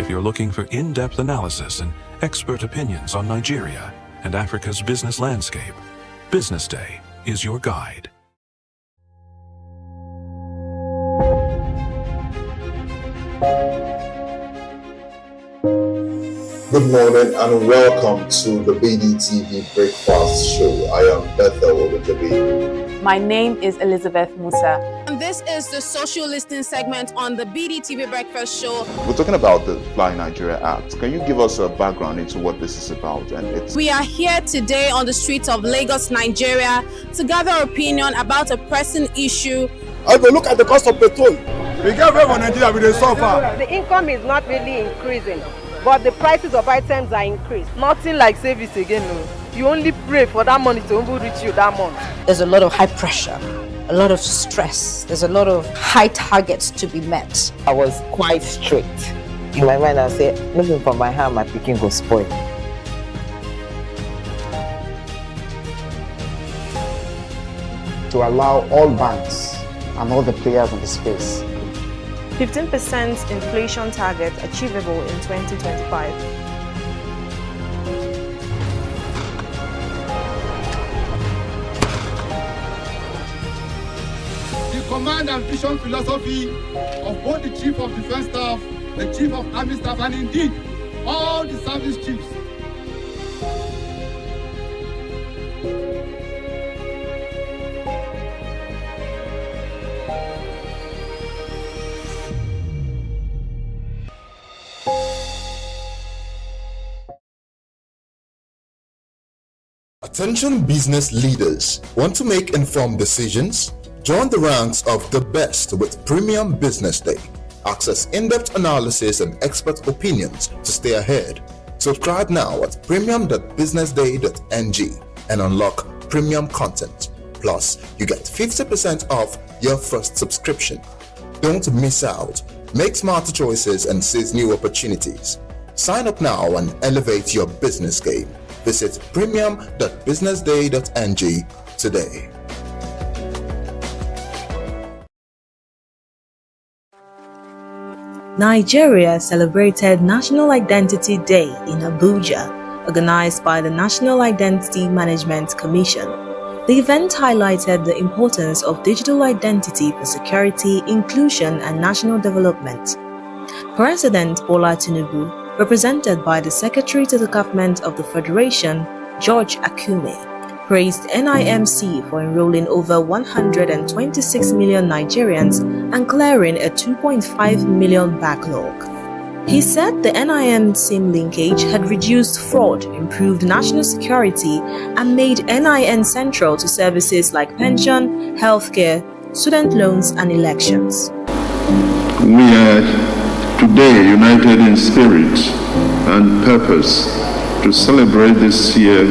If you're looking for in-depth analysis and expert opinions on Nigeria and Africa's business landscape, Business Day is your guide. Good morning and welcome to the BDTV Breakfast Show. I am Bethel Olujabi. My name is Elizabeth Musa. And this is the social listening segment on the BDTV Breakfast Show. We're talking about the Fly Nigeria Act. Can you give us a background into what this is about? We are here today on the streets of Lagos, Nigeria, to gather opinion about a pressing issue. I will look at the cost of petrol. We get very Nigeria with the suffer. The income is not really increasing, but the prices of items are increased. Nothing like service again. No. You only pray for that money to reach you that month. There's a lot of high pressure, a lot of stress. There's a lot of high targets to be met. I was quite strict. In my mind, I said, looking for my hand, my picking will spoil. To allow all banks and all the players in the space 15% inflation target achievable in 2025. The command and vision philosophy of both the Chief of Defense Staff, the Chief of Army Staff, and indeed all the service chiefs. Attention business leaders. Want to make informed decisions? Join the ranks of the best with Premium Business Day. Access in-depth analysis and expert opinions to stay ahead. Subscribe now at premium.businessday.ng and unlock premium content. Plus, you get 50% off your first subscription. Don't miss out. Make smarter choices and seize new opportunities. Sign up now and elevate your business game. Visit premium.businessday.ng today. Nigeria celebrated National Identity Day in Abuja, organized by the National Identity Management Commission. The event highlighted the importance of digital identity for security, inclusion, and national development. President Bola Tinubu, represented by the Secretary to the Government of the Federation, George Akume, praised NIMC for enrolling over 126 million Nigerians and clearing a 2.5 million backlog. He said the NIN-SIM linkage had reduced fraud, improved national security, and made NIN central to services like pension, healthcare, student loans, and elections. We are today united in spirit and purpose to celebrate this year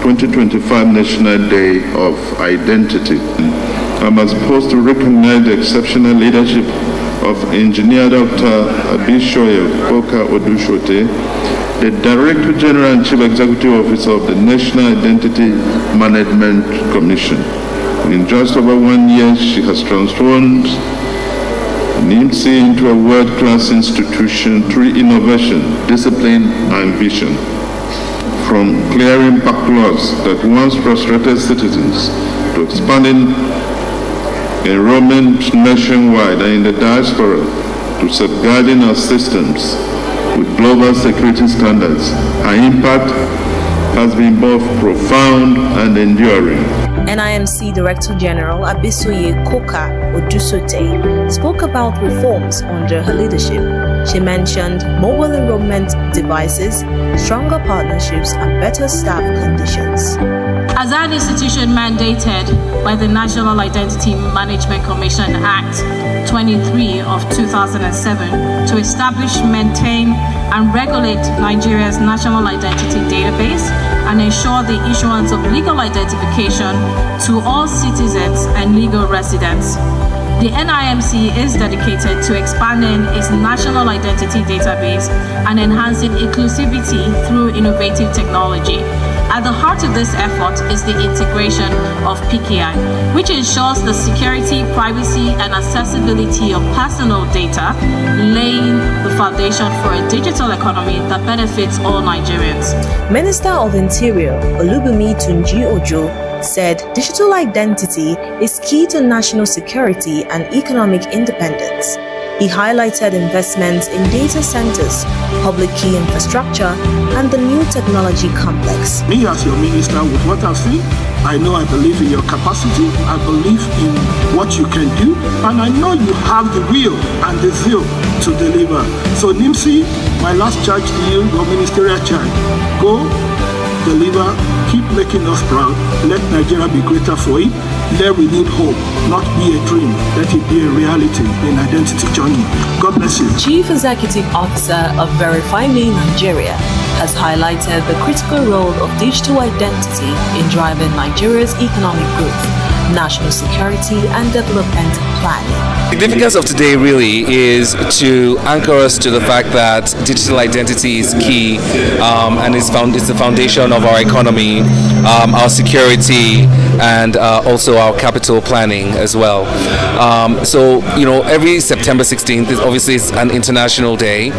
2025 National Day of Identity. I'm supposed to recognize the exceptional leadership of Engineer Dr. Abishoye Koka Odushote the Director General and Chief Executive Officer of the National Identity Management Commission. In just over 1 year, she has transformed NIMSI into a world-class institution through innovation, discipline, and vision. From clearing backlogs that once frustrated citizens to expanding enrollment nationwide and in the diaspora to safeguarding our systems with global security standards, her impact has been both profound and enduring. NIMC Director General Abisoye Koka Odusote spoke about reforms under her leadership. She mentioned mobile enrollment devices, stronger partnerships, and better staff conditions. As an institution mandated by the National Identity Management Commission Act 23 of 2007 to establish, maintain, and regulate Nigeria's national identity database and ensure the issuance of legal identification to all citizens and legal residents. The NIMC is dedicated to expanding its national identity database and enhancing inclusivity through innovative technology. At the heart of this effort is the integration of PKI, which ensures the security, privacy, and accessibility of personal data, laying the foundation for a digital economy that benefits all Nigerians. Minister of Interior Olubunmi Tunji Ojo said digital identity is key to national security and economic independence. He highlighted investments in data centers, public key infrastructure, and the new technology complex. Me as your minister, with what I've seen, I know I believe in your capacity, I believe in what you can do, and I know you have the will and the zeal to deliver. So NIMSI, my last charge to you, your ministerial charge, go, deliver, keep making us proud, let Nigeria be greater for it. There we need hope, not be a dream, let it be a reality in identity journey. God bless you. Chief Executive Officer of Verify Me Nigeria has highlighted the critical role of digital identity in driving Nigeria's economic growth, national security, and development planning. The significance of today really is to anchor us to the fact that digital identity is key and it's the foundation of our economy, our security, and also our capital planning as well. So, you know, every September 16th is obviously it's an international day.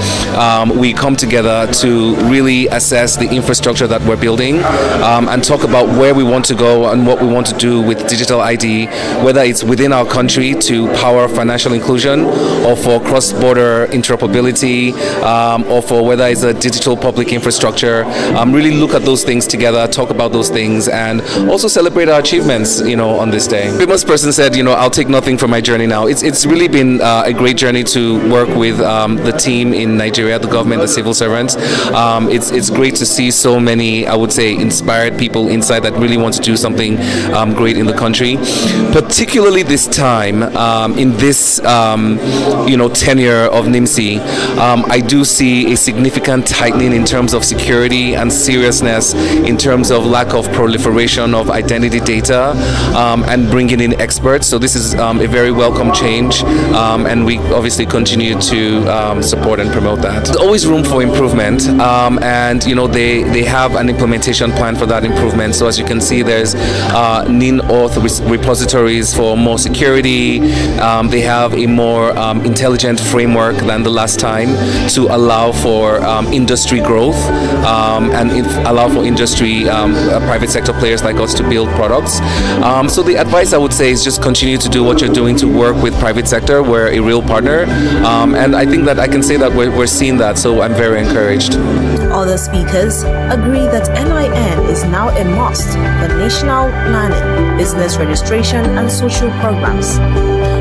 We come together to really assess the infrastructure that we're building and talk about where we want to go and what we want to do with digital ID, whether it's within our country to power financial inclusion or for cross-border interoperability or for whether it's a digital public infrastructure. Really look at those things together, talk about those things, and also celebrate our achievements, you know, on this day. A famous person said, you know, I'll take nothing from my journey now. It's really been a great journey to work with the team in Nigeria, the government, the civil servants. It's great to see so many, I would say, inspired people inside that really want to do something great in the country. Particularly this time, in this, you know, tenure of NIMSI, I do see a significant tightening in terms of security and seriousness in terms of lack of proliferation of identity data and bringing in experts. So this is a very welcome change, and we obviously continue to support and promote that. There's always room for improvement, and you know they have an implementation plan for that improvement. So as you can see, there's NIN-auth repositories for more security. They have a more intelligent framework than the last time to allow for industry growth and allow for industry private sector players like us to build products. So the advice I would say is just continue to do what you're doing to work with private sector. We're a real partner, and I think that I can say that we're seeing that, so I'm very encouraged. Other speakers agree that NIN is now a must for national planning, business registration, and social programs.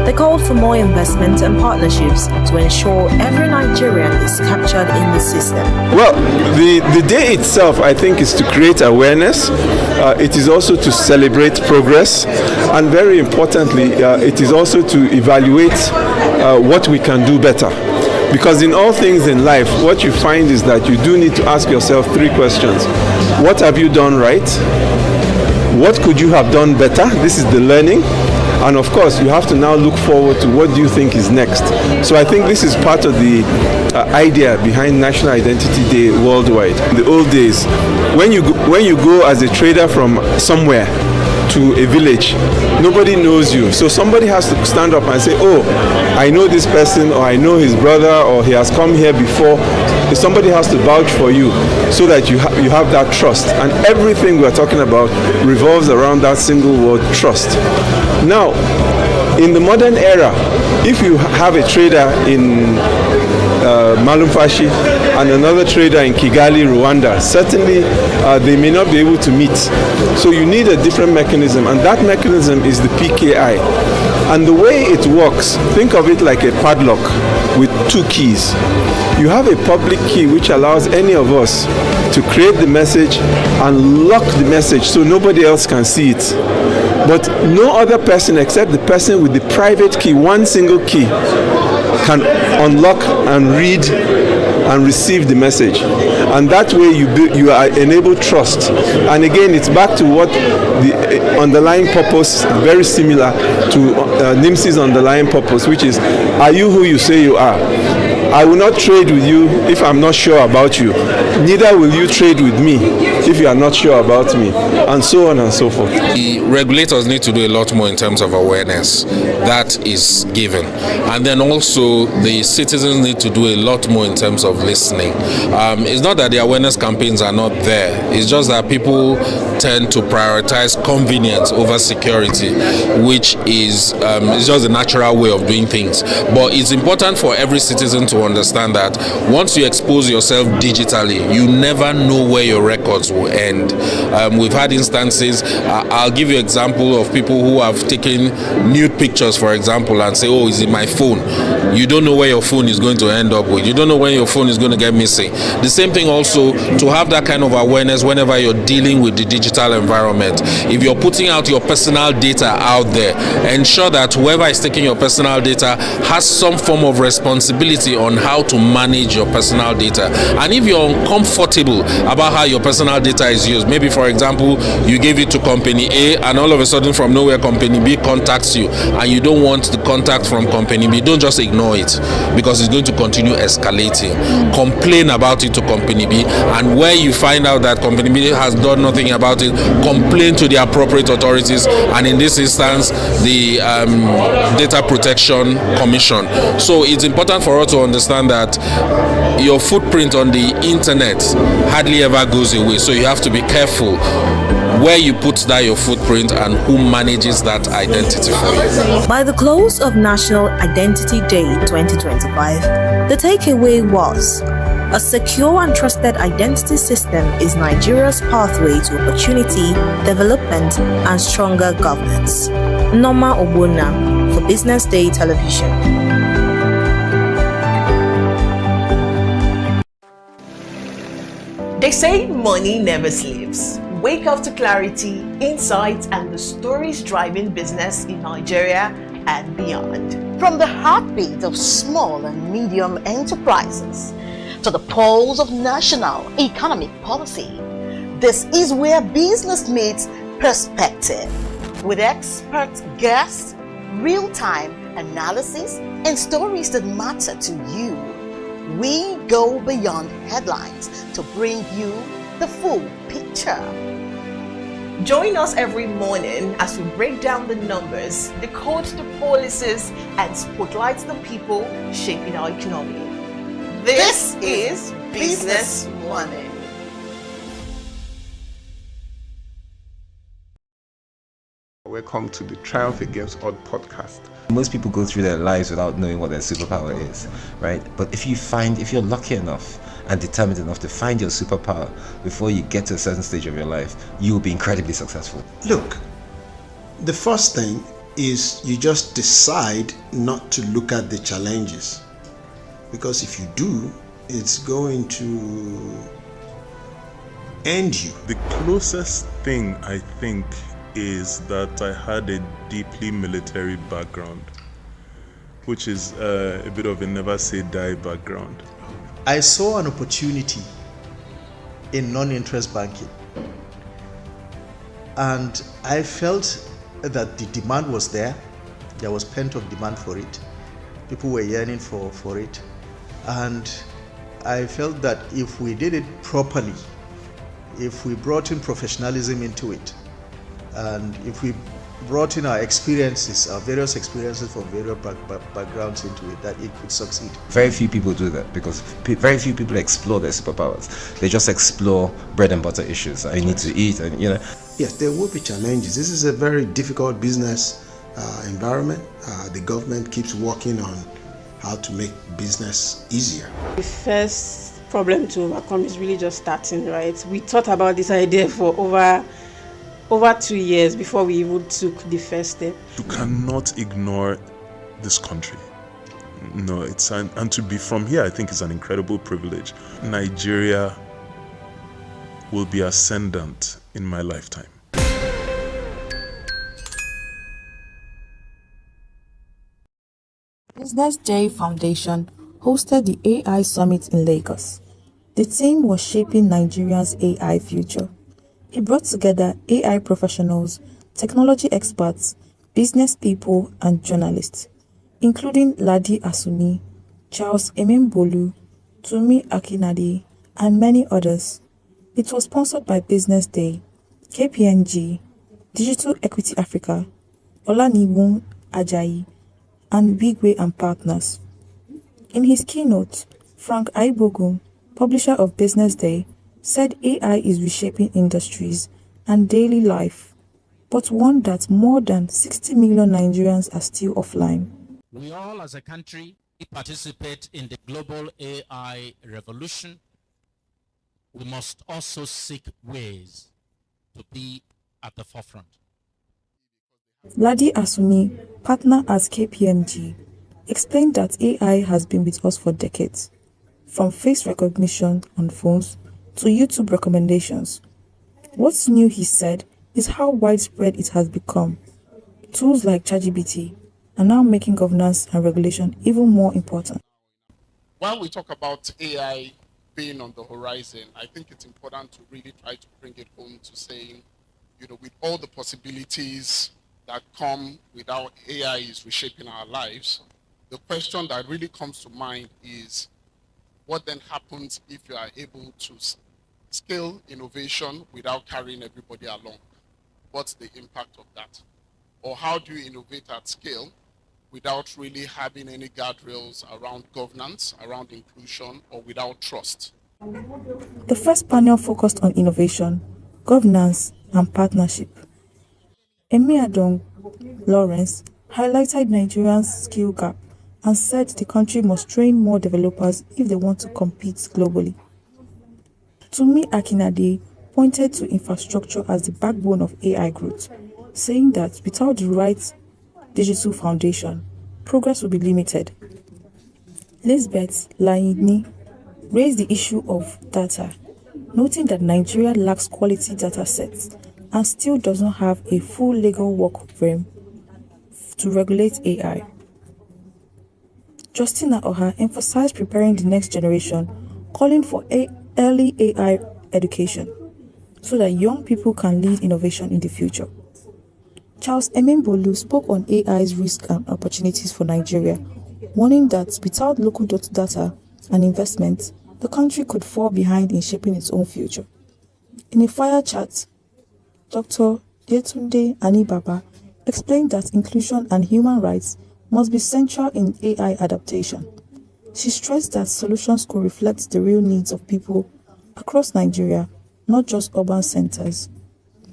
They called for more investment and partnerships to ensure every Nigerian is captured in the system. Well, the day itself, I think, is to create awareness. It is also to celebrate progress, and very importantly, it is also to evaluate what we can do better. Because in all things in life, what you find is that you do need to ask yourself three questions. What have you done right? What could you have done better? This is the learning. And of course, you have to now look forward to what do you think is next. So I think this is part of the idea behind National Identity Day worldwide. In the old days, when you go as a trader from somewhere to a village, nobody knows you. So somebody has to stand up and say, oh, I know this person, or I know his brother, or he has come here before. Somebody has to vouch for you so that you have that trust. And everything we're talking about revolves around that single word, trust. Now, in the modern era, if you have a trader in Malumfashi and another trader in Kigali, Rwanda, certainly they may not be able to meet. So you need a different mechanism, and that mechanism is the PKI. And the way it works, think of it like a padlock with two keys. You have a public key which allows any of us to create the message and lock the message so nobody else can see it. But no other person except the person with the private key, one single key, can unlock and read and receive the message. And that way you enable trust. And again, it's back to what the underlying purpose, very similar to NIMSI's underlying purpose, which is, are you who you say you are? I will not trade with you if I'm not sure about you. Neither will you trade with me if you are not sure about me, and so on and so forth. The regulators need to do a lot more in terms of awareness. That is given. And then also the citizens need to do a lot more in terms of listening. It's not that the awareness campaigns are not there. It's just that people tend to prioritize convenience over security, which is it's just a natural way of doing things. But it's important for every citizen to understand that once you expose yourself digitally, you never know where your records will end. We've had instances, I'll give you an example of people who have taken nude pictures, for example, and say, oh, it's in my phone. You don't know where your phone is going to end up with. You don't know when your phone is going to get missing. The same thing also, to have that kind of awareness whenever you're dealing with the digital environment. If you're putting out your personal data out there, ensure that whoever is taking your personal data has some form of responsibility on how to manage your personal data. And if you're uncomfortable about how your personal data is used, maybe for example you give it to company A and all of a sudden from nowhere company B contacts you and you don't want the contact from company B, don't just ignore it, because it's going to continue escalating. Complain about it to company B, and where you find out that company B has done nothing about it, complain to the appropriate authorities, and in this instance the Data Protection Commission. So it's important for us to understand that your footprint on the internet hardly ever goes away, so you have to be careful where you put that your footprint and who manages that identity for you. By the close of National Identity Day 2025, the takeaway was, a secure and trusted identity system is Nigeria's pathway to opportunity, development, and stronger governance. Norma Obona for Business Day Television. They say money never sleeps. Wake up to clarity, insights, and the stories driving business in Nigeria and beyond. From the heartbeat of small and medium enterprises to the pulse of national economic policy, this is where business meets perspective. With expert guests, real-time analysis, and stories that matter to you, we go beyond headlines to bring you the full picture. Join us every morning as we break down the numbers, decode the policies, and spotlight the people shaping our economy. This is Business Money. Welcome to the Triumph Against Odd podcast. Most people go through their lives without knowing what their superpower is, right? But if you're lucky enough and determined enough to find your superpower before you get to a certain stage of your life, you will be incredibly successful. Look, the first thing is you just decide not to look at the challenges, because if you do, it's going to end you. The closest thing I think is that I had a deeply military background, which is a bit of a never say die background. I saw an opportunity in non-interest banking, and I felt that the demand was there There was pent-up demand for it. People were yearning for it. And I felt that if we did it properly, if we brought in professionalism into it, and if we brought in our experiences, our various experiences from various backgrounds into it, that it could succeed. Very few people do that because very few people explore their superpowers. They just explore bread and butter issues. I need to eat, and Yes, there will be challenges. This is a very difficult business environment. The government keeps working on how to make business easier. The first problem to overcome is really just starting, right? We thought about this idea for over 2 years before we even took the first step. You cannot ignore this country. No, and to be from here, I think is an incredible privilege. Nigeria will be ascendant in my lifetime. BusinessDay Foundation hosted the AI Summit in Lagos. The theme was shaping Nigeria's AI future. It brought together AI professionals, technology experts, business people, and journalists, including Ladi Asuni, Charles Emembolu, Tumi Akinade, and many others. It was sponsored by BusinessDay, KPMG, Digital Equity Africa, Olaniwun Ajayi, and Wigwe and Partners. In his keynote, Frank Aibogun, publisher of BusinessDay, said AI is reshaping industries and daily life, but warned that more than 60 million Nigerians are still offline. We all as a country participate in the global AI revolution. We must also seek ways to be at the forefront. Ladi Asuni, partner at KPMG, explained that AI has been with us for decades, from face recognition on phones to YouTube recommendations. What's new, he said, is how widespread it has become. Tools like ChatGPT are now making governance and regulation even more important. When we talk about AI being on the horizon, I think it's important to really try to bring it home to saying, with all the possibilities that come with how AI is reshaping our lives, the question that really comes to mind is, what then happens if you are able to scale innovation without carrying everybody along? What's the impact of that? Or how do you innovate at scale without really having any guardrails around governance, around inclusion, or without trust? The first panel focused on innovation, governance, and partnership. Emiadong Lawrence highlighted Nigeria's skill gap and said the country must train more developers if they want to compete globally. Tumi Akinade pointed to infrastructure as the backbone of AI growth, saying that without the right digital foundation, progress will be limited. Lisbeth Laini raised the issue of data, noting that Nigeria lacks quality data sets and still does not have a full legal work frame to regulate AI. Justina Oha emphasized preparing the next generation, calling for early AI education so that young people can lead innovation in the future. Charles Emembolu spoke on AI's risks and opportunities for Nigeria, warning that without local data and investment, the country could fall behind in shaping its own future. In a fire chat, Dr. Yetunde Anibaba explained that inclusion and human rights must be central in AI adaptation. She stressed that solutions could reflect the real needs of people across Nigeria, not just urban centers.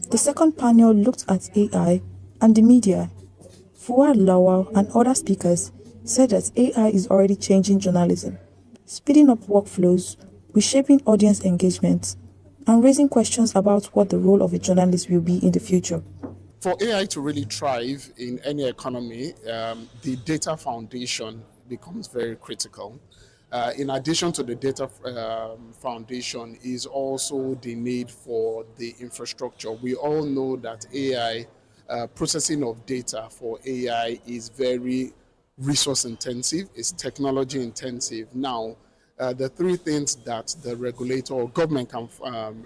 The second panel looked at AI and the media. Fuad Lawal and other speakers said that AI is already changing journalism, speeding up workflows, reshaping audience engagement, and raising questions about what the role of a journalist will be in the future. For AI to really thrive in any economy, the data foundation becomes very critical. In addition to the data foundation is also the need for the infrastructure. We all know that AI, processing of data for AI is very resource intensive, it's technology intensive. Now, the three things that the regulator or government can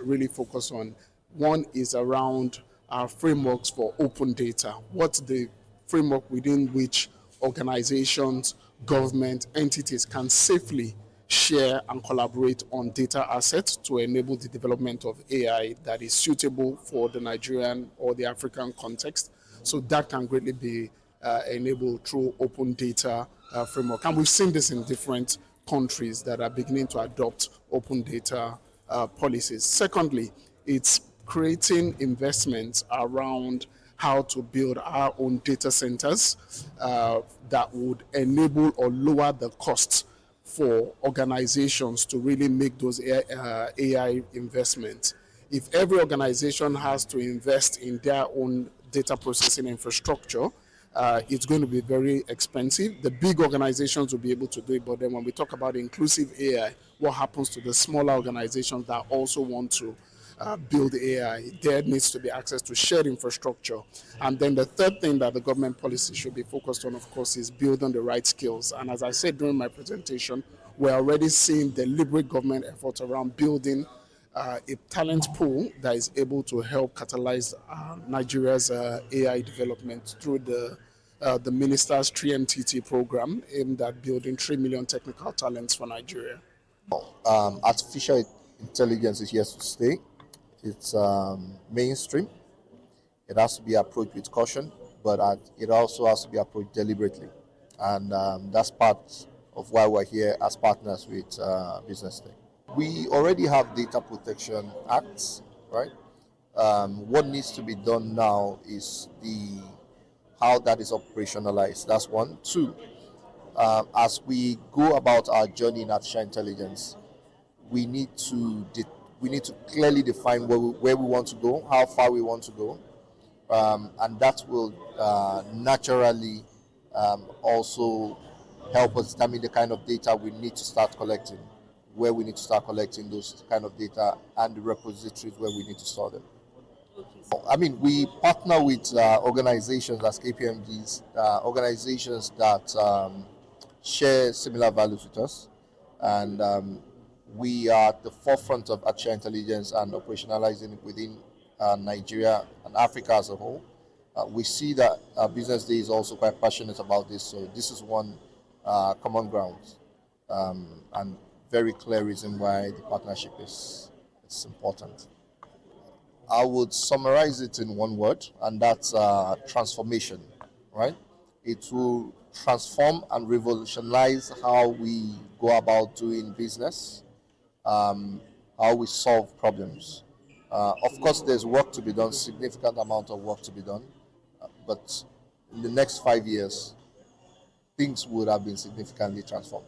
really focus on, one is around our frameworks for open data. What's the framework within which organizations, government entities can safely share and collaborate on data assets to enable the development of AI that is suitable for the Nigerian or the African context. So that can greatly be enabled through open data framework. And we've seen this in different countries that are beginning to adopt open data policies. Secondly, it's creating investments around how to build our own data centers that would enable or lower the costs for organizations to really make those AI investments. If every organization has to invest in their own data processing infrastructure, it's going to be very expensive. The big organizations will be able to do it, but then when we talk about inclusive AI, what happens to the smaller organizations that also want to build AI? There needs to be access to shared infrastructure. And then the third thing that the government policy should be focused on, of course, is building the right skills. And as I said during my presentation, we're already seeing deliberate government efforts around building a talent pool that is able to help catalyze Nigeria's AI development through the minister's 3MTT program aimed at building 3 million technical talents for Nigeria. Artificial intelligence is here to stay. It's mainstream. It has to be approached with caution, but it also has to be approached deliberately. And that's part of why we're here as partners with BusinessDay. We already have data protection acts, right? What needs to be done now is how that is operationalized. That's one. Two, as we go about our journey in artificial intelligence, we need to clearly define where we want to go, how far we want to go, and that will naturally also help us determine the kind of data we need to start collecting, where we need to start collecting those kind of data, and the repositories where we need to store them. I mean, we partner with organizations as KPMGs, organizations that share similar values with us, and we are at the forefront of artificial intelligence and operationalizing it within Nigeria and Africa as a whole. We see that BusinessDay is also quite passionate about this, so this is one common ground and very clear reason why the partnership is important. I would summarize it in one word, and that's transformation, right? It will transform and revolutionize how we go about doing business, how we solve problems. Of course, there's work to be done, significant amount of work to be done, but in the next 5 years, things would have been significantly transformed.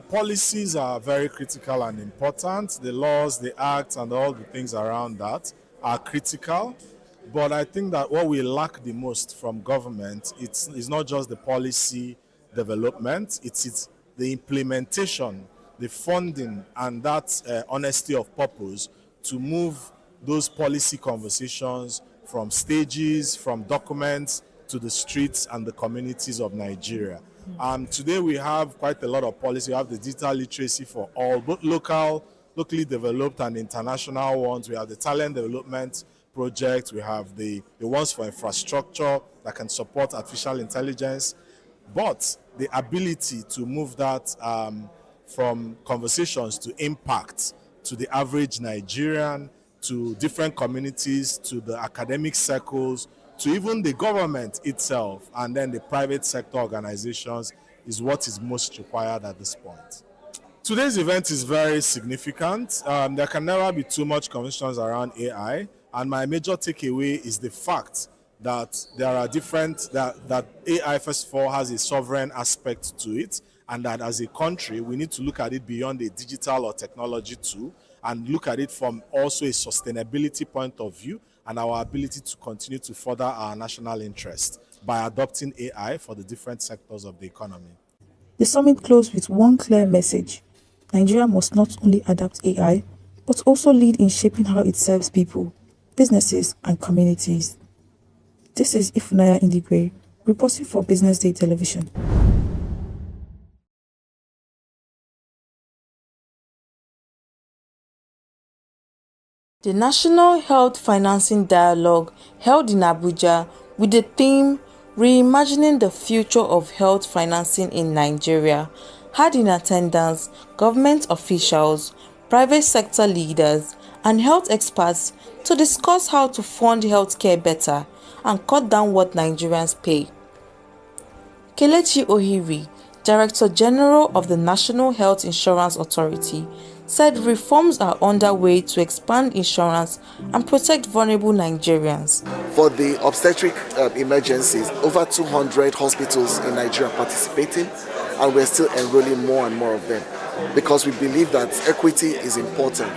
Policies are very critical and important. The laws, the acts, and all the things around that are critical. But I think that what we lack the most from government, it's not just the policy development, it's the implementation, the funding, and that honesty of purpose to move those policy conversations from stages, from documents, to the streets and the communities of Nigeria. Today we have quite a lot of policy. We have the digital literacy for all, both locally developed and international ones. We have the talent development project. We have the ones for infrastructure that can support artificial intelligence. But the ability to move that from conversations to impact to the average Nigerian, to different communities, to the academic circles, to even the government itself, and then the private sector organizations is what is most required at this point. Today's event is very significant. There can never be too much conversations around AI, and my major takeaway is the fact that there are that AI, first of all, has a sovereign aspect to it, and that as a country, we need to look at it beyond a digital or technology tool, and look at it from also a sustainability point of view, and our ability to continue to further our national interest by adopting AI for the different sectors of the economy. The summit closed with one clear message. Nigeria must not only adapt AI, but also lead in shaping how it serves people, businesses, and communities. This is Ifunaya Indigwe, reporting for BusinessDay Television. The National Health Financing Dialogue held in Abuja with the theme Reimagining the Future of Health Financing in Nigeria had in attendance government officials, private sector leaders, and health experts to discuss how to fund healthcare better and cut down what Nigerians pay. Kelechi Ohiri, Director General of the National Health Insurance Authority, said reforms are underway to expand insurance and protect vulnerable Nigerians. For the obstetric emergencies, over 200 hospitals in Nigeria participating, and we're still enrolling more and more of them because we believe that equity is important.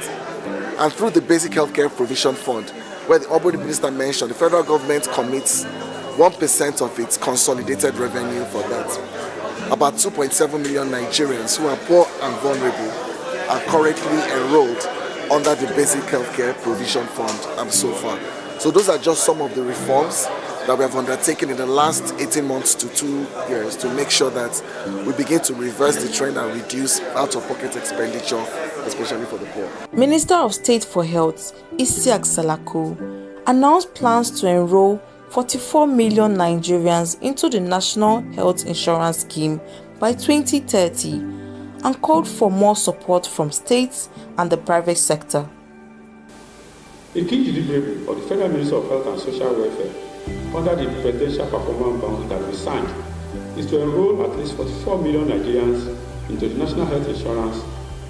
And through the Basic Healthcare Provision Fund, where the Honorable Minister mentioned, the federal government commits 1% of its consolidated revenue for that. About 2.7 million Nigerians who are poor and vulnerable are currently enrolled under the Basic Healthcare Provision Fund so far. So those are just some of the reforms that we have undertaken in the last 18 months to 2 years to make sure that we begin to reverse the trend and reduce out-of-pocket expenditure, especially for the poor. Minister of State for Health, Isiaq Salako, announced plans to enroll 44 million Nigerians into the National Health Insurance Scheme by 2030 and called for more support from states and the private sector. A key deliverable of the Federal Ministry of Health and Social Welfare under the Presidential Performance Bond that we signed is to enroll at least 44 million Nigerians into the National Health Insurance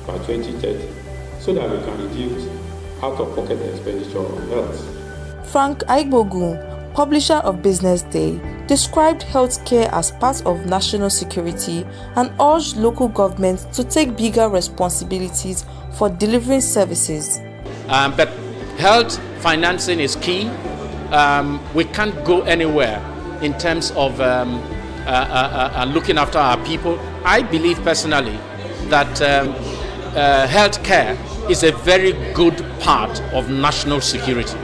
by 2030 so that we can reduce out-of-pocket expenditure on health. Frank Aigbogun, publisher of BusinessDay, described healthcare as part of national security and urged local governments to take bigger responsibilities for delivering services. But health financing is key. We can't go anywhere in terms of looking after our people. I believe personally that healthcare is a very good part of national security.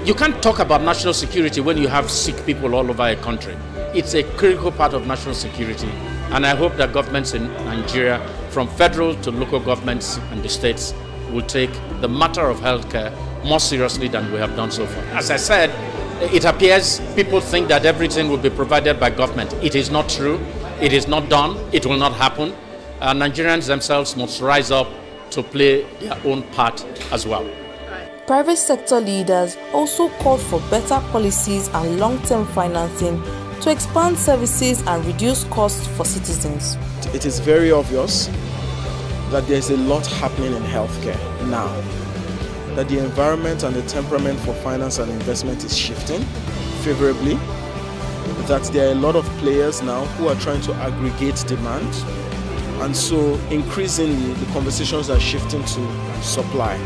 You can't talk about national security when you have sick people all over a country. It's a critical part of national security, and I hope that governments in Nigeria, from federal to local governments and the states, will take the matter of healthcare more seriously than we have done so far. As I said, it appears people think that everything will be provided by government. It is not true. It is not done. It will not happen. Nigerians themselves must rise up to play their own part as well. Private sector leaders also called for better policies and long-term financing to expand services and reduce costs for citizens. It is very obvious that there's a lot happening in healthcare now. That the environment and the temperament for finance and investment is shifting favorably. That there are a lot of players now who are trying to aggregate demand. And so increasingly the conversations are shifting to supply.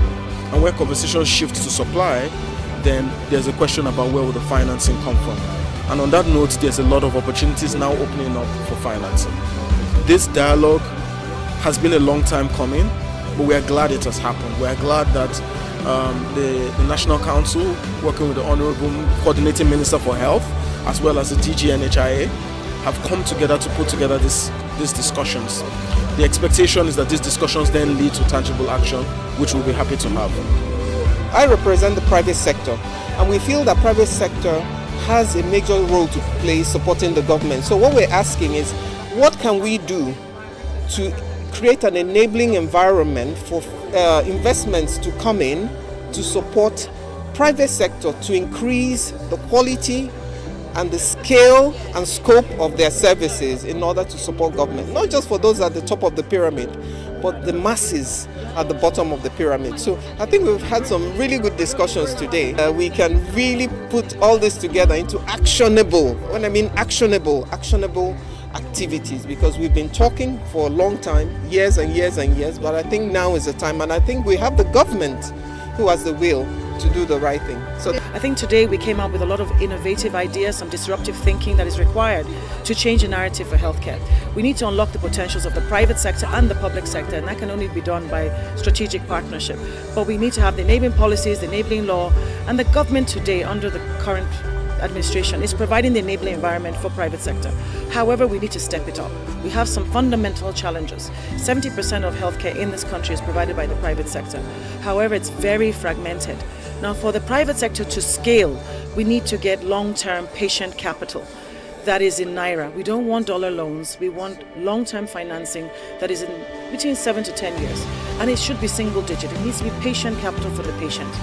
And where conversations shift to supply, then there's a question about where will the financing come from. And on that note, there's a lot of opportunities now opening up for financing. This dialogue has been a long time coming, but we are glad it has happened. We are glad that the National Council, working with the Honorable Coordinating Minister for Health, as well as the DG NHIA, have come together to put together these discussions. The expectation is that these discussions then lead to tangible action, which we'll be happy to have. I represent the private sector, and we feel that private sector has a major role to play supporting the government. So what we're asking is, what can we do to create an enabling environment for investments to come in to support private sector to increase the quality and the scale and scope of their services in order to support government, not just for those at the top of the pyramid, but the masses at the bottom of the pyramid. So I think we've had some really good discussions today. We can really put all this together into actionable, when I mean actionable activities, because we've been talking for a long time, years and years and years, but I think now is the time, and I think we have the government who has the will to do the right thing. So I think today we came up with a lot of innovative ideas, some disruptive thinking that is required to change the narrative for healthcare. We need to unlock the potentials of the private sector and the public sector, and that can only be done by strategic partnership. But we need to have the enabling policies, the enabling law, and the government today under the current administration is providing the enabling environment for private sector. However, we need to step it up. We have some fundamental challenges. 70% of healthcare in this country is provided by the private sector. However, it's very fragmented. Now, for the private sector to scale, we need to get long-term patient capital. that is in Naira. We don't want dollar loans. We want long-term financing that is in between 7 to 10 years. And it should be single digit. It needs to be patient capital for the patient.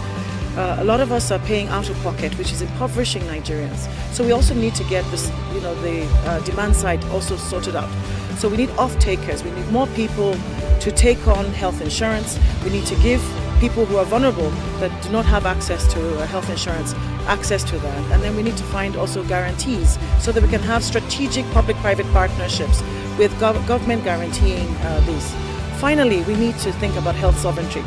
A lot of us are paying out of pocket, which is impoverishing Nigerians. So we also need to get this, the demand side also sorted out. So we need off-takers. We need more people to take on health insurance. We need to give people who are vulnerable that do not have access to health insurance access to that. And then we need to find also guarantees so that we can have strategic public-private partnerships with government guaranteeing these. Finally, we need to think about health sovereignty.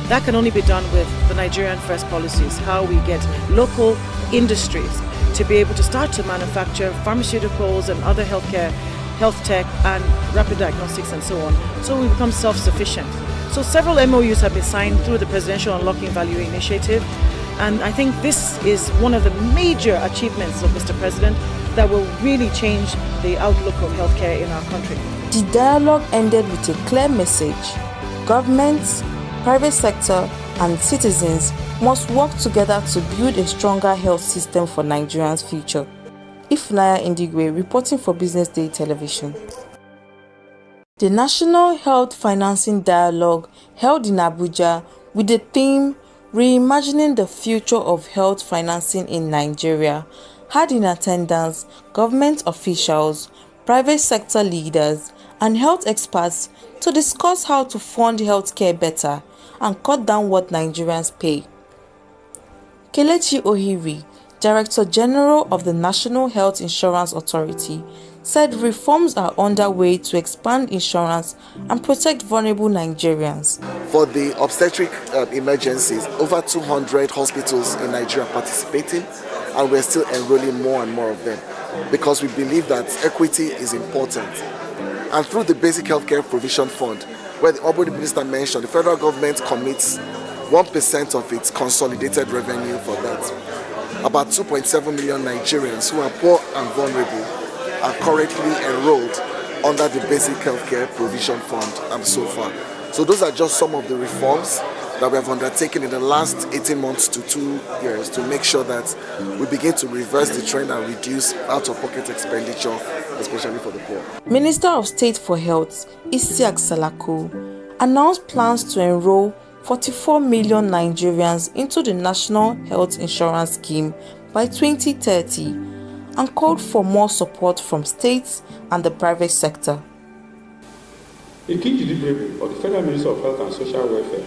That can only be done with the Nigerian First policies, how we get local industries to be able to start to manufacture pharmaceuticals and other healthcare, health tech and rapid diagnostics and so on, so we become self-sufficient. So several MOUs have been signed through the Presidential Unlocking Value Initiative, and I think this is one of the major achievements of Mr. President that will really change the outlook of healthcare in our country. The dialogue ended with a clear message. Governments, private sector and citizens must work together to build a stronger health system for Nigerians' future. Ifunanya Indigwe reporting for Business Day Television. The National Health Financing Dialogue held in Abuja with the theme Reimagining the Future of Health Financing in Nigeria had in attendance government officials, private sector leaders and health experts to discuss how to fund healthcare better and cut down what Nigerians pay. Kelechi Ohiri, Director General of the National Health Insurance Authority, said reforms are underway to expand insurance and protect vulnerable Nigerians. For the obstetric emergencies, over 200 hospitals in Nigeria participating, and we're still enrolling more and more of them because we believe that equity is important. And through the Basic Healthcare Provision Fund, where the Honorable Minister mentioned, the federal government commits 1% of its consolidated revenue for that. About 2.7 million Nigerians who are poor and vulnerable are currently enrolled under the Basic Healthcare Provision Fund so far. So those are just some of the reforms that we have undertaken in the last 18 months to 2 years to make sure that we begin to reverse the trend and reduce out-of-pocket expenditure, especially for the poor. Minister of State for Health, Isiaq Salako, announced plans to enroll 44 million Nigerians into the National Health Insurance Scheme by 2030 and called for more support from states and the private sector. A key deliverable of the Federal Ministry of Health and Social Welfare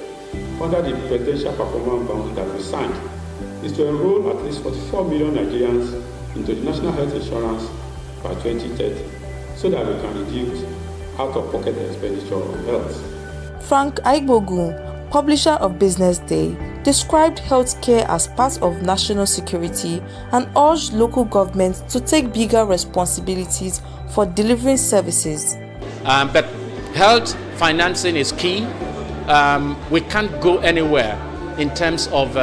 under the Presidential Performance Bond that we signed is to enroll at least 44 million Nigerians into the National Health Insurance by 2030 so that we can reduce out-of-pocket expenditure on health. Frank Aigbogun, publisher of Business Day, described healthcare as part of national security and urged local governments to take bigger responsibilities for delivering services. But health financing is key. We can't go anywhere in terms of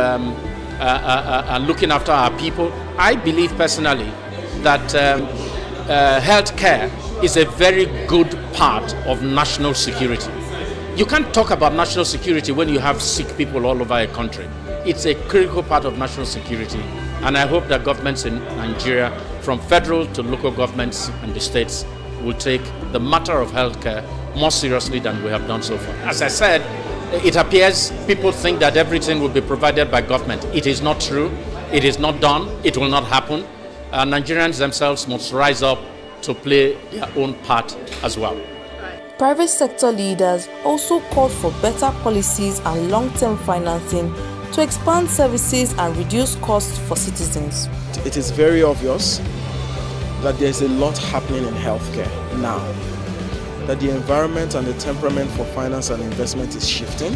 looking after our people. I believe personally that healthcare is a very good part of national security. You can't talk about national security when you have sick people all over a country. It's a critical part of national security, and I hope that governments in Nigeria, from federal to local governments and the states, will take the matter of healthcare more seriously than we have done so far. As I said, it appears people think that everything will be provided by government. It is not true. It is not done. It will not happen. Nigerians themselves must rise up to play their own part as well. Private sector leaders also called for better policies and long-term financing to expand services and reduce costs for citizens. It is very obvious that there's a lot happening in healthcare now. That the environment and the temperament for finance and investment is shifting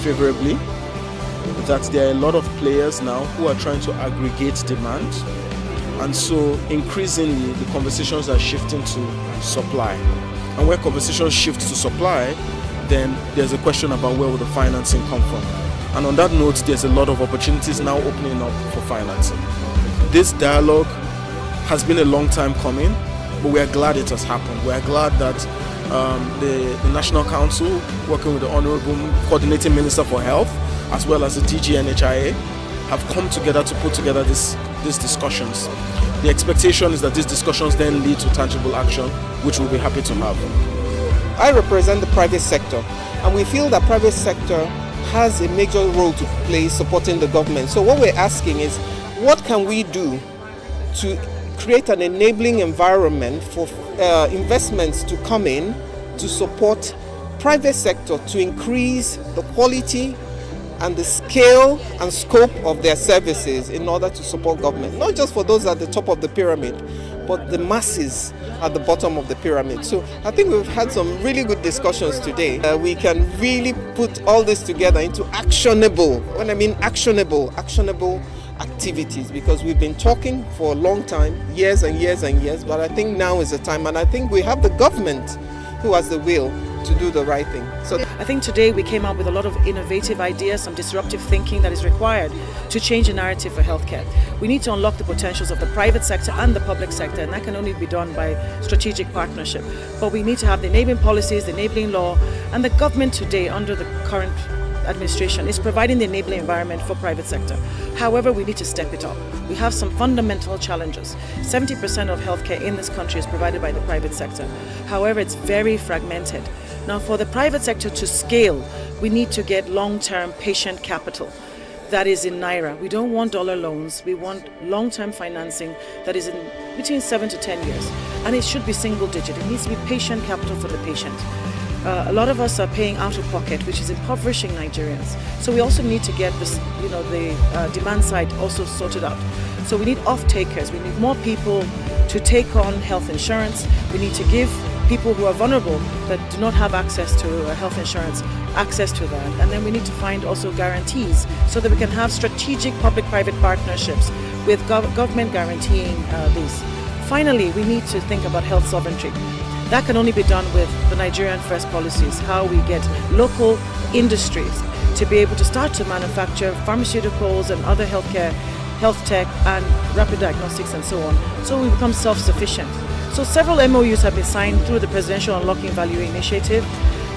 favorably. That there are a lot of players now who are trying to aggregate demand. And so increasingly the conversations are shifting to supply. And where conversations shift to supply, then there's a question about where will the financing come from. And on that note, there's a lot of opportunities now opening up for financing. This dialogue has been a long time coming, but we are glad it has happened. We are glad that the National Council, working with the Honorable Coordinating Minister for Health, as well as the DG NHIA, have come together to put together these discussions. The expectation is that these discussions then lead to tangible action, which we'll be happy to have. I represent the private sector, and we feel that private sector has a major role to play supporting the government. So what we're asking is, what can we do to create an enabling environment for investments to come in to support private sector to increase the quality and the scale and scope of their services in order to support government, not just for those at the top of the pyramid, but the masses at the bottom of the pyramid. So I think we've had some really good discussions today. We can really put all this together into actionable, when I mean actionable activities, because we've been talking for a long time, years and years and years, but I think now is the time, and I think we have the government who has the will to do the right thing. So I think today we came up with a lot of innovative ideas, some disruptive thinking that is required to change the narrative for healthcare. We need to unlock the potentials of the private sector and the public sector, and that can only be done by strategic partnership. But we need to have the enabling policies, the enabling law, and the government today under the current administration is providing the enabling environment for private sector. However, we need to step it up. We have some fundamental challenges. 70% of healthcare in this country is provided by the private sector. However, it's very fragmented. Now, for the private sector to scale, we need to get long-term patient capital that is in Naira. We don't want dollar loans. We want long-term financing that is in between 7 to 10 years. And it should be single digit. It needs to be patient capital for the patient. A lot of us are paying out of pocket, which is impoverishing Nigerians. So we also need to get this, the demand side also sorted out. So we need off-takers. We need more people to take on health insurance. We need to give people who are vulnerable that do not have access to health insurance access to that. And then we need to find also guarantees so that we can have strategic public-private partnerships with government guaranteeing these. Finally, we need to think about health sovereignty. That can only be done with the Nigerian First policies, how we get local industries to be able to start to manufacture pharmaceuticals and other healthcare, health tech and rapid diagnostics and so on, so we become self-sufficient. So several MOUs have been signed through the Presidential Unlocking Value Initiative,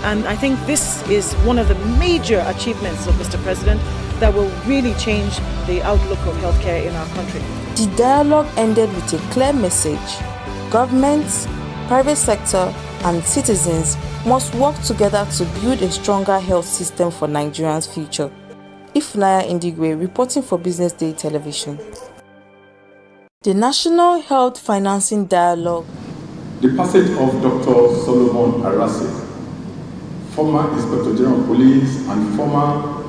and I think this is one of the major achievements of Mr. President that will really change the outlook of healthcare in our country. The dialogue ended with a clear message. Governments, private sector and citizens must work together to build a stronger health system for Nigerians' future. Ifnaya Indigwe reporting for Business Day Television. The National Health Financing Dialogue. The passage of Dr. Solomon Arase, former Inspector General of Police and former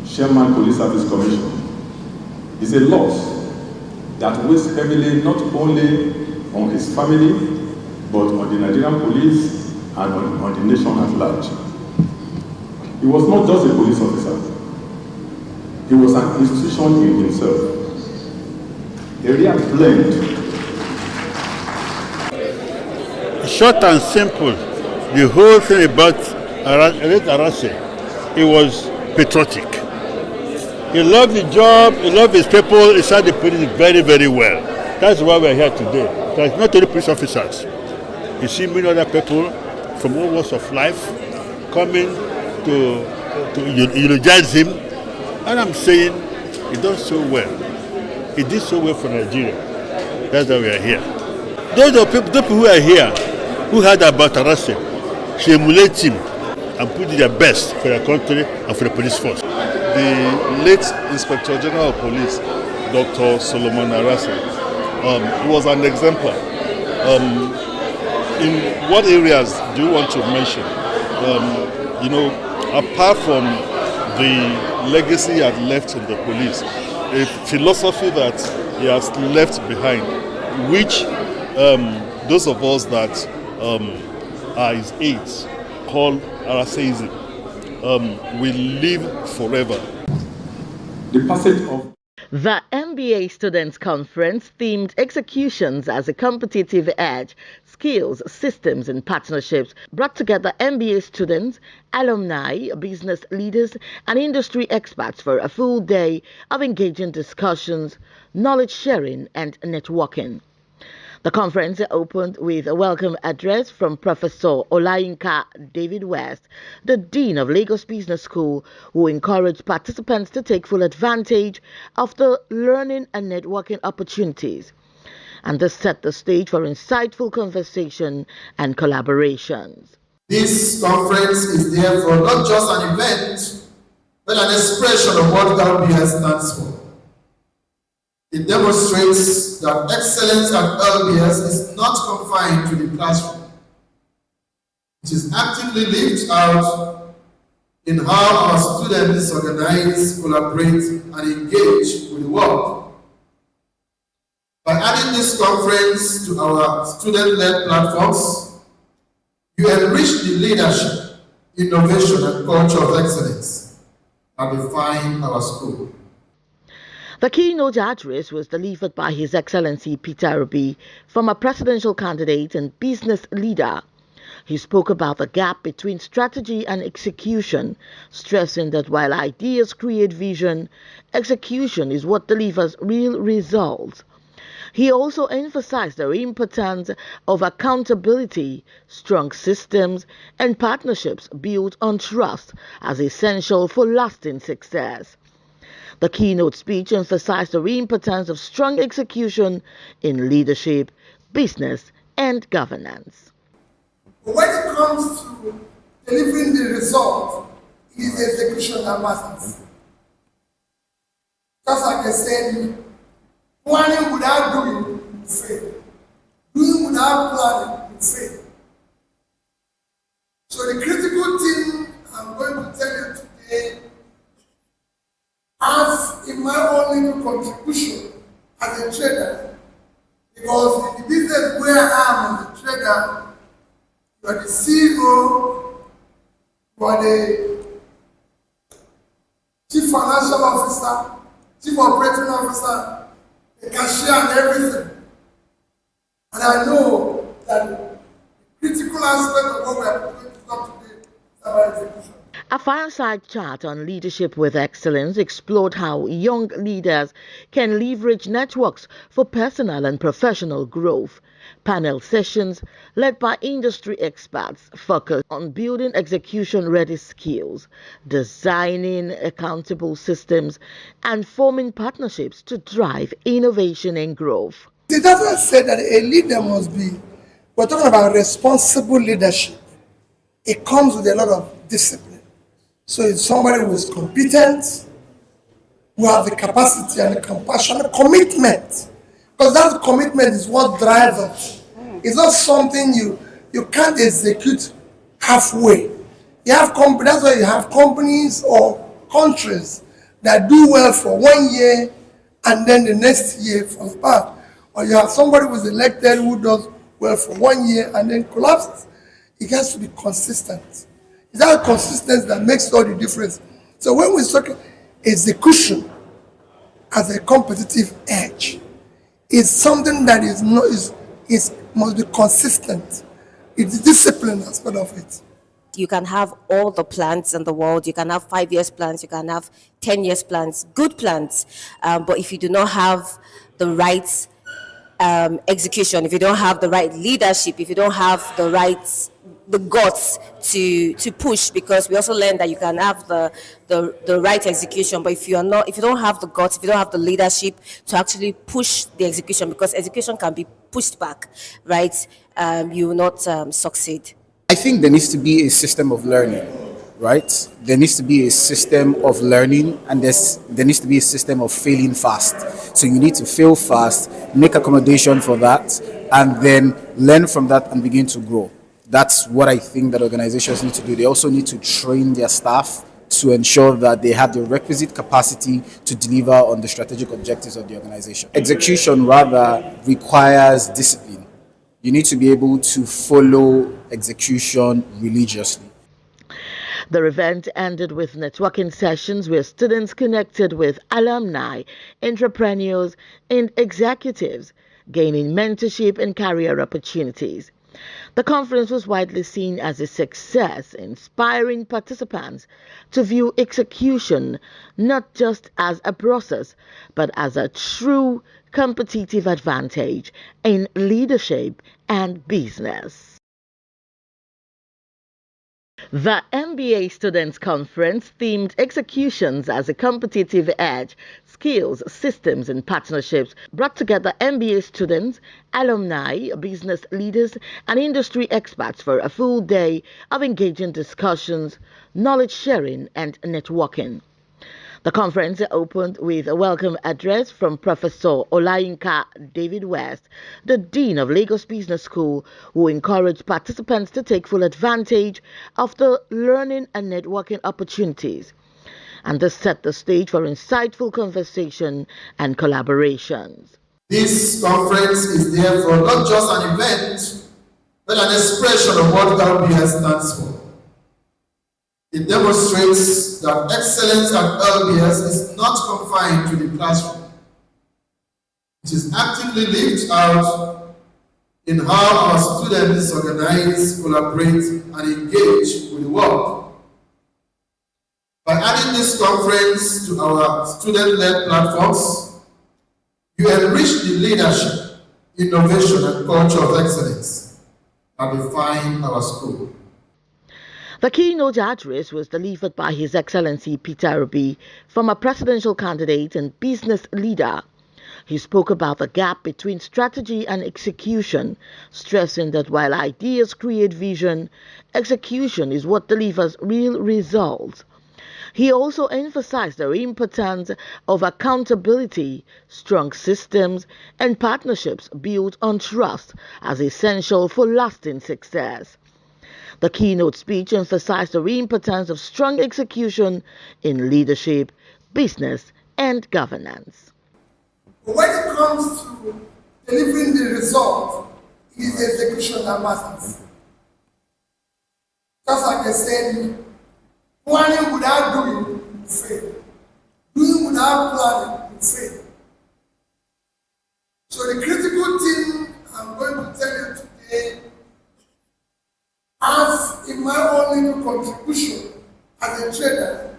Chairman Police Service Commission, is a loss that weighs heavily not only on his family but on the Nigerian police and on the nation at large. He was not just a police officer. He was an institution in himself. A real blend. Short and simple, the whole thing about Arase, he was patriotic. He loved the job, he loved his people, he served the police very, very well. That's why we're here today. There's not only police officers. You see many other people from all walks of life coming to eulogize him. And I'm saying he does so well. He did so well for Nigeria. That's why we are here. Those people who are here, who heard about Arase, should emulate him and put their best for their country and for the police force. The late Inspector General of Police, Dr. Solomon Arase, was an exemplar. In what areas do you want to mention? Apart from the legacy he had left in the police, a philosophy that he has left behind, which those of us that are his aides call Araseism, will live forever. The passage of The MBA Students Conference themed executions as a competitive edge, skills, systems and partnerships brought together MBA students, alumni, business leaders and industry experts for a full day of engaging discussions, knowledge sharing and networking. The conference opened with a welcome address from Professor Olayinka David West, the Dean of Lagos Business School, who encouraged participants to take full advantage of the learning and networking opportunities. And this set the stage for insightful conversation and collaborations. This conference is therefore not just an event, but an expression of what LBS stands for. It demonstrates that excellence at LBS is not confined to the classroom. It is actively lived out in how our students organize, collaborate, and engage with the world. By adding this conference to our student-led platforms, you enrich the leadership, innovation, and culture of excellence that define our school. The keynote address was delivered by His Excellency Peter Obi, former presidential candidate and business leader. He spoke about the gap between strategy and execution, stressing that while ideas create vision, execution is what delivers real results. He also emphasized the importance of accountability, strong systems, and partnerships built on trust as essential for lasting success. The keynote speech emphasized the importance of strong execution in leadership, business, and governance. When it comes to delivering the result, it is the execution that matters. Just like I said, planning without doing will fail. Doing without planning will fail. So the critical thing I'm going to tell you today, as in my own little contribution as a trader, because in the business where I am as a trader, you are the CEO, you are the Chief Financial Officer, Chief Operating Officer, the cashier and everything. And I know that the critical aspect of what we are going to talk today is about execution. A fireside chat on leadership with excellence explored how young leaders can leverage networks for personal and professional growth. Panel sessions led by industry experts focused on building execution-ready skills, designing accountable systems, and forming partnerships to drive innovation and growth. It doesn't say that a leader must be, we're talking about responsible leadership. It comes with a lot of discipline. So it's somebody who is competent, who has the capacity and the compassion, the commitment. Because that commitment is what drives us. It's not something you can't execute halfway. You have that's why you have companies or countries that do well for 1 year and then the next year falls back. Or you have somebody who is elected who does well for 1 year and then collapses. It has to be consistent. It's that consistency that makes all the difference. So when we talk execution as a competitive edge, it's something that must be consistent. It's discipline aspect of it. You can have all the plans in the world. You can have 5 years plans. You can have 10 years plans, good plans. But if you do not have the right execution, if you don't have the right leadership, if you don't have the guts to push, because we also learned that you can have the right execution, but if you don't have the guts, if you don't have the leadership to actually push the execution, because execution can be pushed back, right? You will not succeed. I think there needs to be a system of learning, right? There needs to be a system of learning, and there needs to be a system of failing fast. So you need to fail fast, make accommodation for that, and then learn from that and begin to grow. That's what I think that organizations need to do. They also need to train their staff to ensure that they have the requisite capacity to deliver on the strategic objectives of the organization. Execution rather requires discipline. You need to be able to follow execution religiously. The event ended with networking sessions where students connected with alumni, entrepreneurs, and executives, gaining mentorship and career opportunities. The conference was widely seen as a success, inspiring participants to view execution not just as a process, but as a true competitive advantage in leadership and business. The MBA Students' Conference themed Executions as a Competitive Edge, Skills, Systems and Partnerships brought together MBA students, alumni, business leaders and industry experts for a full day of engaging discussions, knowledge sharing and networking. The conference opened with a welcome address from Professor Olayinka David West, the Dean of Lagos Business School, who encouraged participants to take full advantage of the learning and networking opportunities. And this set the stage for insightful conversation and collaborations. This conference is therefore not just an event, but an expression of what LBS stands for. It demonstrates that excellence at LBS is not confined to the classroom. It is actively lived out in how our students organize, collaborate, and engage with the world. By adding this conference to our student-led platforms, you enrich the leadership, innovation, and culture of excellence that define our school. The keynote address was delivered by His Excellency Peter Obi, former presidential candidate and business leader. He spoke about the gap between strategy and execution, stressing that while ideas create vision, execution is what delivers real results. He also emphasized the importance of accountability, strong systems, and partnerships built on trust as essential for lasting success. The keynote speech emphasized the importance of strong execution in leadership, business, and governance. When it comes to delivering the result, it is the execution that matters. Just like I said, planning without doing will fail. Doing without planning will fail. So the critical thing I'm going to tell you today, as in my own little contribution as a trader,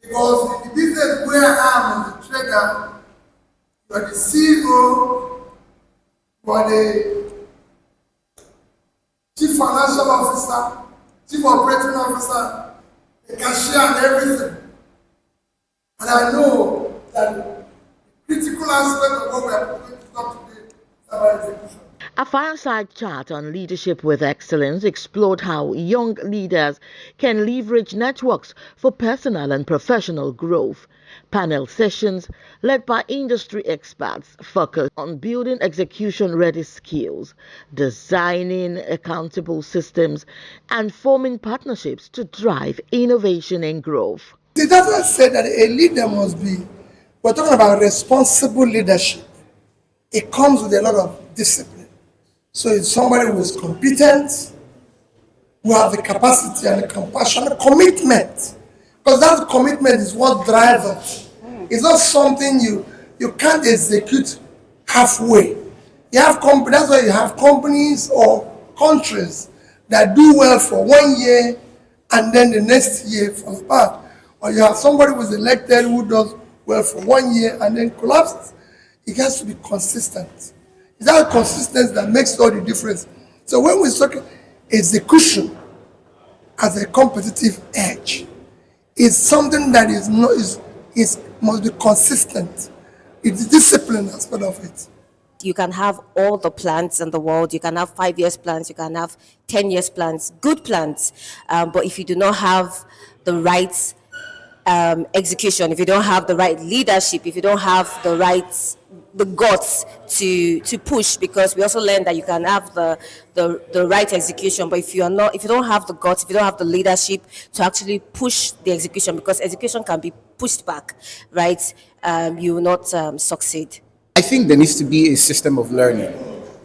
because in the business where I am as a trader, you are the CEO, you are the chief financial officer, chief operating officer, the cashier and everything. And I know that the critical aspect of what we are going to talk today is about execution. A fireside chat on leadership with excellence explored how young leaders can leverage networks for personal and professional growth. Panel sessions led by industry experts focused on building execution-ready skills, designing accountable systems, and forming partnerships to drive innovation and growth. It doesn't say that a leader must be, we're talking about responsible leadership. It comes with a lot of discipline. So it's somebody who is competent, who has the capacity and the compassion, the commitment. Because that commitment is what drives us. It's not something you can't execute halfway. You have that's why you have companies or countries that do well for 1 year and then the next year falls apart. Or you have somebody who is elected who does well for 1 year and then collapses. It has to be consistent. It's that consistency that makes all the difference. So when we talk execution as a competitive edge, it's something that must be consistent. It's the discipline aspect of it. You can have all the plans in the world. You can have 5 years plans. You can have 10 years plans, good plans. But if you do not have the right execution, if you don't have the right leadership, if you don't have the guts to push, because we also learned that you can have the right execution, but if you don't have the guts, if you don't have the leadership to actually push the execution, because execution can be pushed back, right? You will not succeed. I think there needs to be a system of learning,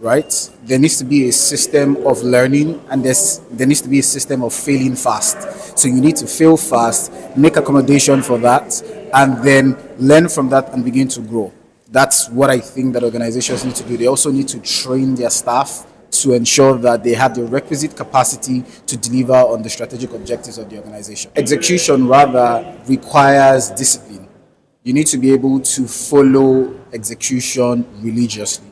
right? There needs to be a system of learning, and there needs to be a system of failing fast. So you need to fail fast, make accommodation for that, and then learn from that and begin to grow. That's what I think that organizations need to do. They also need to train their staff to ensure that they have the requisite capacity to deliver on the strategic objectives of the organization. Execution rather requires discipline. You need to be able to follow execution religiously.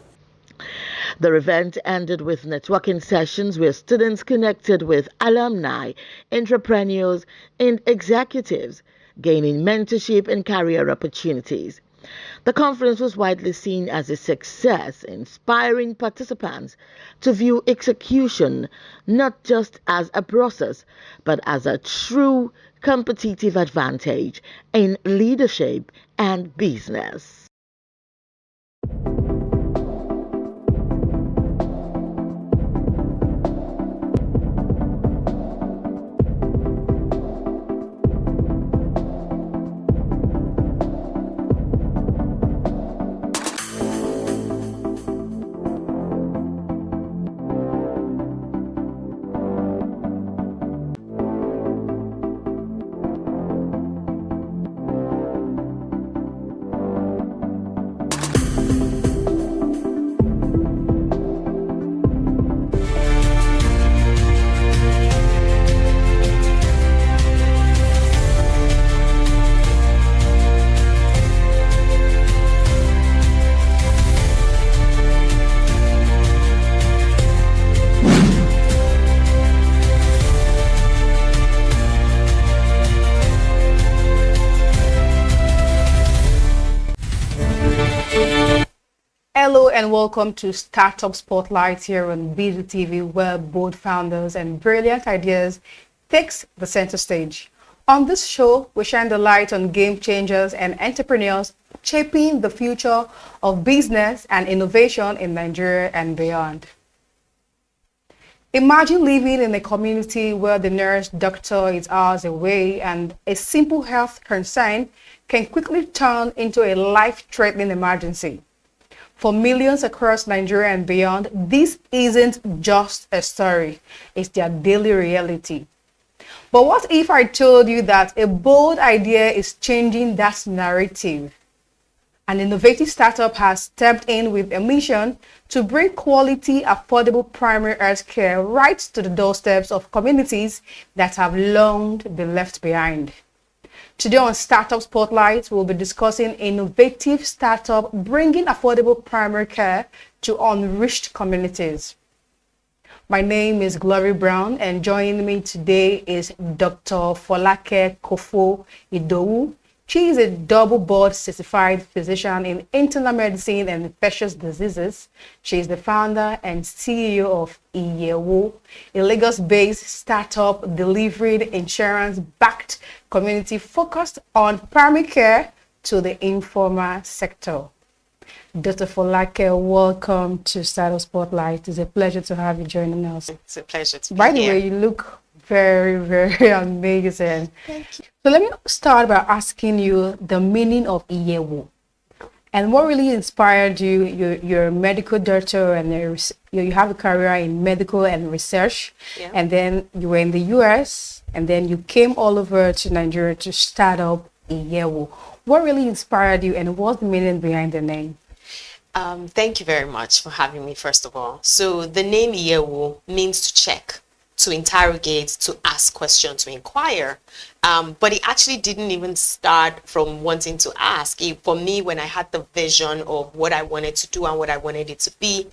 The event ended with networking sessions where students connected with alumni, entrepreneurs, and executives, gaining mentorship and career opportunities. The conference was widely seen as a success, inspiring participants to view execution not just as a process, but as a true competitive advantage in leadership and business. Hello and welcome to Startup Spotlight here on bdtv, where bold founders and brilliant ideas takes the center stage. On this show, we shine the light on game changers and entrepreneurs shaping the future of business and innovation in Nigeria and beyond. Imagine living in a community where the nearest doctor is hours away and a simple health concern can quickly turn into a life-threatening emergency. For millions across Nigeria and beyond, this isn't just a story, it's their daily reality. But what if I told you that a bold idea is changing that narrative? An innovative startup has stepped in with a mission to bring quality, affordable primary health care right to the doorsteps of communities that have long been left behind. Today on Startup Spotlight, we'll be discussing innovative startup bringing affordable primary care to unreached communities. My name is Glory Brown, and joining me today is Dr. Folake Kofo Idowu. She is a double board certified physician in internal medicine and infectious diseases. She is the founder and CEO of Iyewo, a Lagos-based startup delivering insurance-backed community focused on primary care to the informal sector. Dr. Folake, welcome to Startup Spotlight. It's a pleasure to have you joining us. It's a pleasure to be By the here. way, you look very, very amazing. Thank you. So let me start by asking you the meaning of Iyewo and what really inspired you. You're a medical doctor and you have a career in medical and research, Yeah. and then you were in the US, and then you came all over to Nigeria to start up Iyewo. What really inspired you, and what's the meaning behind the name? Thank you very much for having me, first of all. So the name Iyewo means to check, to interrogate, to ask questions, to inquire. But it actually didn't even start from wanting to ask. For me, when I had the vision of what I wanted to do and what I wanted it to be,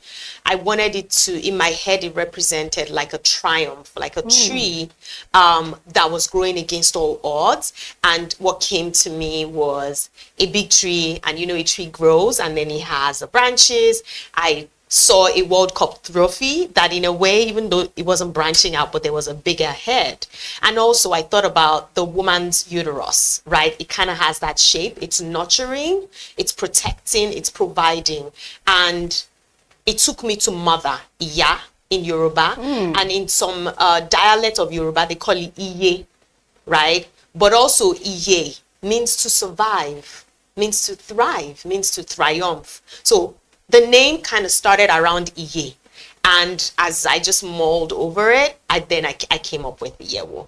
I wanted it to, in my head, it represented like a triumph, like a tree that was growing against all odds. And what came to me was a big tree, and you know, a tree grows and then it has the branches. I saw a World Cup trophy that, in a way, even though it wasn't branching out, but there was a bigger head. And also I thought about the woman's uterus, right? It kind of has that shape. It's nurturing, it's protecting, it's providing. And it took me to mother, Iya, in Yoruba. And in some dialect of Yoruba, they call it Iye, right? But also Iye means to survive, means to thrive, means to triumph. So the name kind of started around Iye. And as I just mulled over it, I came up with Iyewo.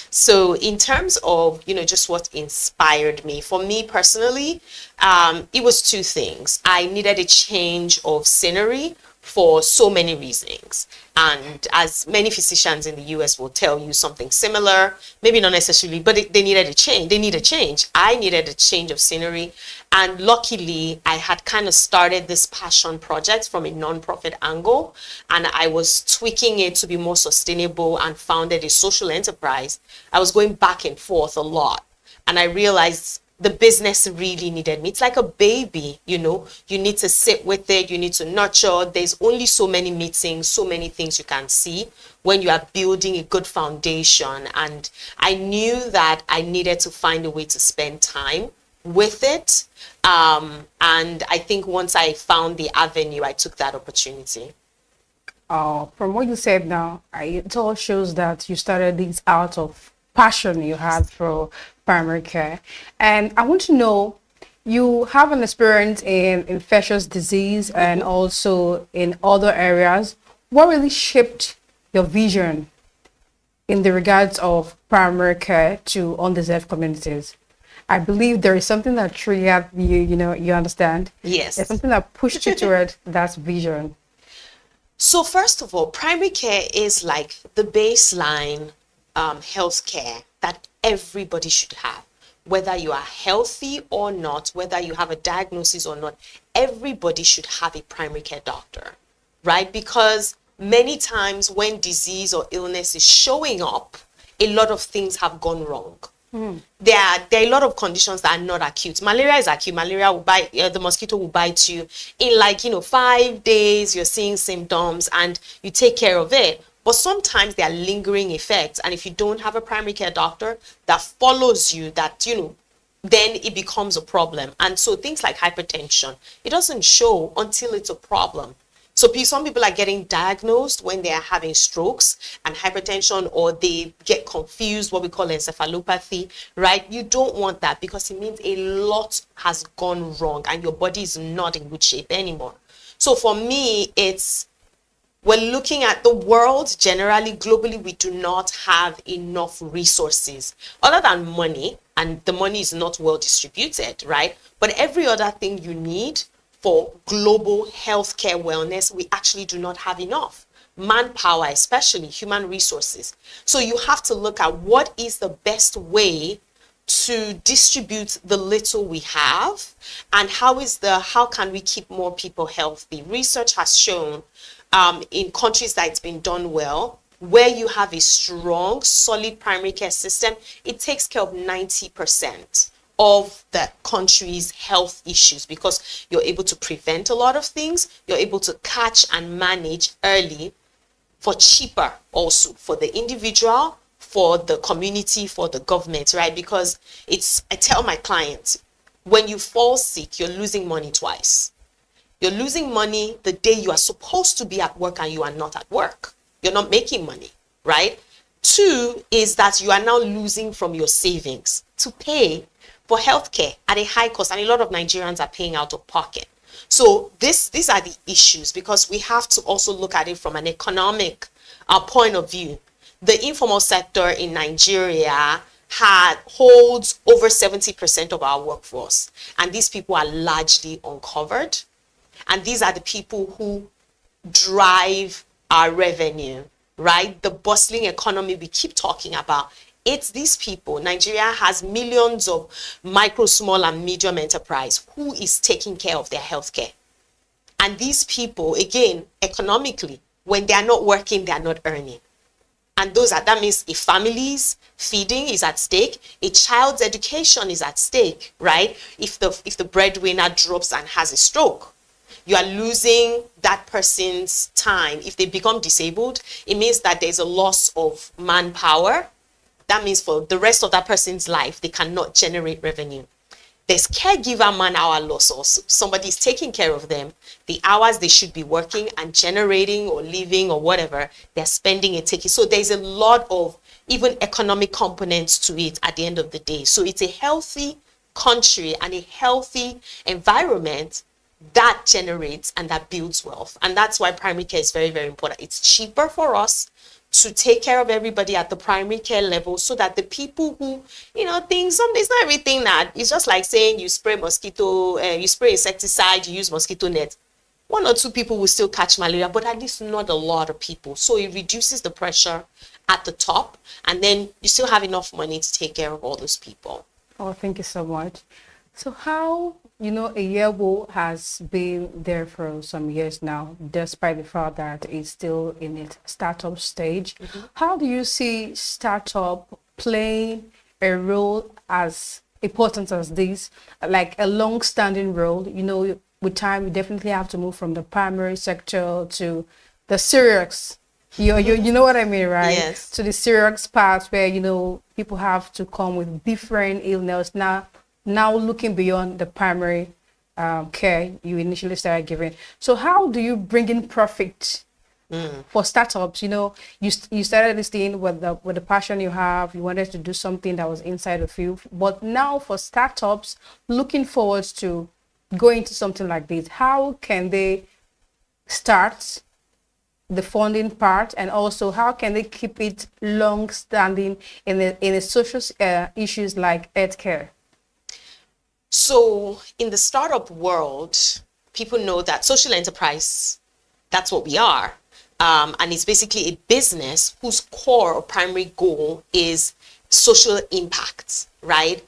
So in terms of, you know, just what inspired me, for me personally, it was two things. I needed a change of scenery for so many reasons. And as many physicians in the US will tell you something similar, maybe not necessarily, but they needed a change. They need a change. I needed a change of scenery. And luckily, I had kind of started this passion project from a nonprofit angle, and I was tweaking it to be more sustainable and founded a social enterprise. I was going back and forth a lot. And I realized the business really needed me. It's like a baby, you know, you need to sit with it, you need to nurture. There's only so many meetings, so many things you can see when you are building a good foundation. And I knew that I needed to find a way to spend time with it. And I think once I found the avenue, I took that opportunity. From what you said now, it all shows that you started this out of passion you had for primary care. And I want to know, you have an experience in infectious disease and also in other areas. What really shaped your vision in the regards of primary care to undeserved communities? I believe there is something that triggered you, you understand? Yes. There's something that pushed you toward that vision. So first of all, primary care is like the baseline health care that everybody should have. Whether you are healthy or not, whether you have a diagnosis or not, everybody should have a primary care doctor, right? Because many times when disease or illness is showing up, a lot of things have gone wrong. There are a lot of conditions that are not acute. Malaria is acute. Malaria will bite, the mosquito will bite you. In 5 days, you're seeing symptoms and you take care of it. But sometimes there are lingering effects. And if you don't have a primary care doctor that follows you, then it becomes a problem. And so things like hypertension, it doesn't show until it's a problem. So some people are getting diagnosed when they are having strokes and hypertension, or they get confused, what we call encephalopathy, right? You don't want that, because it means a lot has gone wrong and your body is not in good shape anymore. So for me, we're looking at the world generally, globally, we do not have enough resources other than money, and the money is not well distributed, right? But every other thing you need for global healthcare wellness, we actually do not have enough. Manpower, especially human resources. So you have to look at what is the best way to distribute the little we have, and how can we keep more people healthy. Research has shown in countries that it's been done well, where you have a strong, solid primary care system, it takes care of 90% of the country's health issues, because you're able to prevent a lot of things, you're able to catch and manage early for cheaper also, for the individual, for the community, for the government, right? Because I tell my clients, when you fall sick, you're losing money twice. You're losing money the day you are supposed to be at work and you are not at work. You're not making money, right? 2 is that you are now losing from your savings to pay for healthcare at a high cost, and a lot of Nigerians are paying out of pocket. So these are the issues, because we have to also look at it from an economic point of view. The informal sector in Nigeria holds over 70% of our workforce, and these people are largely uncovered, and these are the people who drive our revenue, right? The bustling economy we keep talking about. It's these people. Nigeria has millions of micro, small, and medium enterprise. Who is taking care of their healthcare? And these people, again, economically, when they are not working, they are not earning. And that means a family's feeding is at stake, a child's education is at stake, right? If the breadwinner drops and has a stroke, you are losing that person's time. If they become disabled, it means that there's a loss of manpower. That means for the rest of that person's life, they cannot generate revenue. There's caregiver man-hour loss also. Somebody's taking care of them. The hours they should be working and generating or living or whatever, they're spending and taking. So there's a lot of even economic components to it at the end of the day. So it's a healthy country and a healthy environment that generates and that builds wealth. And that's why primary care is very, very important. It's cheaper for us to take care of everybody at the primary care level, so that the people who, it's not everything that, it's just like saying you spray insecticide, you use mosquito net. one or two people will still catch malaria, but at least not a lot of people. So it reduces the pressure at the top, and then you still have enough money to take care of all those people. Oh, thank you so much. So how, Iyewo has been there for some years now, despite the fact that it's still in its startup stage. How do you see startup playing a role as important as this, like a long-standing role? With time, we definitely have to move from the primary sector to the serious. You know what I mean, right? Yes. To the serious part where, people have to come with different illness. Now looking beyond the primary care you initially started giving. So how do you bring in profit for startups? You started this thing with the passion you have. You wanted to do something that was inside of you. But now for startups looking forward to going to something like this, how can they start the funding part, and also how can they keep it long standing in the social issues like healthcare? So in the startup world, people know that social enterprise, that's what we are. And it's basically a business whose core or primary goal is social impact, right?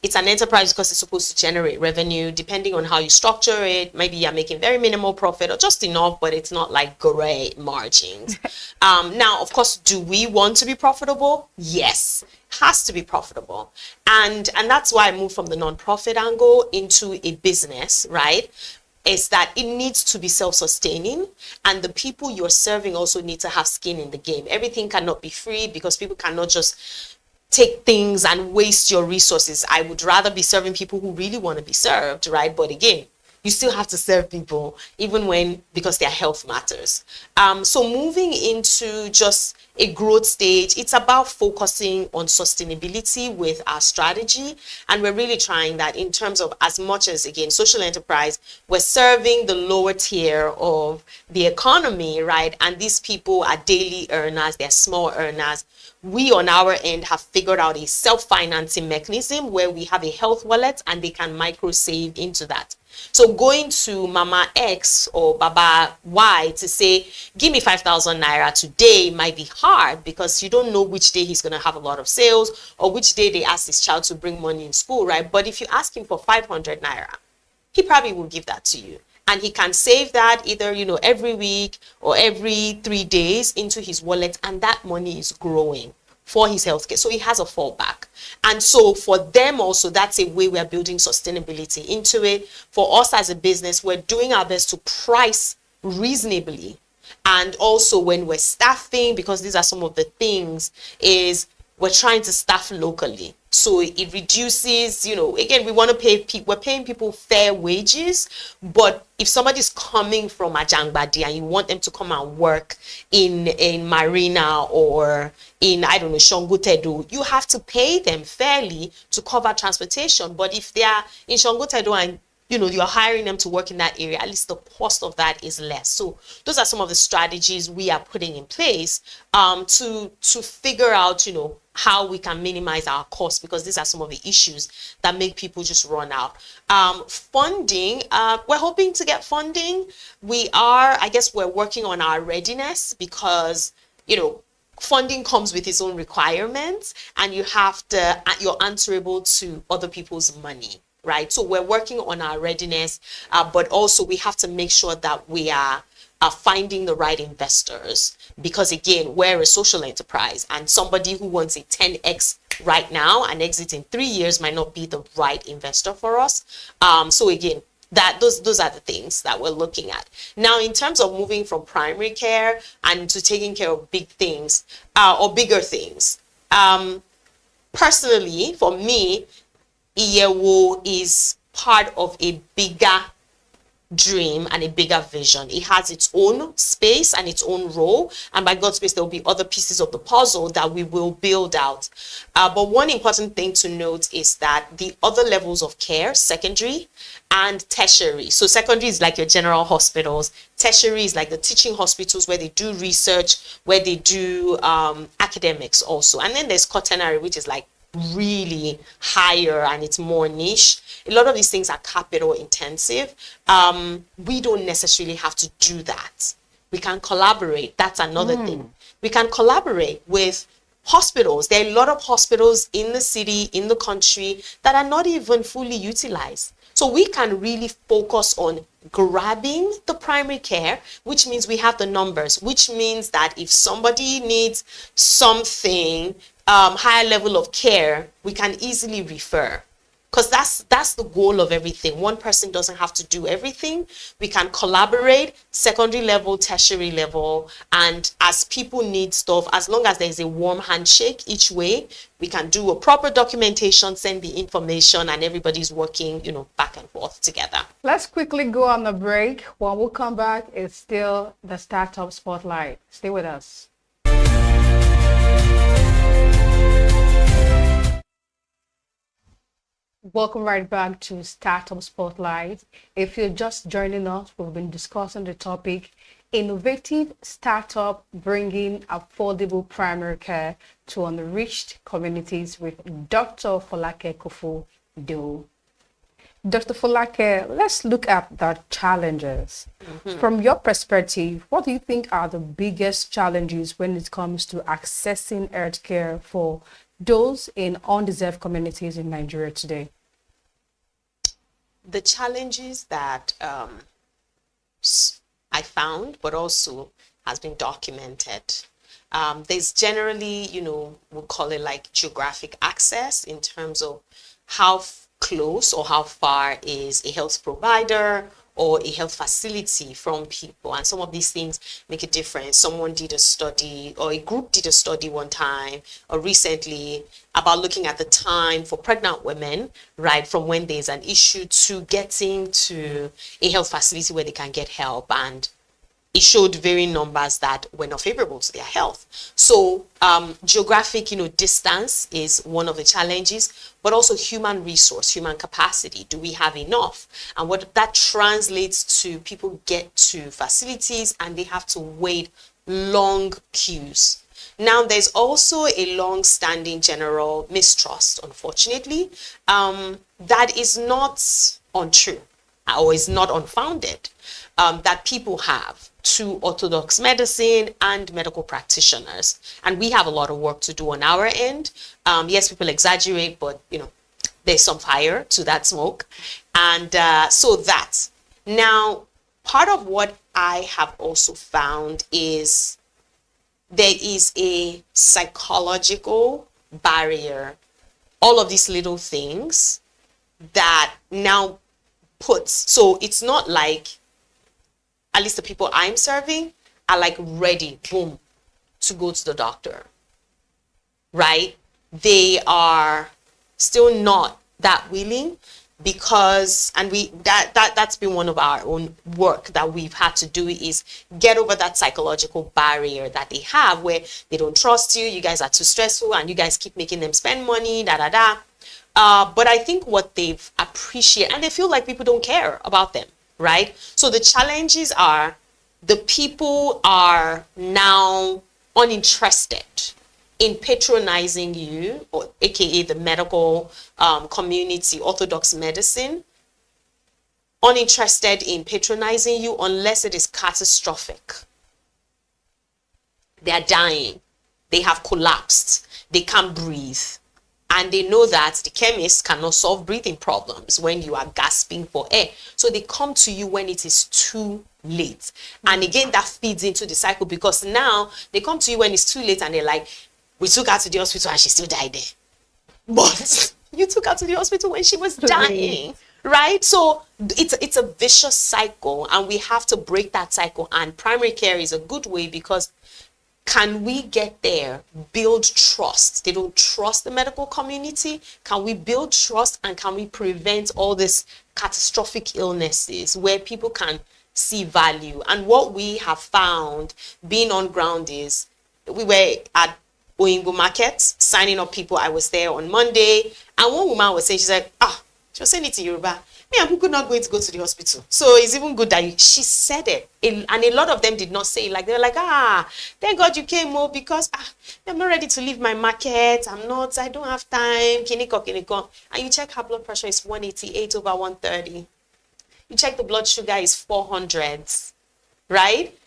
It's an enterprise because it's supposed to generate revenue. Depending on how you structure it, maybe you're making very minimal profit or just enough, but it's not like great margins. Now, of course, do we want to be profitable? Yes, has to be profitable. And that's why I moved from the nonprofit angle into a business, right? Is that it needs to be self-sustaining, and the people you're serving also need to have skin in the game. Everything cannot be free because people cannot just take things and waste your resources. I would rather be serving people who really want to be served, right? But again, you still have to serve people even because their health matters. So moving into just a growth stage, it's about focusing on sustainability with our strategy. And we're really trying that in terms of, as much as, again, social enterprise, we're serving the lower tier of the economy, right? And these people are daily earners, they're small earners. We on our end have figured out a self-financing mechanism where we have a health wallet and they can micro save into that. So going to Mama X or Baba Y to say, give me 5,000 naira today might be hard because you don't know which day he's going to have a lot of sales or which day they ask his child to bring money in school, right? But if you ask him for 500 naira, he probably will give that to you. And he can save that either, every week or every 3 days into his wallet. And that money is growing for his healthcare. So he has a fallback. And so for them also, that's a way we're building sustainability into it. For us as a business, we're doing our best to price reasonably. And also when we're staffing, because these are some of the things, is we're trying to staff locally. So it reduces, again, we want to pay people, we're paying people fair wages, but if somebody's coming from Ajangbadi and you want them to come and work in Marina or in, I don't know, Shongutedo, you have to pay them fairly to cover transportation. But if they are in Shongutedo and you're hiring them to work in that area, at least the cost of that is less. So those are some of the strategies we are putting in place to figure out, how we can minimize our costs, because these are some of the issues that make people just run out. Funding, we're hoping to get funding. We're working on our readiness because, funding comes with its own requirements and you're answerable to other people's money. Right, so we're working on our readiness, but also we have to make sure that we are finding the right investors, because again, we're a social enterprise and somebody who wants a 10x right now and exit in 3 years might not be the right investor for us. So again, those are the things that we're looking at. Now, in terms of moving from primary care and to taking care of big things or bigger things, personally, for me, Iyewo is part of a bigger dream and a bigger vision. It has its own space and its own role, and by God's grace there will be other pieces of the puzzle that we will build out. But one important thing to note is that the other levels of care, secondary and tertiary. So secondary is like your general hospitals, tertiary is like the teaching hospitals where they do research, where they do academics also, and then there's quaternary, which is like really higher and it's more niche. A lot of these things are capital intensive. We don't necessarily have to do that. We can collaborate. That's another thing. We can collaborate with hospitals. There are a lot of hospitals in the city, in the country, that are not even fully utilized. So we can really focus on grabbing the primary care, which means we have the numbers, which means that if somebody needs something, higher level of care, we can easily refer. Because that's the goal of everything. One person doesn't have to do everything. We can collaborate, secondary level, tertiary level, and as people need stuff, as long as there's a warm handshake each way, we can do a proper documentation, send the information, and everybody's working, back and forth together. Let's quickly go on the break. When we come back, it's still the Startup Spotlight. Stay with us. Welcome right back to Startup Spotlight. If you're just joining us, we've been discussing the topic, innovative startup bringing affordable primary care to unreached communities, with Dr. Folake Kofu-Do. Dr. Folake, let's look at the challenges. From your perspective, what do you think are the biggest challenges when it comes to accessing healthcare for those in undeserved communities in Nigeria today? The challenges that I found, but also has been documented. There's generally, we'll call it like geographic access, in terms of how close or how far is a health provider or a health facility from people, and some of these things make a difference. Someone did a study, or a group did a study one time or recently, about looking at the time for pregnant women, right, from when there's an issue to getting to a health facility where they can get help, and it showed varying numbers that were not favorable to their health. So geographic, distance is one of the challenges, but also human resource, human capacity. Do we have enough? And what that translates to, people get to facilities and they have to wait long queues. Now, there's also a long-standing general mistrust, unfortunately, that is not untrue or is not unfounded, that people have to orthodox medicine and medical practitioners. And we have a lot of work to do on our end. Yes, people exaggerate, but there's some fire to that smoke. And so that. Now, part of what I have also found is there is a psychological barrier. All of these little things that now puts, so it's not like, at least the people I'm serving are like ready, boom, to go to the doctor, right? They are still not that willing, because, and that's been one of our own work that we've had to do, is get over that psychological barrier that they have, where they don't trust you, you guys are too stressful, and you guys keep making them spend money, But I think what they've appreciated, and they feel like people don't care about them, right? So the challenges are, the people are now uninterested in patronizing you, or aka the medical community, orthodox medicine, uninterested in patronizing you unless it is catastrophic. They are dying, they have collapsed, they can't breathe. And they know that the chemist cannot solve breathing problems when you are gasping for air. So they come to you when it is too late. And again, that feeds into the cycle, because now they come to you when it's too late and they're like, we took her to the hospital and she still died there. But you took her to the hospital when she was dying, right? So it's a vicious cycle, and we have to break that cycle. And primary care is a good way, because can we get there, build trust? They don't trust the medical community. Can we build trust, and can we prevent all these catastrophic illnesses where people can see value? And what we have found being on ground is, we were at Oyinbo Market signing up people. I was there on Monday, and one woman was saying, she's like, she was saying it in Yoruba, me and Puku not going to go to the hospital. So it's even good that she said it. And a lot of them did not say it. Like, they were like, thank God you came, because I'm not ready to leave my market. I don't have time. Kiniko. And you check her blood pressure is 188 over 130. You check the blood sugar is 400, right?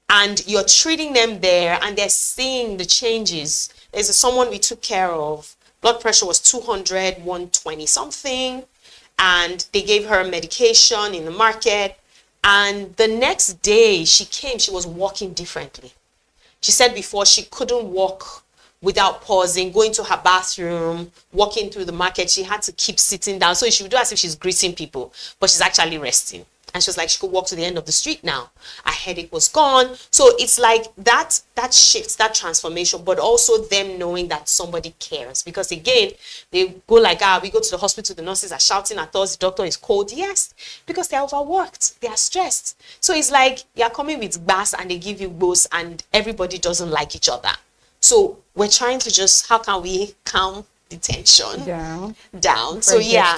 And you're treating them there and they're seeing the changes. There's someone we took care of. Blood pressure was 200, 120 something. And they gave her medication in the market. And the next day she came, she was walking differently. She said before she couldn't walk without pausing, going to her bathroom, walking through the market. She had to keep sitting down. So she would do as if she's greeting people, but she's actually resting. And she was like, she could walk to the end of the street now. Her headache was gone. So it's like that shift, that transformation, but also them knowing that somebody cares. Because again, they go like, we go to the hospital, the nurses are shouting at us, the doctor is cold. Yes, because they're overworked, they are stressed. So it's like you're coming with gas and they give you both and everybody doesn't like each other. So we're trying to just, how can we calm the tension down? So yeah.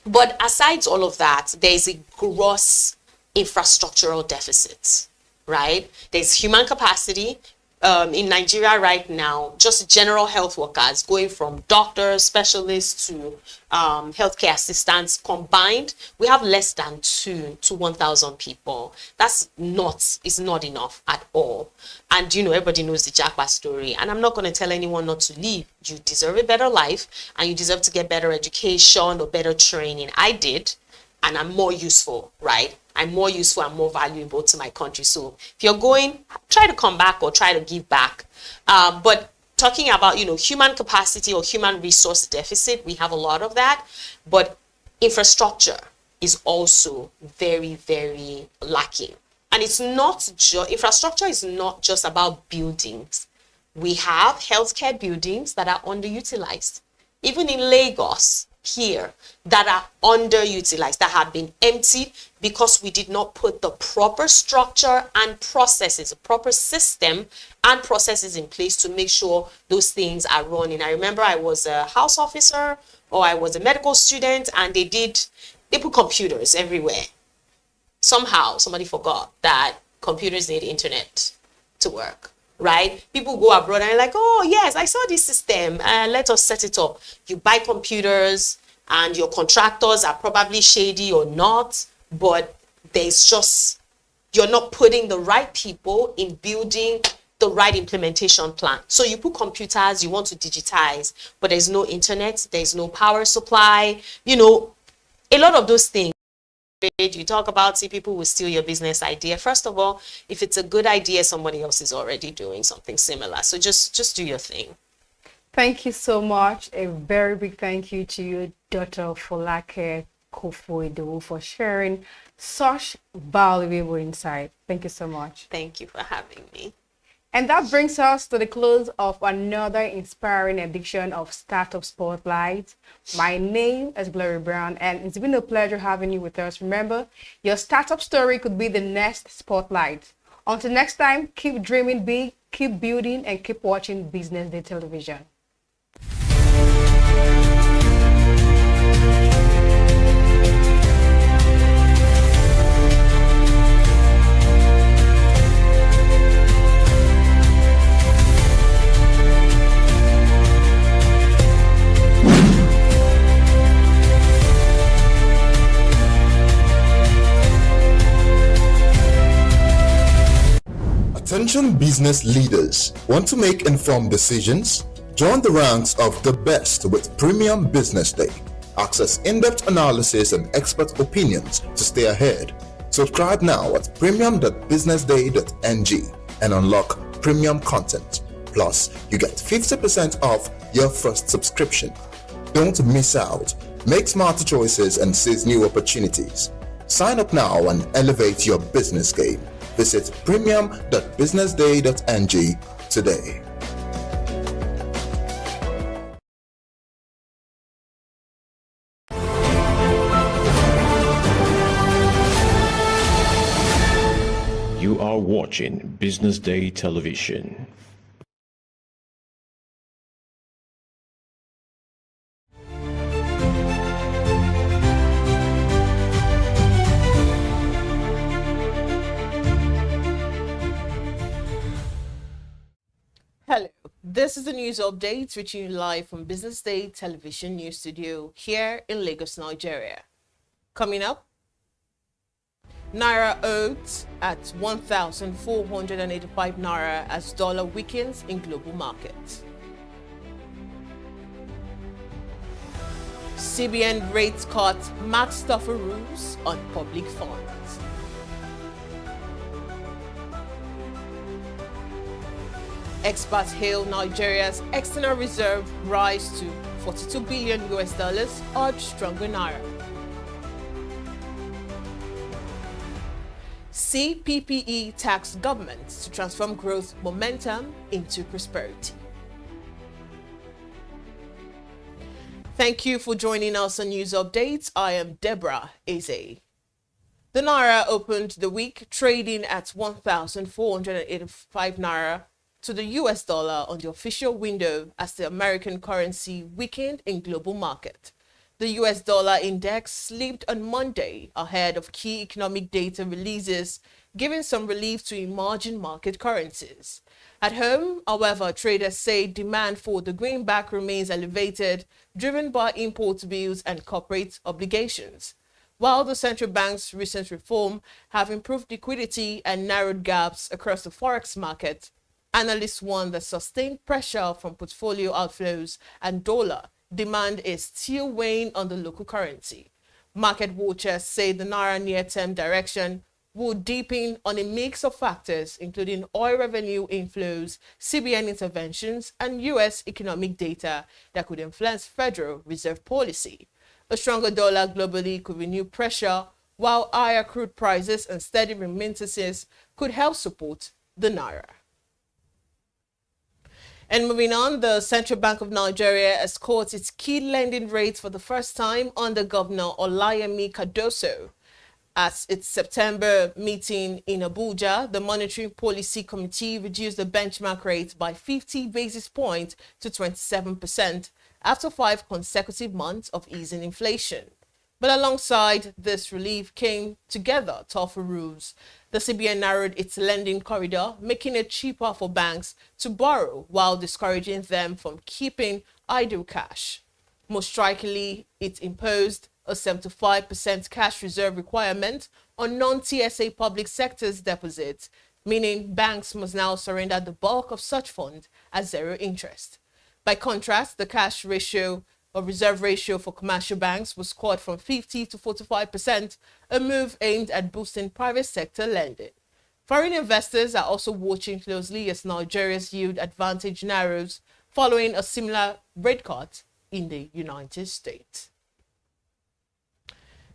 But aside all of that, there's a gross infrastructural deficit, right? There's human capacity. In Nigeria right now, just general health workers going from doctors, specialists to healthcare assistants combined, we have less than 2 to 1,000 people. It's not enough at all. And everybody knows the Jackpot story. And I'm not going to tell anyone not to leave. You deserve a better life and you deserve to get better education or better training. I did, and I'm more useful, right? I'm more useful and more valuable to my country. So if you're going, try to come back or try to give back. But talking about, human capacity or human resource deficit, we have a lot of that. But infrastructure is also very, very lacking. And infrastructure is not just about buildings. We have healthcare buildings that are underutilized. Even in Lagos, here, that are underutilized, that have been emptied because we did not put the proper structure and processes, a proper system and processes in place to make sure those things are running. I remember I was a house officer or I was a medical student and they put computers everywhere. Somehow somebody forgot that computers need internet to work. Right? People go abroad and like, oh yes, I saw this system. Let us set it up. You buy computers and your contractors are probably shady or not, but you're not putting the right people in building the right implementation plan. So you put computers, you want to digitize, but there's no internet, there's no power supply, a lot of those things. You talk about, people will steal your business idea. First of all, if it's a good idea, somebody else is already doing something similar. So just do your thing. Thank you so much. A very big thank you to you, Dr. Folake Kofoido, for sharing such valuable insight. Thank you so much. Thank you for having me. And that brings us to the close of another inspiring edition of Startup Spotlight. My name is Glory Brown, and it's been a pleasure having you with us. Remember, your startup story could be the next spotlight. Until next time, keep dreaming big, keep building, and keep watching Business Day Television. Attention business leaders, want to make informed decisions? Join the ranks of the best with Premium Business Day. Access in-depth analysis and expert opinions to stay ahead. Subscribe now at premium.businessday.ng and unlock premium content. Plus, you get 50% off your first subscription. Don't miss out. Make smarter choices and seize new opportunities. Sign up now and elevate your business game. Visit premium.businessday.ng today. You are watching Business Day Television. This is the news update reaching you live from Business Day Television News Studio here in Lagos, Nigeria. Coming up, Naira odds at 1,485 Naira as dollar weakens in global markets. CBN rates cut marks tougher rules on public funds. Experts hail Nigeria's external reserve rise to $42 billion, urge stronger Naira. CPPE tax government to transform growth momentum into prosperity. Thank you for joining us on News Updates. I am Deborah Eze. The Naira opened the week trading at 1,485 Naira to the US dollar on the official window as the American currency weakened in global market. The US dollar index slipped on Monday ahead of key economic data releases, giving some relief to emerging market currencies. At home, however, traders say demand for the greenback remains elevated, driven by import bills and corporate obligations. While the central bank's recent reform have improved liquidity and narrowed gaps across the forex market, analysts warn that sustained pressure from portfolio outflows and dollar demand is still weighing on the local currency. Market watchers say the Naira near-term direction will deepen on a mix of factors, including oil revenue inflows, CBN interventions, and U.S. economic data that could influence Federal Reserve policy. A stronger dollar globally could renew pressure, while higher crude prices and steady remittances could help support the Naira. And moving on, the Central Bank of Nigeria has cut its key lending rates for the first time under Governor Olayemi Cardoso. At its September meeting in Abuja, the Monetary Policy Committee reduced the benchmark rate by 50 basis points to 27% after 5 consecutive months of easing inflation. But alongside this relief came together tougher rules. The CBN narrowed its lending corridor, making it cheaper for banks to borrow while discouraging them from keeping idle cash. Most strikingly, it imposed a 75% cash reserve requirement on non-TSA public sector's deposits, meaning banks must now surrender the bulk of such funds at zero interest. By contrast, the cash ratio or reserve ratio for commercial banks was cut from 50 to 45%, a move aimed at boosting private sector lending. Foreign investors are also watching closely as Nigeria's yield advantage narrows following a similar rate cut in the United States.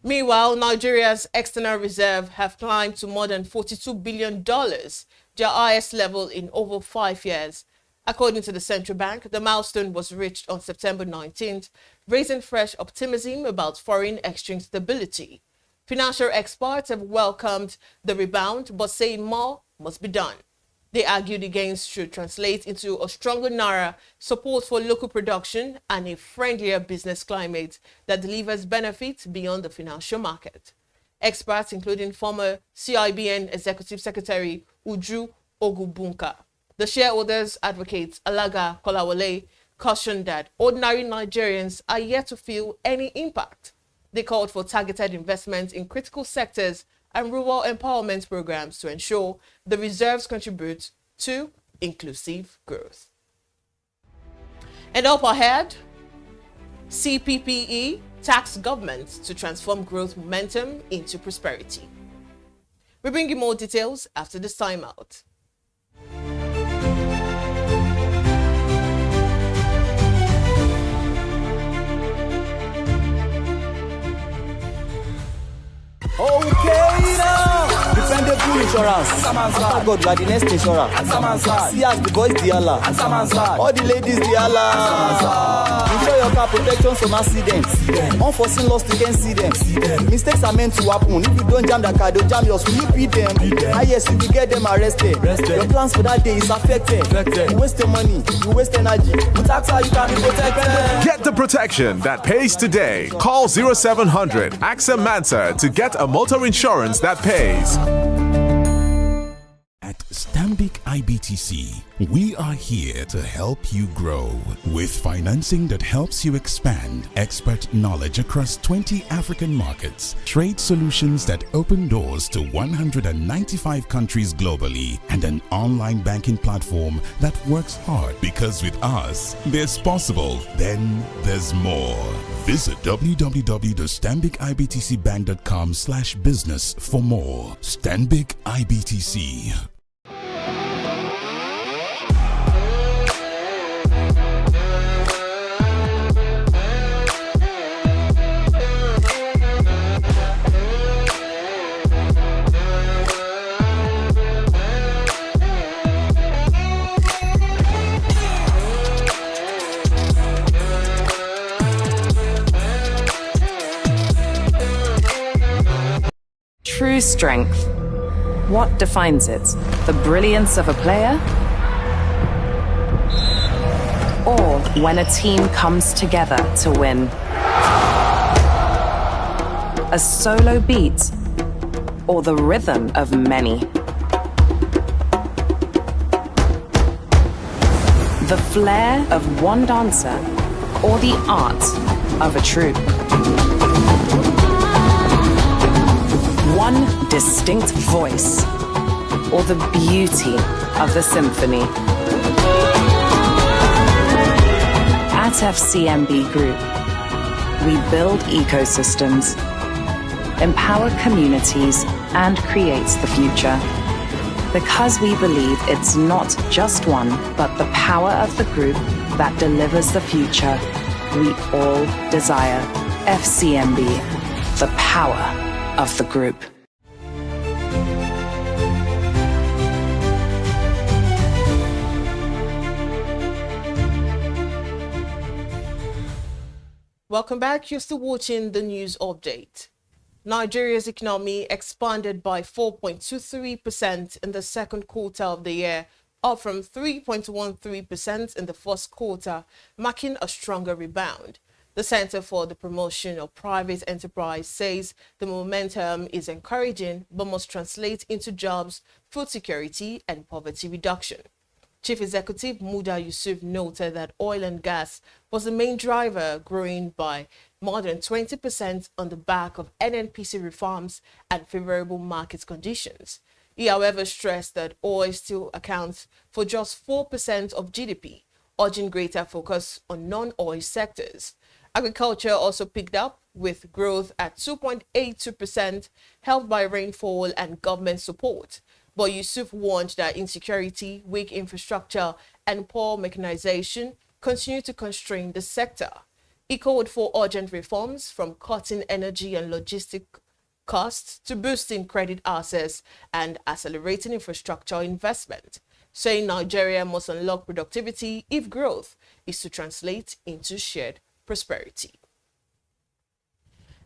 Meanwhile, Nigeria's external reserve have climbed to more than $42 billion, their highest level in over 5 years. According to the central bank, the milestone was reached on September 19th, raising fresh optimism about foreign exchange stability. Financial experts have welcomed the rebound, but say more must be done. They argue the gains should translate into a stronger Naira, support for local production, and a friendlier business climate that delivers benefits beyond the financial market. Experts, including former CIBN Executive Secretary Uju Ogubunka, the shareholders advocate Alaga Kolawole, cautioned that ordinary Nigerians are yet to feel any impact. They called for targeted investment in critical sectors and rural empowerment programs to ensure the reserves contribute to inclusive growth. And up ahead, CPPE tax government to transform growth momentum into prosperity. We bring you more details after this time out. Okay now, dependable insurance. After God, you are the next insurer. See as the boys the Allah, all the ladies the Allah. Insure your car protection from accidents. Unforeseen loss, you can see them. Mistakes are meant to happen. If you don't jam the car, they'll jam yours. Will you beat them? Yes, you will get them arrested. Your plans for that day is affected. You waste your money, you waste energy. With AXA, you can be protected. Get the protection that pays today. Call 0700 AXA Mansa to get a motor insurance that pays. At Stanbic IBTC, we are here to help you grow with financing that helps you expand, expert knowledge across 20 African markets, trade solutions that open doors to 195 countries globally, and an online banking platform that works hard because with us, there's possible, then there's more. Visit www.stanbicibtcbank.com/business for more. Stanbic IBTC. True strength. What defines it? The brilliance of a player? Or when a team comes together to win? A solo beat? Or the rhythm of many? The flair of one dancer? Or the art of a troupe? One distinct voice, or the beauty of the symphony. At FCMB Group, we build ecosystems, empower communities, and create the future. Because we believe it's not just one, but the power of the group that delivers the future we all desire. FCMB, the power of the group. Welcome back. You're still watching the news update. Nigeria's economy expanded by 4.23% in the second quarter of the year, up from 3.13% in the first quarter, marking a stronger rebound. The Center for the Promotion of Private Enterprise says the momentum is encouraging but must translate into jobs, food security, and poverty reduction. Chief Executive Muda Yusuf noted that oil and gas was the main driver, growing by more than 20% on the back of NNPC reforms and favorable market conditions. He, however, stressed that oil still accounts for just 4% of GDP, urging greater focus on non-oil sectors. Agriculture also picked up, with growth at 2.82%, helped by rainfall and government support. But Yusuf warned that insecurity, weak infrastructure, and poor mechanization continue to constrain the sector. He called for urgent reforms, from cutting energy and logistic costs to boosting credit access and accelerating infrastructure investment, saying Nigeria must unlock productivity if growth is to translate into shared prosperity.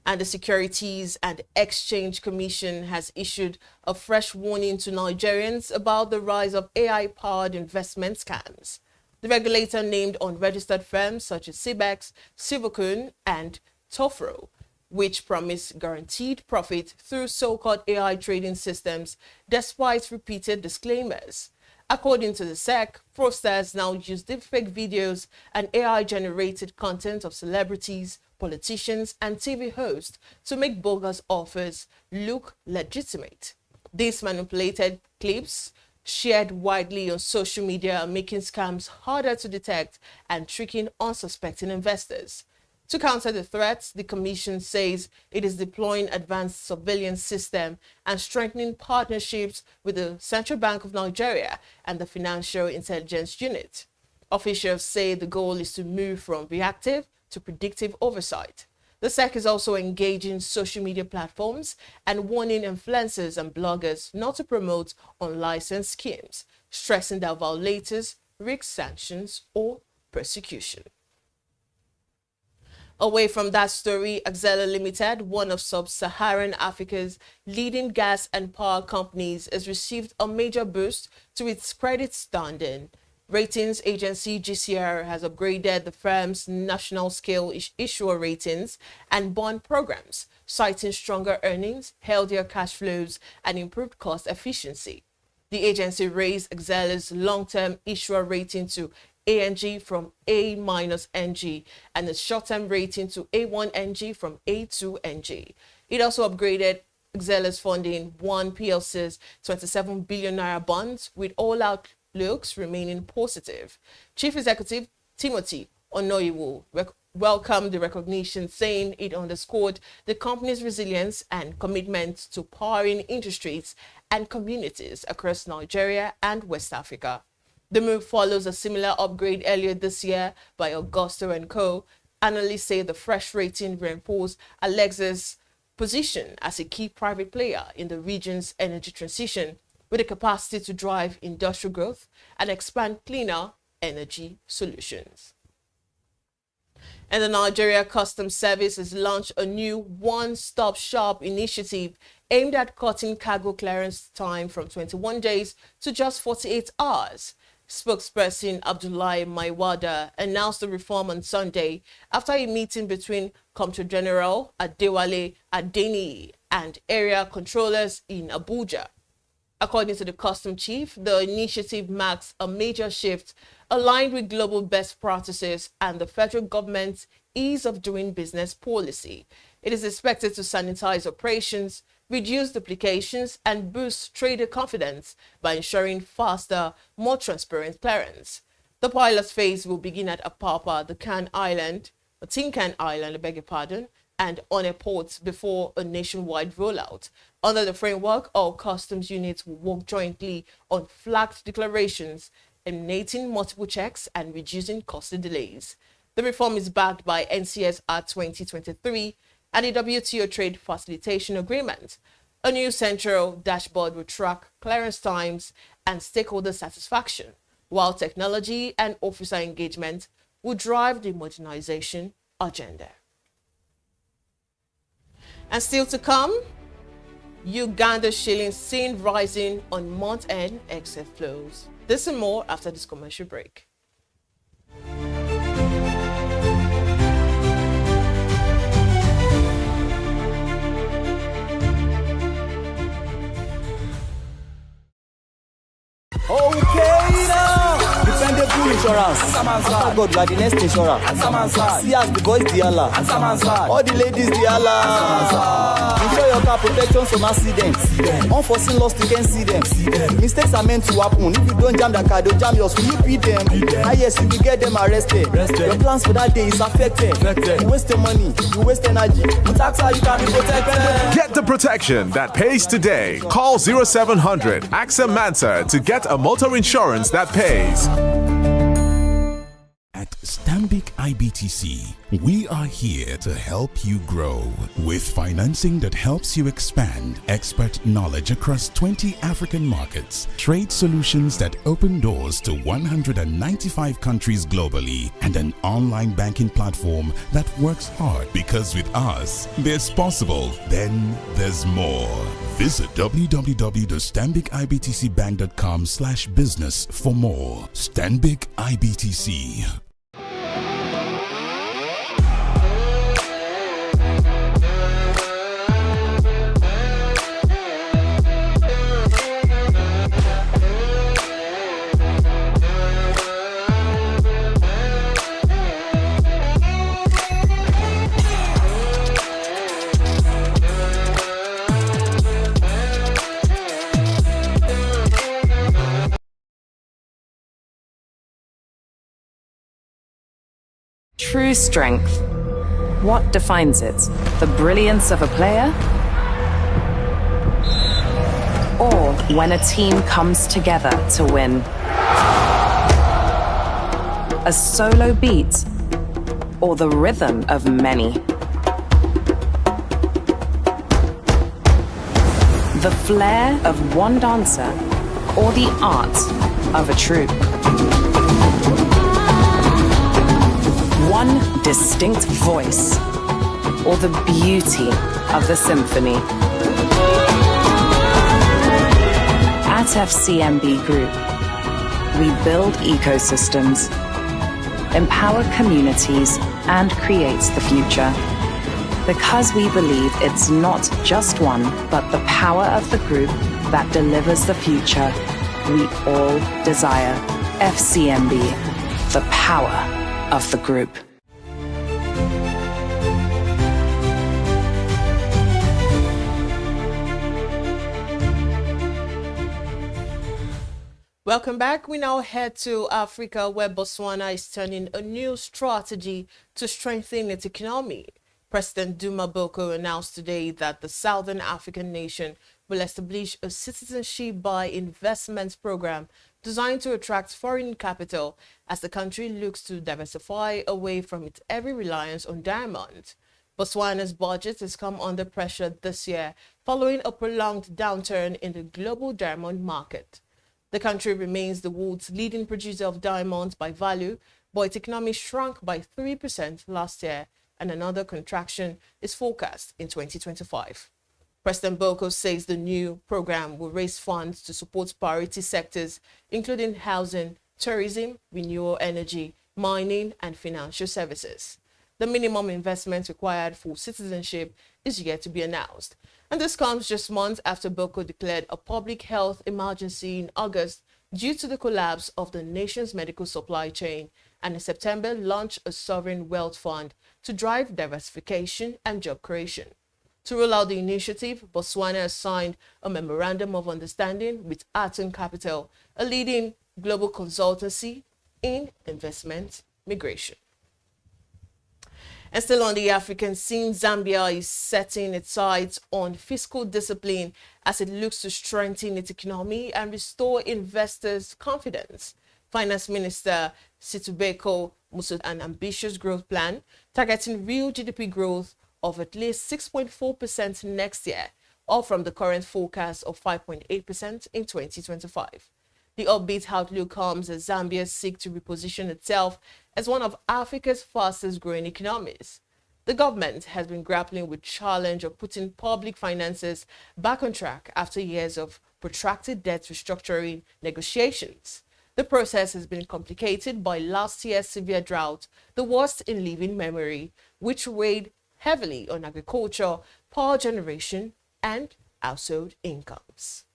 And the Securities and Exchange Commission has issued a fresh warning to Nigerians about the rise of AI-powered investment scams. The regulator named unregistered firms such as CBEX, Silvercoin, and Tofro, which promise guaranteed profit through so-called AI trading systems, despite repeated disclaimers. According to the SEC, fraudsters now use deepfake videos and AI-generated content of celebrities, politicians, and TV hosts to make bogus offers look legitimate. These manipulated clips shared widely on social media are making scams harder to detect and tricking unsuspecting investors. To counter the threats, the Commission says it is deploying advanced surveillance system and strengthening partnerships with the Central Bank of Nigeria and the Financial Intelligence Unit. Officials say the goal is to move from reactive to predictive oversight. The SEC is also engaging social media platforms and warning influencers and bloggers not to promote unlicensed schemes, stressing that violators risk sanctions or persecution. Away from that story, Axela Limited, one of sub-Saharan Africa's leading gas and power companies, has received a major boost to its credit standing. Ratings agency GCR has upgraded the firm's national scale issuer ratings and bond programs, citing stronger earnings, healthier cash flows, and improved cost efficiency. The agency raised Exceler's long-term issuer rating to ANG from A-NG and its short-term rating to A1NG from A2NG. It also upgraded Exceler's funding, One PLC's 27 billion naira bonds, with all outlooks remaining positive. Chief Executive Timothy Onoyiwo welcomed the recognition, saying it underscored the company's resilience and commitment to powering industries and communities across Nigeria and West Africa. The move follows a similar upgrade earlier this year by Augusto & Co. Analysts say the fresh rating reinforced Alexa's position as a key private player in the region's energy transition, with the capacity to drive industrial growth and expand cleaner energy solutions. And the Nigeria Customs Service has launched a new one-stop shop initiative aimed at cutting cargo clearance time from 21 days to just 48 hours. Spokesperson Abdullahi Maiwada announced the reform on Sunday after a meeting between Comptroller General Adewale Adeniyi and area controllers in Abuja. According to the customs chief, the initiative marks a major shift aligned with global best practices and the federal government's ease of doing business policy. It is expected to sanitize operations, reduce duplications, and boost trader confidence by ensuring faster, more transparent clearance. The pilot phase will begin at Apapa, Tin Can Island, and on a port before a nationwide rollout. Under the framework, all customs units will work jointly on flagged declarations, eliminating multiple checks and reducing costly delays. The reform is backed by NCSR 2023 and the WTO Trade Facilitation Agreement. A new central dashboard will track clearance times and stakeholder satisfaction, while technology and officer engagement will drive the modernization agenda. And still to come, Uganda shilling seen rising on month-end exit flows. This and more after this commercial break. Okay now. Dependable insurance. After God, you are the next insurer. See as the boys the Allah. All the ladies the Allah. Insure your car protection from accidents. Unforeseen loss, you can see them. Mistakes are meant to happen. If you don't jam the car, they'll jam yours. Will you beat them? Ah yes, you will get them arrested. Your plans for that day is affected. You waste your money, you waste energy. With AXA, you can be protected. Get the protection that pays today. Call 0700 AXA Mansa to get a motor insurance that pays. At Stanbic IBTC, we are here to help you grow with financing that helps you expand expert knowledge across 20 African markets, trade solutions that open doors to 195 countries globally, and an online banking platform that works hard, because with us, there's possible, then there's more. Visit www.stanbicibtcbank.com/business for more. Stanbic IBTC. True strength. What defines it? The brilliance of a player? Or when a team comes together to win? A solo beat? Or the rhythm of many? The flair of one dancer? Or the art of a troupe? One distinct voice, or the beauty of the symphony. At FCMB Group, we build ecosystems, empower communities, and create the future. Because we believe it's not just one, but the power of the group that delivers the future. we all desire. FCMB, the power of the group. Welcome back. We now head to Africa, where Botswana is turning a new strategy to strengthen its economy. President Duma Boko announced today that the Southern African nation will establish a citizenship by investments program designed to attract foreign capital as the country looks to diversify away from its heavy reliance on diamonds. Botswana's budget has come under pressure this year following a prolonged downturn in the global diamond market. The country remains the world's leading producer of diamonds by value, but its economy shrunk by 3% last year, and another contraction is forecast in 2025. President Boko says the new program will raise funds to support priority sectors, including housing, tourism, renewable energy, mining, and financial services. The minimum investment required for citizenship is yet to be announced. And this comes just months after Boko declared a public health emergency in August due to the collapse of the nation's medical supply chain, and in September launched a sovereign wealth fund to drive diversification and job creation. To roll out the initiative, Botswana has signed a memorandum of understanding with Aton Capital, a leading global consultancy in investment migration. And still on the African scene, Zambia is setting its sights on fiscal discipline as it looks to strengthen its economy and restore investors' confidence. Finance Minister Situbeko Musud an ambitious growth plan targeting real GDP growth of at least 6.4% next year, up from the current forecast of 5.8% in 2025. The upbeat outlook comes as Zambia seeks to reposition itself as one of Africa's fastest growing economies. The government has been grappling with the challenge of putting public finances back on track after years of protracted debt restructuring negotiations. The process has been complicated by last year's severe drought, the worst in living memory, which weighed heavily on agriculture, power generation, and household incomes.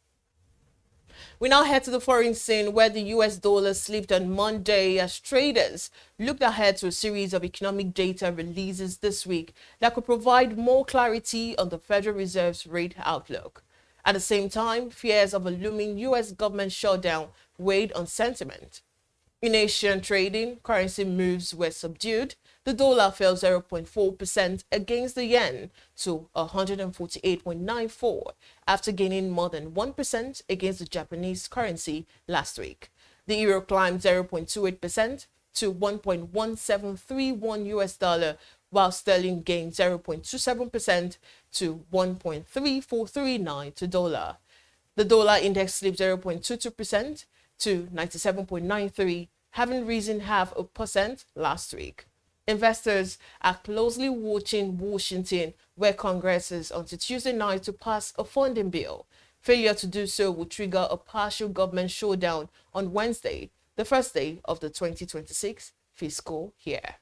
We now head to the foreign scene, where the US dollar slipped on Monday as traders looked ahead to a series of economic data releases this week that could provide more clarity on the Federal Reserve's rate outlook. At the same time, fears of a looming US government shutdown weighed on sentiment. In Asian trading, currency moves were subdued. The dollar fell 0.4% against the yen to 148.94 after gaining more than 1% against the Japanese currency last week. The euro climbed 0.28% to 1.1731 US dollar, while sterling gained 0.27% to 1.3439 to dollar. The dollar index slipped 0.22% to 97.93, having risen 0.5% last week. Investors are closely watching Washington, where Congress is on Tuesday night to pass a funding bill. Failure to do so will trigger a partial government shutdown on Wednesday, the first day of the 2026 fiscal year.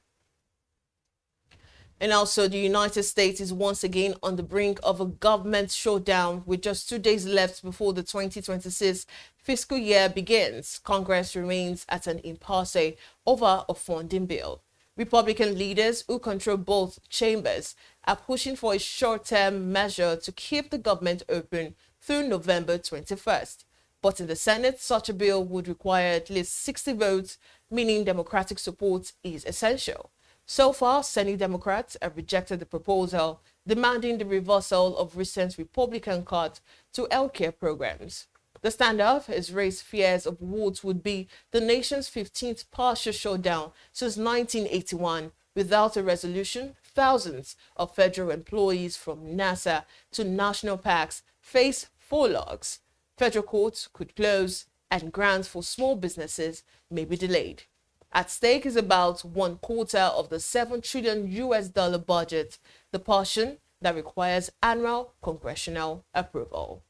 And also, the United States is once again on the brink of a government shutdown with just 2 days left before the 2026 fiscal year begins. Congress remains at an impasse over a funding bill. Republican leaders who control both chambers are pushing for a short-term measure to keep the government open through November 21st. But in the Senate, such a bill would require at least 60 votes, meaning Democratic support is essential. So far, Senate Democrats have rejected the proposal, demanding the reversal of recent Republican cuts to healthcare programs. The standoff has raised fears of what would be the nation's 15th partial shutdown since 1981. Without a resolution, thousands of federal employees from NASA to national parks face furloughs. Federal courts could close, and grants for small businesses may be delayed. At stake is about 1/4 of the $7 trillion budget, the portion that requires annual congressional approval.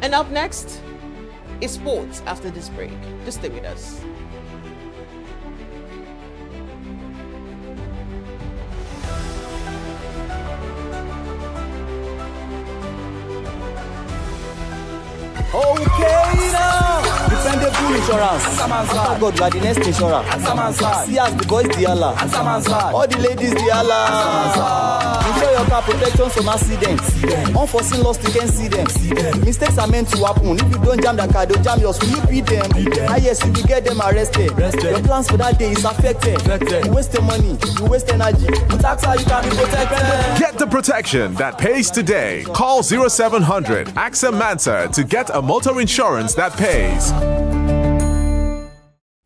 And up next is sports after this break. Just stay with us. Okay now. Dependable insurance. After God, you are the next insurer. See as the boys the Allah. All the ladies the Allah. Insure your car protection from accidents. Unforeseen loss, you can see them. Mistakes are meant to happen. If you don't jam the car, they'll jam yours. Will you beat them? Ah yes, you will get them arrested. Your plans for that day is affected. You waste your money, you waste energy. With AXA, you can be protected. Get the protection that pays today. Call 0700 AXA Mansa to get a motor insurance that pays.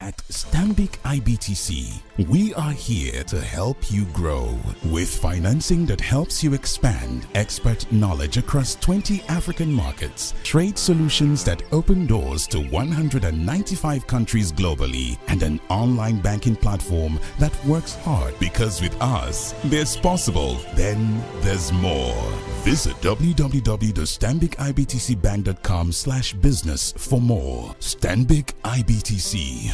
At Stanbic IBTC, we are here to help you grow with financing that helps you expand, expert knowledge across 20 African markets, trade solutions that open doors to 195 countries globally, and an online banking platform that works hard because with us, there's possible, then there's more. Visit www.stanbicibtcbank.com/business for more. Stanbic IBTC.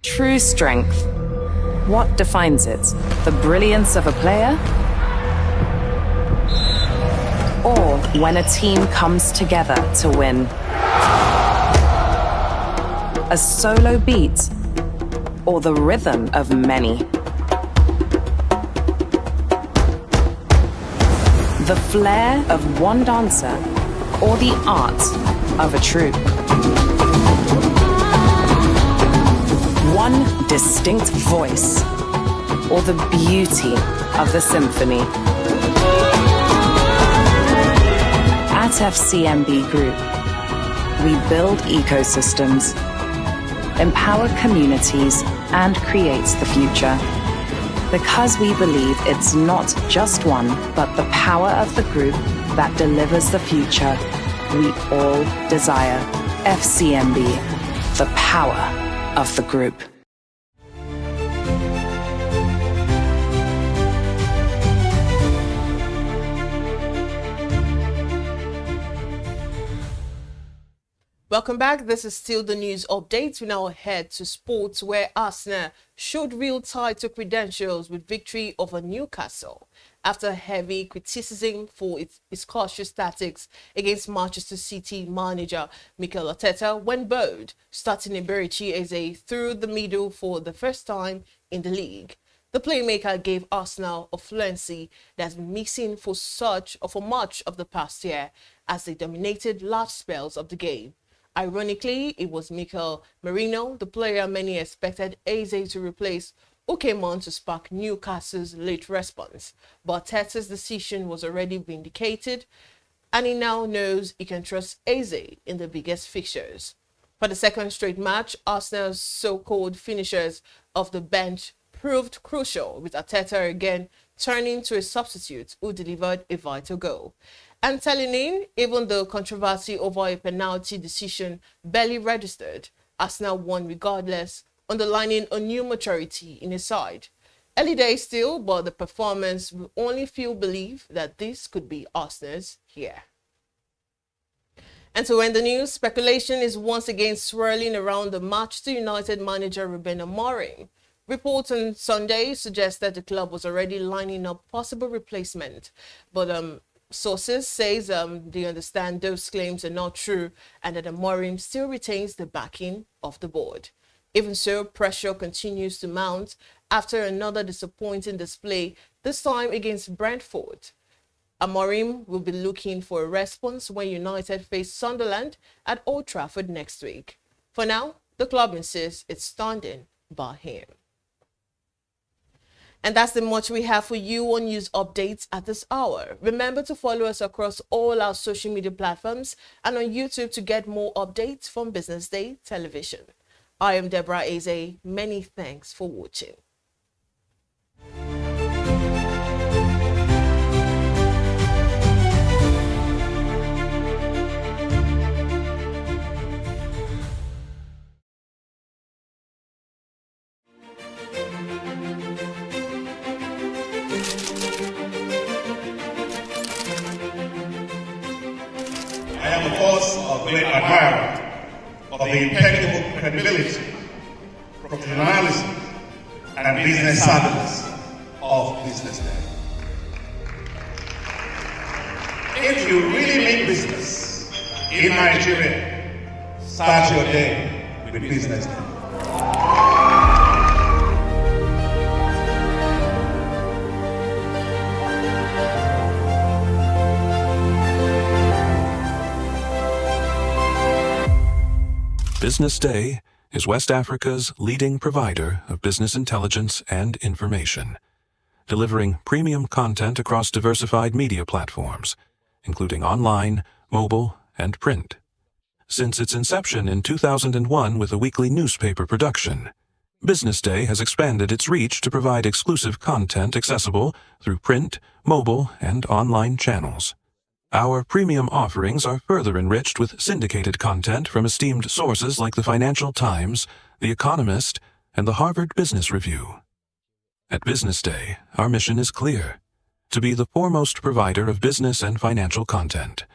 True strength. What defines it? The brilliance of a player? Or when a team comes together to win? A solo beat? Or the rhythm of many? The flair of one dancer? Or the art of a troupe? One distinct voice, or the beauty of the symphony. At FCMB Group, we build ecosystems, empower communities, and create the future. Because we believe it's not just one, but the power of the group that delivers the future we all desire. FCMB, the power of the group. Welcome back. This is still the news update. We now head to sports, where Arsenal showed real title credentials with victory over Newcastle after heavy criticism for its cautious tactics against Manchester City manager Mikel Arteta when bold, starting Eberechi Eze through the middle for the first time in the league. The playmaker gave Arsenal a fluency that's been missing for much of the past year as they dominated large spells of the game. Ironically, it was Mikel Merino, the player many expected Eze to replace, who came on to spark Newcastle's late response. But Arteta's decision was already vindicated, and he now knows he can trust Eze in the biggest fixtures. For the second straight match, Arsenal's so-called finishers of the bench proved crucial, with Arteta again turning to a substitute who delivered a vital goal. And telling in, even though controversy over a penalty decision barely registered, Arsenal won regardless, underlining a new maturity in his side. Early days still, but the performance will only fuel belief that this could be Arsenal's year. And to end the news, speculation is once again swirling around the Manchester United manager Ruben Amorim. Reports on Sunday suggest that the club was already lining up possible replacement, but sources say they understand those claims are not true and that Amorim still retains the backing of the board. Even so, pressure continues to mount after another disappointing display, this time against Brentford. Amorim will be looking for a response when United face Sunderland at Old Trafford next week. For now, the club insists it's standing by him. And that's the much we have for you on news updates at this hour. Remember to follow us across all our social media platforms and on YouTube to get more updates from Business Day Television. I am Deborah Eze. Many thanks for watching. admirer of the impeccable credibility, professionalism, and business savviness of BusinessDay. If you really mean business in Nigeria, start your day with BusinessDay. BusinessDay is West Africa's leading provider of business intelligence and information, delivering premium content across diversified media platforms, including online, mobile, and print. Since its inception in 2001 with a weekly newspaper production, BusinessDay has expanded its reach to provide exclusive content accessible through print, mobile, and online channels. Our premium offerings are further enriched with syndicated content from esteemed sources like the Financial Times, The Economist, and the Harvard Business Review. At BusinessDay, our mission is clear: to be the foremost provider of business and financial content,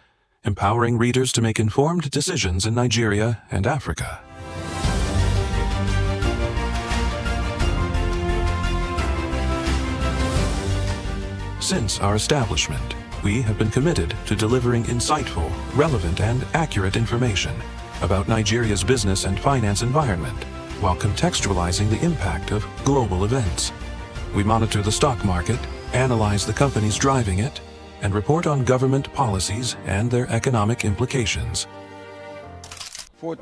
empowering readers to make informed decisions in Nigeria and Africa. Since our establishment, we have been committed to delivering insightful, relevant, and accurate information about Nigeria's business and finance environment, while contextualizing the impact of global events. We monitor the stock market, analyze the companies driving it, and report on government policies and their economic implications. For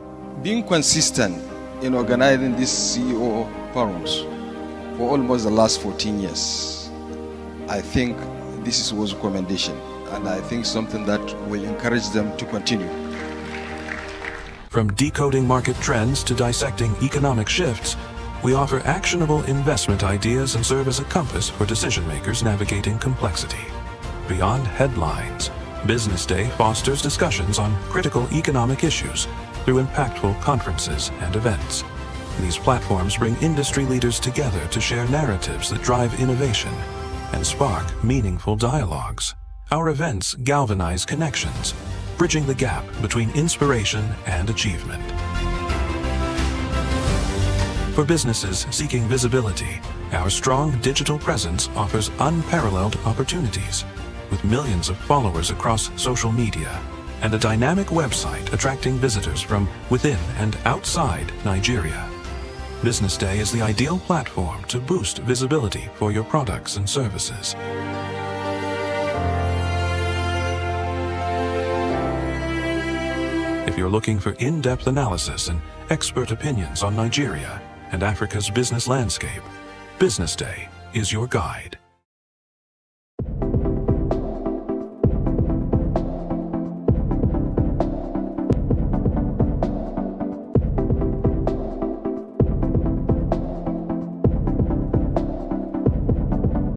being consistent in organizing these CEO forums for almost the last 14 years, I think this is a recommendation, and I think something that will encourage them to continue. From decoding market trends to dissecting economic shifts, we offer actionable investment ideas and serve as a compass for decision makers navigating complexity. Beyond headlines, BusinessDay fosters discussions on critical economic issues through impactful conferences and events. These platforms bring industry leaders together to share narratives that drive innovation and spark meaningful dialogues. Our events galvanize connections, bridging the gap between inspiration and achievement. For businesses seeking visibility, our strong digital presence offers unparalleled opportunities, with millions of followers across social media and a dynamic website attracting visitors from within and outside Nigeria. BusinessDay is the ideal platform to boost visibility for your products and services. If you're looking for in-depth analysis and expert opinions on Nigeria and Africa's business landscape, BusinessDay is your guide.